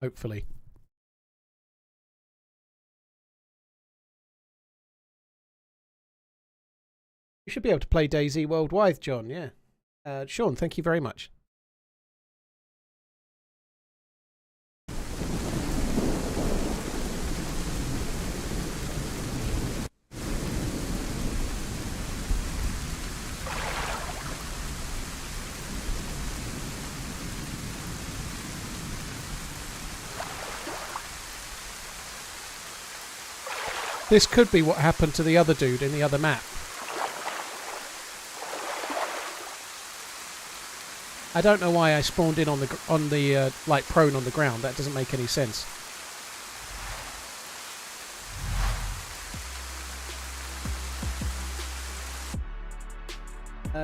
Hopefully. You should be able to play DayZ worldwide, John, yeah. Sean, thank you very much. This could be what happened to the other dude in the other map. I don't know why I spawned in on the like prone on the ground. That doesn't make any sense.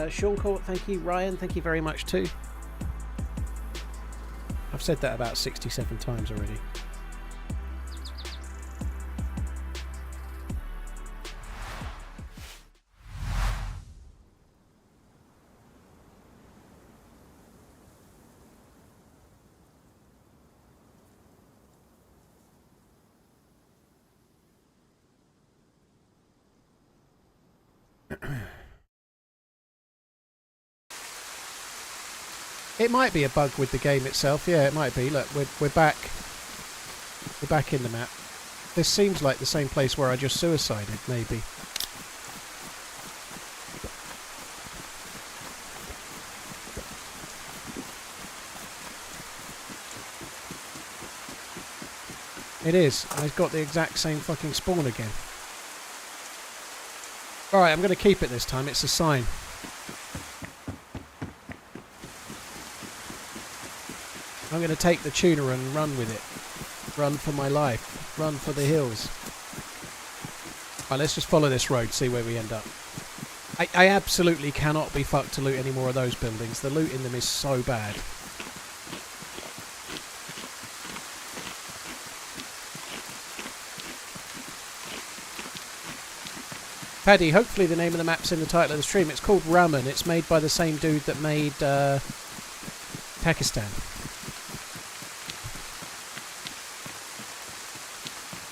Sean Court, thank you. Ryan, thank you very much too. I've said that about 67 times already. It might be a bug with the game itself. Yeah, it might be. Look, we're back. We're back in the map. This seems like the same place where I just suicided, maybe. It is. I've got the exact same fucking spawn again. Alright, I'm going to keep it this time. It's a sign. I'm going to take the tuner and run with it. Run for my life. Run for the hills. Right, let's just follow this road, see where we end up. I absolutely cannot be fucked to loot any more of those buildings. The loot in them is so bad. Paddy, hopefully the name of the map's in the title of the stream. It's called Raman. It's made by the same dude that made Pakistan.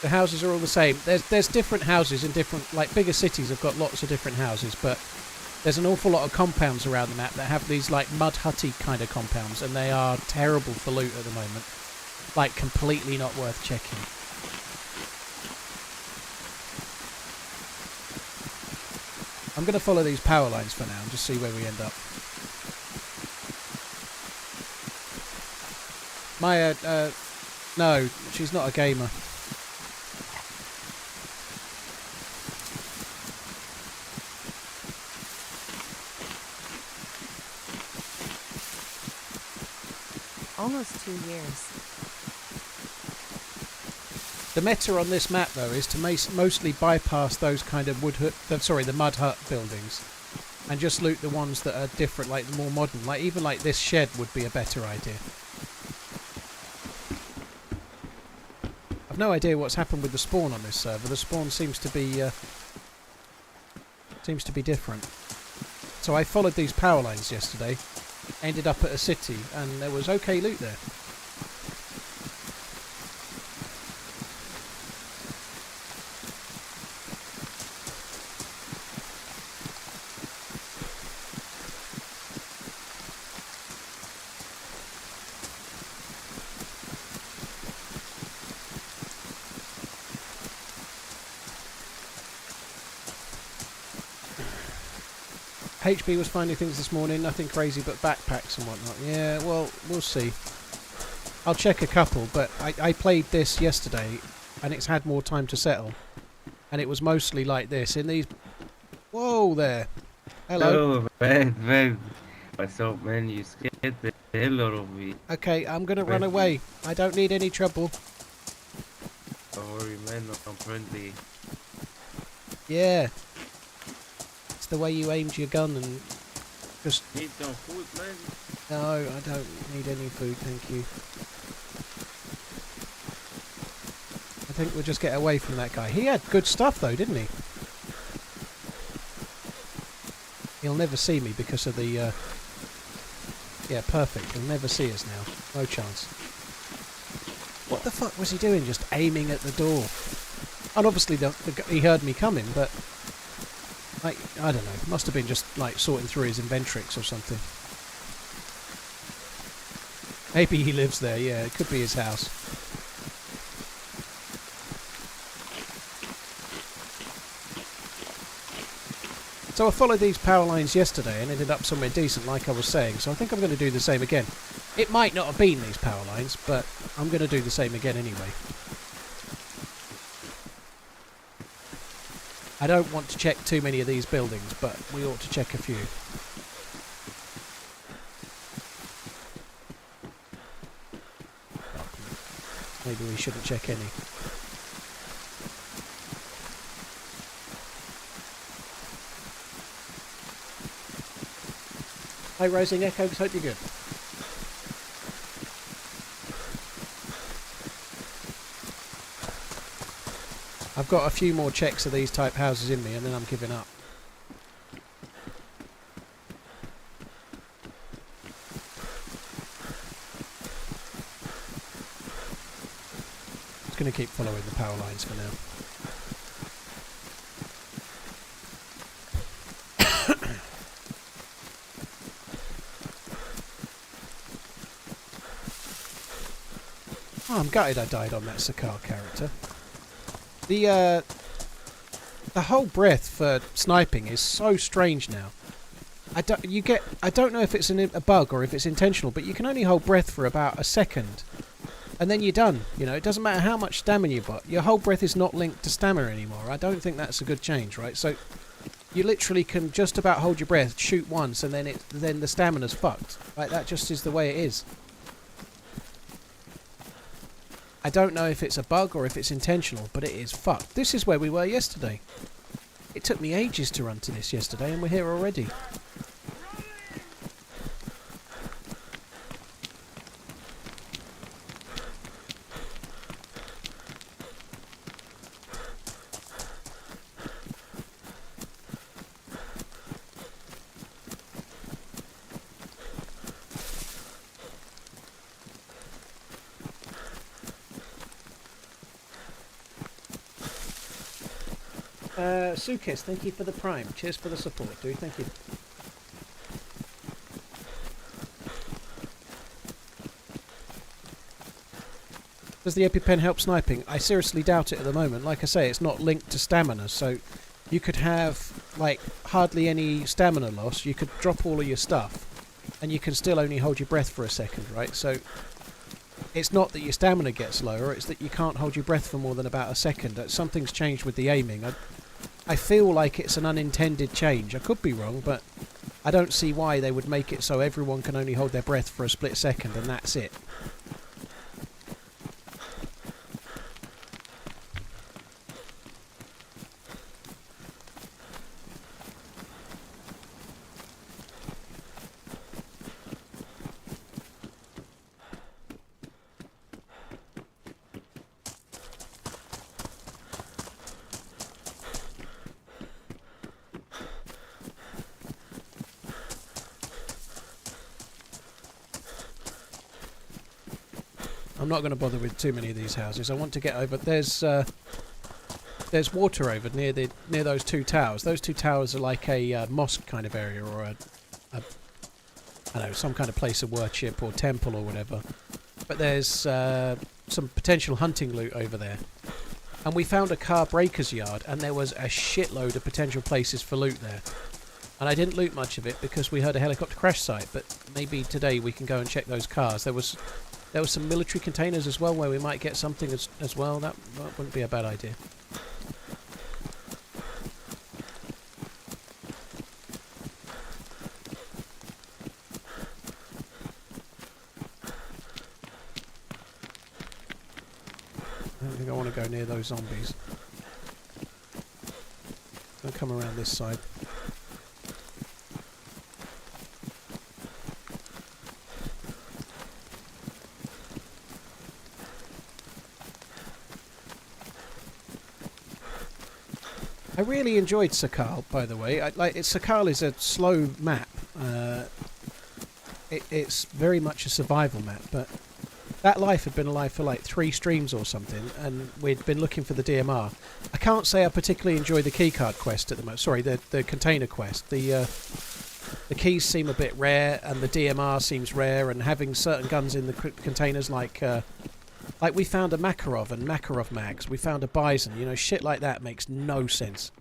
The houses are all the same. There's different houses in different, like bigger cities have got lots of different houses, but there's an awful lot of compounds around the map that have these like mud hutty kind of compounds, and they are terrible for loot at the moment. Like completely not worth checking. I'm going to follow these power lines for now and just see where we end up. Maya, no, she's not a gamer. Almost 2 years. The meta on this map, though, is to mostly bypass those kind of the mud hut buildings, and just loot the ones that are different, like the more modern. Like even like this shed would be a better idea. I've no idea what's happened with the spawn on this server. The spawn seems to be different. So I followed these power lines yesterday, ended up at a city, and there was okay loot there. HB was finding things this morning, nothing crazy but backpacks and whatnot. Yeah, well, we'll see. I'll check a couple, but I played this yesterday, and it's had more time to settle. And it was mostly like this, in these... Whoa there! Hello. Oh, man. What's up, man? You scared the hell out of me. Okay, I'm gonna run away. I don't need any trouble. Don't worry, man. I'm friendly. Yeah. the way you aimed your gun and just... Need some food, man? No, I don't need any food, thank you. I think we'll just get away from that guy. He had good stuff though, didn't he? He'll never see me because of the... Yeah, perfect. He'll never see us now. No chance. What the fuck was he doing? Just aiming at the door. And obviously he heard me coming, but... Like, I don't know. Must have been just, like, sorting through his inventrix or something. Maybe he lives there, yeah. It could be his house. So I followed these power lines yesterday and ended up somewhere decent, like I was saying. So I think I'm going to do the same again. It might not have been these power lines, but I'm going to do the same again anyway. I don't want to check too many of these buildings, but we ought to check a few. Maybe we shouldn't check any. Hi Rising Echoes, hope you're good. I've got a few more checks of these type houses in me and then I'm giving up. Just going to keep following the power lines for now. Oh, I'm gutted I died on that Sakhal character. The whole breath for sniping is so strange now. I don't know if it's a bug or if it's intentional, but you can only hold breath for about a second, and then you're done. You know, it doesn't matter how much stamina you've got. Your whole breath is not linked to stamina anymore. I don't think that's a good change, right? So you literally can just about hold your breath, shoot once, and then the stamina's fucked. Like that just is the way it is. I don't know if it's a bug or if it's intentional, but it is fucked. This is where we were yesterday. It took me ages to run to this yesterday, and we're here already. Sukis, thank you for the prime. Cheers for the support, dude. Thank you. Does the EpiPen help sniping? I seriously doubt it at the moment. Like I say, it's not linked to stamina, so you could have, like, hardly any stamina loss. You could drop all of your stuff, and you can still only hold your breath for a second, right? So it's not that your stamina gets lower, it's that you can't hold your breath for more than about a second. Something's changed with the aiming. I feel like it's an unintended change. I could be wrong, but I don't see why they would make it so everyone can only hold their breath for a split second and that's it. I'm not going to bother with too many of these houses. I want to get over. There's water over near those two towers. Those two towers are like a mosque kind of area, or I don't know, some kind of place of worship or temple or whatever. But there's some potential hunting loot over there. And we found a car breaker's yard, and there was a shitload of potential places for loot there. And I didn't loot much of it because we heard a helicopter crash site. But maybe today we can go and check those cars. There was some military containers as well where we might get something as well. That wouldn't be a bad idea. I don't think I want to go near those zombies. I'll come around this side. I really enjoyed Sakhal, by the way. Sakhal is a slow map. It's very much a survival map, but that life had been alive for like 3 streams or something, and we'd been looking for the DMR. I can't say I particularly enjoy the keycard quest at the moment. Sorry, the container quest. The keys seem a bit rare, and the DMR seems rare, and having certain guns in the containers like we found a Makarov and Makarov mags. We found a Bison. You know, shit like that makes no sense.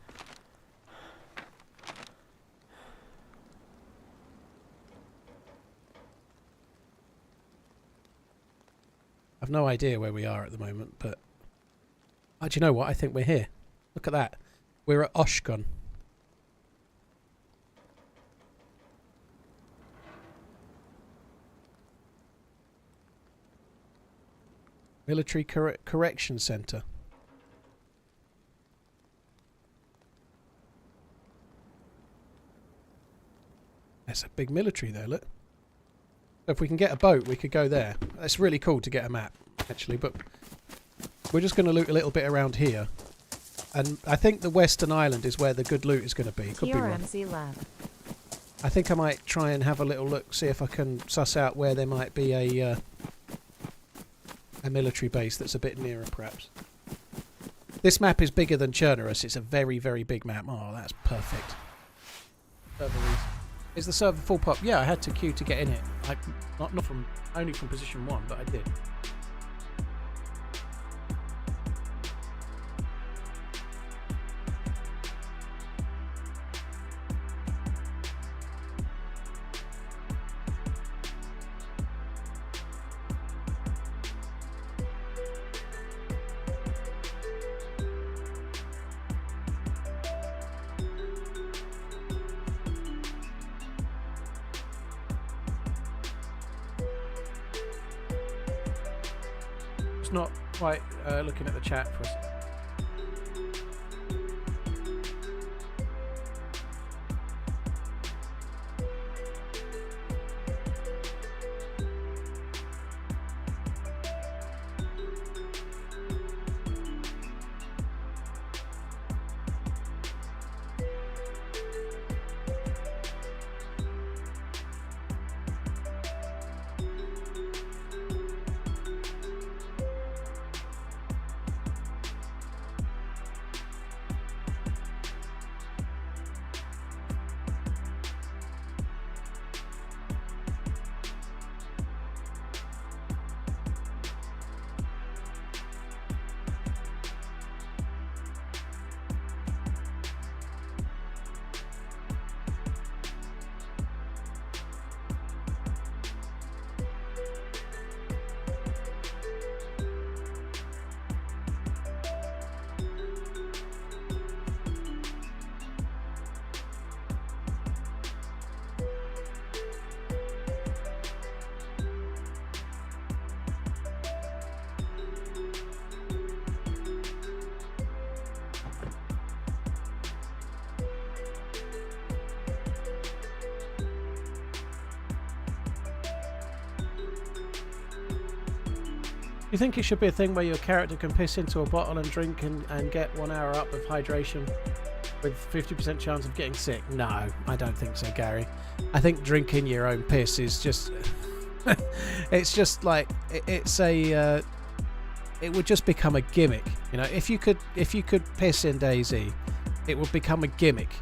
I've no idea where we are at the moment, but... do you know what? I think we're here. Look at that. We're at Oshkon. Military Correction Centre. That's a big military there, look. If we can get a boat, we could go there. That's really cool to get a map, actually, but we're just going to loot a little bit around here. And I think the Western Island is where the good loot is going to be. Could be wrong. TRMZ lab. I think I might try and have a little look, see if I can suss out where there might be a military base that's a bit nearer, perhaps. This map is bigger than Chernerus. It's a very, very big map. Oh, that's perfect. Is the server full pop? Yeah, I had to queue to get in it. Not from only from position 1, but I did. Not quite looking at the chat for us. Do you think it should be a thing where your character can piss into a bottle and drink and get 1 hour up of hydration with 50% chance of getting sick? No, I don't think so, Gary. I think drinking your own piss is just... it's just like... It's a... it would just become a gimmick. You know, if you could piss in DayZ, it would become a gimmick.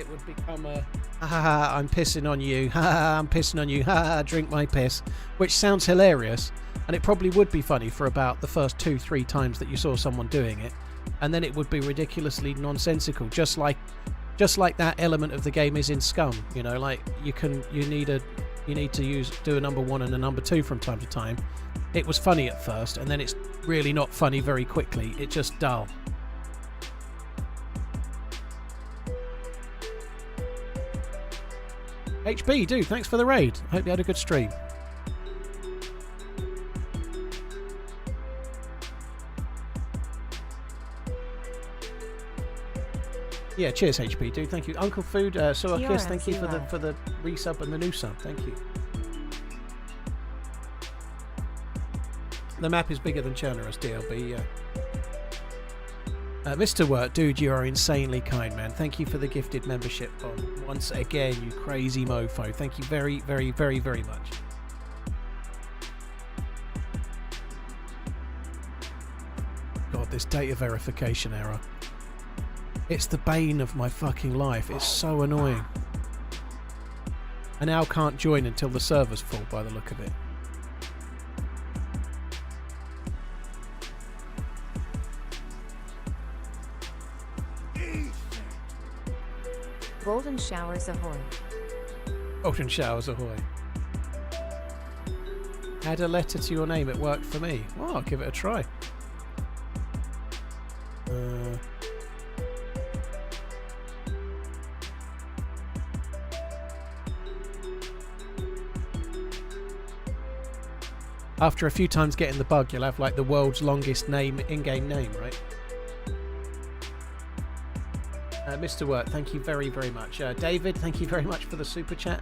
It would become a... Ha ha ha, I'm pissing on you. Ha ha, I'm pissing on you. Ha ha, drink my piss. Which sounds hilarious. And it probably would be funny for about the first 2-3 times that you saw someone doing it, and then it would be ridiculously nonsensical, just like that element of the game is in Scum. You know, like you need to do a number 1 and a number 2 from time to time. It was funny at first, and then it's really not funny very quickly. It's just dull. HB, dude, thanks for the raid. Hope you had a good stream. Yeah, cheers, HP, dude. Thank you, Uncle Food, Soakis. Thank you for the resub and the new sub. Thank you. The map is bigger than Chernerus, DLB. Mr. Wirt, dude, you are insanely kind, man. Thank you for the gifted membership once again, you crazy mofo. Thank you very, very, very, very much. God, this data verification error. It's the bane of my fucking life. It's so annoying. I now can't join until the server's full by the look of it. Golden showers ahoy. Golden showers ahoy. Add a letter to your name, it worked for me. Well, I'll give it a try. After a few times getting the bug, you'll have like the world's longest name, in-game name, right? Mr. Wirt, thank you very, very much. David, thank you very much for the super chat.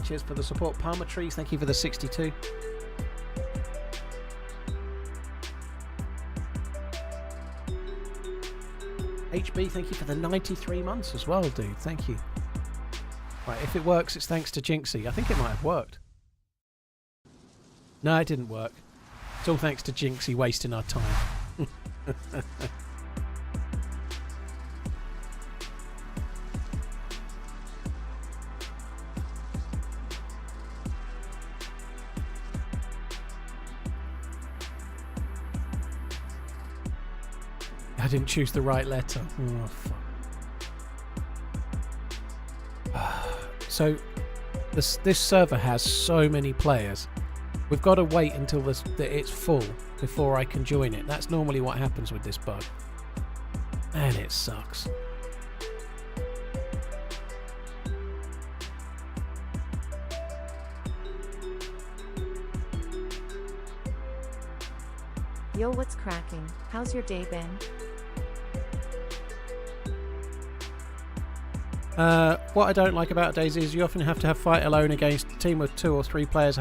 Cheers for the support. Palmer Trees, thank you for the 62. HB, thank you for the 93 months as well, dude. Thank you. Right, if it works, it's thanks to Jinxie. I think it might have worked. No, it didn't work. It's all thanks to Jinxie wasting our time. I didn't choose the right letter. Oh, fuck. So, this server has so many players. We've got to wait until it's full before I can join it. That's normally what happens with this bug. And it sucks. Yo, what's cracking? How's your day been? What I don't like about DayZ is you often have to fight alone against a team of 2 or 3 players,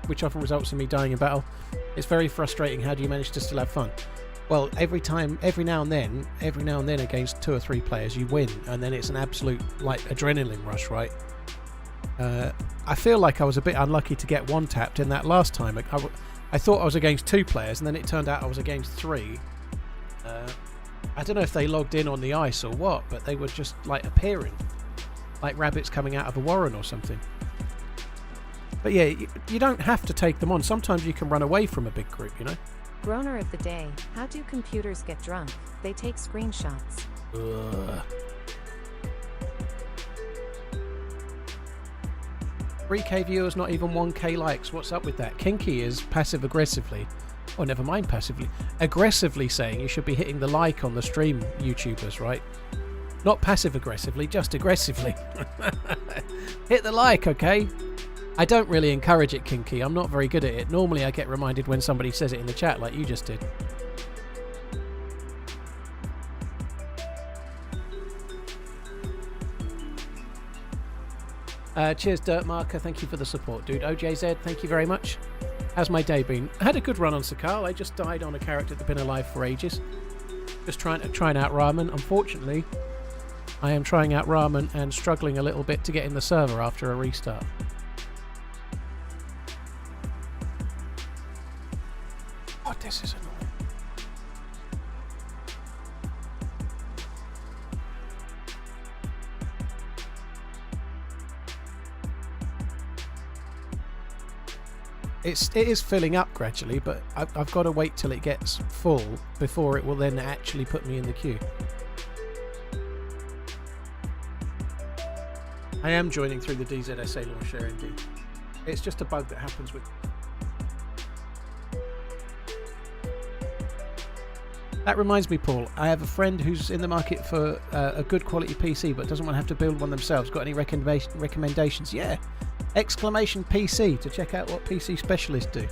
which often results in me dying in battle. It's very frustrating. How do you manage to still have fun? Well, every now and then against 2 or 3 players you win, and then it's an absolute like adrenaline rush, right? I feel like I was a bit unlucky to get one tapped in that last time. I thought I was against 2 players, and then it turned out I was against 3. I don't know if they logged in on the ice or what, but they were just like appearing, like rabbits coming out of a warren or something. But yeah, you don't have to take them on. Sometimes you can run away from a big group, you know? Groaner of the day. How do computers get drunk? They take screenshots. Ugh. 3k viewers, not even 1k likes. What's up with that? Kinky is passive-aggressively, or never mind passively, aggressively saying you should be hitting the like on the stream, YouTubers, right? Not passive-aggressively, just aggressively. Hit the like, okay? I don't really encourage it, Kinky. I'm not very good at it. Normally I get reminded when somebody says it in the chat like you just did. Cheers, Dirt Marker. Thank you for the support, dude. OJZ, thank you very much. How's my day been? I had a good run on Sakhal. I just died on a character that's been alive for ages. Just trying out Raman. Unfortunately, I am trying out Raman and struggling a little bit to get in the server after a restart. God, this is annoying. It is filling up gradually, but I've got to wait till it gets full before it will then actually put me in the queue. I am joining through the DZSA launcher indeed. It's just a bug that happens with... That reminds me, Paul, I have a friend who's in the market for a good quality PC but doesn't want to have to build one themselves. Got any recommendations? Yeah. Exclamation PC to check out what PC specialists do.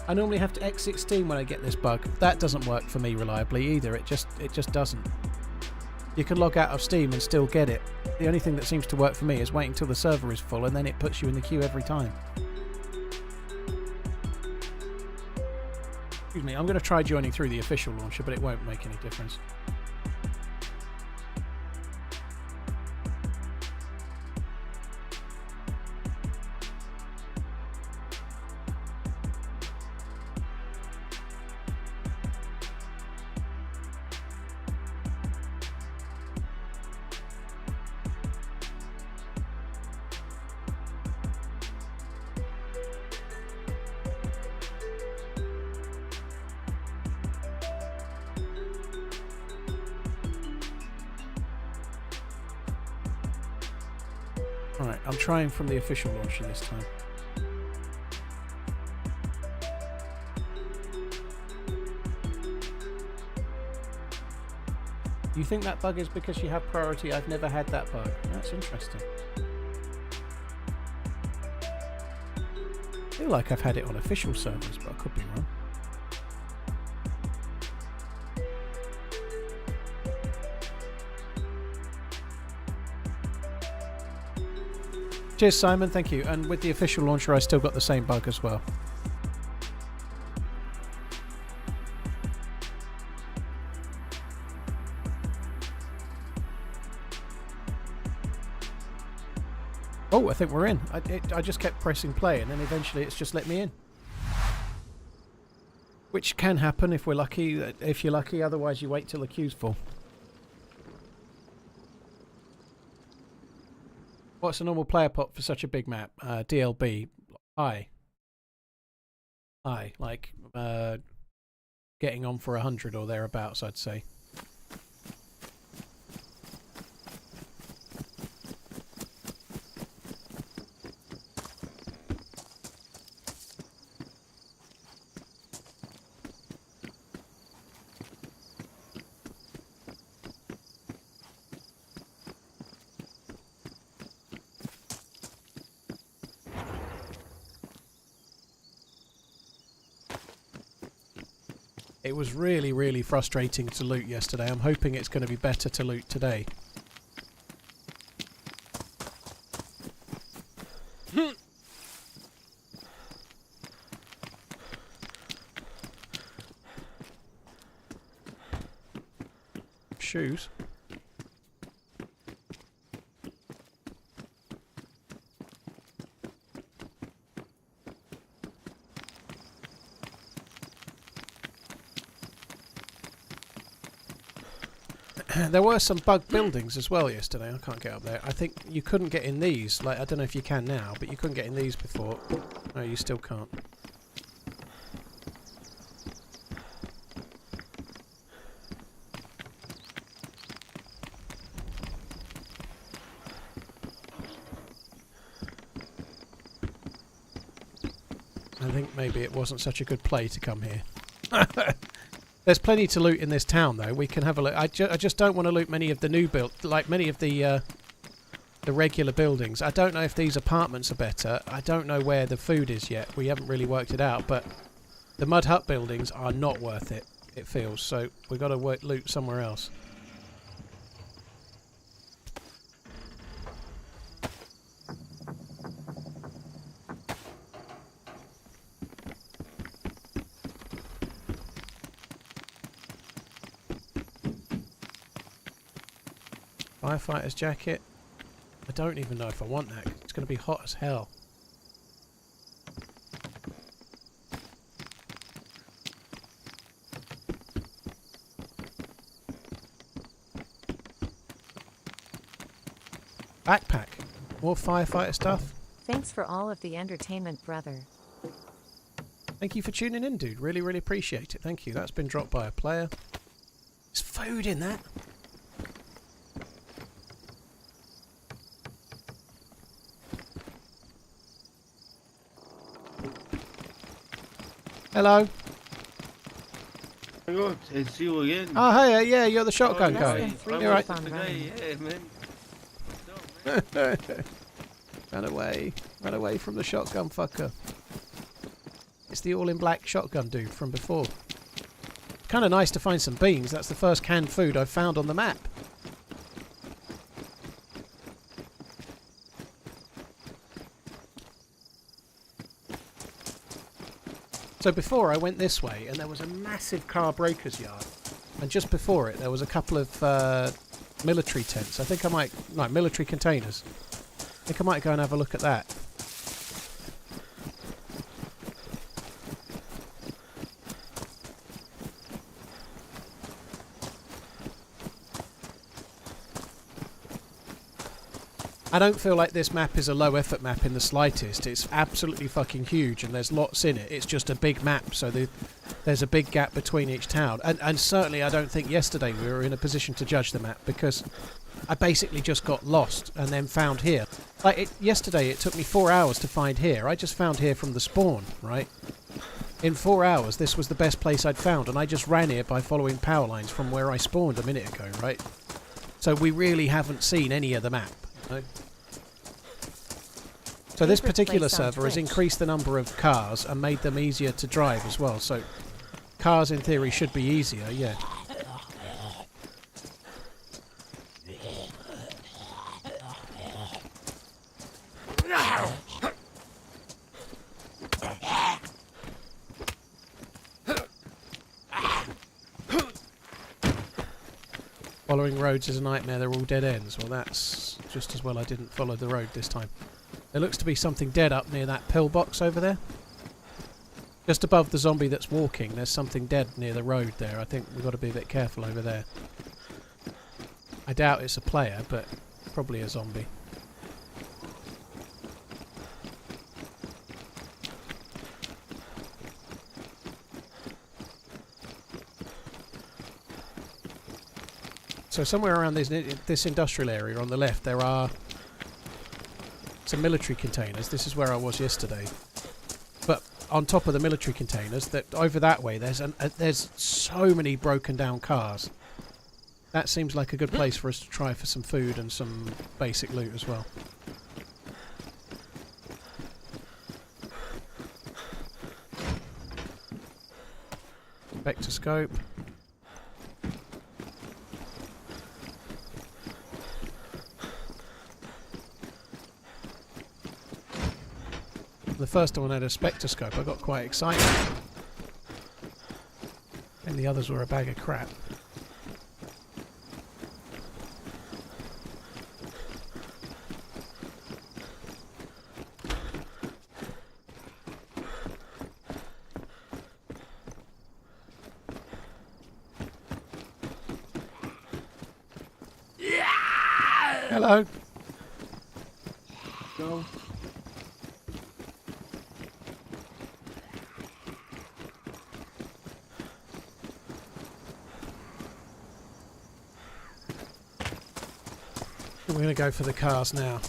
I normally have to exit Steam when I get this bug. That doesn't work for me reliably either. It just doesn't. You can log out of Steam and still get it. The only thing that seems to work for me is waiting until the server is full and then it puts you in the queue every time. Excuse me, I'm going to try joining through the official launcher, but it won't make any difference. Alright, I'm trying from the official launcher this time. You think that bug is because you have priority? I've never had that bug. That's interesting. I feel like I've had it on official servers, but I could be wrong. Cheers, Simon. Thank you. And with the official launcher, I still got the same bug as well. Oh, I think we're in. I just kept pressing play, and then eventually it's just let me in. Which can happen if we're lucky. If you're lucky, otherwise you wait till the queue's full. What's a normal player pot for such a big map? DLB. High. High. Like, getting on for 100 or thereabouts, I'd say. It was really, really frustrating to loot yesterday. I'm hoping it's going to be better to loot today. Shoes. There were some bug buildings as well yesterday. I can't get up there. I think you couldn't get in these. Like, I don't know if you can now, but you couldn't get in these before. No, you still can't. I think maybe it wasn't such a good play to come here. There's plenty to loot in this town, though. We can have a look. I just don't want to loot many of the new build, like many of the regular buildings. I don't know if these apartments are better. I don't know where the food is yet. We haven't really worked it out, but the mud hut buildings are not worth it, it feels. So we've got to loot somewhere else. Firefighter's jacket. I don't even know if I want that. It's going to be hot as hell. Backpack. More firefighter stuff. Thanks for all of the entertainment, brother. Thank you for tuning in, dude. Really, really appreciate it. Thank you. That's been dropped by a player. There's food in that. Hello. Oh my god, it's you again. Oh, hey, yeah, you're the shotgun Less guy. than 3 You're right. weeks on running. Yeah, man. Run away. Run away from the shotgun fucker. It's the all-in-black shotgun dude from before. Kind of nice to find some beans. That's the first canned food I've found on the map. So before I went this way and there was a massive car breaker's yard. And just before it there was a couple of military tents. I think I might... No, military containers. I think I might go and have a look at that. I don't feel like this map is a low effort map in the slightest. It's absolutely fucking huge and there's lots in it. It's just a big map, so there's a big gap between each town. And certainly I don't think yesterday we were in a position to judge the map because I basically just got lost and then found here. Like yesterday it took me 4 hours to find here. I just found here from the spawn, right? In 4 hours this was the best place I'd found and I just ran here by following power lines from where I spawned a minute ago, right? So we really haven't seen any of the map. So this particular server has increased the number of cars and made them easier to drive as well. So cars in theory should be easier, yeah. Following roads is a nightmare, they're all dead ends. Well, that's just as well I didn't follow the road this time. There looks to be something dead up near that pillbox over there. Just above the zombie that's walking, there's something dead near the road there. I think we've got to be a bit careful over there. I doubt it's a player, but probably a zombie. So somewhere around this industrial area on the left there are some military containers. This is where I was yesterday. But on top of the military containers, that over that way there's so many broken down cars. That seems like a good place for us to try for some food and some basic loot as well. Spectroscope. The first one had a spectroscope, I got quite excited. And the others were a bag of crap. Hello. Go. We're going to go for the cars now.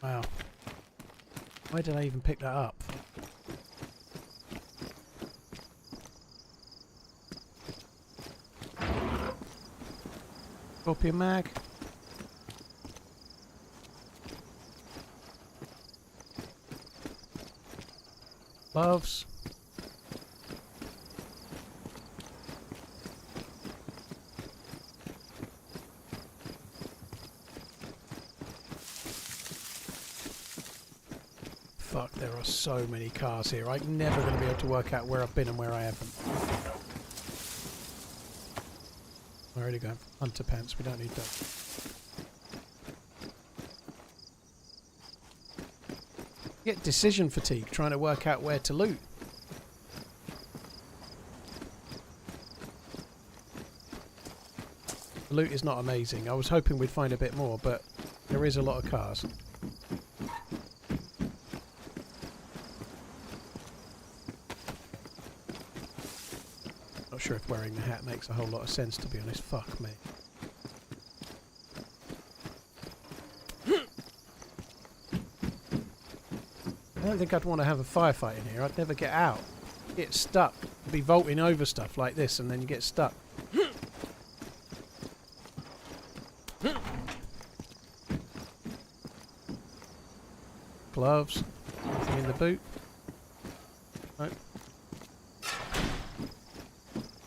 Wow. Why did I even pick that up? Scorpion mag. Gloves. Fuck, there are so many cars here. I'm never going to be able to work out where I've been and where I haven't. I already got hunter pants, we don't need that. Get decision fatigue trying to work out where to loot. The loot is not amazing. I was hoping we'd find a bit more, but there is a lot of cars. Not sure if wearing the hat makes a whole lot of sense, to be honest. Fuck me. I don't think I'd want to have a firefight in here. I'd never get out. Get stuck. Be vaulting over stuff like this and then you get stuck. gloves, anything in the boot. No.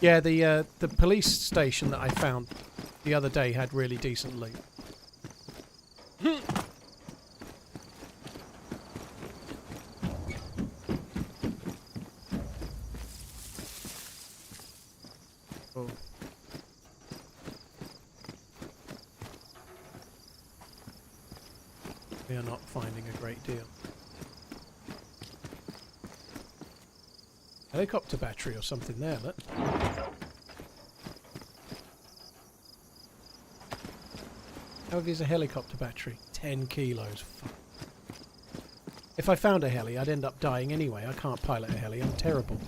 Yeah, the police station that I found the other day had really decent loot. Oh. We are not finding a great deal. Helicopter battery or something there, look. How heavy is a helicopter battery? 10 kilos. Fuck. If I found a heli, I'd end up dying anyway. I can't pilot a heli. I'm terrible.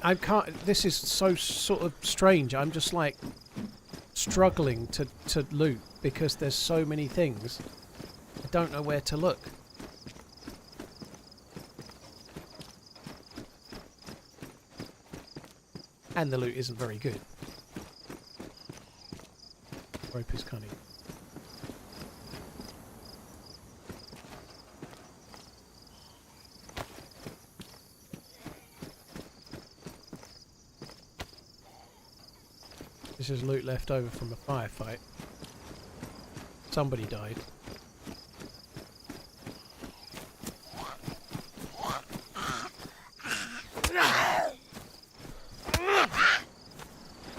I can't. This is so sort of strange. I'm just like struggling to loot because there's so many things. I don't know where to look. And the loot isn't very good. Rope is cunning. This is loot left over from a firefight. Somebody died.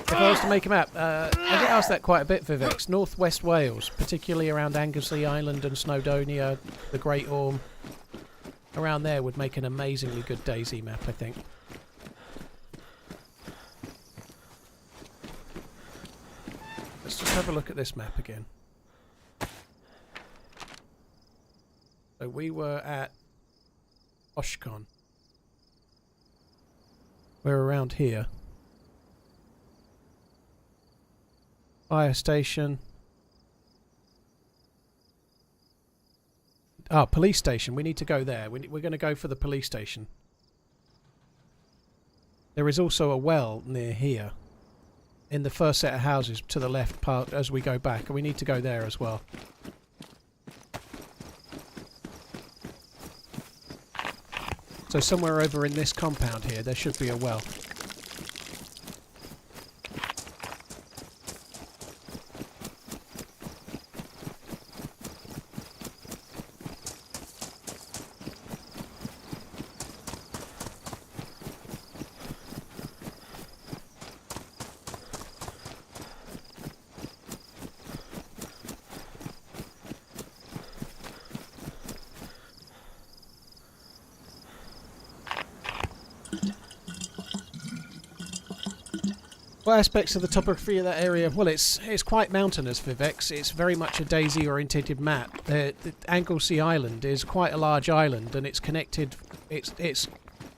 If I was to make a map, I get asked that quite a bit, Vivex. Northwest Wales, particularly around Anglesey Island and Snowdonia, the Great Orme, around there would make an amazingly good DayZ map, I think. Let's just have a look at this map again. So we were at Oshkon. We're around here. Fire station. Ah, police station. We need to go there. We're going to go for the police station. There is also a well near here. In the first set of houses to the left part as we go back. And we need to go there as well. So somewhere over in this compound here, there should be a well. What aspects of the topography of that area? Well, it's quite mountainous, Vivex. It's very much a DayZ oriented map. The Anglesey Island is quite a large island, and it's connected. It's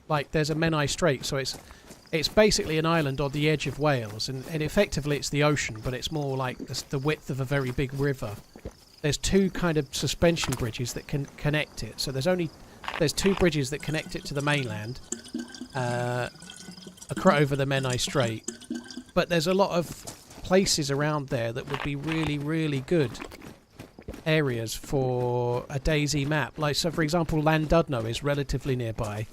like there's a Menai Strait, so it's basically an island on the edge of Wales, and effectively it's the ocean, but it's more like the width of a very big river. There's two kind of suspension bridges that can connect it. So there's two bridges that connect it to the mainland, over the Menai Strait. But there's a lot of places around there that would be really, really good areas for a DayZ map. Like, so for example, Llandudno is relatively nearby.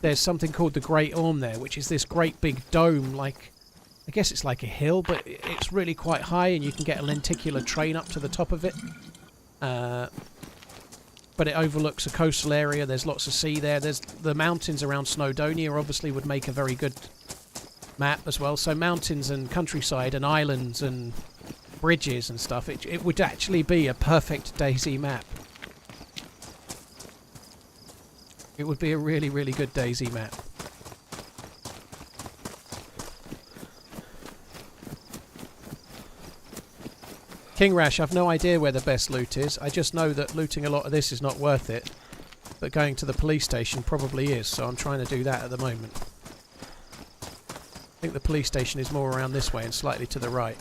There's something called the Great Orme there, which is this great big dome, like, I guess it's like a hill, but it's really quite high, and you can get a lenticular train up to the top of it. But it overlooks a coastal area. There's lots of sea there. There's the mountains around Snowdonia obviously would make a very good map as well. So mountains and countryside and islands and bridges and stuff. It would actually be a perfect DayZ map. It would be a really, really good DayZ map. King Rash, I've no idea where the best loot is. I just know that looting a lot of this is not worth it. But going to the police station probably is, so I'm trying to do that at the moment. I think the police station is more around this way and slightly to the right.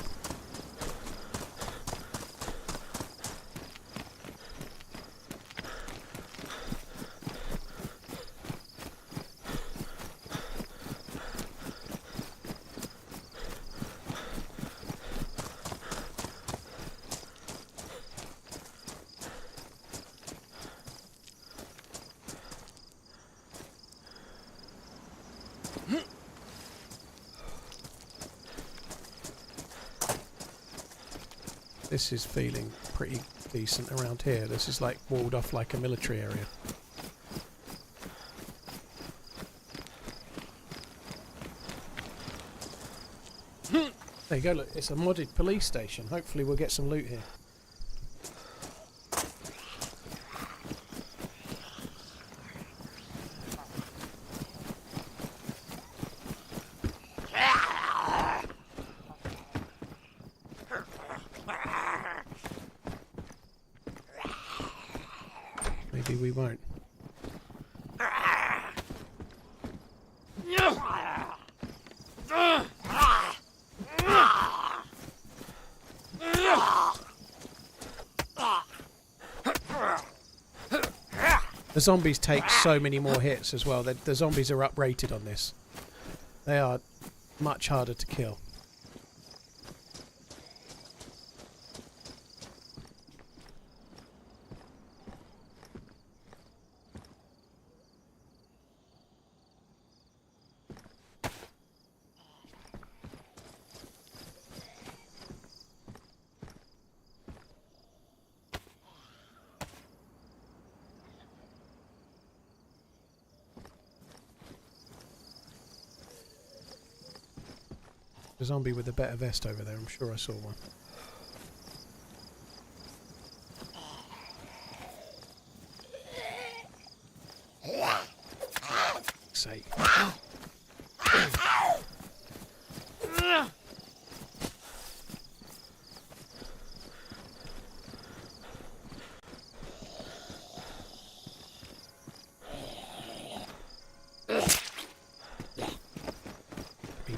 This is feeling pretty decent around here. This is like walled off like a military area. There you go, look, it's a modded police station. Hopefully we'll get some loot here. Maybe we won't. The zombies take so many more hits as well. The zombies are uprated on this. They are much harder to kill. A zombie with a better vest over there, I'm sure I saw one. Say.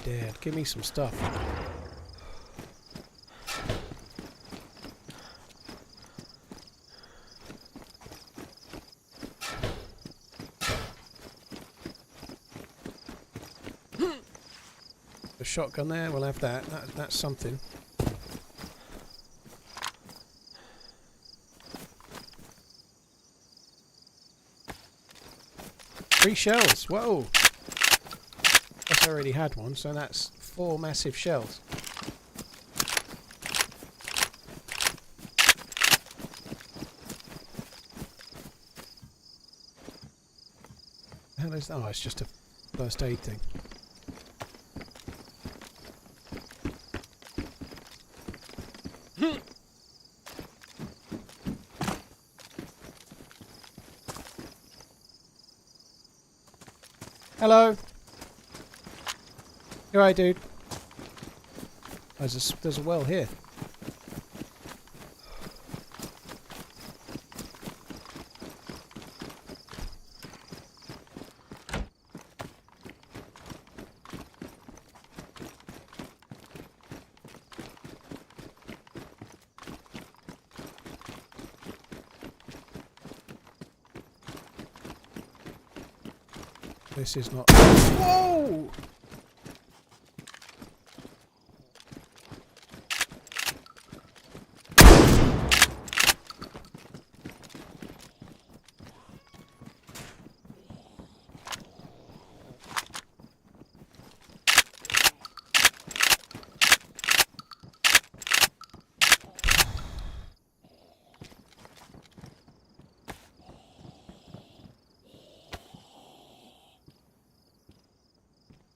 Dead. Give me some stuff. The shotgun there, we'll have that. That's something. Three shells. Whoa. I already had one, so that's 4 massive shells. The hell is that? Oh, it's just a first aid thing. Hello. You alright, dude? There's a well here. This is not... Whoa!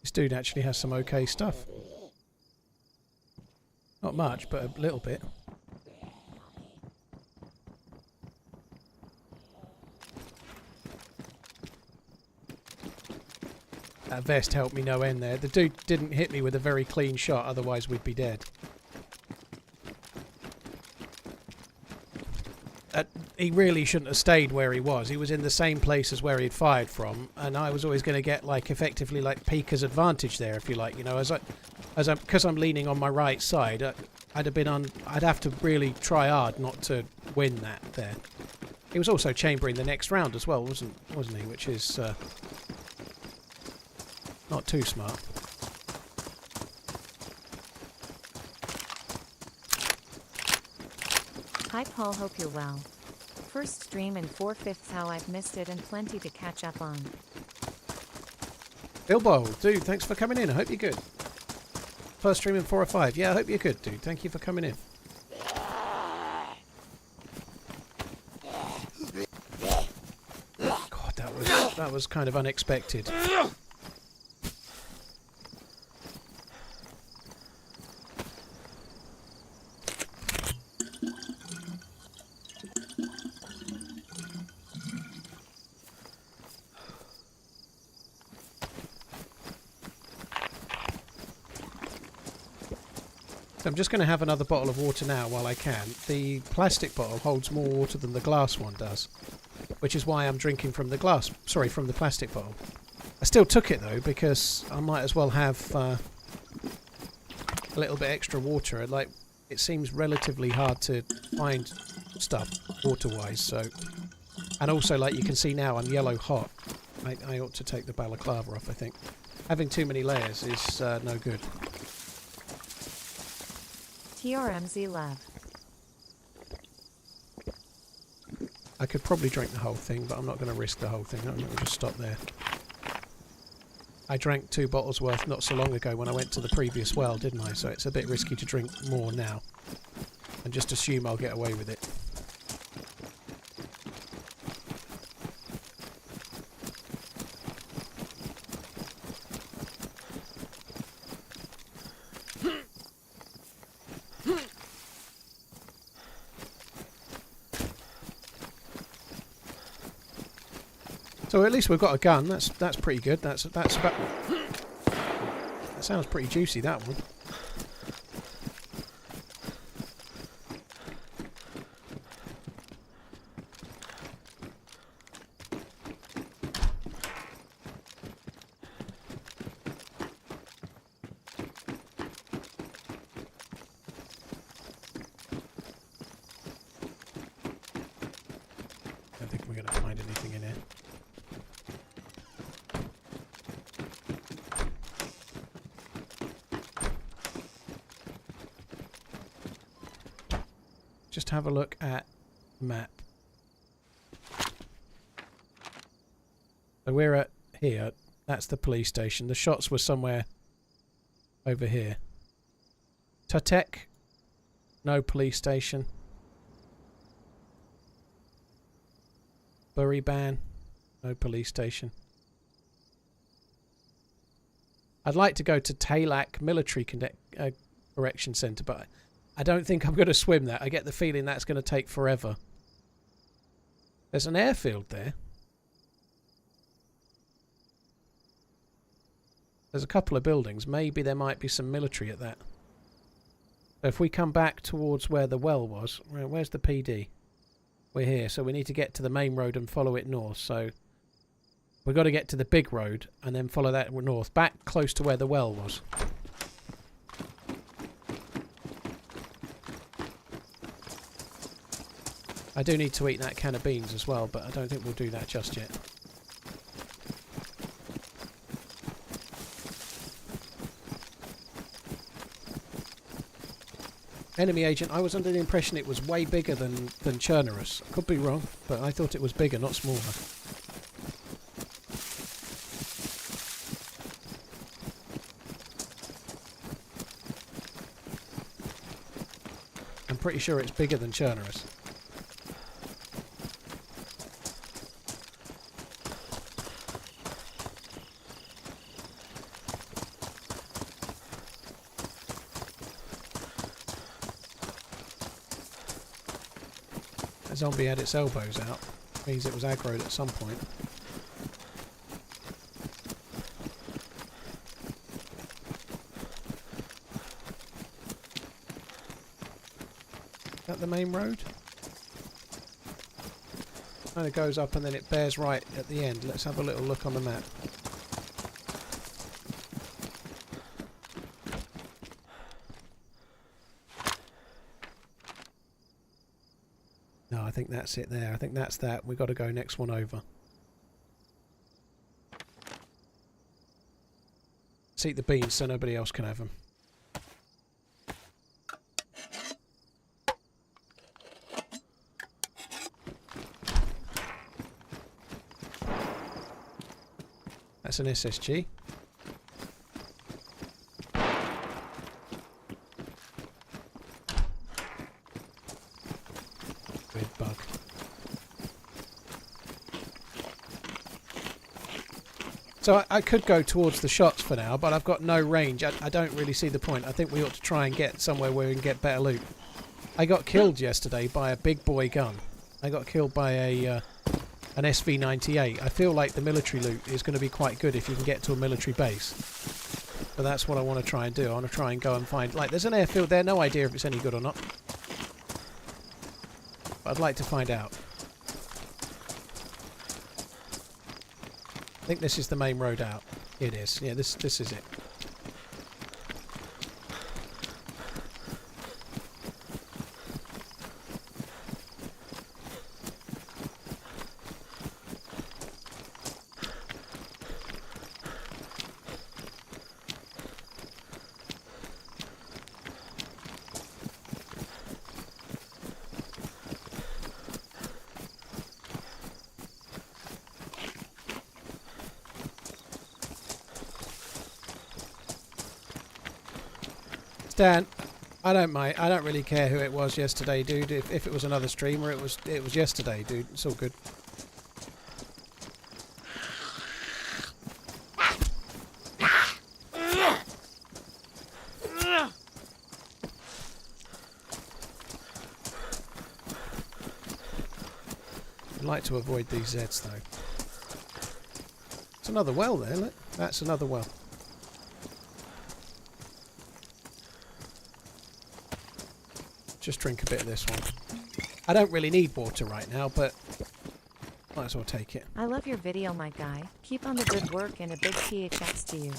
This dude actually has some okay stuff. Not much, but a little bit. That vest helped me no end there. The dude didn't hit me with a very clean shot, otherwise we'd be dead. He really shouldn't have stayed where he was. He was in the same place as where he'd fired from, and I was always going to get like effectively like Pika's advantage there, if you like. You know, because I'm leaning on my right side, I'd have to really try hard not to win that there. He was also chambering the next round as well, wasn't he? Which is not too smart. Hi Paul, hope you're well. First stream in 4/5 how I've missed it and plenty to catch up on. Bilbo, dude, thanks for coming in. I hope you're good. First stream in 4 or 5. Yeah, I hope you're good, dude. Thank you for coming in. God, that was kind of unexpected. So I'm just going to have another bottle of water now while I can. The plastic bottle holds more water than the glass one does, which is why I'm drinking from the from the plastic bottle. I still took it though because I might as well have a little bit extra water. Like, it seems relatively hard to find stuff water-wise, so. And also, like you can see now, I'm yellow hot. I ought to take the balaclava off, I think. Having too many layers is no good. TRMZ left. I could probably drink the whole thing, but I'm not going to risk the whole thing. I'm going to just stop there. I drank 2 bottles worth not so long ago when I went to the previous well, didn't I? So it's a bit risky to drink more now. And just assume I'll get away with it. So at least we've got a gun. That's pretty good. That's about. That sounds pretty juicy, that one. I don't think we're going to find anything in here. Just have a look at the map. So we're at here. That's the police station. The shots were somewhere over here. Tutek. No police station. Buriban. No police station. I'd like to go to Talak Military Correction Centre, but I don't think I'm going to swim that. I get the feeling that's going to take forever. There's an airfield there. There's a couple of buildings. Maybe there might be some military at that. So if we come back towards where the well was... Where's the PD? We're here, so we need to get to the main road and follow it north. So we've got to get to the big road and then follow that north. Back close to where the well was. I do need to eat that can of beans as well, but I don't think we'll do that just yet. Enemy agent, I was under the impression it was way bigger than Chernerus. Could be wrong, but I thought it was bigger, not smaller. I'm pretty sure it's bigger than Chernerus. Zombie had its elbows out. Means it was aggroed at some point. Is that the main road? Kind of goes up and then it bears right at the end. Let's have a little look on the map. No, I think that's it there. I think that's that. We've got to go next one over. Let's eat the beans so nobody else can have them. That's an SSG. Weird bug. So I could go towards the shots for now, but I've got no range. I don't really see the point. I think we ought to try and get somewhere where we can get better loot. I got killed yesterday by a big boy gun. I got killed by an SV98. I feel like the military loot is going to be quite good if you can get to a military base. But that's what I want to try and do. I want to try and go and find... Like, there's an airfield there. No idea if it's any good or not. But I'd like to find out. I think this is the main road out. It is. Yeah, this is it. Dan, I don't mind. I don't really care who it was yesterday, dude. If it was another streamer, it was yesterday, dude. It's all good. I'd like to avoid these Zeds though. It's another well there, look. That's another well. Just drink a bit of this one. I don't really need water right now, but might as well take it. I love your video, my guy. Keep on the good work and a big THX to you.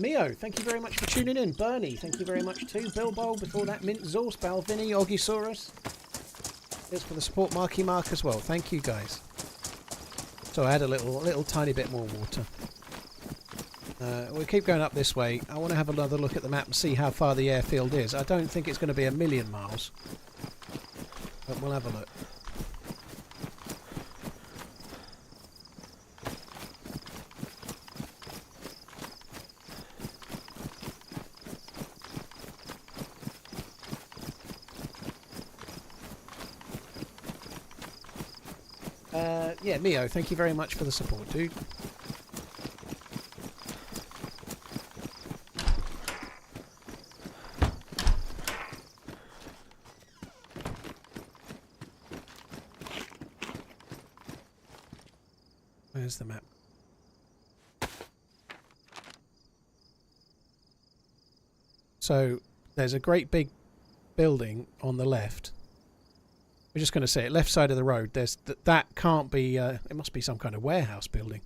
Mio, thank you very much for tuning in. Bernie, thank you very much too. Bilbo, before that, Mint Zorse, Balvini, Ogisaurus. Here's for the support Marky Mark as well. Thank you guys. So I had a little tiny bit more water. We'll keep going up this way. I want to have another look at the map and see how far the airfield is. I don't think it's going to be a million miles. But we'll have a look. Yeah, Mio, thank you very much for the support, dude. Where's the map? So there's a great big building on the left. We're just going to say it, left side of the road. There's that can't be. It must be some kind of warehouse building.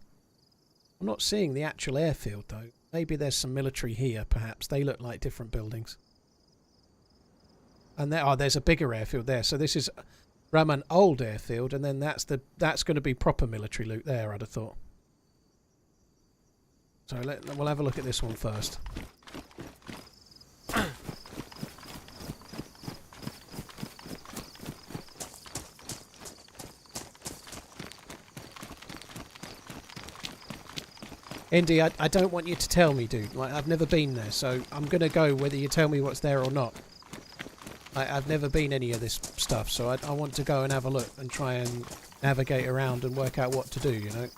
I'm not seeing the actual airfield though. Maybe there's some military here. Perhaps they look like different buildings. And there's a bigger airfield there. So this is Raman old airfield, and then that's going to be proper military loot there. I'd have thought. So we'll have a look at this one first. Indy, I don't want you to tell me, dude. Like, I've never been there, so I'm going to go whether you tell me what's there or not. I've never been any of this stuff, so I want to go and have a look and try and navigate around and work out what to do, you know.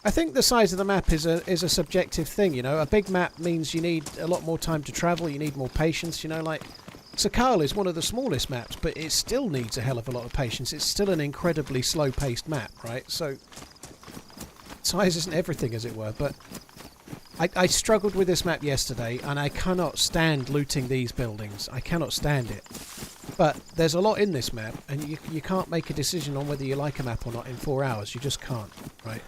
I think the size of the map is a subjective thing, you know. A big map means you need a lot more time to travel, you need more patience, you know, like... Sakhal is one of the smallest maps, but it still needs a hell of a lot of patience. It's still an incredibly slow-paced map, right? So... size isn't everything, as it were, but I struggled with this map yesterday, and I cannot stand looting these buildings. I cannot stand it. But there's a lot in this map, and you can't make a decision on whether you like a map or not in 4 hours. You just can't, right?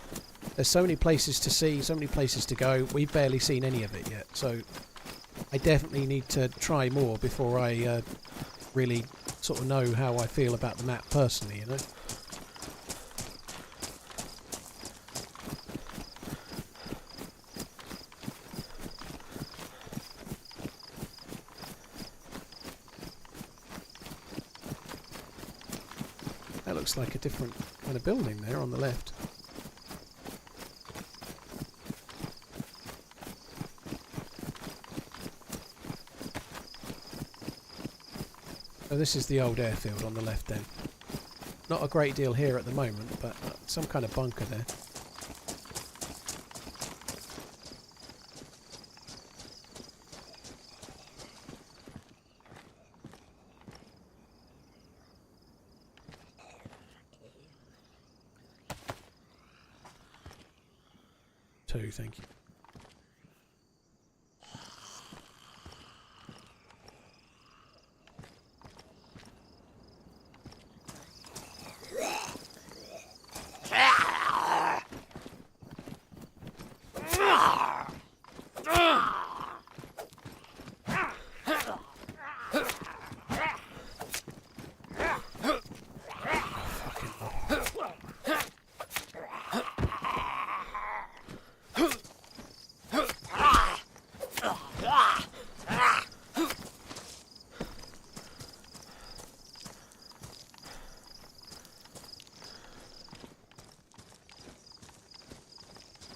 There's so many places to see, so many places to go. We've barely seen any of it yet, so I definitely need to try more before I really sort of know how I feel about the map personally, you know? Looks like a different And a building there on the left. So this is the old airfield on the left then. Not a great deal here at the moment, but some kind of bunker there. Two, thank you.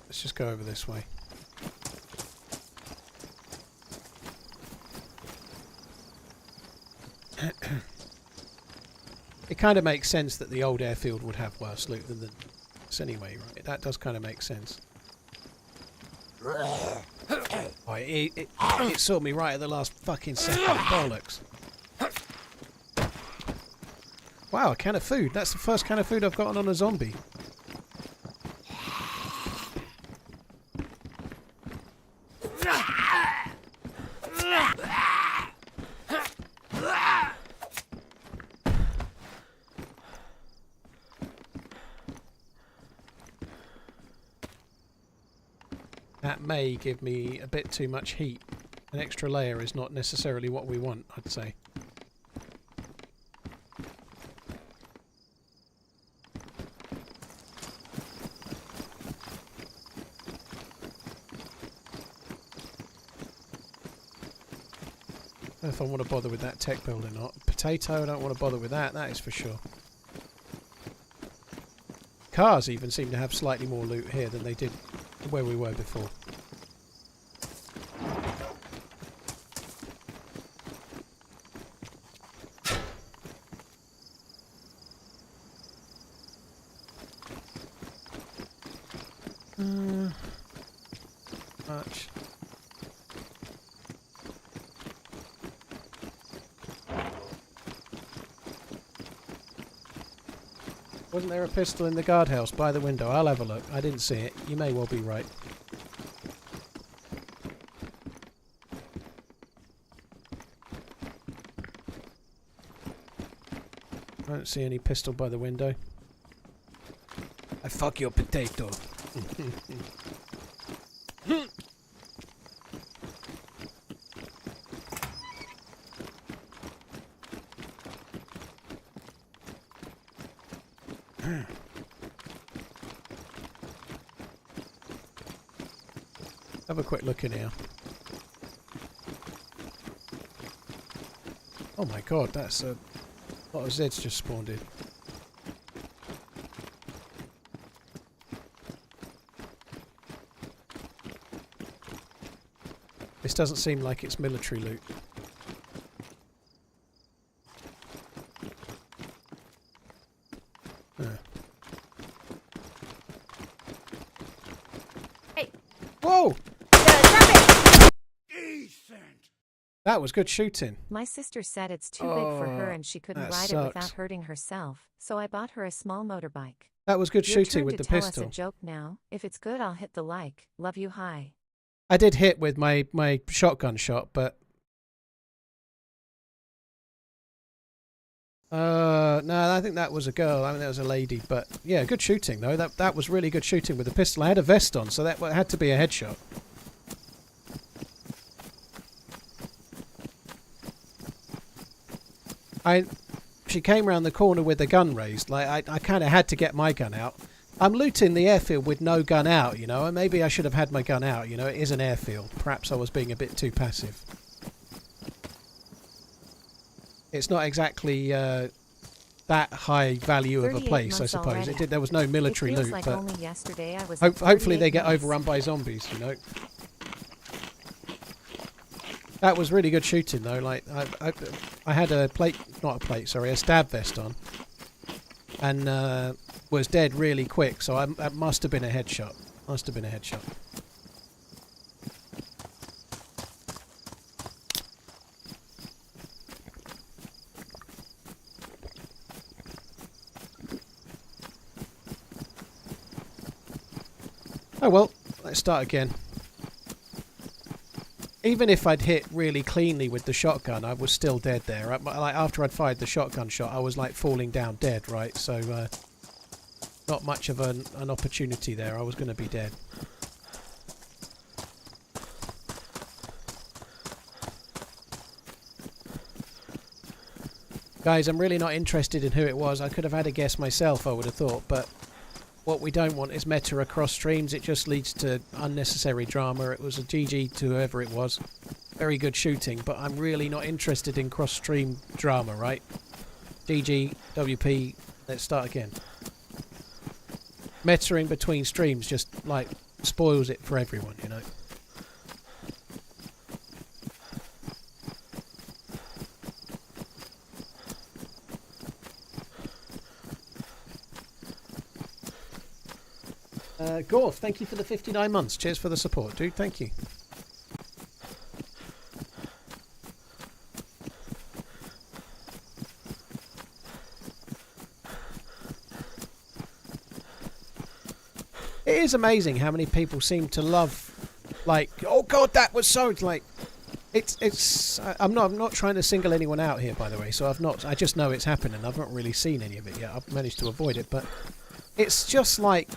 Let's just go over this way. It kind of makes sense that the old airfield would have worse loot than this anyway, right? That does kind of make sense. Oh, it saw me right at the last fucking second. Bollocks. Wow, a can of food. That's the first can of food I've gotten on a zombie. That may give me a bit too much heat. An extra layer is not necessarily what we want, I'd say. I don't know if I want to bother with that tech build or not. Potato, I don't want to bother with that, that is for sure. Cars even seem to have slightly more loot here than they did where we were before. Much. Wasn't there a pistol in the guardhouse by the window? I'll have a look. I didn't see it. You may well be right. I don't see any pistol by the window. I fuck your potato. Have a quick look in here. Oh my god, that's a lot of Zeds just spawned in. This doesn't seem like it's military loot. Hey. Whoa! That was good shooting. My sister said it's too big for her and she couldn't ride it without hurting herself, so I bought her a small motorbike. That was good Your shooting turn with to the tell pistol. us a joke now. If it's good, I'll hit the like. Love you, hi. I did hit with my shotgun shot, but no, I think that was a girl. I mean, that was a lady. But yeah, good shooting though. That was really good shooting with the pistol. I had a vest on, so that had to be a headshot. She came around the corner with the gun raised. Like I kind of had to get my gun out. I'm looting the airfield with no gun out, you know, and maybe I should have had my gun out, you know, it is an airfield. Perhaps I was being a bit too passive. It's not exactly that high value of a 38 place, I months suppose. already. There was no military It feels loot, like but only yesterday I was hopefully they 38 get months. overrun by zombies, you know. That was really good shooting though. Like I had a stab vest on, and was dead really quick. So that must have been a headshot. Must have been a headshot. Oh well, let's start again. Even if I'd hit really cleanly with the shotgun, I was still dead there. Like after I'd fired the shotgun shot, I was like falling down dead, right? So not much of an opportunity there. I was going to be dead. Guys, I'm really not interested in who it was. I could have had a guess myself, I would have thought, but what we don't want is meta across streams. It just leads to unnecessary drama. It was a GG to whoever it was. Very good shooting, but I'm really not interested in cross-stream drama, right? GG, WP, let's start again. Meta in between streams just, like, spoils it for everyone, you know? Gorf, thank you for the 59 months. Cheers for the support, dude. Thank you. It is amazing how many people seem to love, like, oh god, that was so, like, it's. I'm not trying to single anyone out here, by the way. So I just know it's happening. I've not really seen any of it yet. I've managed to avoid it, but it's just like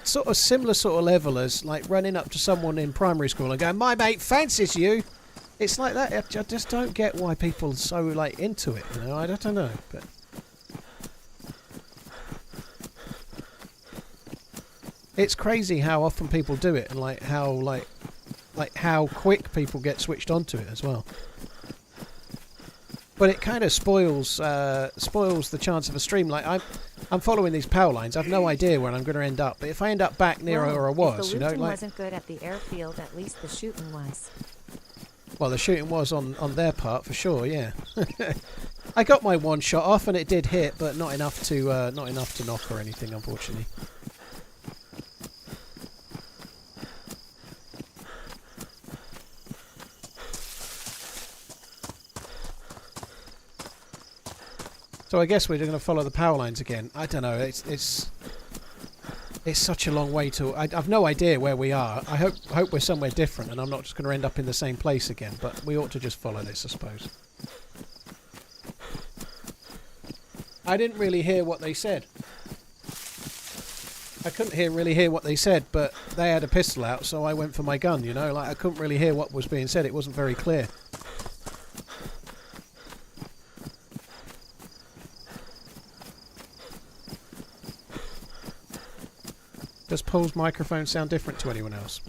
sort of similar sort of level as like running up to someone in primary school and going, "My mate fancies you." It's like that. I just don't get why people are so like into it. You know, I don't know, but. It's crazy how often people do it, and like how quick people get switched onto it as well. But it kind of spoils the chance of a stream. Like I'm following these power lines. I've no idea where I'm going to end up. But if I end up back near where I was, you know, like wasn't good at the airfield. At least the shooting was. Well, the shooting was on their part for sure. Yeah. I got my one shot off, and it did hit, but not enough to knock or anything, unfortunately. So I guess we're going to follow the power lines again. I don't know. It's such a long way to. I've no idea where we are. I hope we're somewhere different, and I'm not just going to end up in the same place again. But we ought to just follow this, I suppose. I didn't really hear what they said. I couldn't really hear what they said, but they had a pistol out, so I went for my gun. You know, like I couldn't really hear what was being said. It wasn't very clear. Does Paul's microphone sound different to anyone else?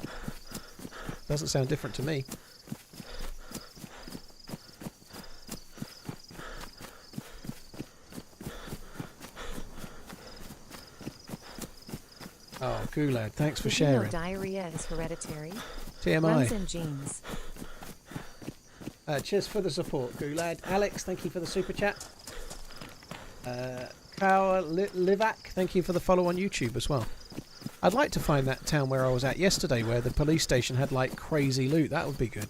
Doesn't sound different to me. Oh, Gulad, thanks for sharing. You know diarrhea is hereditary. TMI. Runs in genes. Cheers for the support, Gulad. Alex, thank you for the super chat. Kawa Livak, thank you for the follow on YouTube as well. I'd like to find that town where I was at yesterday, where the police station had like crazy loot. That would be good.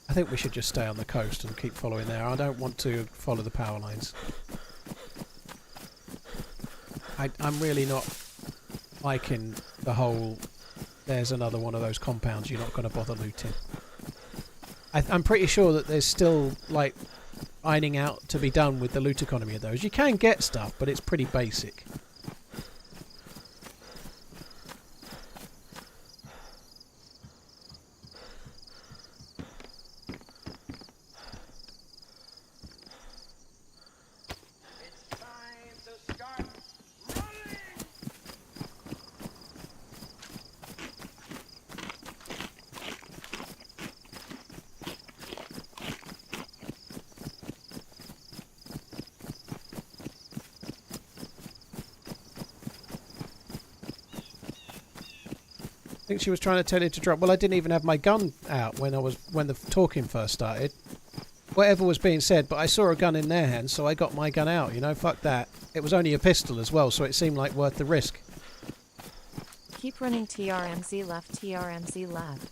I think we should just stay on the coast and keep following there. I don't want to follow the power lines. I'm really not liking the whole, there's another one of those compounds you're not going to bother looting. I'm pretty sure that there's still like ironing out to be done with the loot economy of those. You can get stuff, but it's pretty basic. think she was trying to tell you to drop. Well, I didn't even have my gun out when the talking first started. Whatever was being said, but I saw a gun in their hands, so I got my gun out, you know, fuck that. It was only a pistol as well, so it seemed like worth the risk. Keep running TRMZ left, TRMZ left.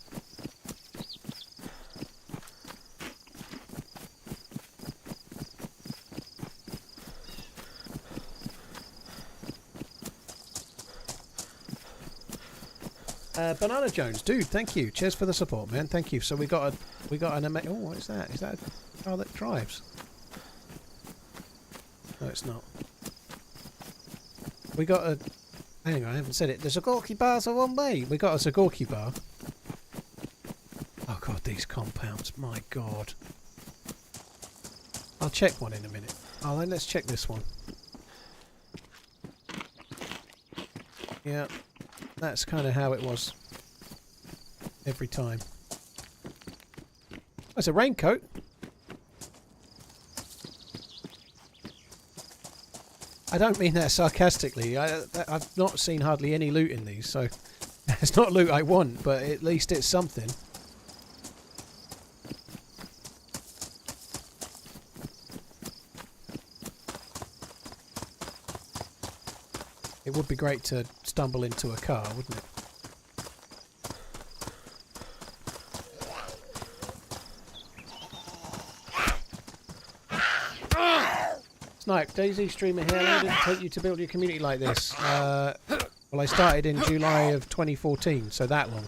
Banana Jones, dude, thank you. Cheers for the support, man. Thank you. So we got an oh, what is that? Is that a car that drives? No, it's not. We got a. Hang on, I haven't said it. The Zagorki bars are one way. We got a Zagorki bar. Oh god, these compounds. My god. I'll check one in a minute. Oh, then let's check this one. Yeah. That's kind of how it was every time. Oh, it's a raincoat. I don't mean that sarcastically. I've not seen hardly any loot in these, so it's not loot I want, but at least it's something. It would be great to stumble into a car, wouldn't it? Snipe, DayZ streamer here. How did it take you to build your community like this? Well, I started in July of 2014, so that long.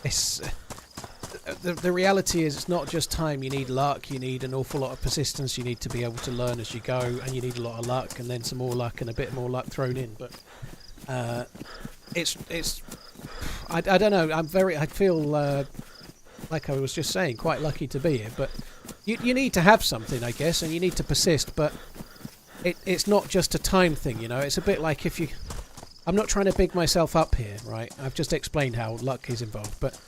It's... The reality is it's not just time. You need luck, you need an awful lot of persistence, you need to be able to learn as you go, and you need a lot of luck and then some more luck and a bit more luck thrown in. But I don't know, I feel like I was just saying, quite lucky to be here, but you need to have something, I guess, and you need to persist, but it's not just a time thing, you know. It's a bit like if you... I'm not trying to big myself up here, right? I've just explained how luck is involved, but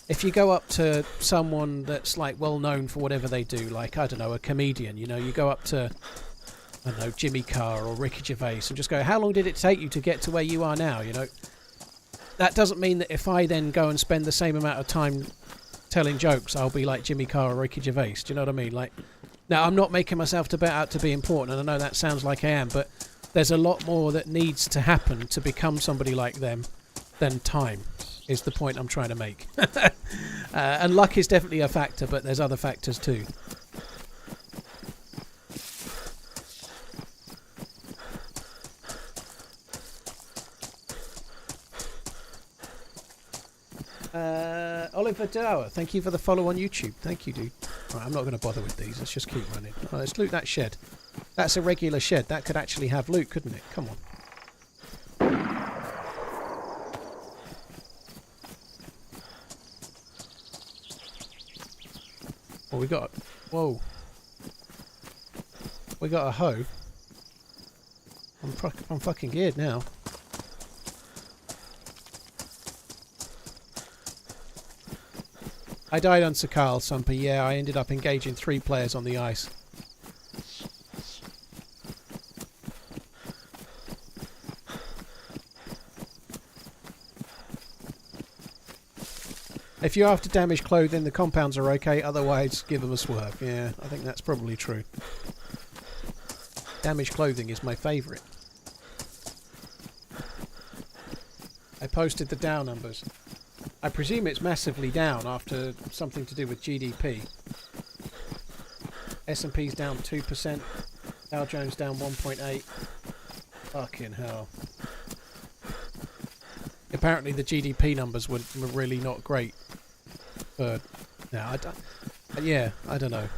if you go up to someone that's like well known for whatever they do, like, I don't know, a comedian, you know, you go up to, I don't know, Jimmy Carr or Ricky Gervais and just go, how long did it take you to get to where you are now, you know? That doesn't mean that if I then go and spend the same amount of time telling jokes, I'll be like Jimmy Carr or Ricky Gervais. Do you know what I mean? Like, now, I'm not making myself out to be important, and I know that sounds like I am, but there's a lot more that needs to happen to become somebody like them than time, is the point I'm trying to make. And luck is definitely a factor, but there's other factors too. Oliver Dower, thank you for the follow on YouTube. Thank you, dude. Right, I'm not going to bother with these. Let's just keep running. Oh, let's loot that shed. That's a regular shed. That could actually have loot, couldn't it? Come on. Well, we got... Whoa. We got a hoe. I'm fucking geared now. I died on Sakhal, Sumper. Yeah, I ended up engaging 3 players on the ice. If you're after damaged clothing, the compounds are okay. Otherwise, give them a swerve. Yeah, I think that's probably true. Damaged clothing is my favourite. I posted the down numbers. I presume it's massively down after something to do with GDP. S&P's down 2%. Dow Jones down 1.8. Fucking hell. Apparently the GDP numbers were really not great. But no, yeah, I don't know.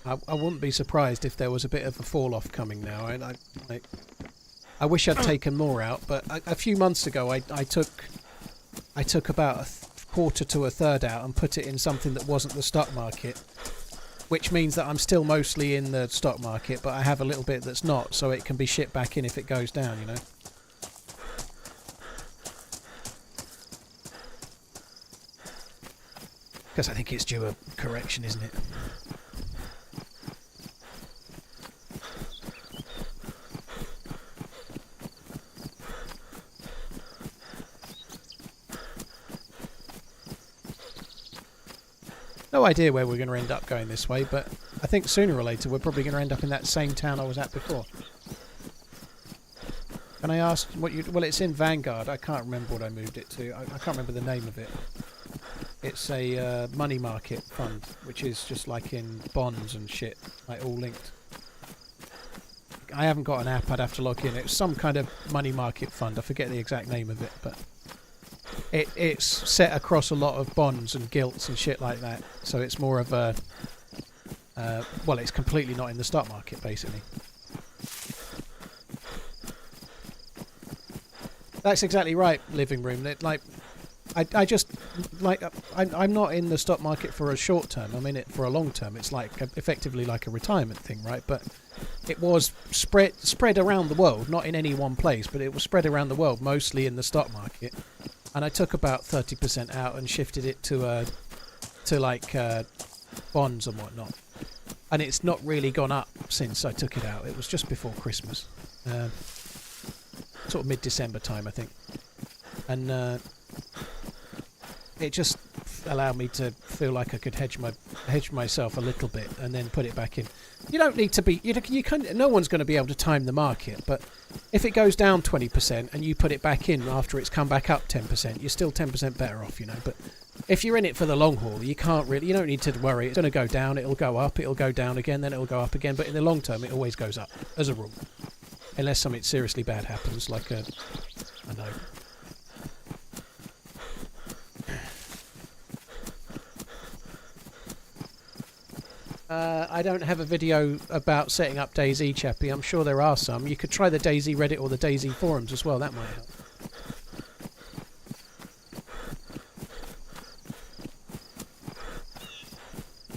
I wouldn't be surprised if there was a bit of a fall off coming now. I wish I'd taken more out, but a few months ago I took about a quarter to a third out and put it in something that wasn't the stock market, which means that I'm still mostly in the stock market, but I have a little bit that's not, so it can be shipped back in if it goes down, you know. Because I think it's due a correction, isn't it? No idea where we're going to end up going this way, but I think sooner or later we're probably going to end up in that same town I was at before. Can I ask what you... Well, it's in Vanguard. I can't remember what I moved it to. I can't remember the name of it. It's a money market fund, which is just like in bonds and shit, like all linked. I haven't got an app. I'd have to log in. It's some kind of money market fund. I forget the exact name of it, but... It's set across a lot of bonds and gilts and shit like that. So it's more of a... well, it's completely not in the stock market, basically. That's exactly right, living room. Like, I just... Like, I'm not in the stock market for a short term. I'm in it for a long term. It's like effectively like a retirement thing, right? But it was spread around the world, not in any one place, but it was spread around the world, mostly in the stock market. And I took about 30% out and shifted it to bonds and whatnot. And it's not really gone up since I took it out. It was just before Christmas, sort of mid-December time, I think. And it just allowed me to feel like I could hedge myself a little bit and then put it back in. You don't need to be... You can't, no one's going to be able to time the market, but if it goes down 20% and you put it back in after it's come back up 10%, you're still 10% better off, you know. But if you're in it for the long haul, you can't really... You don't need to worry. It's going to go down, it'll go up, it'll go down again, then it'll go up again. But in the long term, it always goes up, as a rule. Unless something seriously bad happens, like a... I know... I don't have a video about setting up DayZ, Chappie. I'm sure there are some. You could try the DayZ Reddit or the DayZ forums as well. That might help.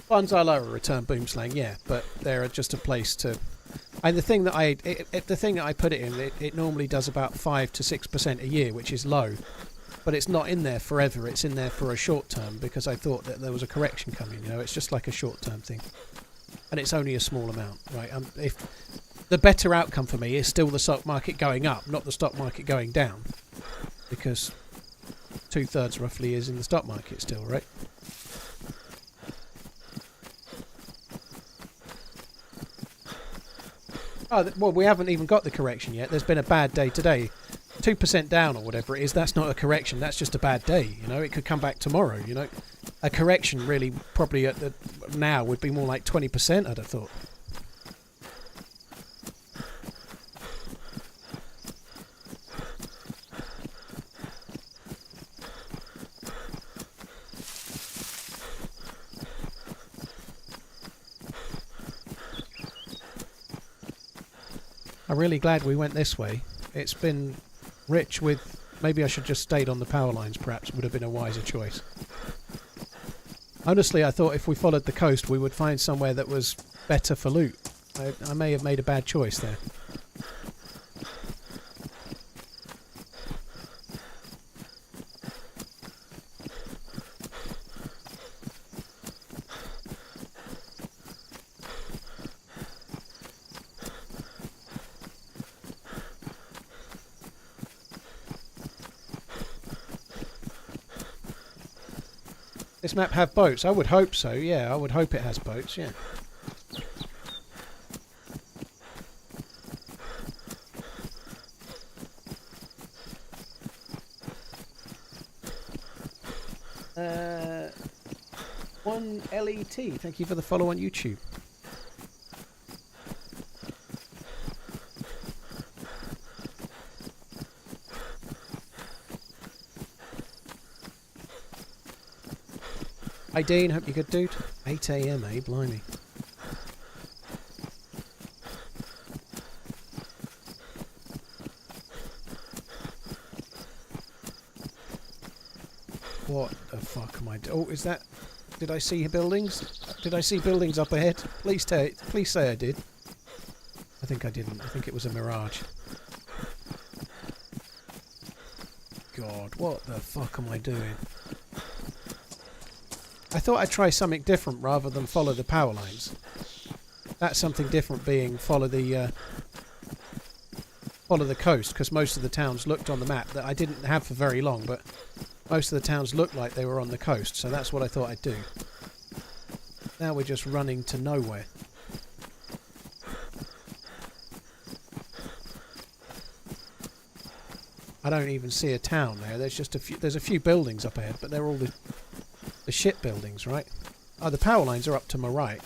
Bonds are lower return boomslang, yeah, but they're just a place to... And the thing that I put it in, it normally does about 5 to 6% a year, which is low. But it's not in there forever. It's in there for a short term because I thought that there was a correction coming. You know, it's just like a short term thing, and it's only a small amount, right? If the better outcome for me is still the stock market going up, not the stock market going down, because 2/3 roughly is in the stock market still, right? Oh, well, we haven't even got the correction yet. There's been a bad day today. 2% down or whatever it is, that's not a correction, that's just a bad day, you know. It could come back tomorrow, you know. A correction really probably at the now would be more like 20%, I'd have thought. I'm really glad we went this way. It's been rich with... Maybe I should just stayed on the power lines, perhaps, would have been a wiser choice. Honestly, I thought if we followed the coast we would find somewhere that was better for loot. I may have made a bad choice there. This map have boats? I would hope so, yeah. I would hope it has boats, yeah. One LET, thank you for the follow on YouTube. Hi Dean, hope you're good, dude. 8 AM, eh? Blimey. What the fuck am I doing? Oh, is that... Did I see buildings? Did I see buildings up ahead? Please say I did. I think I didn't. I think it was a mirage. God, what the fuck am I doing? I thought I'd try something different rather than follow the power lines. That's something different being follow the coast, because most of the towns looked on the map that I didn't have for very long, but most of the towns looked like they were on the coast, so that's what I thought I'd do. Now we're just running to nowhere. I don't even see a town there. There's just there's a few buildings up ahead, but they're all the shit buildings, right? Oh, the power lines are up to my right.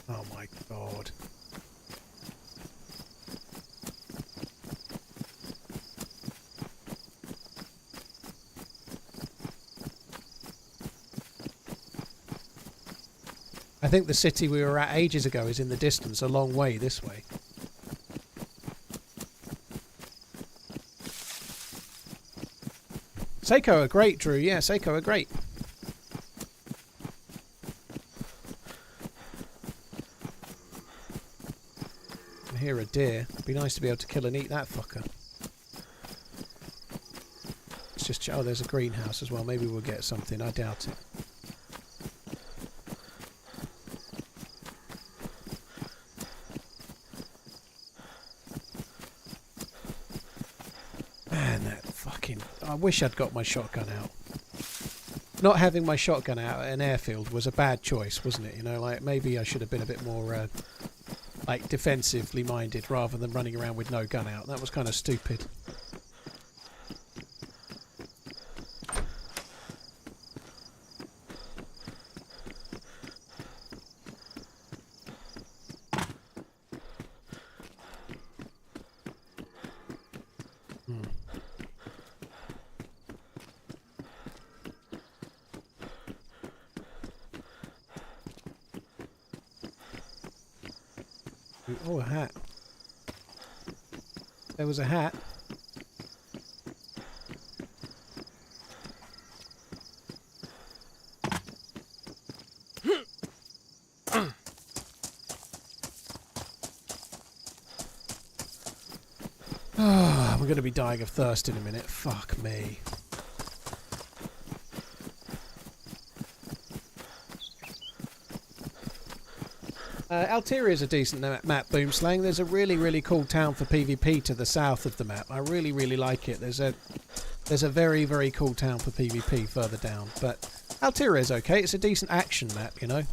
Oh my god. I think the city we were at ages ago is in the distance, a long way this way. Seiko are great, Drew. Yeah, Seiko are great. I hear a deer. It'd be nice to be able to kill and eat that fucker. It's just... oh, there's a greenhouse as well. Maybe we'll get something. I doubt it. I wish I'd got my shotgun out. Not having my shotgun out at an airfield was a bad choice, wasn't it? You know, like maybe I should have been a bit more like defensively minded rather than running around with no gun out. That was kind of stupid. Oh, a hat. There was a hat. Oh, we're going to be dying of thirst in a minute. Fuck me. Altaria is a decent map, Boomslang. There's a really, really cool town for PvP to the south of the map. I really, really like it. There's a very, very cool town for PvP further down. But Altaria is okay. It's a decent action map, you know.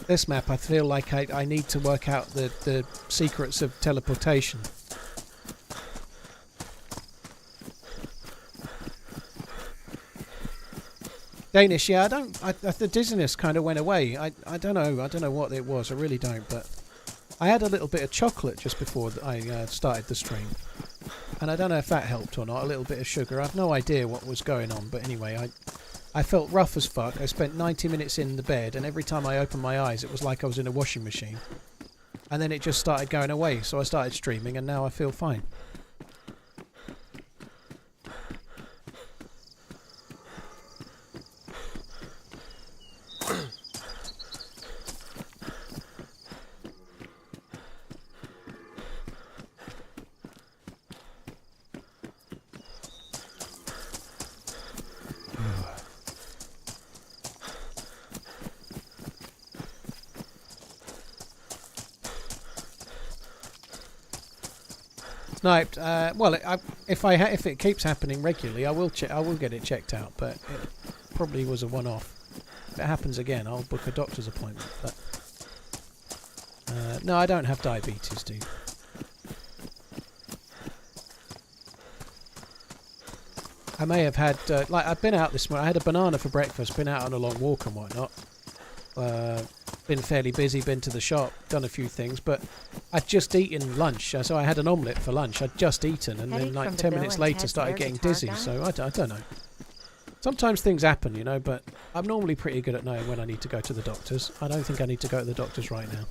This map, I feel like I need to work out the secrets of teleportation. Danish, yeah, the dizziness kind of went away. I don't know what it was, I really don't, but I had a little bit of chocolate just before I started the stream. And I don't know if that helped or not, a little bit of sugar. I've no idea what was going on, but anyway, I felt rough as fuck. I spent 90 minutes in the bed, and every time I opened my eyes, it was like I was in a washing machine. And then it just started going away, so I started streaming, and now I feel fine. Sniped. Well, if it keeps happening regularly, I will get it checked out. But it probably was a one-off. If it happens again, I'll book a doctor's appointment. But no, I don't have diabetes, dude. I may have had like I've been out this morning. I had a banana for breakfast. Been out on a long walk and whatnot. Been fairly busy, been to the shop, done a few things, but I'd just eaten lunch, so I had an omelette for lunch. I'd just eaten, and then like 10 minutes later started getting dizzy, so I don't know. Sometimes things happen, you know, but I'm normally pretty good at knowing when I need to go to the doctors. I don't think I need to go to the doctors right now.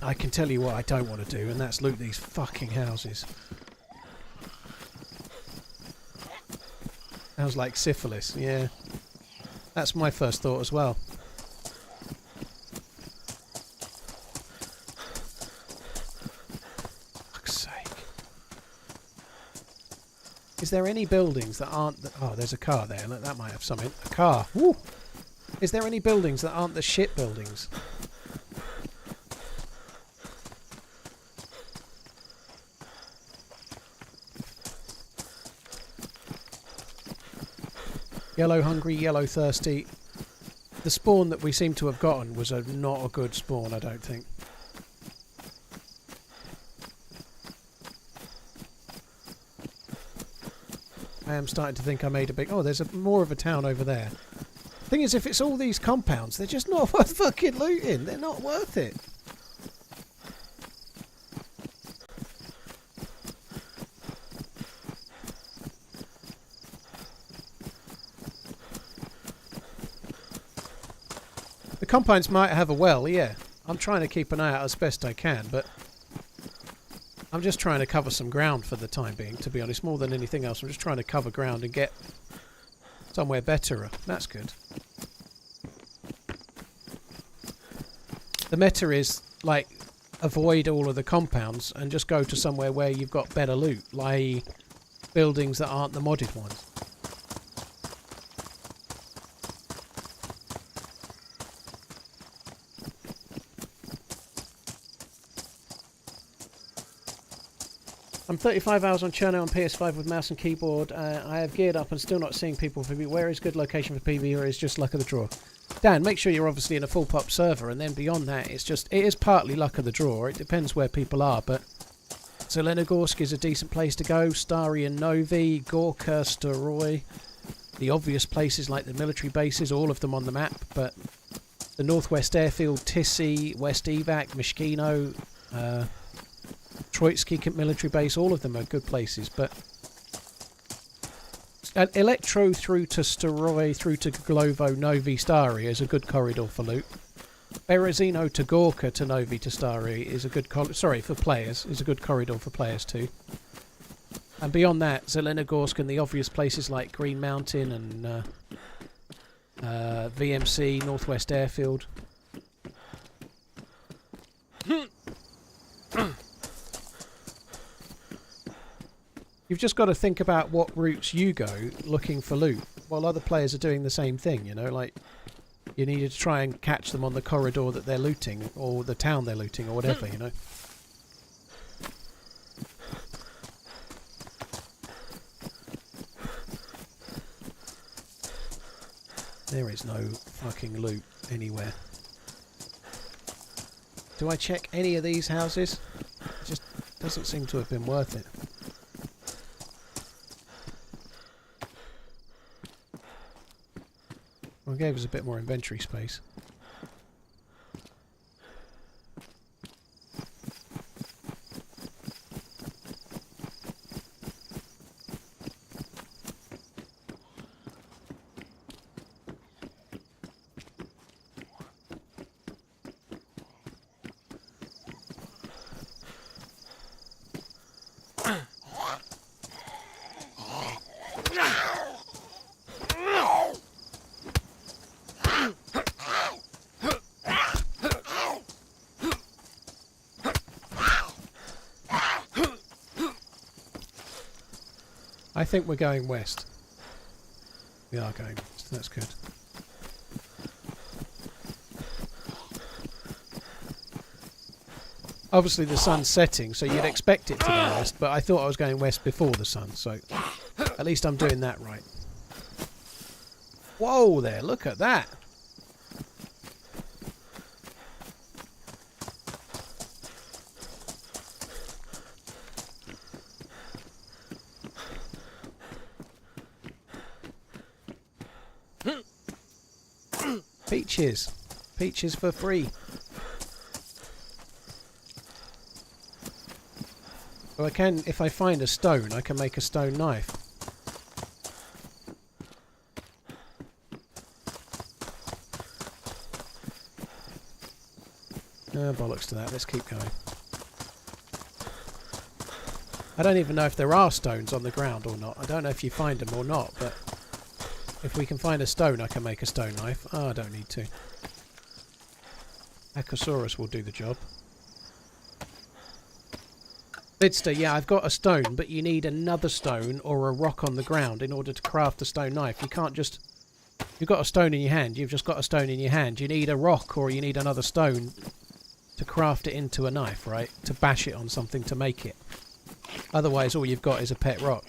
I can tell you what I don't want to do, and that's loot these fucking houses. Sounds like syphilis, yeah. That's my first thought as well. Is there any buildings that aren't... oh, there's a car there. Look, that might have something. A car. Woo! Is there any buildings that aren't the shit buildings? Yellow hungry, yellow thirsty. The spawn that we seem to have gotten was not a good spawn, I don't think. I am starting to think I made a big... oh, there's more of a town over there. Thing is, if it's all these compounds, they're just not worth fucking looting. They're not worth it. The compounds might have a well, yeah. I'm trying to keep an eye out as best I can, but... I'm just trying to cover some ground for the time being, to be honest, more than anything else. I'm just trying to cover ground and get somewhere better. That's good. The meta is, like, avoid all of the compounds and just go to somewhere where you've got better loot, like buildings that aren't the modded ones. I'm 35 hours on Cherno on PS5 with mouse and keyboard. I have geared up and still not seeing people for PB. Where is good location for PB, or is just luck of the draw? Dan, make sure you're obviously in a full pop server, and then beyond that, it is partly luck of the draw. It depends where people are, but Zelenogorsk is a decent place to go. Stary and Novi, Gorka, Staroy, the obvious places like the military bases, all of them on the map, but the Northwest Airfield, Tissy, West Evac, Mishkino, Troitsky military base, all of them are good places, but Electro through to Staroy, through to Glovo, Novi, Stary is a good corridor for loot. Berezino to Gorka to Novi to Stary is a good for players, is a good corridor for players too. And beyond that, Zelenogorsk and the obvious places like Green Mountain and VMC, Northwest Airfield. You've just got to think about what routes you go looking for loot, while other players are doing the same thing, you know, like you needed to try and catch them on the corridor that they're looting, or the town they're looting, or whatever, you know. There is no fucking loot anywhere. Do I check any of these houses? It just doesn't seem to have been worth it. Well, it gave us a bit more inventory space. I think we're going west. We are going west, that's good. Obviously the sun's setting, so you'd expect it to go west, but I thought I was going west before the sun, so at least I'm doing that right. Whoa there, look at that! Peaches. Peaches for free. So I can, if I find a stone, I can make a stone knife. Bollocks to that, let's keep going. I don't even know if there are stones on the ground or not. I don't know if you find them or not, but if we can find a stone, I can make a stone knife. Oh, I don't need to. Achosaurus will do the job. Lidster, yeah, I've got a stone, but you need another stone or a rock on the ground in order to craft a stone knife. You can't just... You've got a stone in your hand, you've just got a stone in your hand. You need a rock or you need another stone to craft it into a knife, right? To bash it on something to make it. Otherwise, all you've got is a pet rock.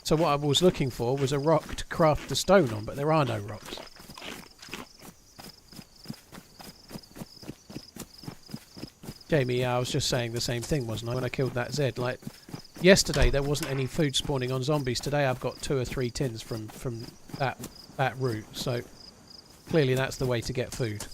So what I was looking for was a rock to craft the stone on, but there are no rocks. Jamie, yeah, I was just saying the same thing, wasn't I, when I killed that Z? Like, yesterday there wasn't any food spawning on zombies. Today I've got 2 or 3 tins from that route. So clearly that's the way to get food.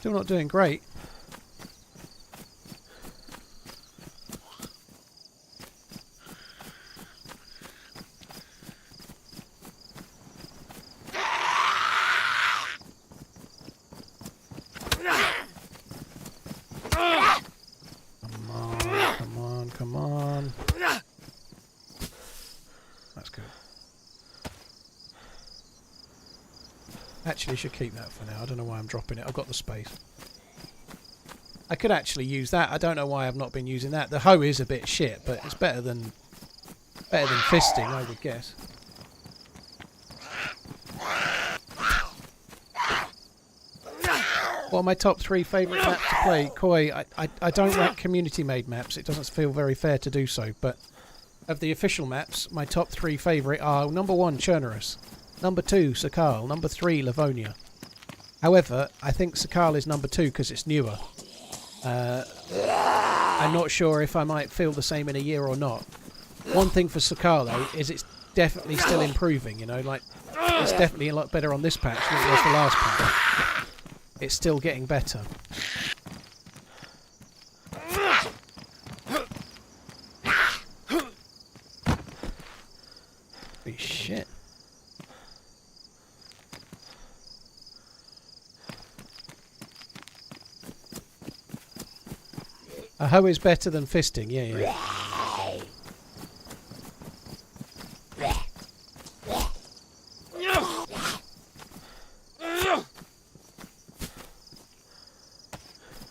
Still not doing great. Come on. That's good. Actually, should keep that for now. I don't know why I'm dropping it. I've got the space. I could actually use that. I don't know why I've not been using that. The hoe is a bit shit, but it's better than fisting, I would guess. What are my top 3 favourite maps to play? Koi, I don't like community-made maps. It doesn't feel very fair to do so, but of the official maps, my top 3 favourite are number 1, Chernerus, number 2, Sakhal, number 3, Livonia. However, I think Sakhal is number 2 because it's newer. I'm not sure if I might feel the same in a year or not. One thing for Sakhal, though, is it's definitely still improving, you know, like, it's definitely a lot better on this patch than it was the last patch. It's still getting better. Holy shit. A hoe is better than fisting, yeah.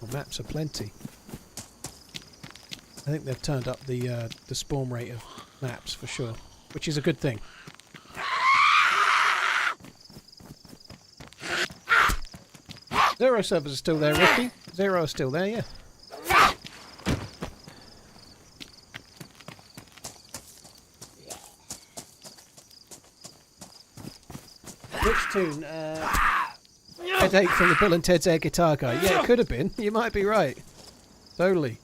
Well, maps are plenty. I think they've turned up the spawn rate of maps for sure, which is a good thing. Zero servers are still there, Ricky. Zero is still there, yeah. Which tune? Headache from the Bill and Ted's Air Guitar Guy. Yeah, it could have been. You might be right. Totally.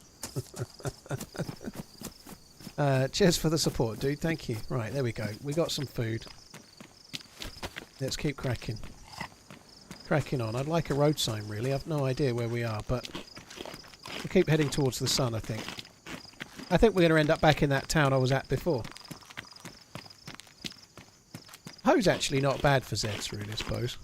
Cheers for the support, dude. Thank you. Right, there we go. We got some food. Let's keep cracking. Cracking on. I'd like a road sign, really. I've no idea where we are, but we'll keep heading towards the sun, I think. I think we're going to end up back in that town I was at before. Hoe's actually not bad for Zeds, really, I suppose.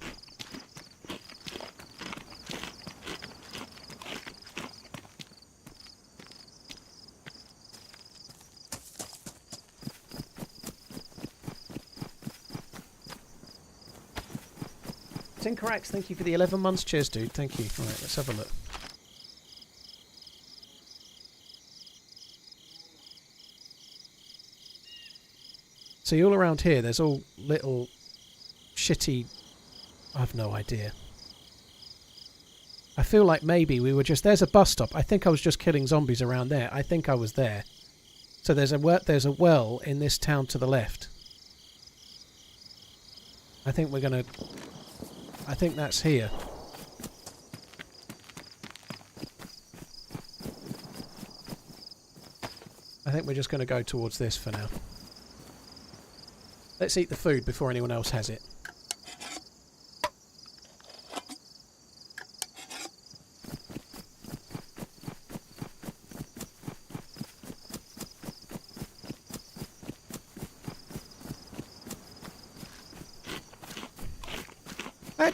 Tinkerax, thank you for the 11 months. Cheers, dude. Thank you. Alright, let's have a look. See, all around here, there's all little shitty... I've no idea. I feel like maybe we were just... There's a bus stop. I think I was just killing zombies around there. I think I was there. So there's a well in this town to the left. I think we're gonna... I think that's here. I think we're just going to go towards this for now. Let's eat the food before anyone else has it.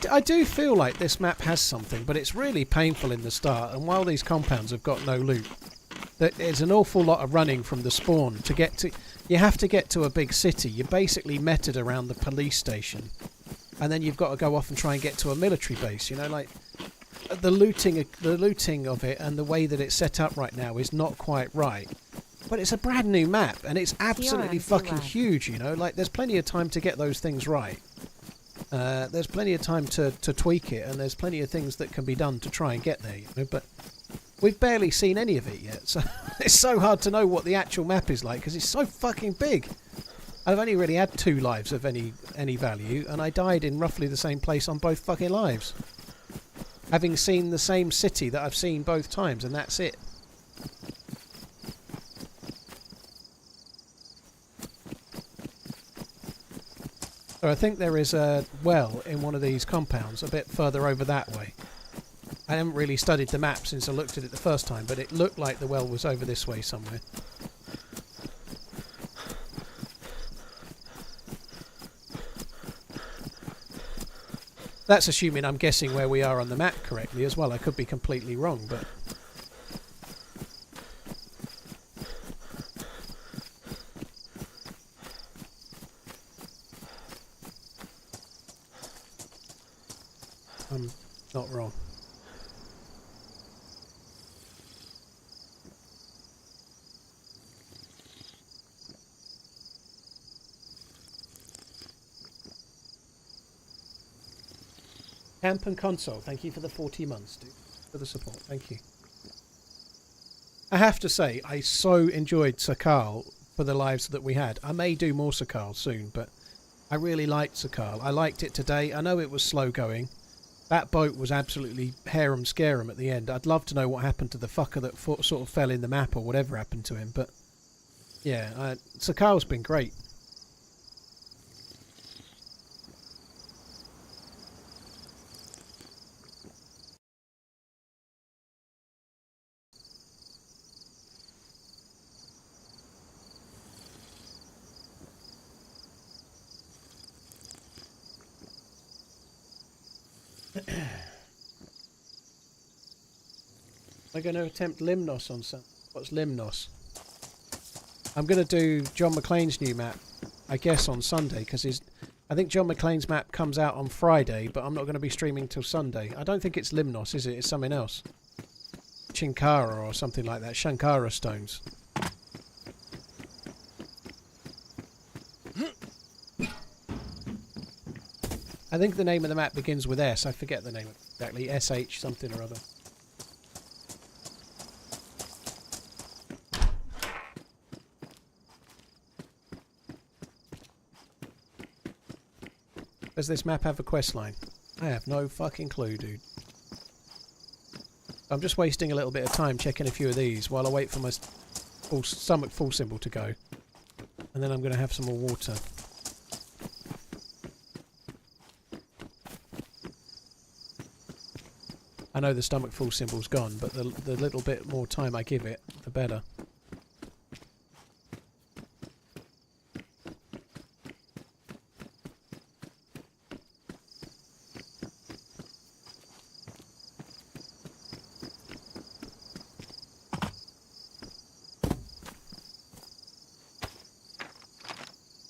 I do feel like this map has something, but it's really painful in the start, and while these compounds have got no loot, there's an awful lot of running from the spawn to get to... You have to get to a big city. You're basically meted around the police station, and then you've got to go off and try and get to a military base, you know, like... The looting of it and the way that it's set up right now is not quite right. But it's a brand new map, and it's absolutely fucking huge, you know, like there's plenty of time to get those things right. There's plenty of time to tweak it, and there's plenty of things that can be done to try and get there, you know, but we've barely seen any of it yet, so it's so hard to know what the actual map is like, because it's so fucking big. I've only really had 2 lives of any value, and I died in roughly the same place on both fucking lives. Having seen the same city that I've seen both times, and that's it. So I think there is a well in one of these compounds a bit further over that way. I haven't really studied the map since I looked at it the first time, but it looked like the well was over this way somewhere. That's assuming I'm guessing where we are on the map correctly as well. I could be completely wrong, but... I'm not wrong. Camp and console, thank you for the 40 months, dude. For the support, thank you. I have to say, I so enjoyed Sakhal for the lives that we had. I may do more Sakhal soon, but I really liked Sakhal. I liked it today. I know it was slow going. That boat was absolutely harum-scarum at the end. I'd love to know what happened to the fucker that sort of fell in the map or whatever happened to him, but yeah, Sakhal's been great. I'm going to attempt Limnos on some... What's Limnos? I'm going to do John McClane's new map, I guess, on Sunday, because I think John McClane's map comes out on Friday, but I'm not going to be streaming till Sunday. I don't think it's Limnos, is it? It's something else. Chinkara or something like that. Shankara stones. I think the name of the map begins with S. I forget the name exactly. SH something or other. Does this map have a quest line? I have no fucking clue, dude. I'm just wasting a little bit of time checking a few of these while I wait for my stomach full symbol to go. And then I'm going to have some more water. I know the stomach full symbol's gone, but the little bit more time I give it, the better.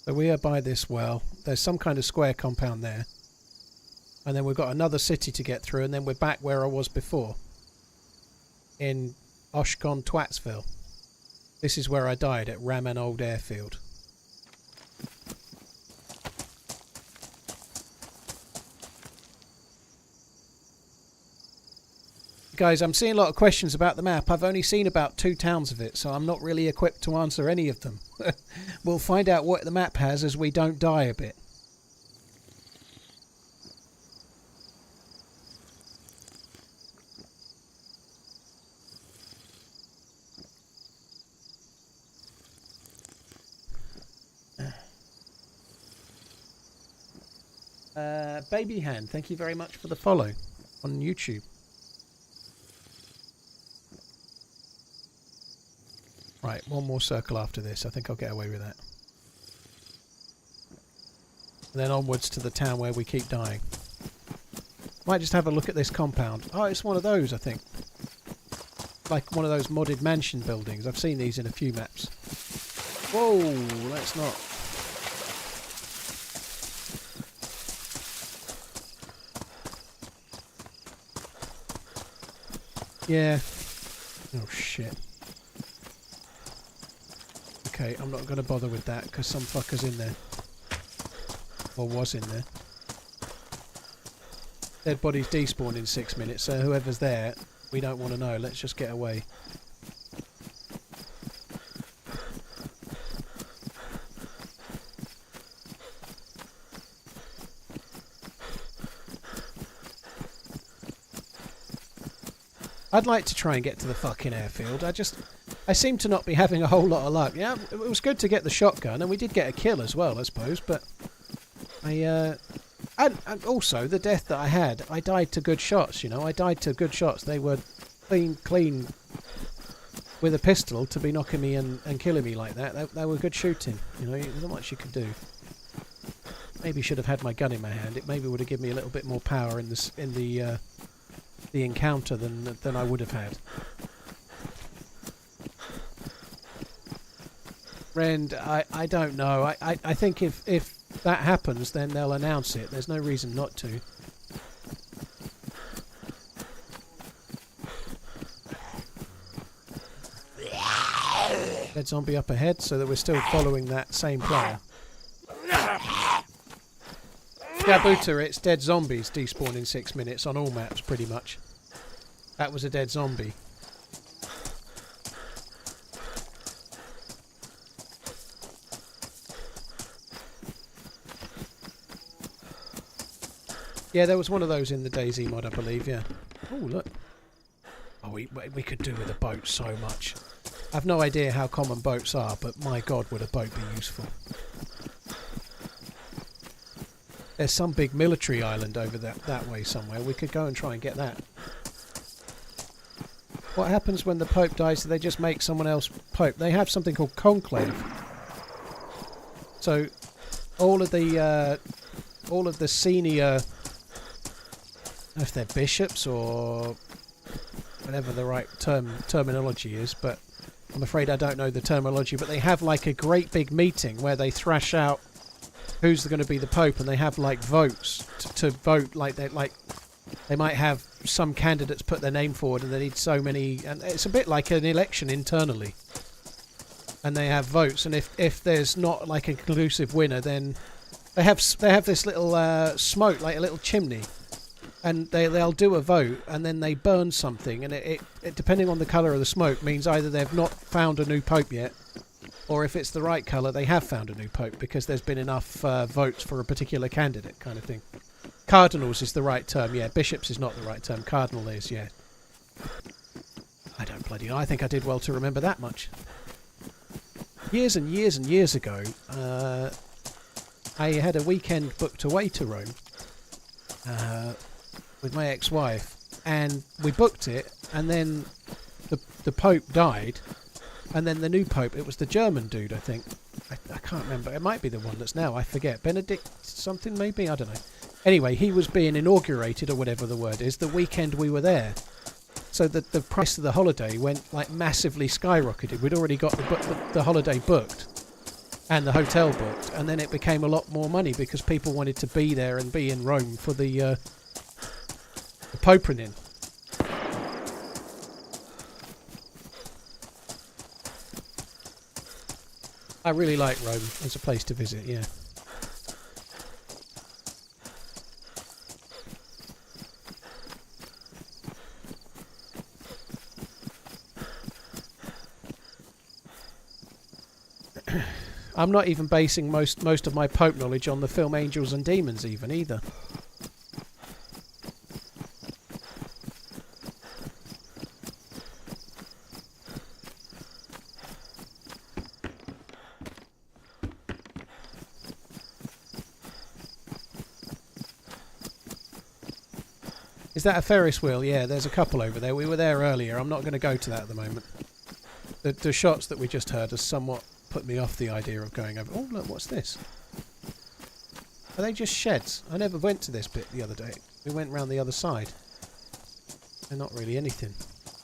So we are by this well. There's some kind of square compound there. And then we've got another city to get through, and then we're back where I was before. In Oshkon Twatsville. This is where I died, at Raman Old Airfield. Guys, I'm seeing a lot of questions about the map. I've only seen about 2 towns of it, so I'm not really equipped to answer any of them. We'll find out what the map has as we don't die a bit. Baby Hand, thank you very much for the follow on YouTube. Right, one more circle after this. I think I'll get away with that. And then onwards to the town where we keep dying. Might just have a look at this compound. Oh, it's one of those, I think. Like one of those modded mansion buildings. I've seen these in a few maps. Whoa, let's not. Yeah. Oh, shit. Okay, I'm not going to bother with that because some fucker's in there. Or was in there. Dead bodies despawn in 6 minutes, so whoever's there, we don't want to know. Let's just get away. I'd like to try and get to the fucking airfield. I seem to not be having a whole lot of luck. Yeah, it was good to get the shotgun, and we did get a kill as well, I suppose, but and also the death that I had, I died to good shots, you know. I died to good shots. They were clean with a pistol to be knocking me and killing me like that. They were good shooting, you know. There's not much you could do. Maybe should have had my gun in my hand. It maybe would have given me a little bit more power in the encounter than I would have had. Rend, I don't know. I think if that happens, then they'll announce it. There's no reason not to. Dead zombie up ahead, so that we're still following that same player. Gabuta, it's dead zombies despawn in 6 minutes on all maps, pretty much. That was a dead zombie. Yeah, there was one of those in the DayZ mod, I believe, yeah. Oh, look. Oh, we could do with a boat so much. I've no idea how common boats are, but my god, would a boat be useful. There's some big military island over that way somewhere. We could go and try and get that. What happens when the Pope dies? Do they just make someone else Pope? They have something called conclave. So all of the senior, I don't know if they're bishops or whatever the right terminology is, but I'm afraid I don't know the terminology. But they have like a great big meeting where they thrash out who's going to be the Pope, and they have like votes to vote. Like they might have some candidates put their name forward, and they need so many, and it's a bit like an election internally. And they have votes, and if there's not like a conclusive winner, then they have this little smoke, like a little chimney, and they'll do a vote, and then they burn something, and it depending on the colour of the smoke means either they've not found a new Pope yet, or if it's the right colour, they have found a new Pope because there's been enough votes for a particular candidate, kind of thing. Cardinals is the right term, yeah. Bishops is not the right term. Cardinal is, yeah. I don't bloody know. I think I did well to remember that much. Years and years and years ago, I had a weekend booked away to Rome with my ex-wife, and we booked it, and then the Pope died, and then the new Pope, it was the German dude, I think. I can't remember. It might be the one that's now. I forget. Benedict something, maybe? I don't know. Anyway, he was being inaugurated, or whatever the word is, the weekend we were there. So the price of the holiday went like massively skyrocketed. We'd already got the holiday booked and the hotel booked, and then it became a lot more money because people wanted to be there and be in Rome for the Popening. I really like Rome as a place to visit, yeah. I'm not even basing most of my Pope knowledge on the film Angels and Demons either. Is that a Ferris wheel? Yeah, there's a couple over there. We were there earlier. I'm not going to go to that at the moment. The shots that we just heard has somewhat put me off the idea of going over. Oh, look, what's this? Are they just sheds? I never went to this bit the other day. We went round the other side. They're not really anything.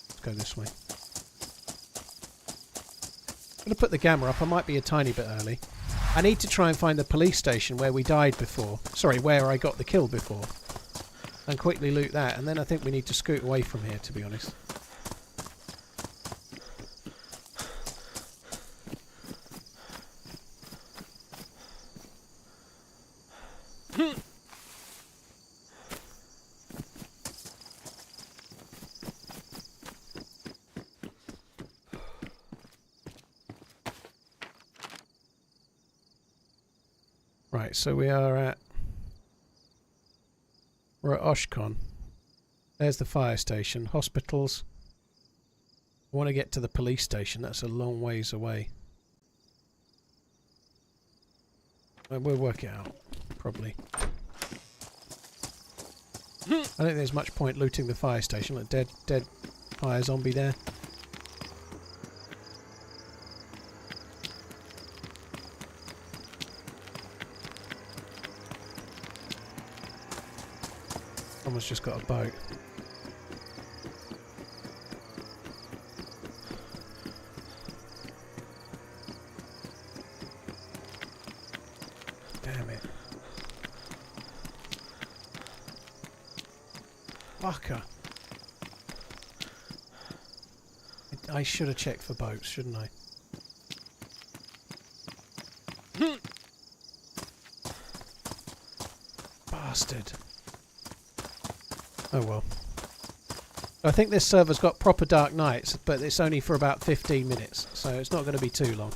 Let's go this way. I'm going to put the gamma up. I might be a tiny bit early. I need to try and find the police station where we died before. Sorry, where I got the kill before. And quickly loot that. And then I think we need to scoot away from here, to be honest. Right, so we're at Oshkon. There's the fire station, hospitals. I want to get to the police station. That's a long ways away. We'll work it out, probably. I don't think there's much point looting the fire station. Look, dead fire zombie there. Someone's just got a boat. Damn it. Fucker. I should have checked for boats, shouldn't I? Bastard. Oh well. I think this server's got proper dark nights, but it's only for about 15 minutes, so it's not going to be too long.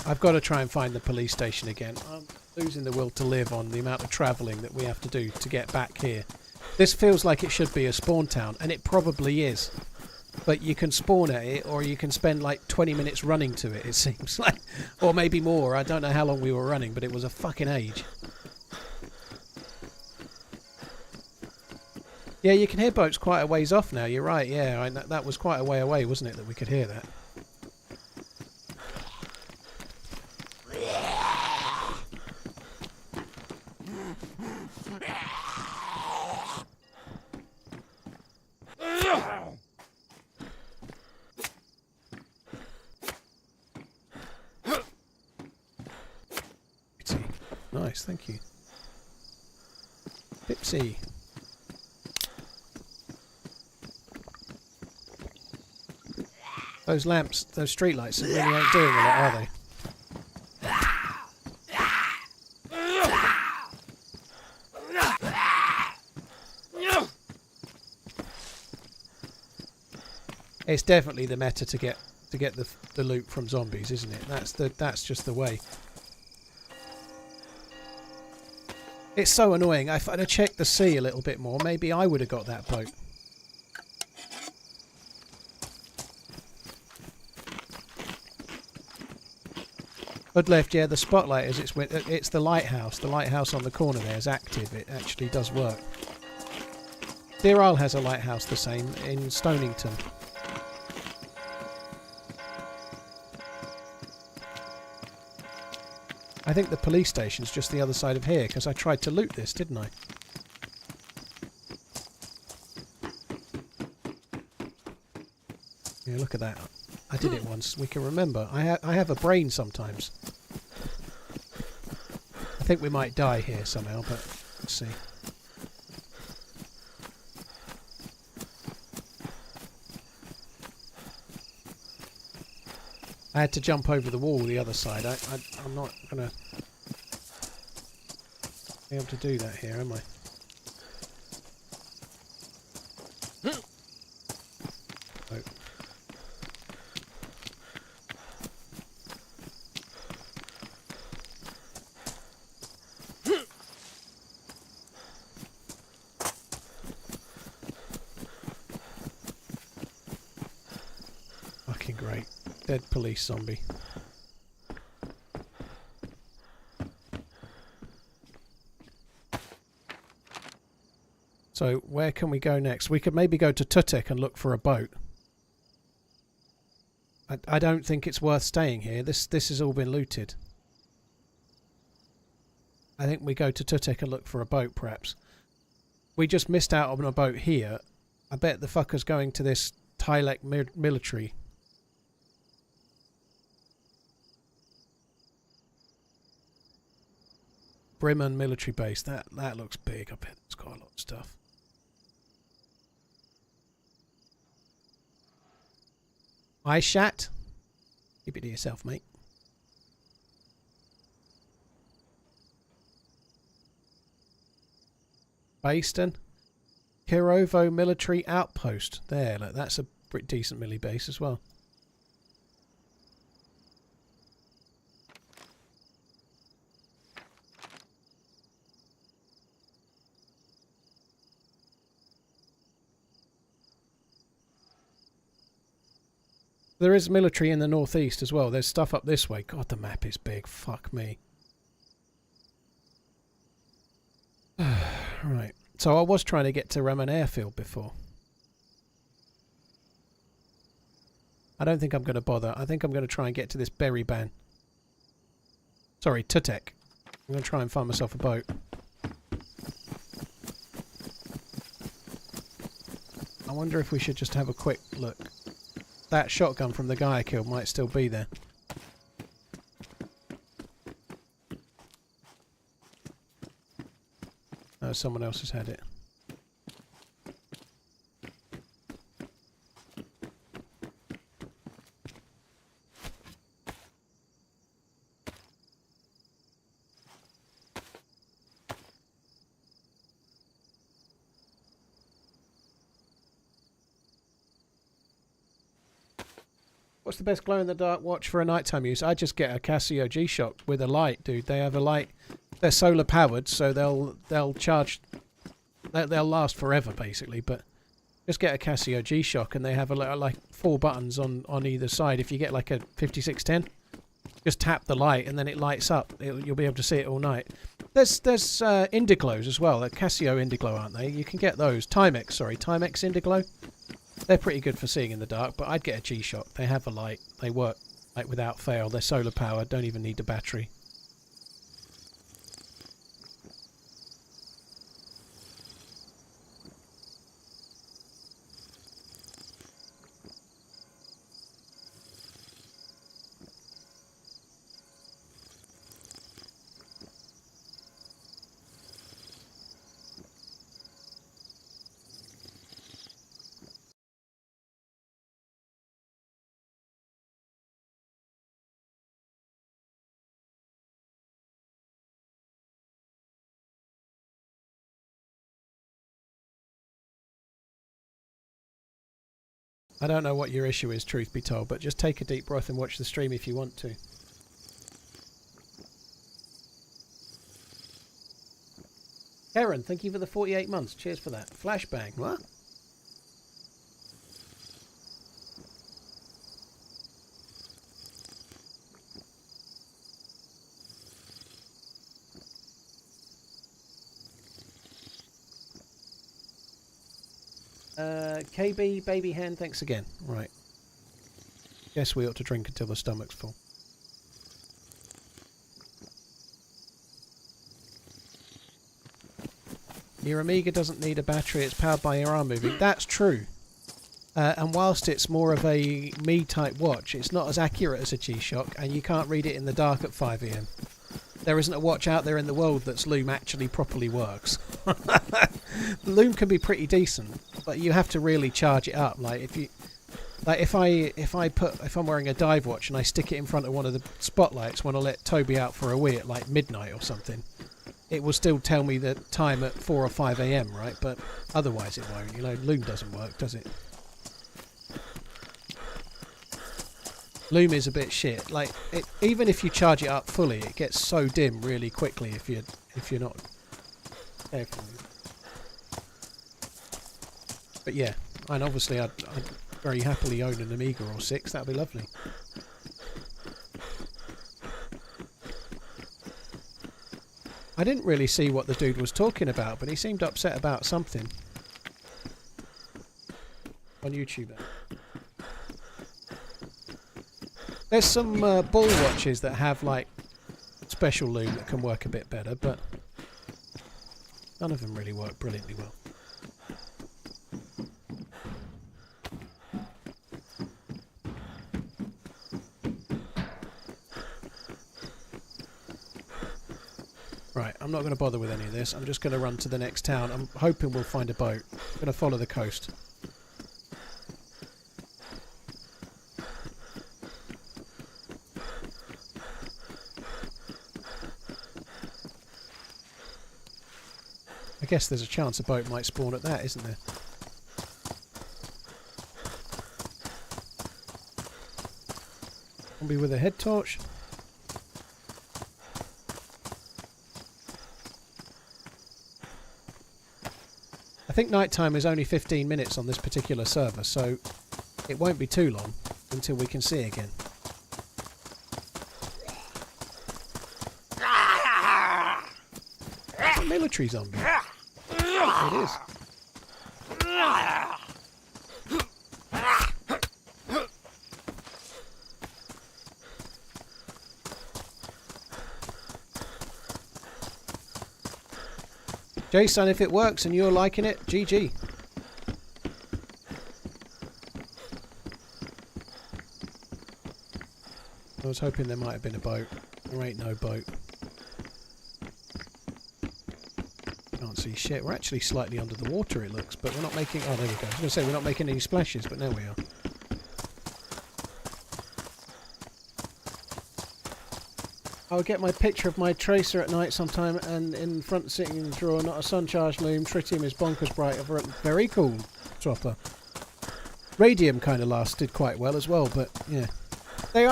I've got to try and find the police station again. I'm losing the will to live on the amount of travelling that we have to do to get back here. This feels like it should be a spawn town, and it probably is. But you can spawn at it, or you can spend like 20 minutes running to it, it seems like. Or maybe more. I don't know how long we were running, but it was a fucking age. Yeah, you can hear boats quite a ways off now. You're right, yeah. That was quite a way away, wasn't it, that we could hear that? Nice, thank you. Pipsy. Those lamps, those street lights really ain't doing a lot, are they? It's definitely the meta to get the loot from zombies, isn't it? That's just the way. It's so annoying. If I'd have checked the sea a little bit more, maybe I would have got that boat. Hood left, yeah, the spotlight is it's the lighthouse. The lighthouse on the corner there is active. It actually does work. Deer Isle has a lighthouse the same in Stonington. I think the police station's just the other side of here, because I tried to loot this, didn't I? Yeah, look at that. I did it once. We can remember. I have a brain sometimes. I think we might die here somehow, but let's see. I had to jump over the wall the other side. I'm not going to be able to do that here, am I? Oh. Fucking great. Dead police zombie. So where can we go next? We could maybe go to Tutek and look for a boat. I don't think it's worth staying here. This has all been looted. I think we go to Tutek and look for a boat, perhaps. We just missed out on a boat here. I bet the fucker's going to this Tylek military. Bremen military base. That looks big. I bet it's got a lot of stuff. I shat. Keep it to yourself, mate. Baston. Kirovo military outpost. There, look, that's a pretty decent milli base as well. There is military in the northeast as well. There's stuff up this way. God, the map is big. Fuck me. Right. So I was trying to get to Raman airfield before. I don't think I'm going to bother. I think I'm going to try and get to this Berryban. Sorry, Tutek. I'm going to try and find myself a boat. I wonder if we should just have a quick look. That shotgun from the guy I killed might still be there. No, someone else has had it. What's the best glow-in-the-dark watch for a nighttime use? I just get a Casio G-Shock with a light, dude. They have a light. They're solar powered, so they'll charge. They'll last forever, basically. But just get a Casio G-Shock, and they have like 4 buttons on either side. If you get like a 5610, just tap the light, and then it lights up. You'll be able to see it all night. There's Indiglows as well. They're Casio Indiglow, aren't they? You can get those. Timex Indiglow. They're pretty good for seeing in the dark, but I'd get a G-Shock. They have a light. They work like without fail. They're solar powered. Don't even need a battery. I don't know what your issue is, truth be told, but just take a deep breath and watch the stream if you want to. Karen, thank you for the 48 months. Cheers for that. Flashbang. What? KB Baby Hand, thanks again. Right. Guess we ought to drink until the stomach's full. Your Amiga doesn't need a battery, it's powered by your arm moving. That's true. And whilst it's more of a me-type watch, it's not as accurate as a G-Shock, and you can't read it in the dark at 5 AM. There isn't a watch out there in the world that's Loom actually properly works. The Loom can be pretty decent, but you have to really charge it up. Like if I'm wearing a dive watch and I stick it in front of one of the spotlights when I let Toby out for a wee at like midnight or something, it will still tell me the time at 4 or 5 AM, right? But otherwise it won't. You know, Loom doesn't work, does it? Loom is a bit shit. Like even if you charge it up fully, it gets so dim really quickly if you're not careful. But yeah, and obviously I'd very happily own an Amiga or 6. That'd be lovely. I didn't really see what the dude was talking about, but he seemed upset about something. on YouTube. There's some ball watches that have like special loom that can work a bit better, but none of them really work brilliantly well. Right, I'm not going to bother with any of this. I'm just going to run to the next town. I'm hoping we'll find a boat. I'm going to follow the coast. I guess there's a chance a boat might spawn at that, isn't there? Zombie with a head torch. I think nighttime is only 15 minutes on this particular server, so it won't be too long until we can see again. It's a military zombie. It is. Jason, if it works and you're liking it, GG. I was hoping there might have been a boat. There ain't no boat. Can't see shit. We're actually slightly under the water, it looks, but we're not making... Oh, there we go. I was going to say we're not making any splashes, but now we are. I'll get my picture of my tracer at night sometime, and in front sitting in the drawer, not a sun-charged loom. Tritium is bonkers bright. Very cool, Tropper. Radium kind of lasted quite well as well, but yeah. They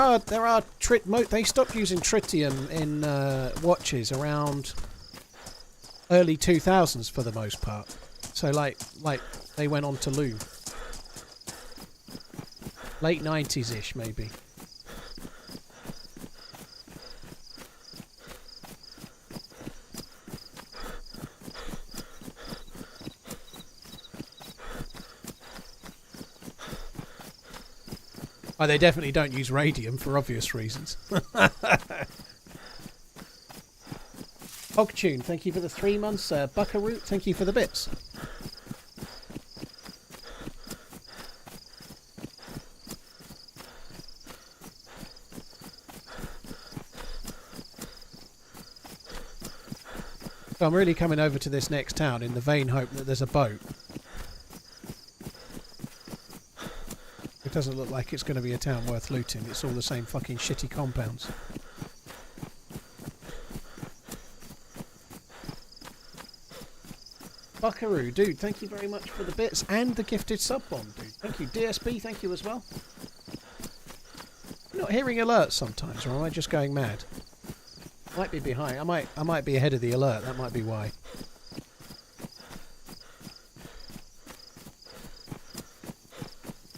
stopped using tritium in watches around early 2000s for the most part. So like they went on to loom. Late 90s-ish maybe. Oh, they definitely don't use radium for obvious reasons. Hogtune, thank you for the 3 months. Buckaroo, thank you for the bits. So I'm really coming over to this next town in the vain hope that there's a boat. It doesn't look like it's going to be a town worth looting. It's all the same fucking shitty compounds. Buckaroo, dude, thank you very much for the bits and the gifted sub bomb, dude. Thank you. DSB, thank you as well. I'm not hearing alerts sometimes, or am I just going mad? Might be behind. I might be ahead of the alert. That might be why.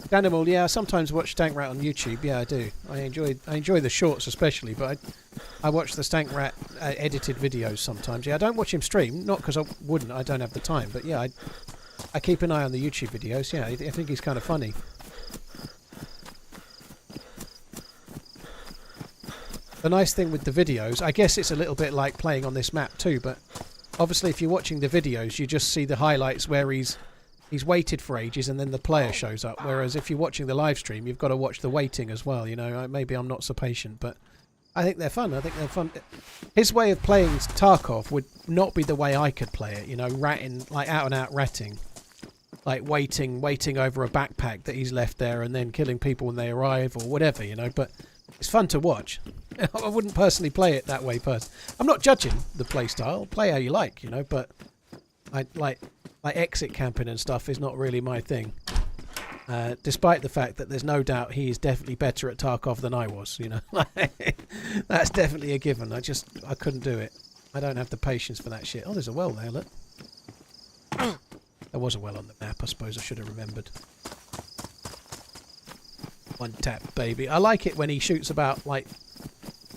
Danimal, yeah, I sometimes watch Stank Rat on YouTube. Yeah, I do. I enjoy the shorts especially, but I watch the Stank Rat edited videos sometimes. Yeah, I don't watch him stream, not because I wouldn't. I don't have the time, but yeah, I keep an eye on the YouTube videos. Yeah, I think he's kind of funny. The nice thing with the videos, I guess it's a little bit like playing on this map too, but obviously if you're watching the videos, you just see the highlights where he's waited for ages and then the player shows up, whereas if you're watching the live stream, you've got to watch the waiting as well. You know, maybe I'm not so patient, but I think they're fun. His way of playing Tarkov would not be the way I could play it, you know, ratting, like out and out ratting, like waiting over a backpack that he's left there and then killing people when they arrive or whatever, you know, but it's fun to watch. I wouldn't personally play it that way I'm not judging the play style. Play how you like, you know, but I like exit camping and stuff is not really my thing. Despite the fact that there's no doubt he is definitely better at Tarkov than I was, you know. That's definitely a given. I couldn't do it. I don't have the patience for that shit. Oh, there's a well there, look. There was a well on the map, I suppose I should have remembered. One tap, baby. I like it when he shoots about, like,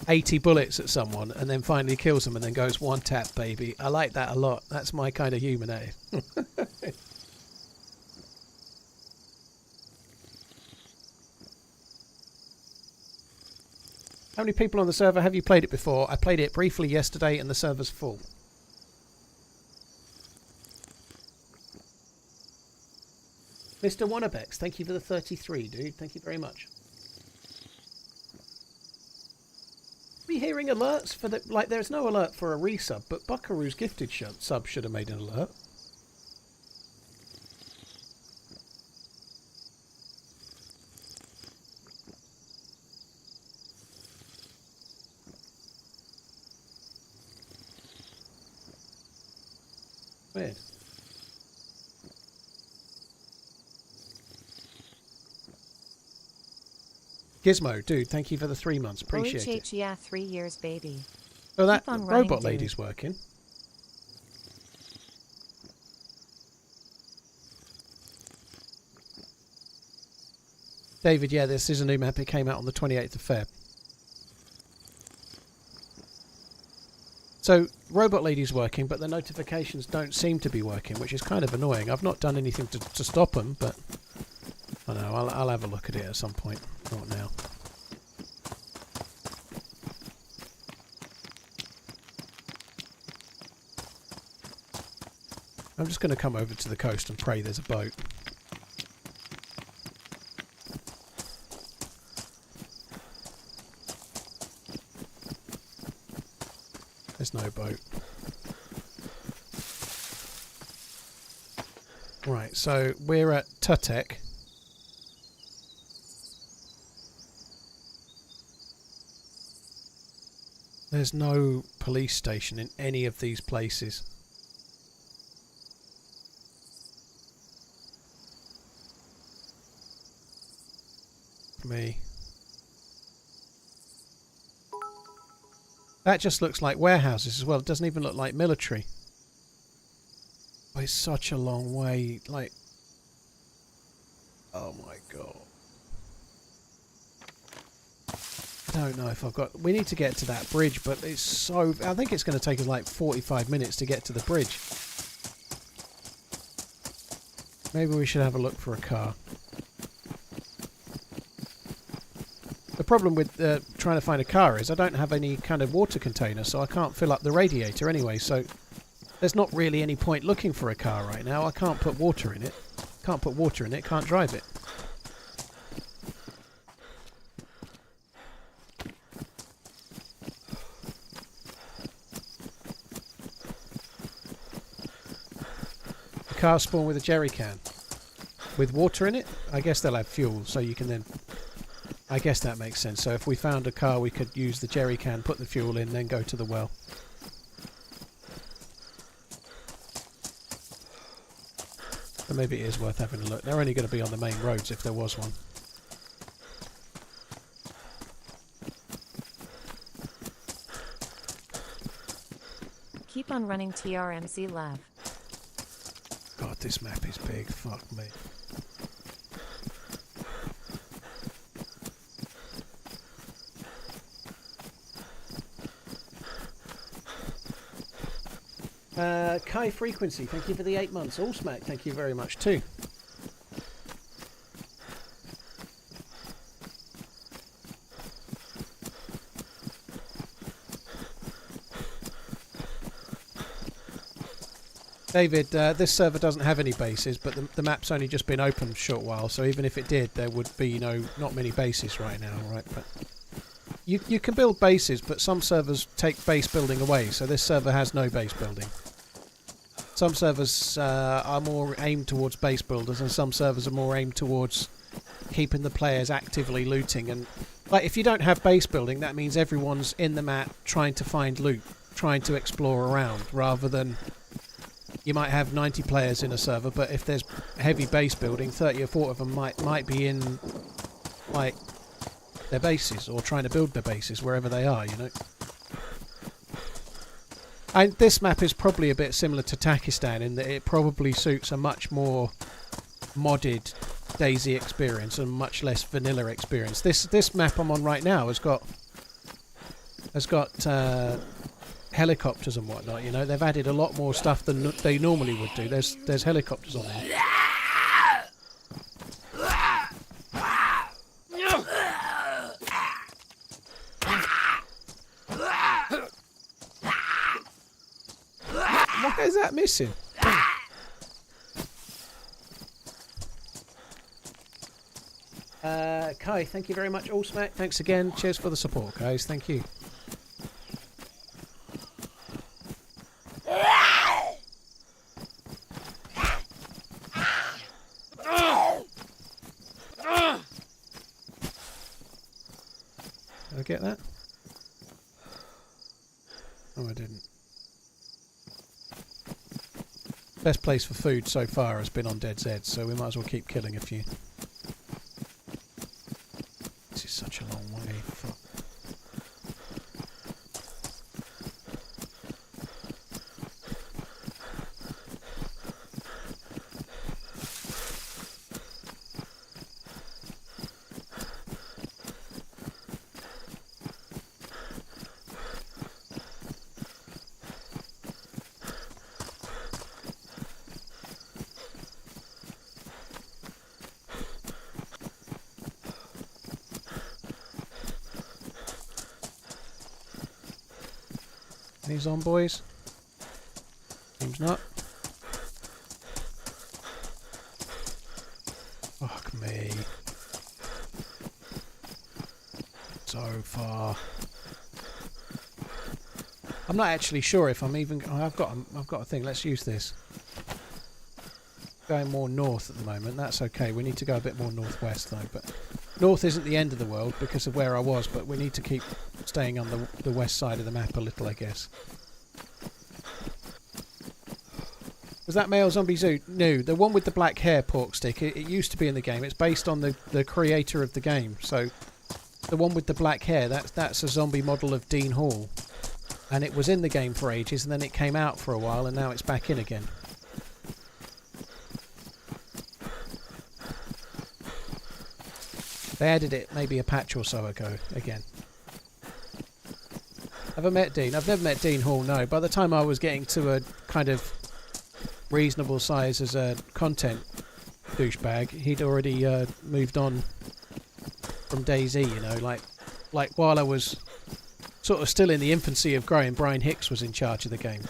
80 bullets at someone and then finally kills them and then goes one tap, baby. I like that a lot. That's my kind of human, eh? How many people on the server have you played it before? I played it briefly yesterday and the server's full. Mr. Wannabex, thank you for the 33, dude. Thank you very much. Are we hearing alerts for the... Like, there's no alert for a resub, but Buckaroo's gifted sub should have made an alert. Weird. Gizmo, dude, thank you for the 3 months. Appreciate it. Yeah, 3 years, baby. So that Keep on running, robot dude. lady's working. David, yeah, this is a new map. It came out on the 28th of Feb. So, Robot Lady's working, but the notifications don't seem to be working, which is kind of annoying. I've not done anything to stop them, but I don't know, I'll have a look at it at some point. Not now. I'm just going to come over to the coast and pray there's a boat. There's no boat. Right, so we're at Tutek. There's no police station in any of these places. Me. That just looks like warehouses as well. It doesn't even look like military. Oh, it's such a long way. Like, oh my god. I don't know if I've got... We need to get to that bridge, but it's so... I think it's going to take us like 45 minutes to get to the bridge. Maybe we should have a look for a car. The problem with trying to find a car is I don't have any kind of water container, so I can't fill up the radiator anyway, so there's not really any point looking for a car right now. I can't put water in it. Can't put water in it, can't drive it. A car spawn with a jerry can. With water in it? I guess they'll have fuel, so you can then... I guess that makes sense. So if we found a car, we could use the jerry can, put the fuel in, then go to the well. But maybe it is worth having a look. They're only going to be on the main roads if there was one. Keep on running, TRMZ Lav. God, this map is big. Fuck me. Kai Frequency, thank you for the 8 months. All Smack, thank you very much too. David, this server doesn't have any bases, but the map's only just been open a short while, so even if it did, there would be not many bases right now, right? But you can build bases, but some servers take base building away, so this server has no base building. Some servers are more aimed towards base builders, and some servers are more aimed towards keeping the players actively looting. And like, if you don't have base building, that means everyone's in the map trying to find loot, trying to explore around, rather than you might have 90 players in a server, but if there's heavy base building, 30 or 40 of them might be in like their bases or trying to build their bases wherever they are, you know. And this map is probably a bit similar to Takistan in that it probably suits a much more modded DayZ experience and much less vanilla experience. This map I'm on right now has got helicopters and whatnot. You know, they've added a lot more stuff than they normally would do. There's helicopters on there. Where's that missing? Kai, thank you very much. All smack, thanks again. Cheers for the support, guys. Thank you. Did I get that? Oh, I didn't. Best place for food so far has been on DayZ, so we might as well keep killing a few. This is such a long way. Fuck. These on, boys? Seems not. Fuck me. So far. I'm not actually sure if I'm even. Oh, I've got a thing. Let's use this. Going more north at the moment. That's okay. We need to go a bit more northwest though. But north isn't the end of the world because of where I was. But we need to keep staying on the west side of the map a little, I guess. Was that male zombie zoo? No, the one with the black hair, pork stick. It used to be in the game. It's based on the creator of the game. So the one with the black hair, that's a zombie model of Dean Hall, and it was in the game for ages, and then it came out for a while, and now it's back in again. They added it maybe a patch or so ago again. Have I met Dean? I've never met Dean Hall, no. By the time I was getting to a kind of reasonable size as a content douchebag, he'd already moved on from DayZ, you know, like while I was sort of still in the infancy of growing, Brian Hicks was in charge of the game.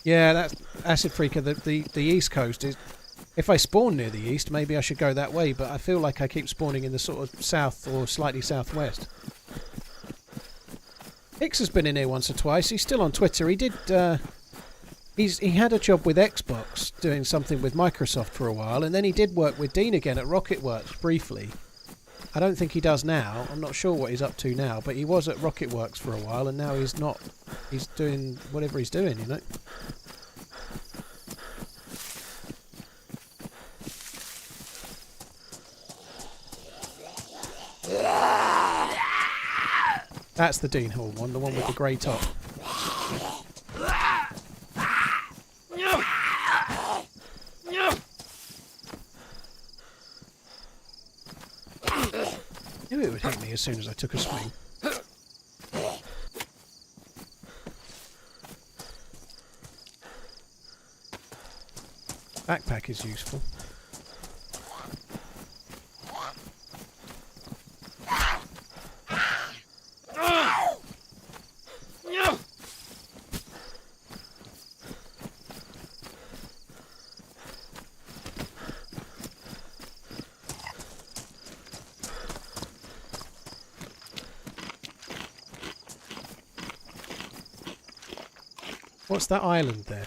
Yeah, that's Acid Freaker. The East Coast is. If I spawn near the east, maybe I should go that way, but I feel like I keep spawning in the sort of south or slightly southwest. Hicks has been in here once or twice. He's still on Twitter. He did. He had a job with Xbox doing something with Microsoft for a while, and then he did work with Dean again at Rocketworks briefly. I don't think he does now. I'm not sure what he's up to now, but he was at Rocketworks for a while, and now he's not. He's doing whatever he's doing, you know. That's the Dean Hall one, the one with the grey top. Knew it would hit me as soon as I took a swing. Backpack is useful. What's that island there?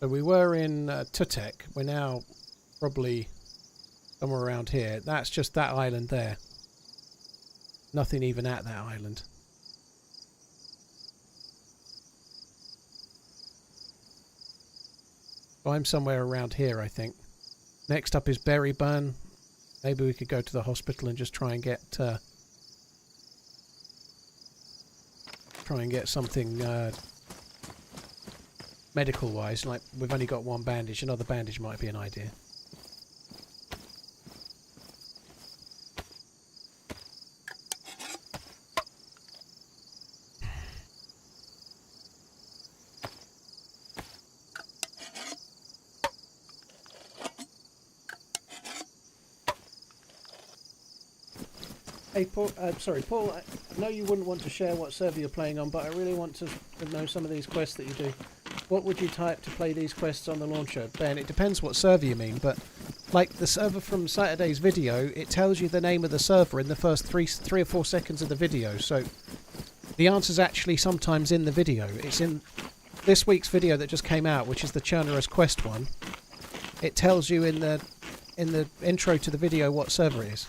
So we were in Tutek. We're now probably somewhere around here. That's just that island there. Nothing even at that island. So I'm somewhere around here, I think. Next up is Berryburn. Maybe we could go to the hospital and just try and get something medical-wise. Like, we've only got one bandage. Another bandage might be an idea. Hey, Paul. Sorry, Paul. I know you wouldn't want to share what server you're playing on, but I really want to know some of these quests that you do. What would you type to play these quests on the launcher? Ben, it depends what server you mean, but like the server from Saturday's video, it tells you the name of the server in the first three or 4 seconds of the video. So the answer's actually sometimes in the video. It's in this week's video that just came out, which is the Churnerous Quest one. It tells you in the intro to the video what server it is.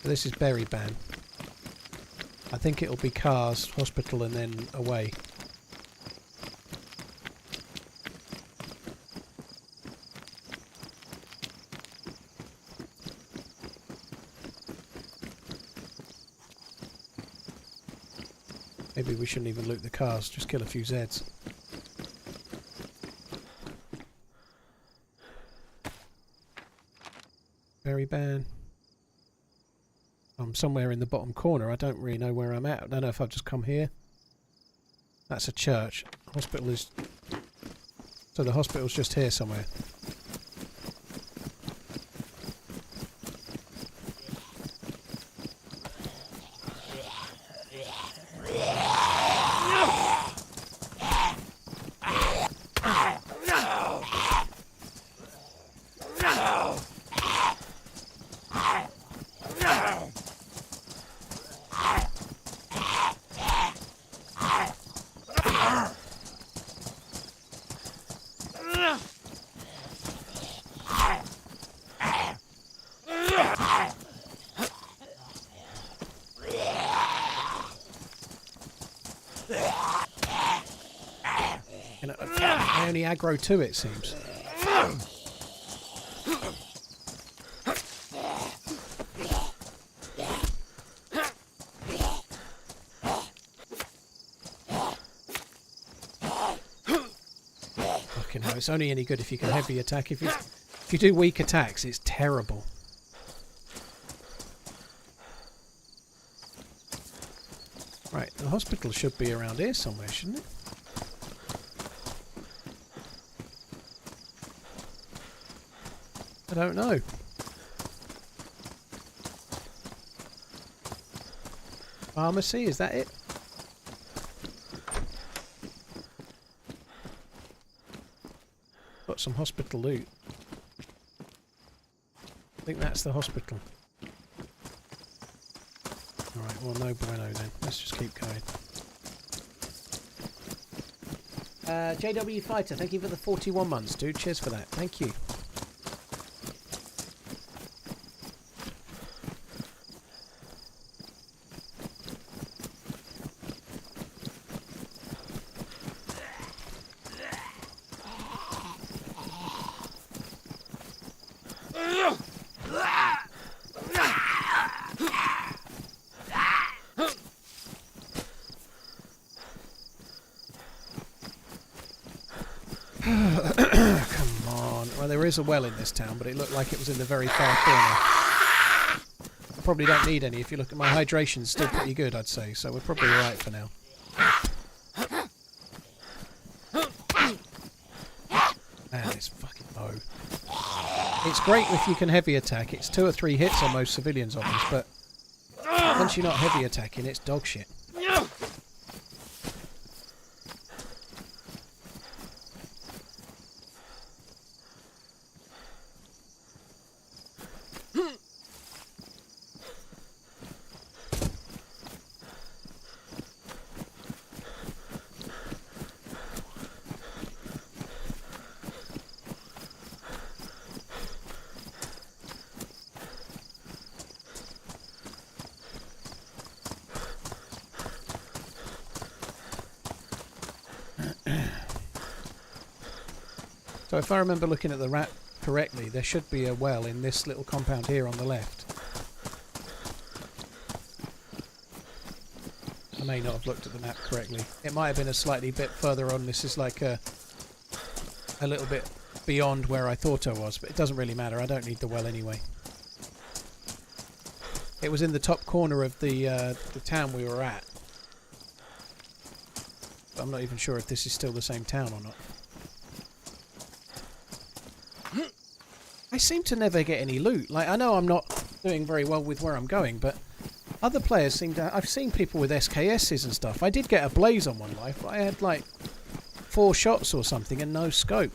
This is Berry Ban. I think it'll be cars, hospital, and then away. Maybe we shouldn't even loot the cars, just kill a few Zeds. Berry Ban. I'm somewhere in the bottom corner. I don't really know where I'm at. I don't know if I've just come here. That's a church. Hospital is... So the hospital's just here somewhere. I only aggro to it, seems. Fucking hell, it's only any good if you can heavy attack. If you do weak attacks, it's terrible. Right, the hospital should be around here somewhere, shouldn't it? I don't know. Pharmacy, is that it? Got some hospital loot. I think that's the hospital. Alright, well no bueno then. Let's just keep going. JW Fighter, thank you for the 41 months, dude. Cheers for that. Thank you. There is a well in this town, but it looked like it was in the very far corner. I probably don't need any. If you look at my hydration's still pretty good, I'd say, so we're probably alright for now. Man, this fucking bow. It's great if you can heavy attack. It's 2 or 3 hits on most civilian zombies, but once you're not heavy attacking, it's dog shit. So if I remember looking at the map correctly, there should be a well in this little compound here on the left. I may not have looked at the map correctly. It might have been a slightly bit further on. This is like a little bit beyond where I thought I was, but it doesn't really matter. I don't need the well anyway. It was in the top corner of the town we were at. I'm not even sure if this is still the same town or not. I seem to never get any loot. Like, I know I'm not doing very well with where I'm going, but other players seem to... I've seen people with SKSs and stuff. I did get a blaze on one life, but I had like 4 shots or something and no scope.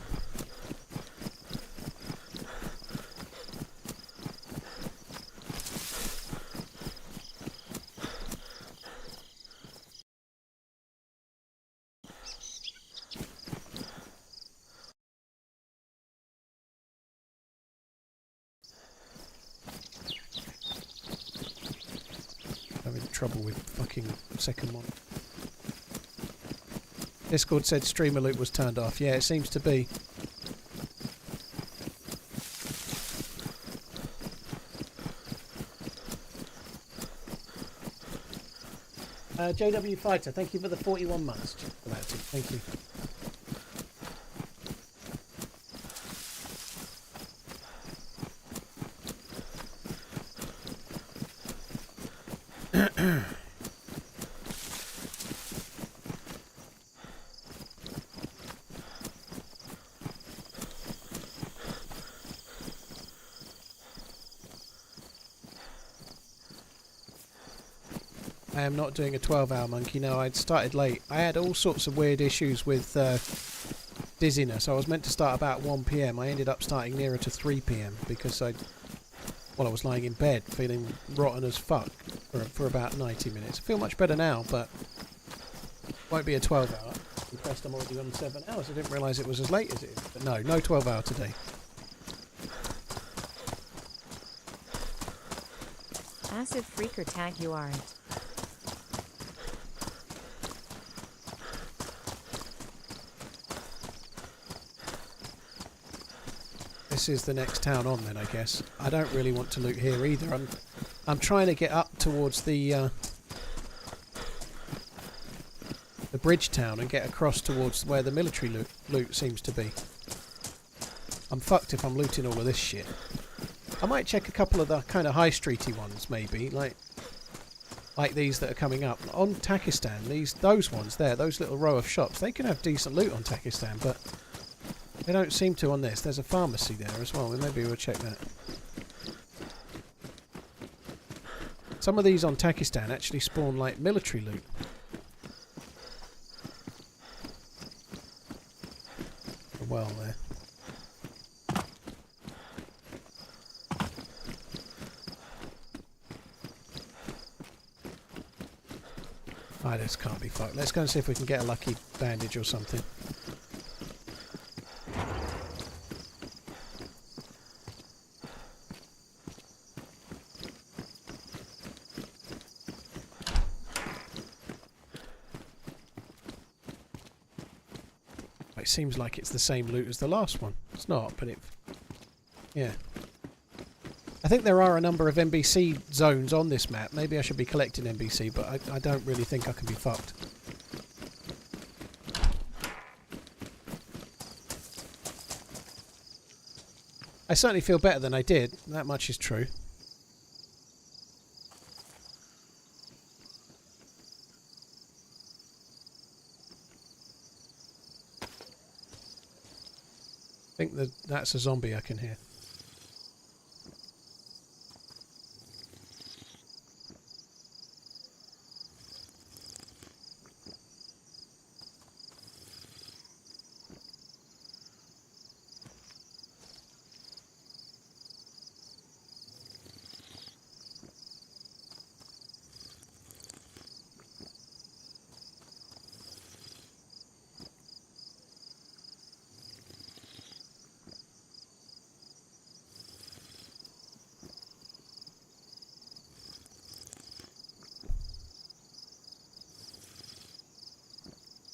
Having trouble with fucking second one. Discord said streamer loot was turned off. Yeah, it seems to be. JW Fighter, thank you for the 41 months. For that too. Thank you. I am not doing a 12-hour monkey. No, I'd started late. I had all sorts of weird issues with dizziness. I was meant to start about 1 PM. I ended up starting nearer to 3 PM because I was lying in bed feeling rotten as fuck for about 90 minutes. I feel much better now, but won't be a 12-hour. Impressed I'm already on 7 hours. I didn't realise it was as late as it is. But no 12-hour today. Acid freaker tag you aren't. This is the next town on then, I guess. I don't really want to loot here either. I'm trying to get up towards the bridge town and get across towards where the military loot seems to be. I'm fucked if I'm looting all of this shit. I might check a couple of the kind of high streety ones, maybe, like these that are coming up on Takistan. Those ones there, those little row of shops, they can have decent loot on Takistan, but they don't seem to on this. There's a pharmacy there as well. Maybe we'll check that. Some of these on Takistan actually spawn like military loot. Well, there. Ah, this can't be fucked. Let's go and see if we can get a lucky bandage or something. It seems like it's the same loot as the last one. It's not, but it... Yeah. I think there are a number of NBC zones on this map. Maybe I should be collecting NBC, but I don't really think I can be fucked. I certainly feel better than I did. That much is true. I think that's a zombie I can hear.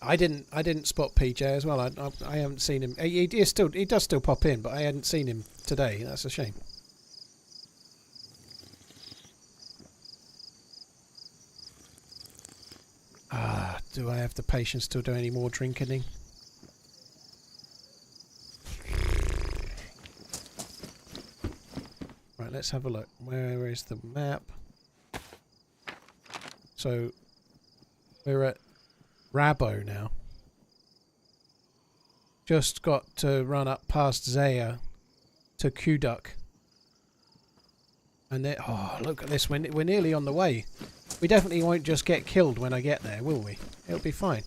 I didn't spot PJ as well. I haven't seen him. He does still pop in, but I hadn't seen him today. That's a shame. Ah, do I have the patience to do any more drinking? Right, let's have a look. Where is the map? So we're at Rabo now. Just got to run up past Zaya to Kuduk. And then, oh, look at this. We're nearly on the way. We definitely won't just get killed when I get there, will we? It'll be fine.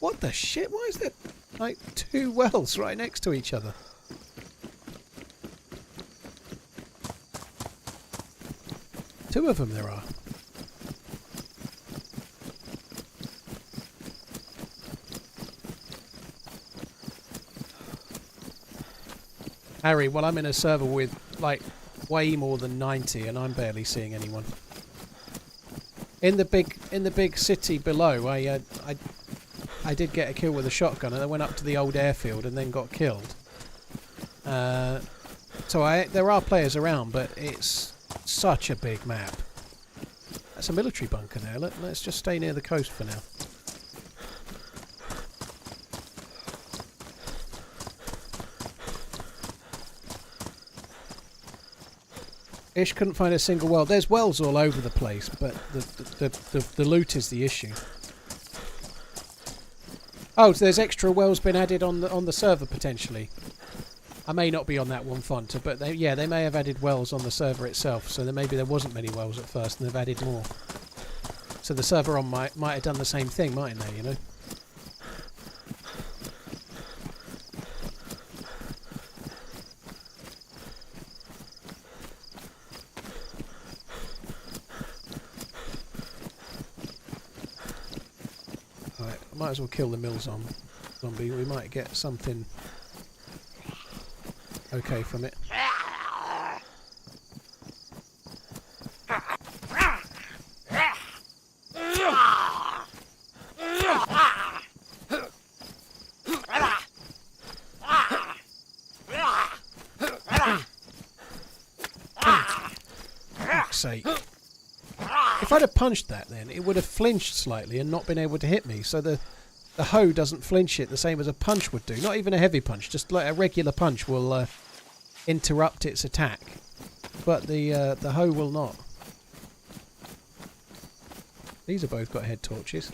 What the shit? Why is there like 2 wells right next to each other? Two of them there are. Harry, well, I'm in a server with like way more than 90 and I'm barely seeing anyone. In the big city below, I did get a kill with a shotgun and I went up to the old airfield and then got killed. So there are players around, but it's such a big map. That's a military bunker there. Let's just stay near the coast for now. Ish couldn't find a single well. There's wells all over the place, but the loot is the issue. Oh, so there's extra wells been added on the server potentially. I may not be on that one font, but they may have added wells on the server itself. So maybe there wasn't many wells at first, and they've added more. So the server on might have done the same thing, mightn't they? You know. Might as well kill the mill zombie. We might get something okay from it. Fuck's sake. If I'd have punched that then, it would have flinched slightly and not been able to hit me. So the hoe doesn't flinch it the same as a punch would do. Not even a heavy punch, just like a regular punch will interrupt its attack. But the hoe will not. These have both got head torches.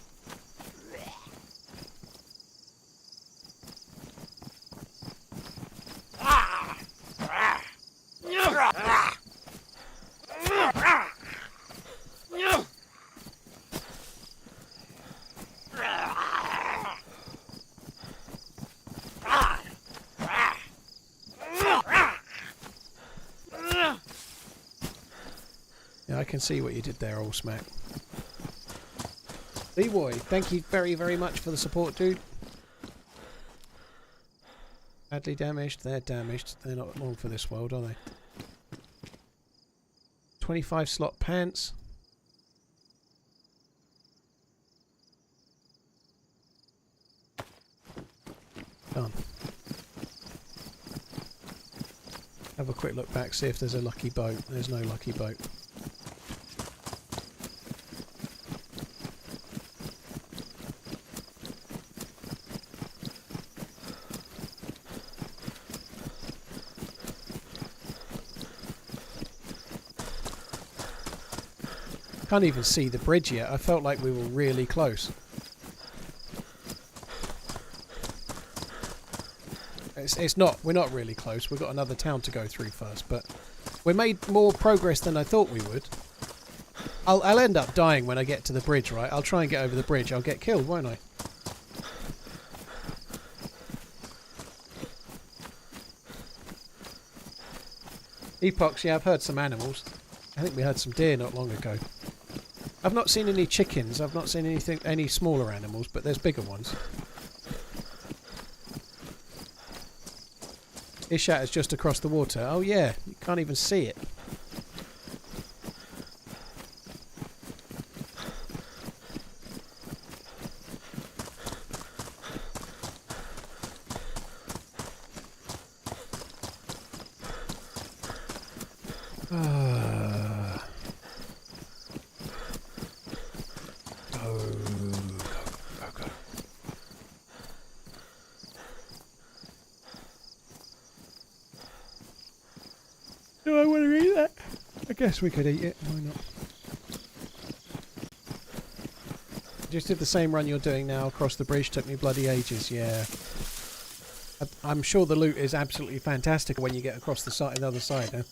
I can see what you did there, old smack. B-boy, thank you very, very much for the support, dude. Badly damaged, they're damaged. They're not long for this world, are they? 25 slot pants. Done. Have a quick look back, see if there's a lucky boat. There's no lucky boat. Can't even see the bridge yet. I felt like we were really close. It's not. We're not really close. We've got another town to go through first, but we made more progress than I thought we would. I'll end up dying when I get to the bridge, right? I'll try and get over the bridge. I'll get killed, won't I? Epochs, yeah, I've heard some animals. I think we heard some deer not long ago. I've not seen any chickens. I've not seen any smaller animals, but there's bigger ones. Ishat is just across the water. Oh yeah, you can't even see it. Do I want to eat that? I guess we could eat it. Why not? Just did the same run you're doing now across the bridge. Took me bloody ages, yeah. I'm sure the loot is absolutely fantastic when you get across the side, the other side, huh?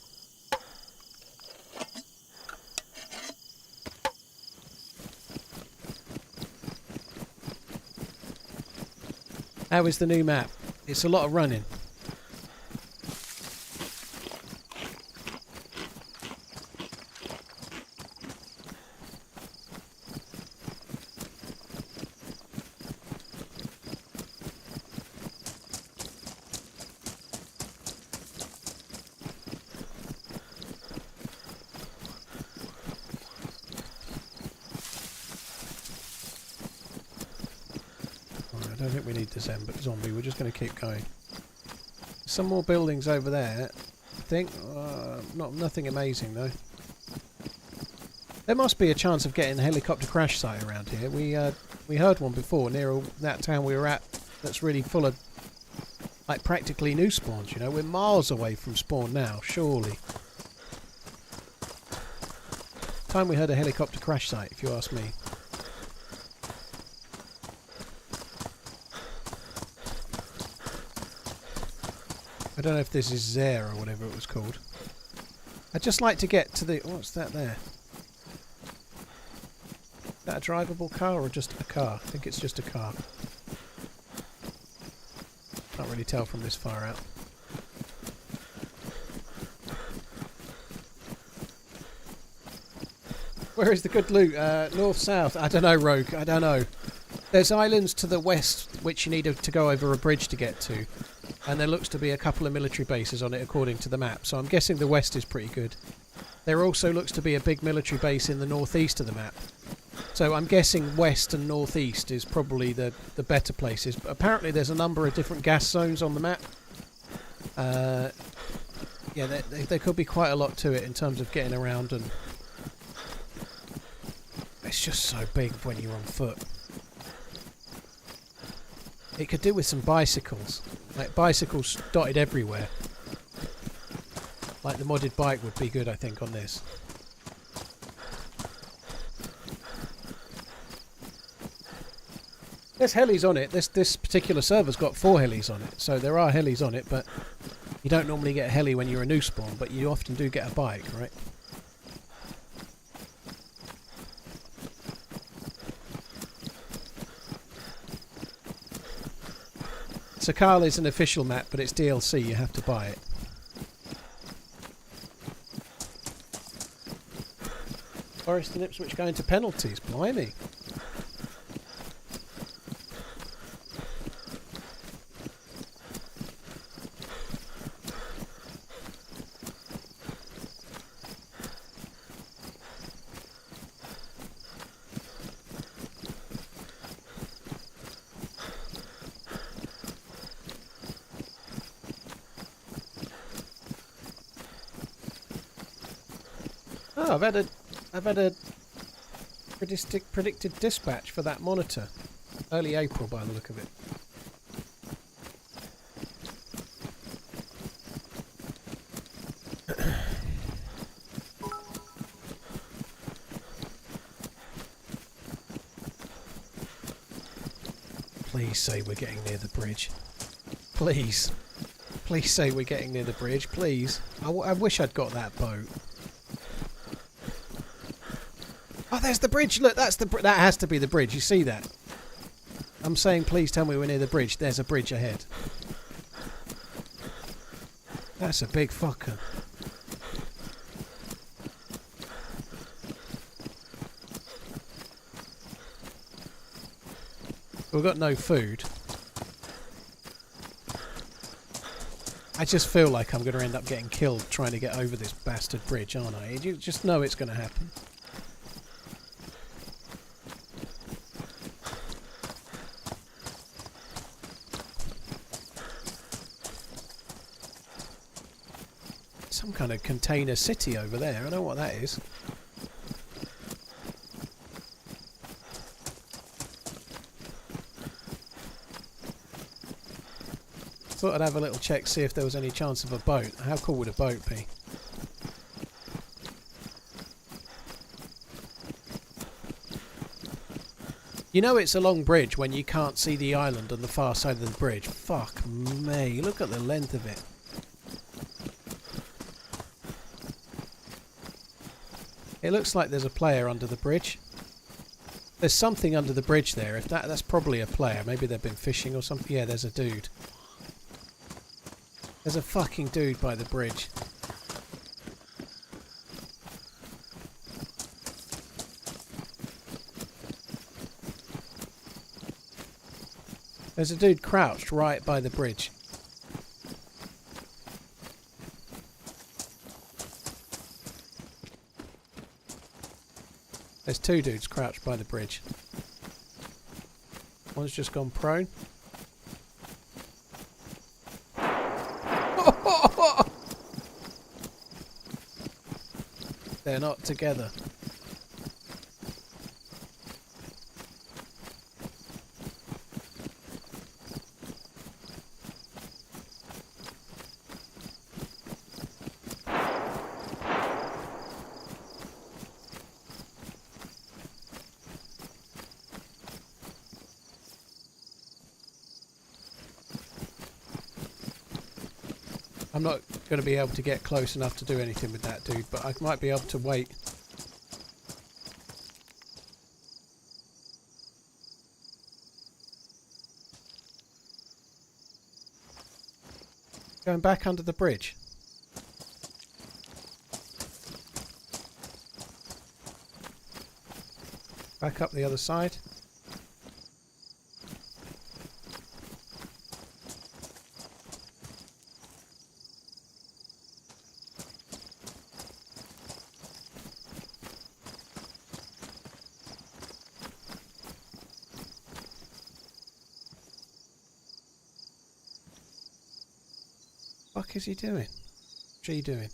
How is the new map? It's a lot of running. I don't think we need the zombie, we're just going to keep going. Some more buildings over there, I think. Nothing amazing though. There must be a chance of getting a helicopter crash site around here. We heard one before near that town we were at that's really full of like practically new spawns, you know. We're miles away from spawn now, surely. Time we heard a helicopter crash site, if you ask me. I don't know if this is Zare or whatever it was called. I'd just like to get to the... What's that there? Is that a drivable car or just a car? I think it's just a car. Can't really tell from this far out. Where is the good loot? North, south? I don't know, Rogue. I don't know. There's islands to the west which you need to go over a bridge to get to. And there looks to be a couple of military bases on it according to the map. So I'm guessing the west is pretty good. There also looks to be a big military base in the northeast of the map. So I'm guessing west and northeast is probably the better places. But apparently there's a number of different gas zones on the map. Yeah, there could be quite a lot to it in terms of getting around, and it's just so big when you're on foot. It could do with some bicycles. Like bicycles dotted everywhere. Like the modded bike would be good, I think, on this. There's helis on it. This particular server's got 4 helis on it. So there are helis on it, but you don't normally get a heli when you're a new spawn, but you often do get a bike, right? Sakhal is an official map, but it's DLC, you have to buy it. Forest and Ipswich going to penalties, blimey. Oh, I've had a predicted dispatch for that monitor. Early April by the look of it. Please say we're getting near the bridge. Please. Please say we're getting near the bridge, please. I wish I'd got that boat. Oh, there's the bridge. Look, that has to be the bridge. You see that? I'm saying, please tell me we're near the bridge. There's a bridge ahead. That's a big fucker. We've got no food. I just feel like I'm going to end up getting killed trying to get over this bastard bridge, aren't I? You just know it's going to happen. Some kind of container city over there. I don't know what that is. Thought I'd have a little check, see if there was any chance of a boat. How cool would a boat be? You know it's a long bridge when you can't see the island on the far side of the bridge. Fuck me, look at the length of it. It looks like there's a player under the bridge. There's something under the bridge there. If that's probably a player. Maybe they've been fishing or something. Yeah, there's a dude. There's a fucking dude by the bridge. There's a dude crouched right by the bridge. There's two dudes crouched by the bridge. One's just gone prone. They're not together. I'm not going to be able to get close enough to do anything with that dude, but I might be able to wait. Going back under the bridge. Back up the other side. What is he doing? What's he doing?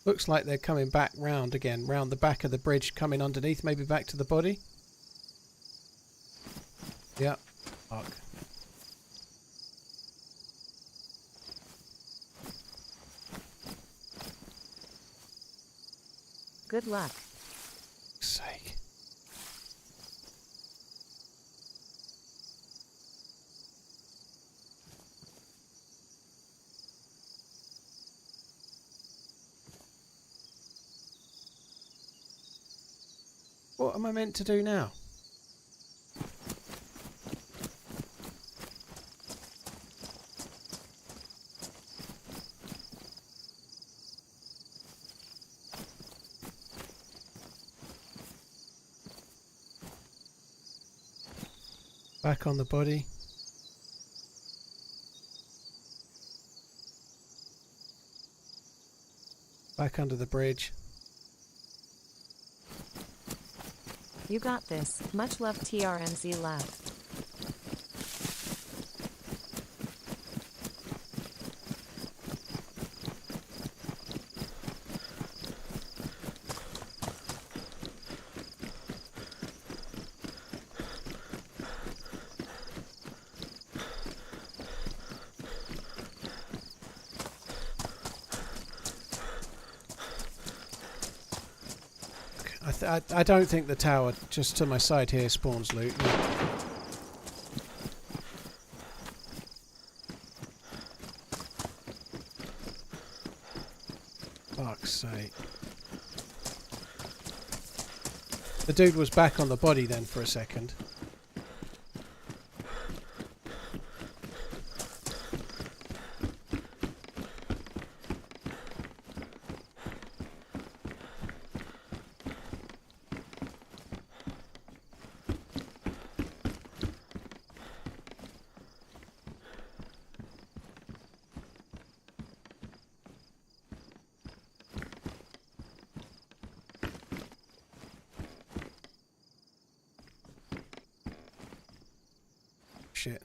Looks like they're coming back round again, round the back of the bridge, coming underneath, maybe back to the body. Yep. Fuck. Good luck. Sake. What am I meant to do now? Back on the body. Back under the bridge. You got this. Much love, TRMZ left. I don't think the tower just to my side here spawns loot. No. Fuck's sake. The dude was back on the body then for a second. Shit.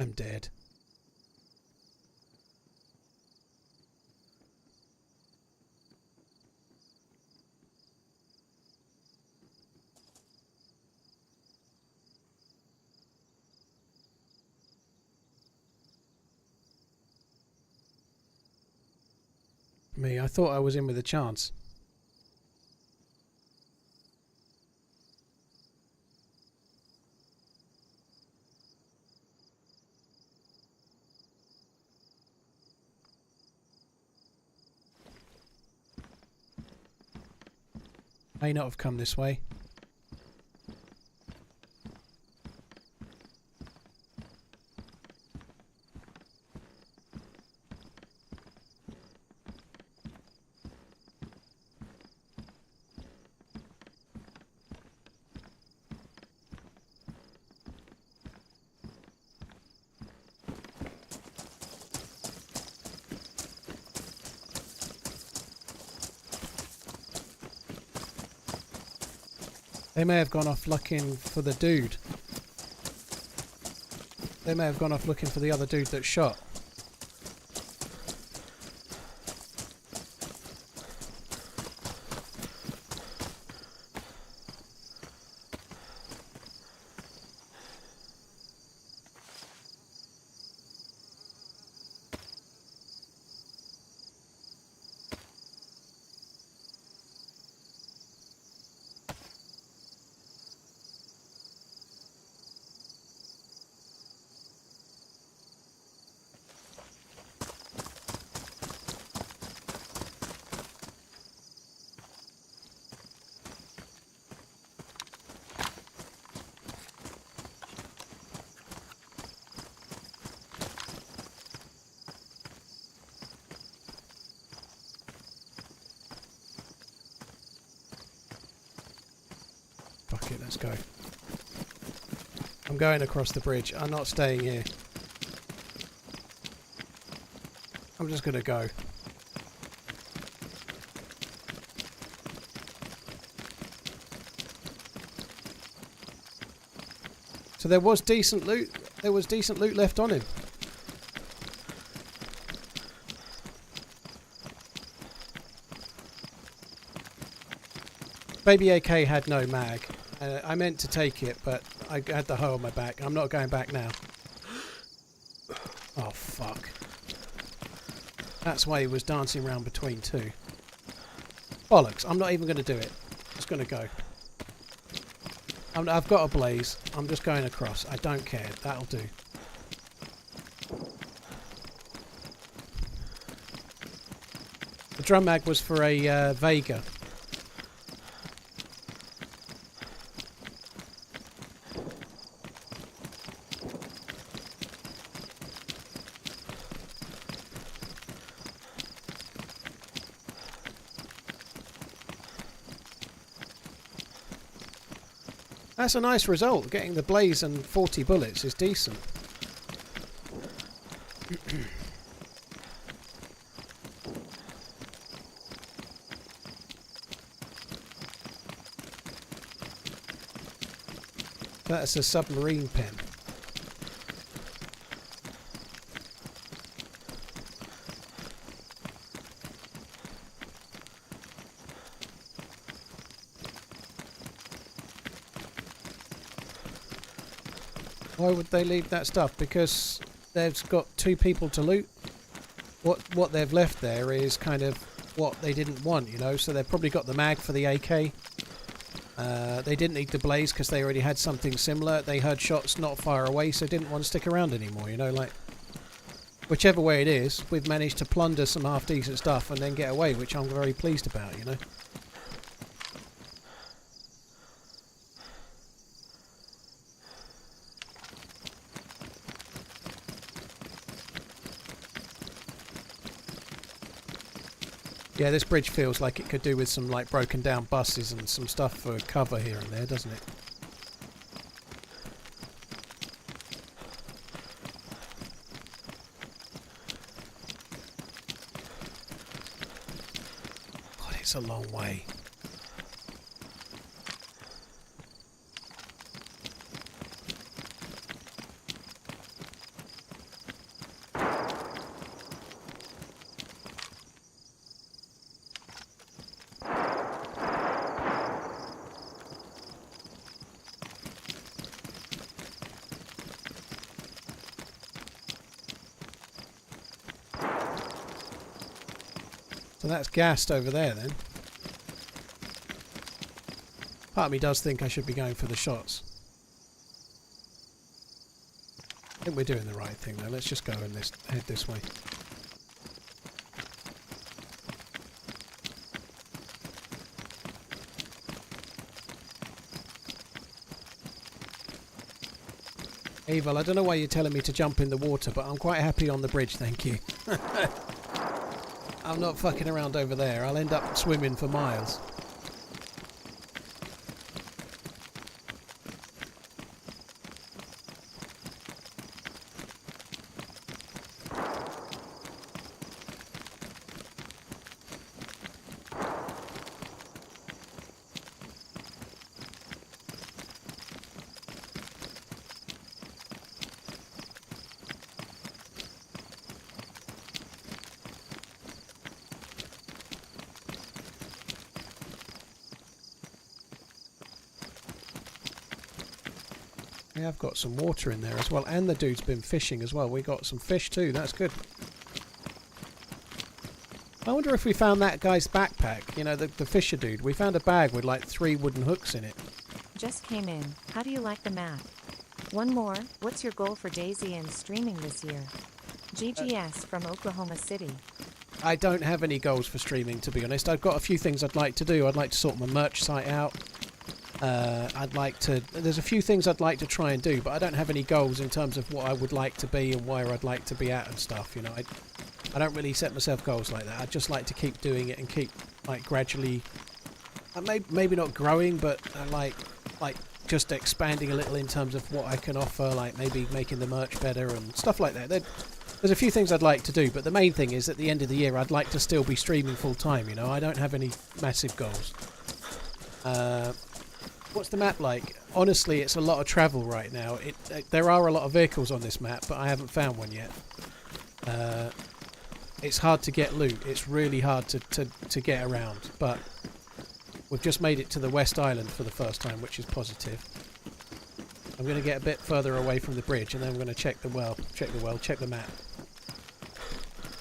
I'm dead. Me, I thought I was in with a chance. May not have come this way. They may have gone off looking for the dude. They may have gone off looking for the other dude that shot. Fuck it, let's go. I'm going across the bridge. I'm not staying here. I'm just gonna go. So there was decent loot. There was decent loot left on him. Baby AK had no mag. I meant to take it, but I had the hoe on my back. I'm not going back now. Oh, fuck. That's why he was dancing around between two. Bollocks. I'm not even going to do it. Just going to go. I've got a blaze. I'm just going across. I don't care. That'll do. The drum mag was for a Vega. That's a nice result. Getting the blaze and 40 bullets is decent. That's a submarine pen. Why would they leave that stuff? Because they've got two people to loot. What they've left there is kind of what they didn't want, you know. So they've probably got the mag for the AK. They didn't need the blaze because they already had something similar. They heard shots not far away, so didn't want to stick around anymore, you know. Like, whichever way it is, we've managed to plunder some half-decent stuff and then get away, which I'm very pleased about, you know. Yeah, this bridge feels like it could do with some like broken down buses and some stuff for cover here and there, doesn't it? God, it's a long way. So that's gassed over there then. Part of me does think I should be going for the shots. I think we're doing the right thing though. Let's just go and head this way. Evil, I don't know why you're telling me to jump in the water, but I'm quite happy on the bridge, thank you. I'm not fucking around over there. I'll end up swimming for miles. Yeah, I've got some water in there as well, and the dude's been fishing as well. We got some fish too, that's good. I wonder if we found that guy's backpack, you know, the fisher dude. We found a bag with like 3 wooden hooks in it. Just came in. How do you like the map? One more. What's your goal for DayZ and streaming this year? GGS from Oklahoma City. I don't have any goals for streaming, to be honest. I've got a few things I'd like to do. I'd like to sort my merch site out. There's a few things I'd like to try and do, but I don't have any goals in terms of what I would like to be and where I'd like to be at and stuff, you know. I don't really set myself goals like that. I just like to keep doing it and keep, like, gradually, maybe not growing, but like just expanding a little in terms of what I can offer, like maybe making the merch better and stuff like that. There's a few things I'd like to do, but the main thing is at the end of the year I'd like to still be streaming full time, you know. I don't have any massive goals. What's the map like? Honestly, it's a lot of travel right now. There are a lot of vehicles on this map, but I haven't found one yet. It's hard to get loot. It's really hard to get around, but we've just made it to the West Island for the first time, which is positive. I'm going to get a bit further away from the bridge, and then I'm going to check the map.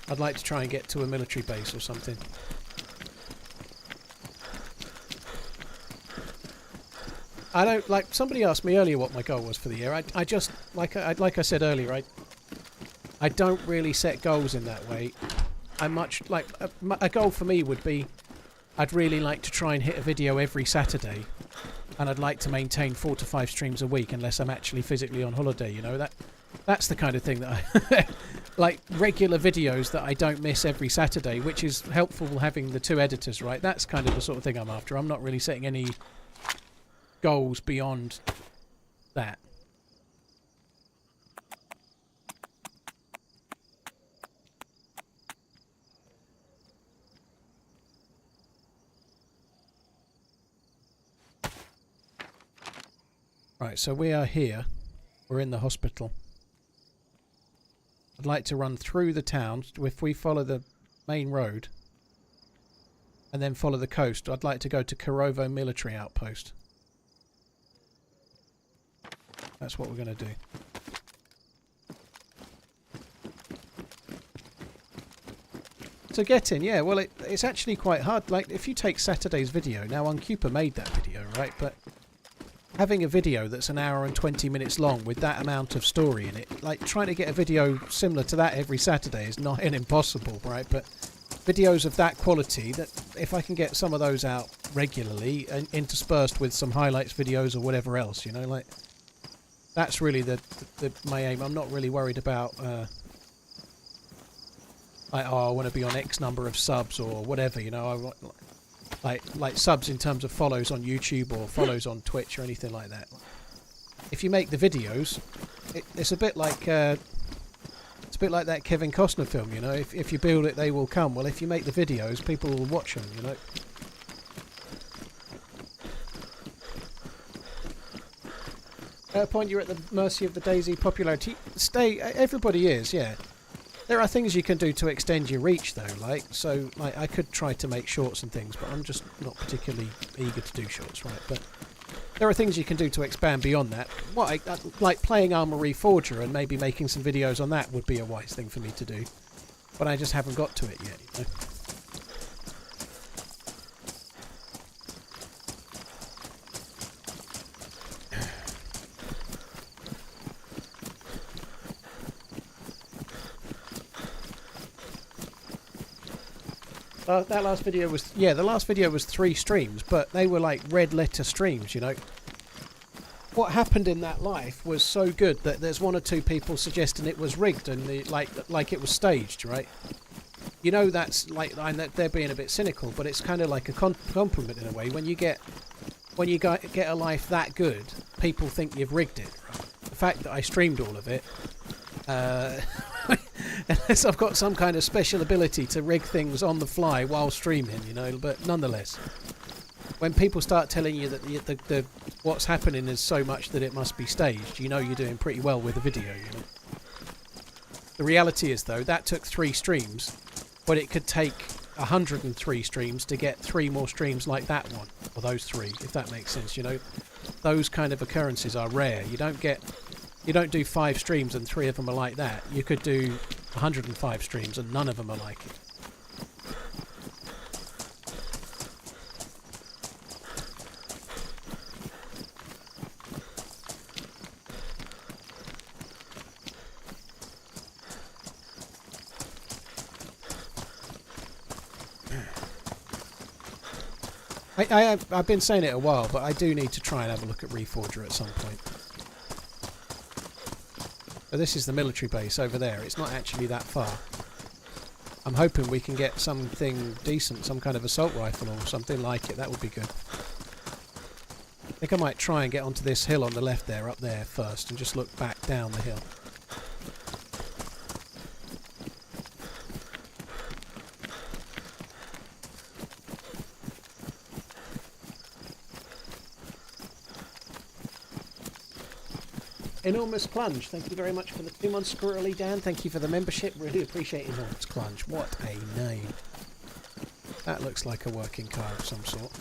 I'd like to try and get to a military base or something. I don't, like, somebody asked me earlier what my goal was for the year. I just, like I said earlier, I don't really set goals in that way. I'm much, like, a goal for me would be, I'd really like to try and hit a video every Saturday, and I'd like to maintain 4 to 5 streams a week unless I'm actually physically on holiday, you know. That's the kind of thing that I, like, regular videos that I don't miss every Saturday, which is helpful having the 2 editors, right? That's kind of the sort of thing I'm after. I'm not really setting any goals beyond that. Right, so we are here. We're in the hospital. I'd like to run through the town. If we follow the main road and then follow the coast, I'd like to go to Korovo Military Outpost. That's what we're going to do. To get in, yeah, well, it's actually quite hard. Like, if you take Saturday's video, now Uncupa made that video, right? But having a video that's an hour and 20 minutes long with that amount of story in it, like, trying to get a video similar to that every Saturday is not impossible, right? But videos of that quality, that if I can get some of those out regularly and interspersed with some highlights videos or whatever else, you know, like, that's really my aim. I'm not really worried about like, oh, I want to be on X number of subs or whatever, you know. I want, like subs in terms of follows on YouTube or follows on Twitch or anything like that. If you make the videos, it's a bit like that Kevin Costner film, you know. If you build it, they will come. Well, if you make the videos, people will watch them, you know. At a point, you're at the mercy of the DayZ popularity. Everybody is, yeah. There are things you can do to extend your reach, though. Like, so, like, I could try to make shorts and things, but I'm just not particularly eager to do shorts, right? But there are things you can do to expand beyond that. Like playing Armory Forger and maybe making some videos on that would be a wise thing for me to do, but I just haven't got to it yet, you know. That last video was, yeah, the last video was 3 streams, but they were like red letter streams, you know. What happened in that live was so good that there's 1 or 2 people suggesting it was rigged and like it was staged, right? You know, that's like, they're being a bit cynical, but it's kind of like a compliment in a way. When you get a life that good, people think you've rigged it. Right? The fact that I streamed all of it, unless I've got some kind of special ability to rig things on the fly while streaming, you know, but nonetheless, when people start telling you that the what's happening is so much that it must be staged, you know you're doing pretty well with the video, you know. The reality is, though, that took 3 streams, but it could take 103 streams to get 3 more streams like that one, or those 3, if that makes sense, you know. Those kind of occurrences are rare. You don't do 5 streams and 3 of them are like that. You could do 105 streams and none of them are like it. I've been saying it a while, but I do need to try and have a look at Reforger at some point. But this is the military base over there. It's not actually that far. I'm hoping we can get something decent, some kind of assault rifle or something like it. That would be good. I think I might try and get onto this hill on the left there, up there first, and just look back down the hill. Enormous Clunge, thank you very much for the 2 months, Squirrely Dan. Thank you for the membership. Really appreciate Enormous Clunge. What a name. That looks like a working car of some sort.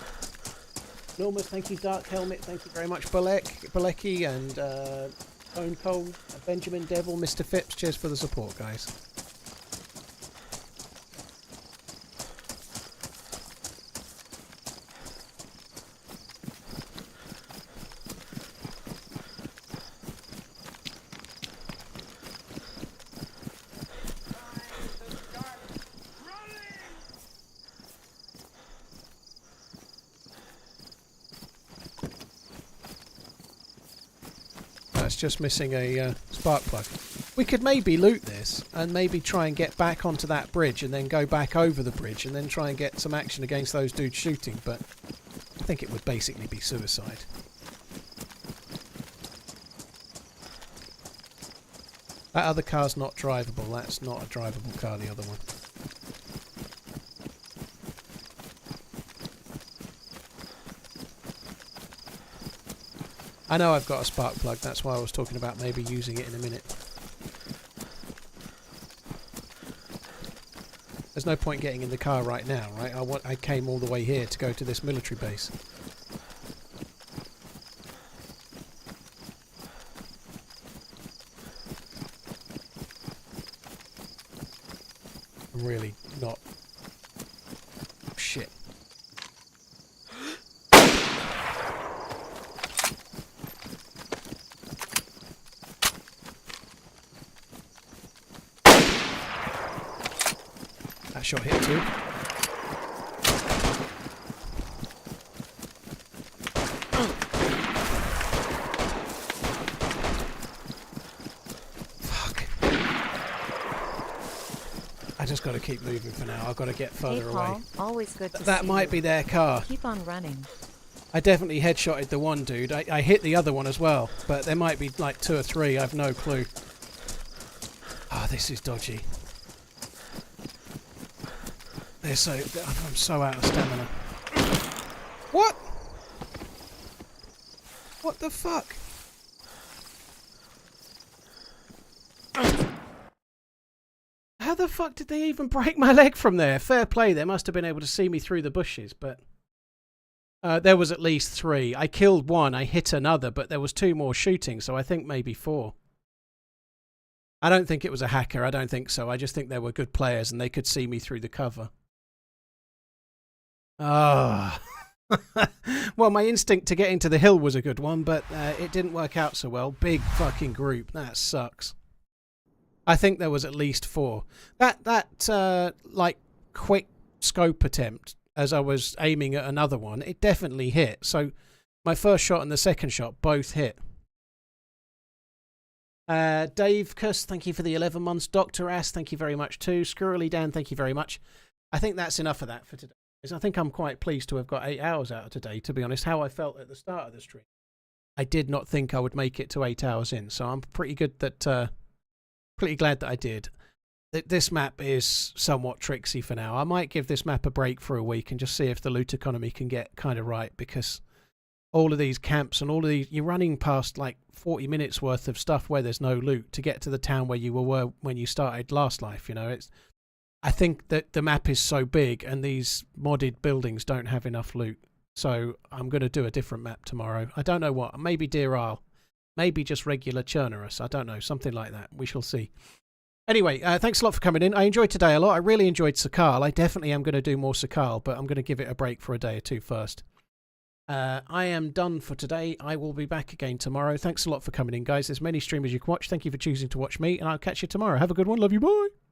Enormous, thank you. Dark Helmet, thank you very much. Balecki and Bone Cold, Benjamin Devil, Mr. Phipps. Cheers for the support, guys. Just missing a spark plug. We could maybe loot this and maybe try and get back onto that bridge and then go back over the bridge and then try and get some action against those dudes shooting, but I think it would basically be suicide. That other car's not drivable. That's not a drivable car, the other one. I know I've got a spark plug, that's why I was talking about maybe using it in a minute. There's no point getting in the car right now, right? I came all the way here to go to this military base. I'm really not... Shit. Shot hit too. Fuck. I just got to keep moving for now. I've got to get further Paul, away. Always good to That see might you. be their car. Keep on running. I definitely headshotted the one dude. I hit the other one as well, but there might be like 2 or 3. I've no clue. Oh, this is dodgy. I'm so out of stamina. What? What the fuck? How the fuck did they even break my leg from there? Fair play, they must have been able to see me through the bushes, but... there was at least 3. I killed 1, I hit another, but there was 2 more shooting, so I think maybe 4. I don't think it was a hacker, I don't think so. I just think they were good players and they could see me through the cover. Ah. Well, my instinct to get into the hill was a good one, but it didn't work out so well. Big fucking group. That sucks. I think there was at least 4. That like quick scope attempt as I was aiming at another one, it definitely hit. So my first shot and the second shot both hit. Dave Cuss, thank you for the 11 months. Dr. Ass, thank you very much too. Squirrely Dan, thank you very much. I think that's enough of that for today. I think I'm quite pleased to have got 8 hours out of today, to be honest. How I felt at the start of the stream, I did not think I would make it to 8 hours in, so I'm pretty good that, pretty glad that I did. This map is somewhat tricksy for now. I might give this map a break for a week and just see if the loot economy can get kind of right, because all of these camps and all of these, you're running past like 40 minutes worth of stuff where there's no loot to get to the town where you were when you started Last Life. You know, I think that the map is so big and these modded buildings don't have enough loot. So I'm going to do a different map tomorrow. I don't know what. Maybe Deer Isle. Maybe just regular Churnerus. I don't know. Something like that. We shall see. Anyway, thanks a lot for coming in. I enjoyed today a lot. I really enjoyed Sakhal. I definitely am going to do more Sakhal, but I'm going to give it a break for a day or two first. I am done for today. I will be back again tomorrow. Thanks a lot for coming in, guys. There's many streamers you can watch. Thank you for choosing to watch me, and I'll catch you tomorrow. Have a good one. Love you. Bye.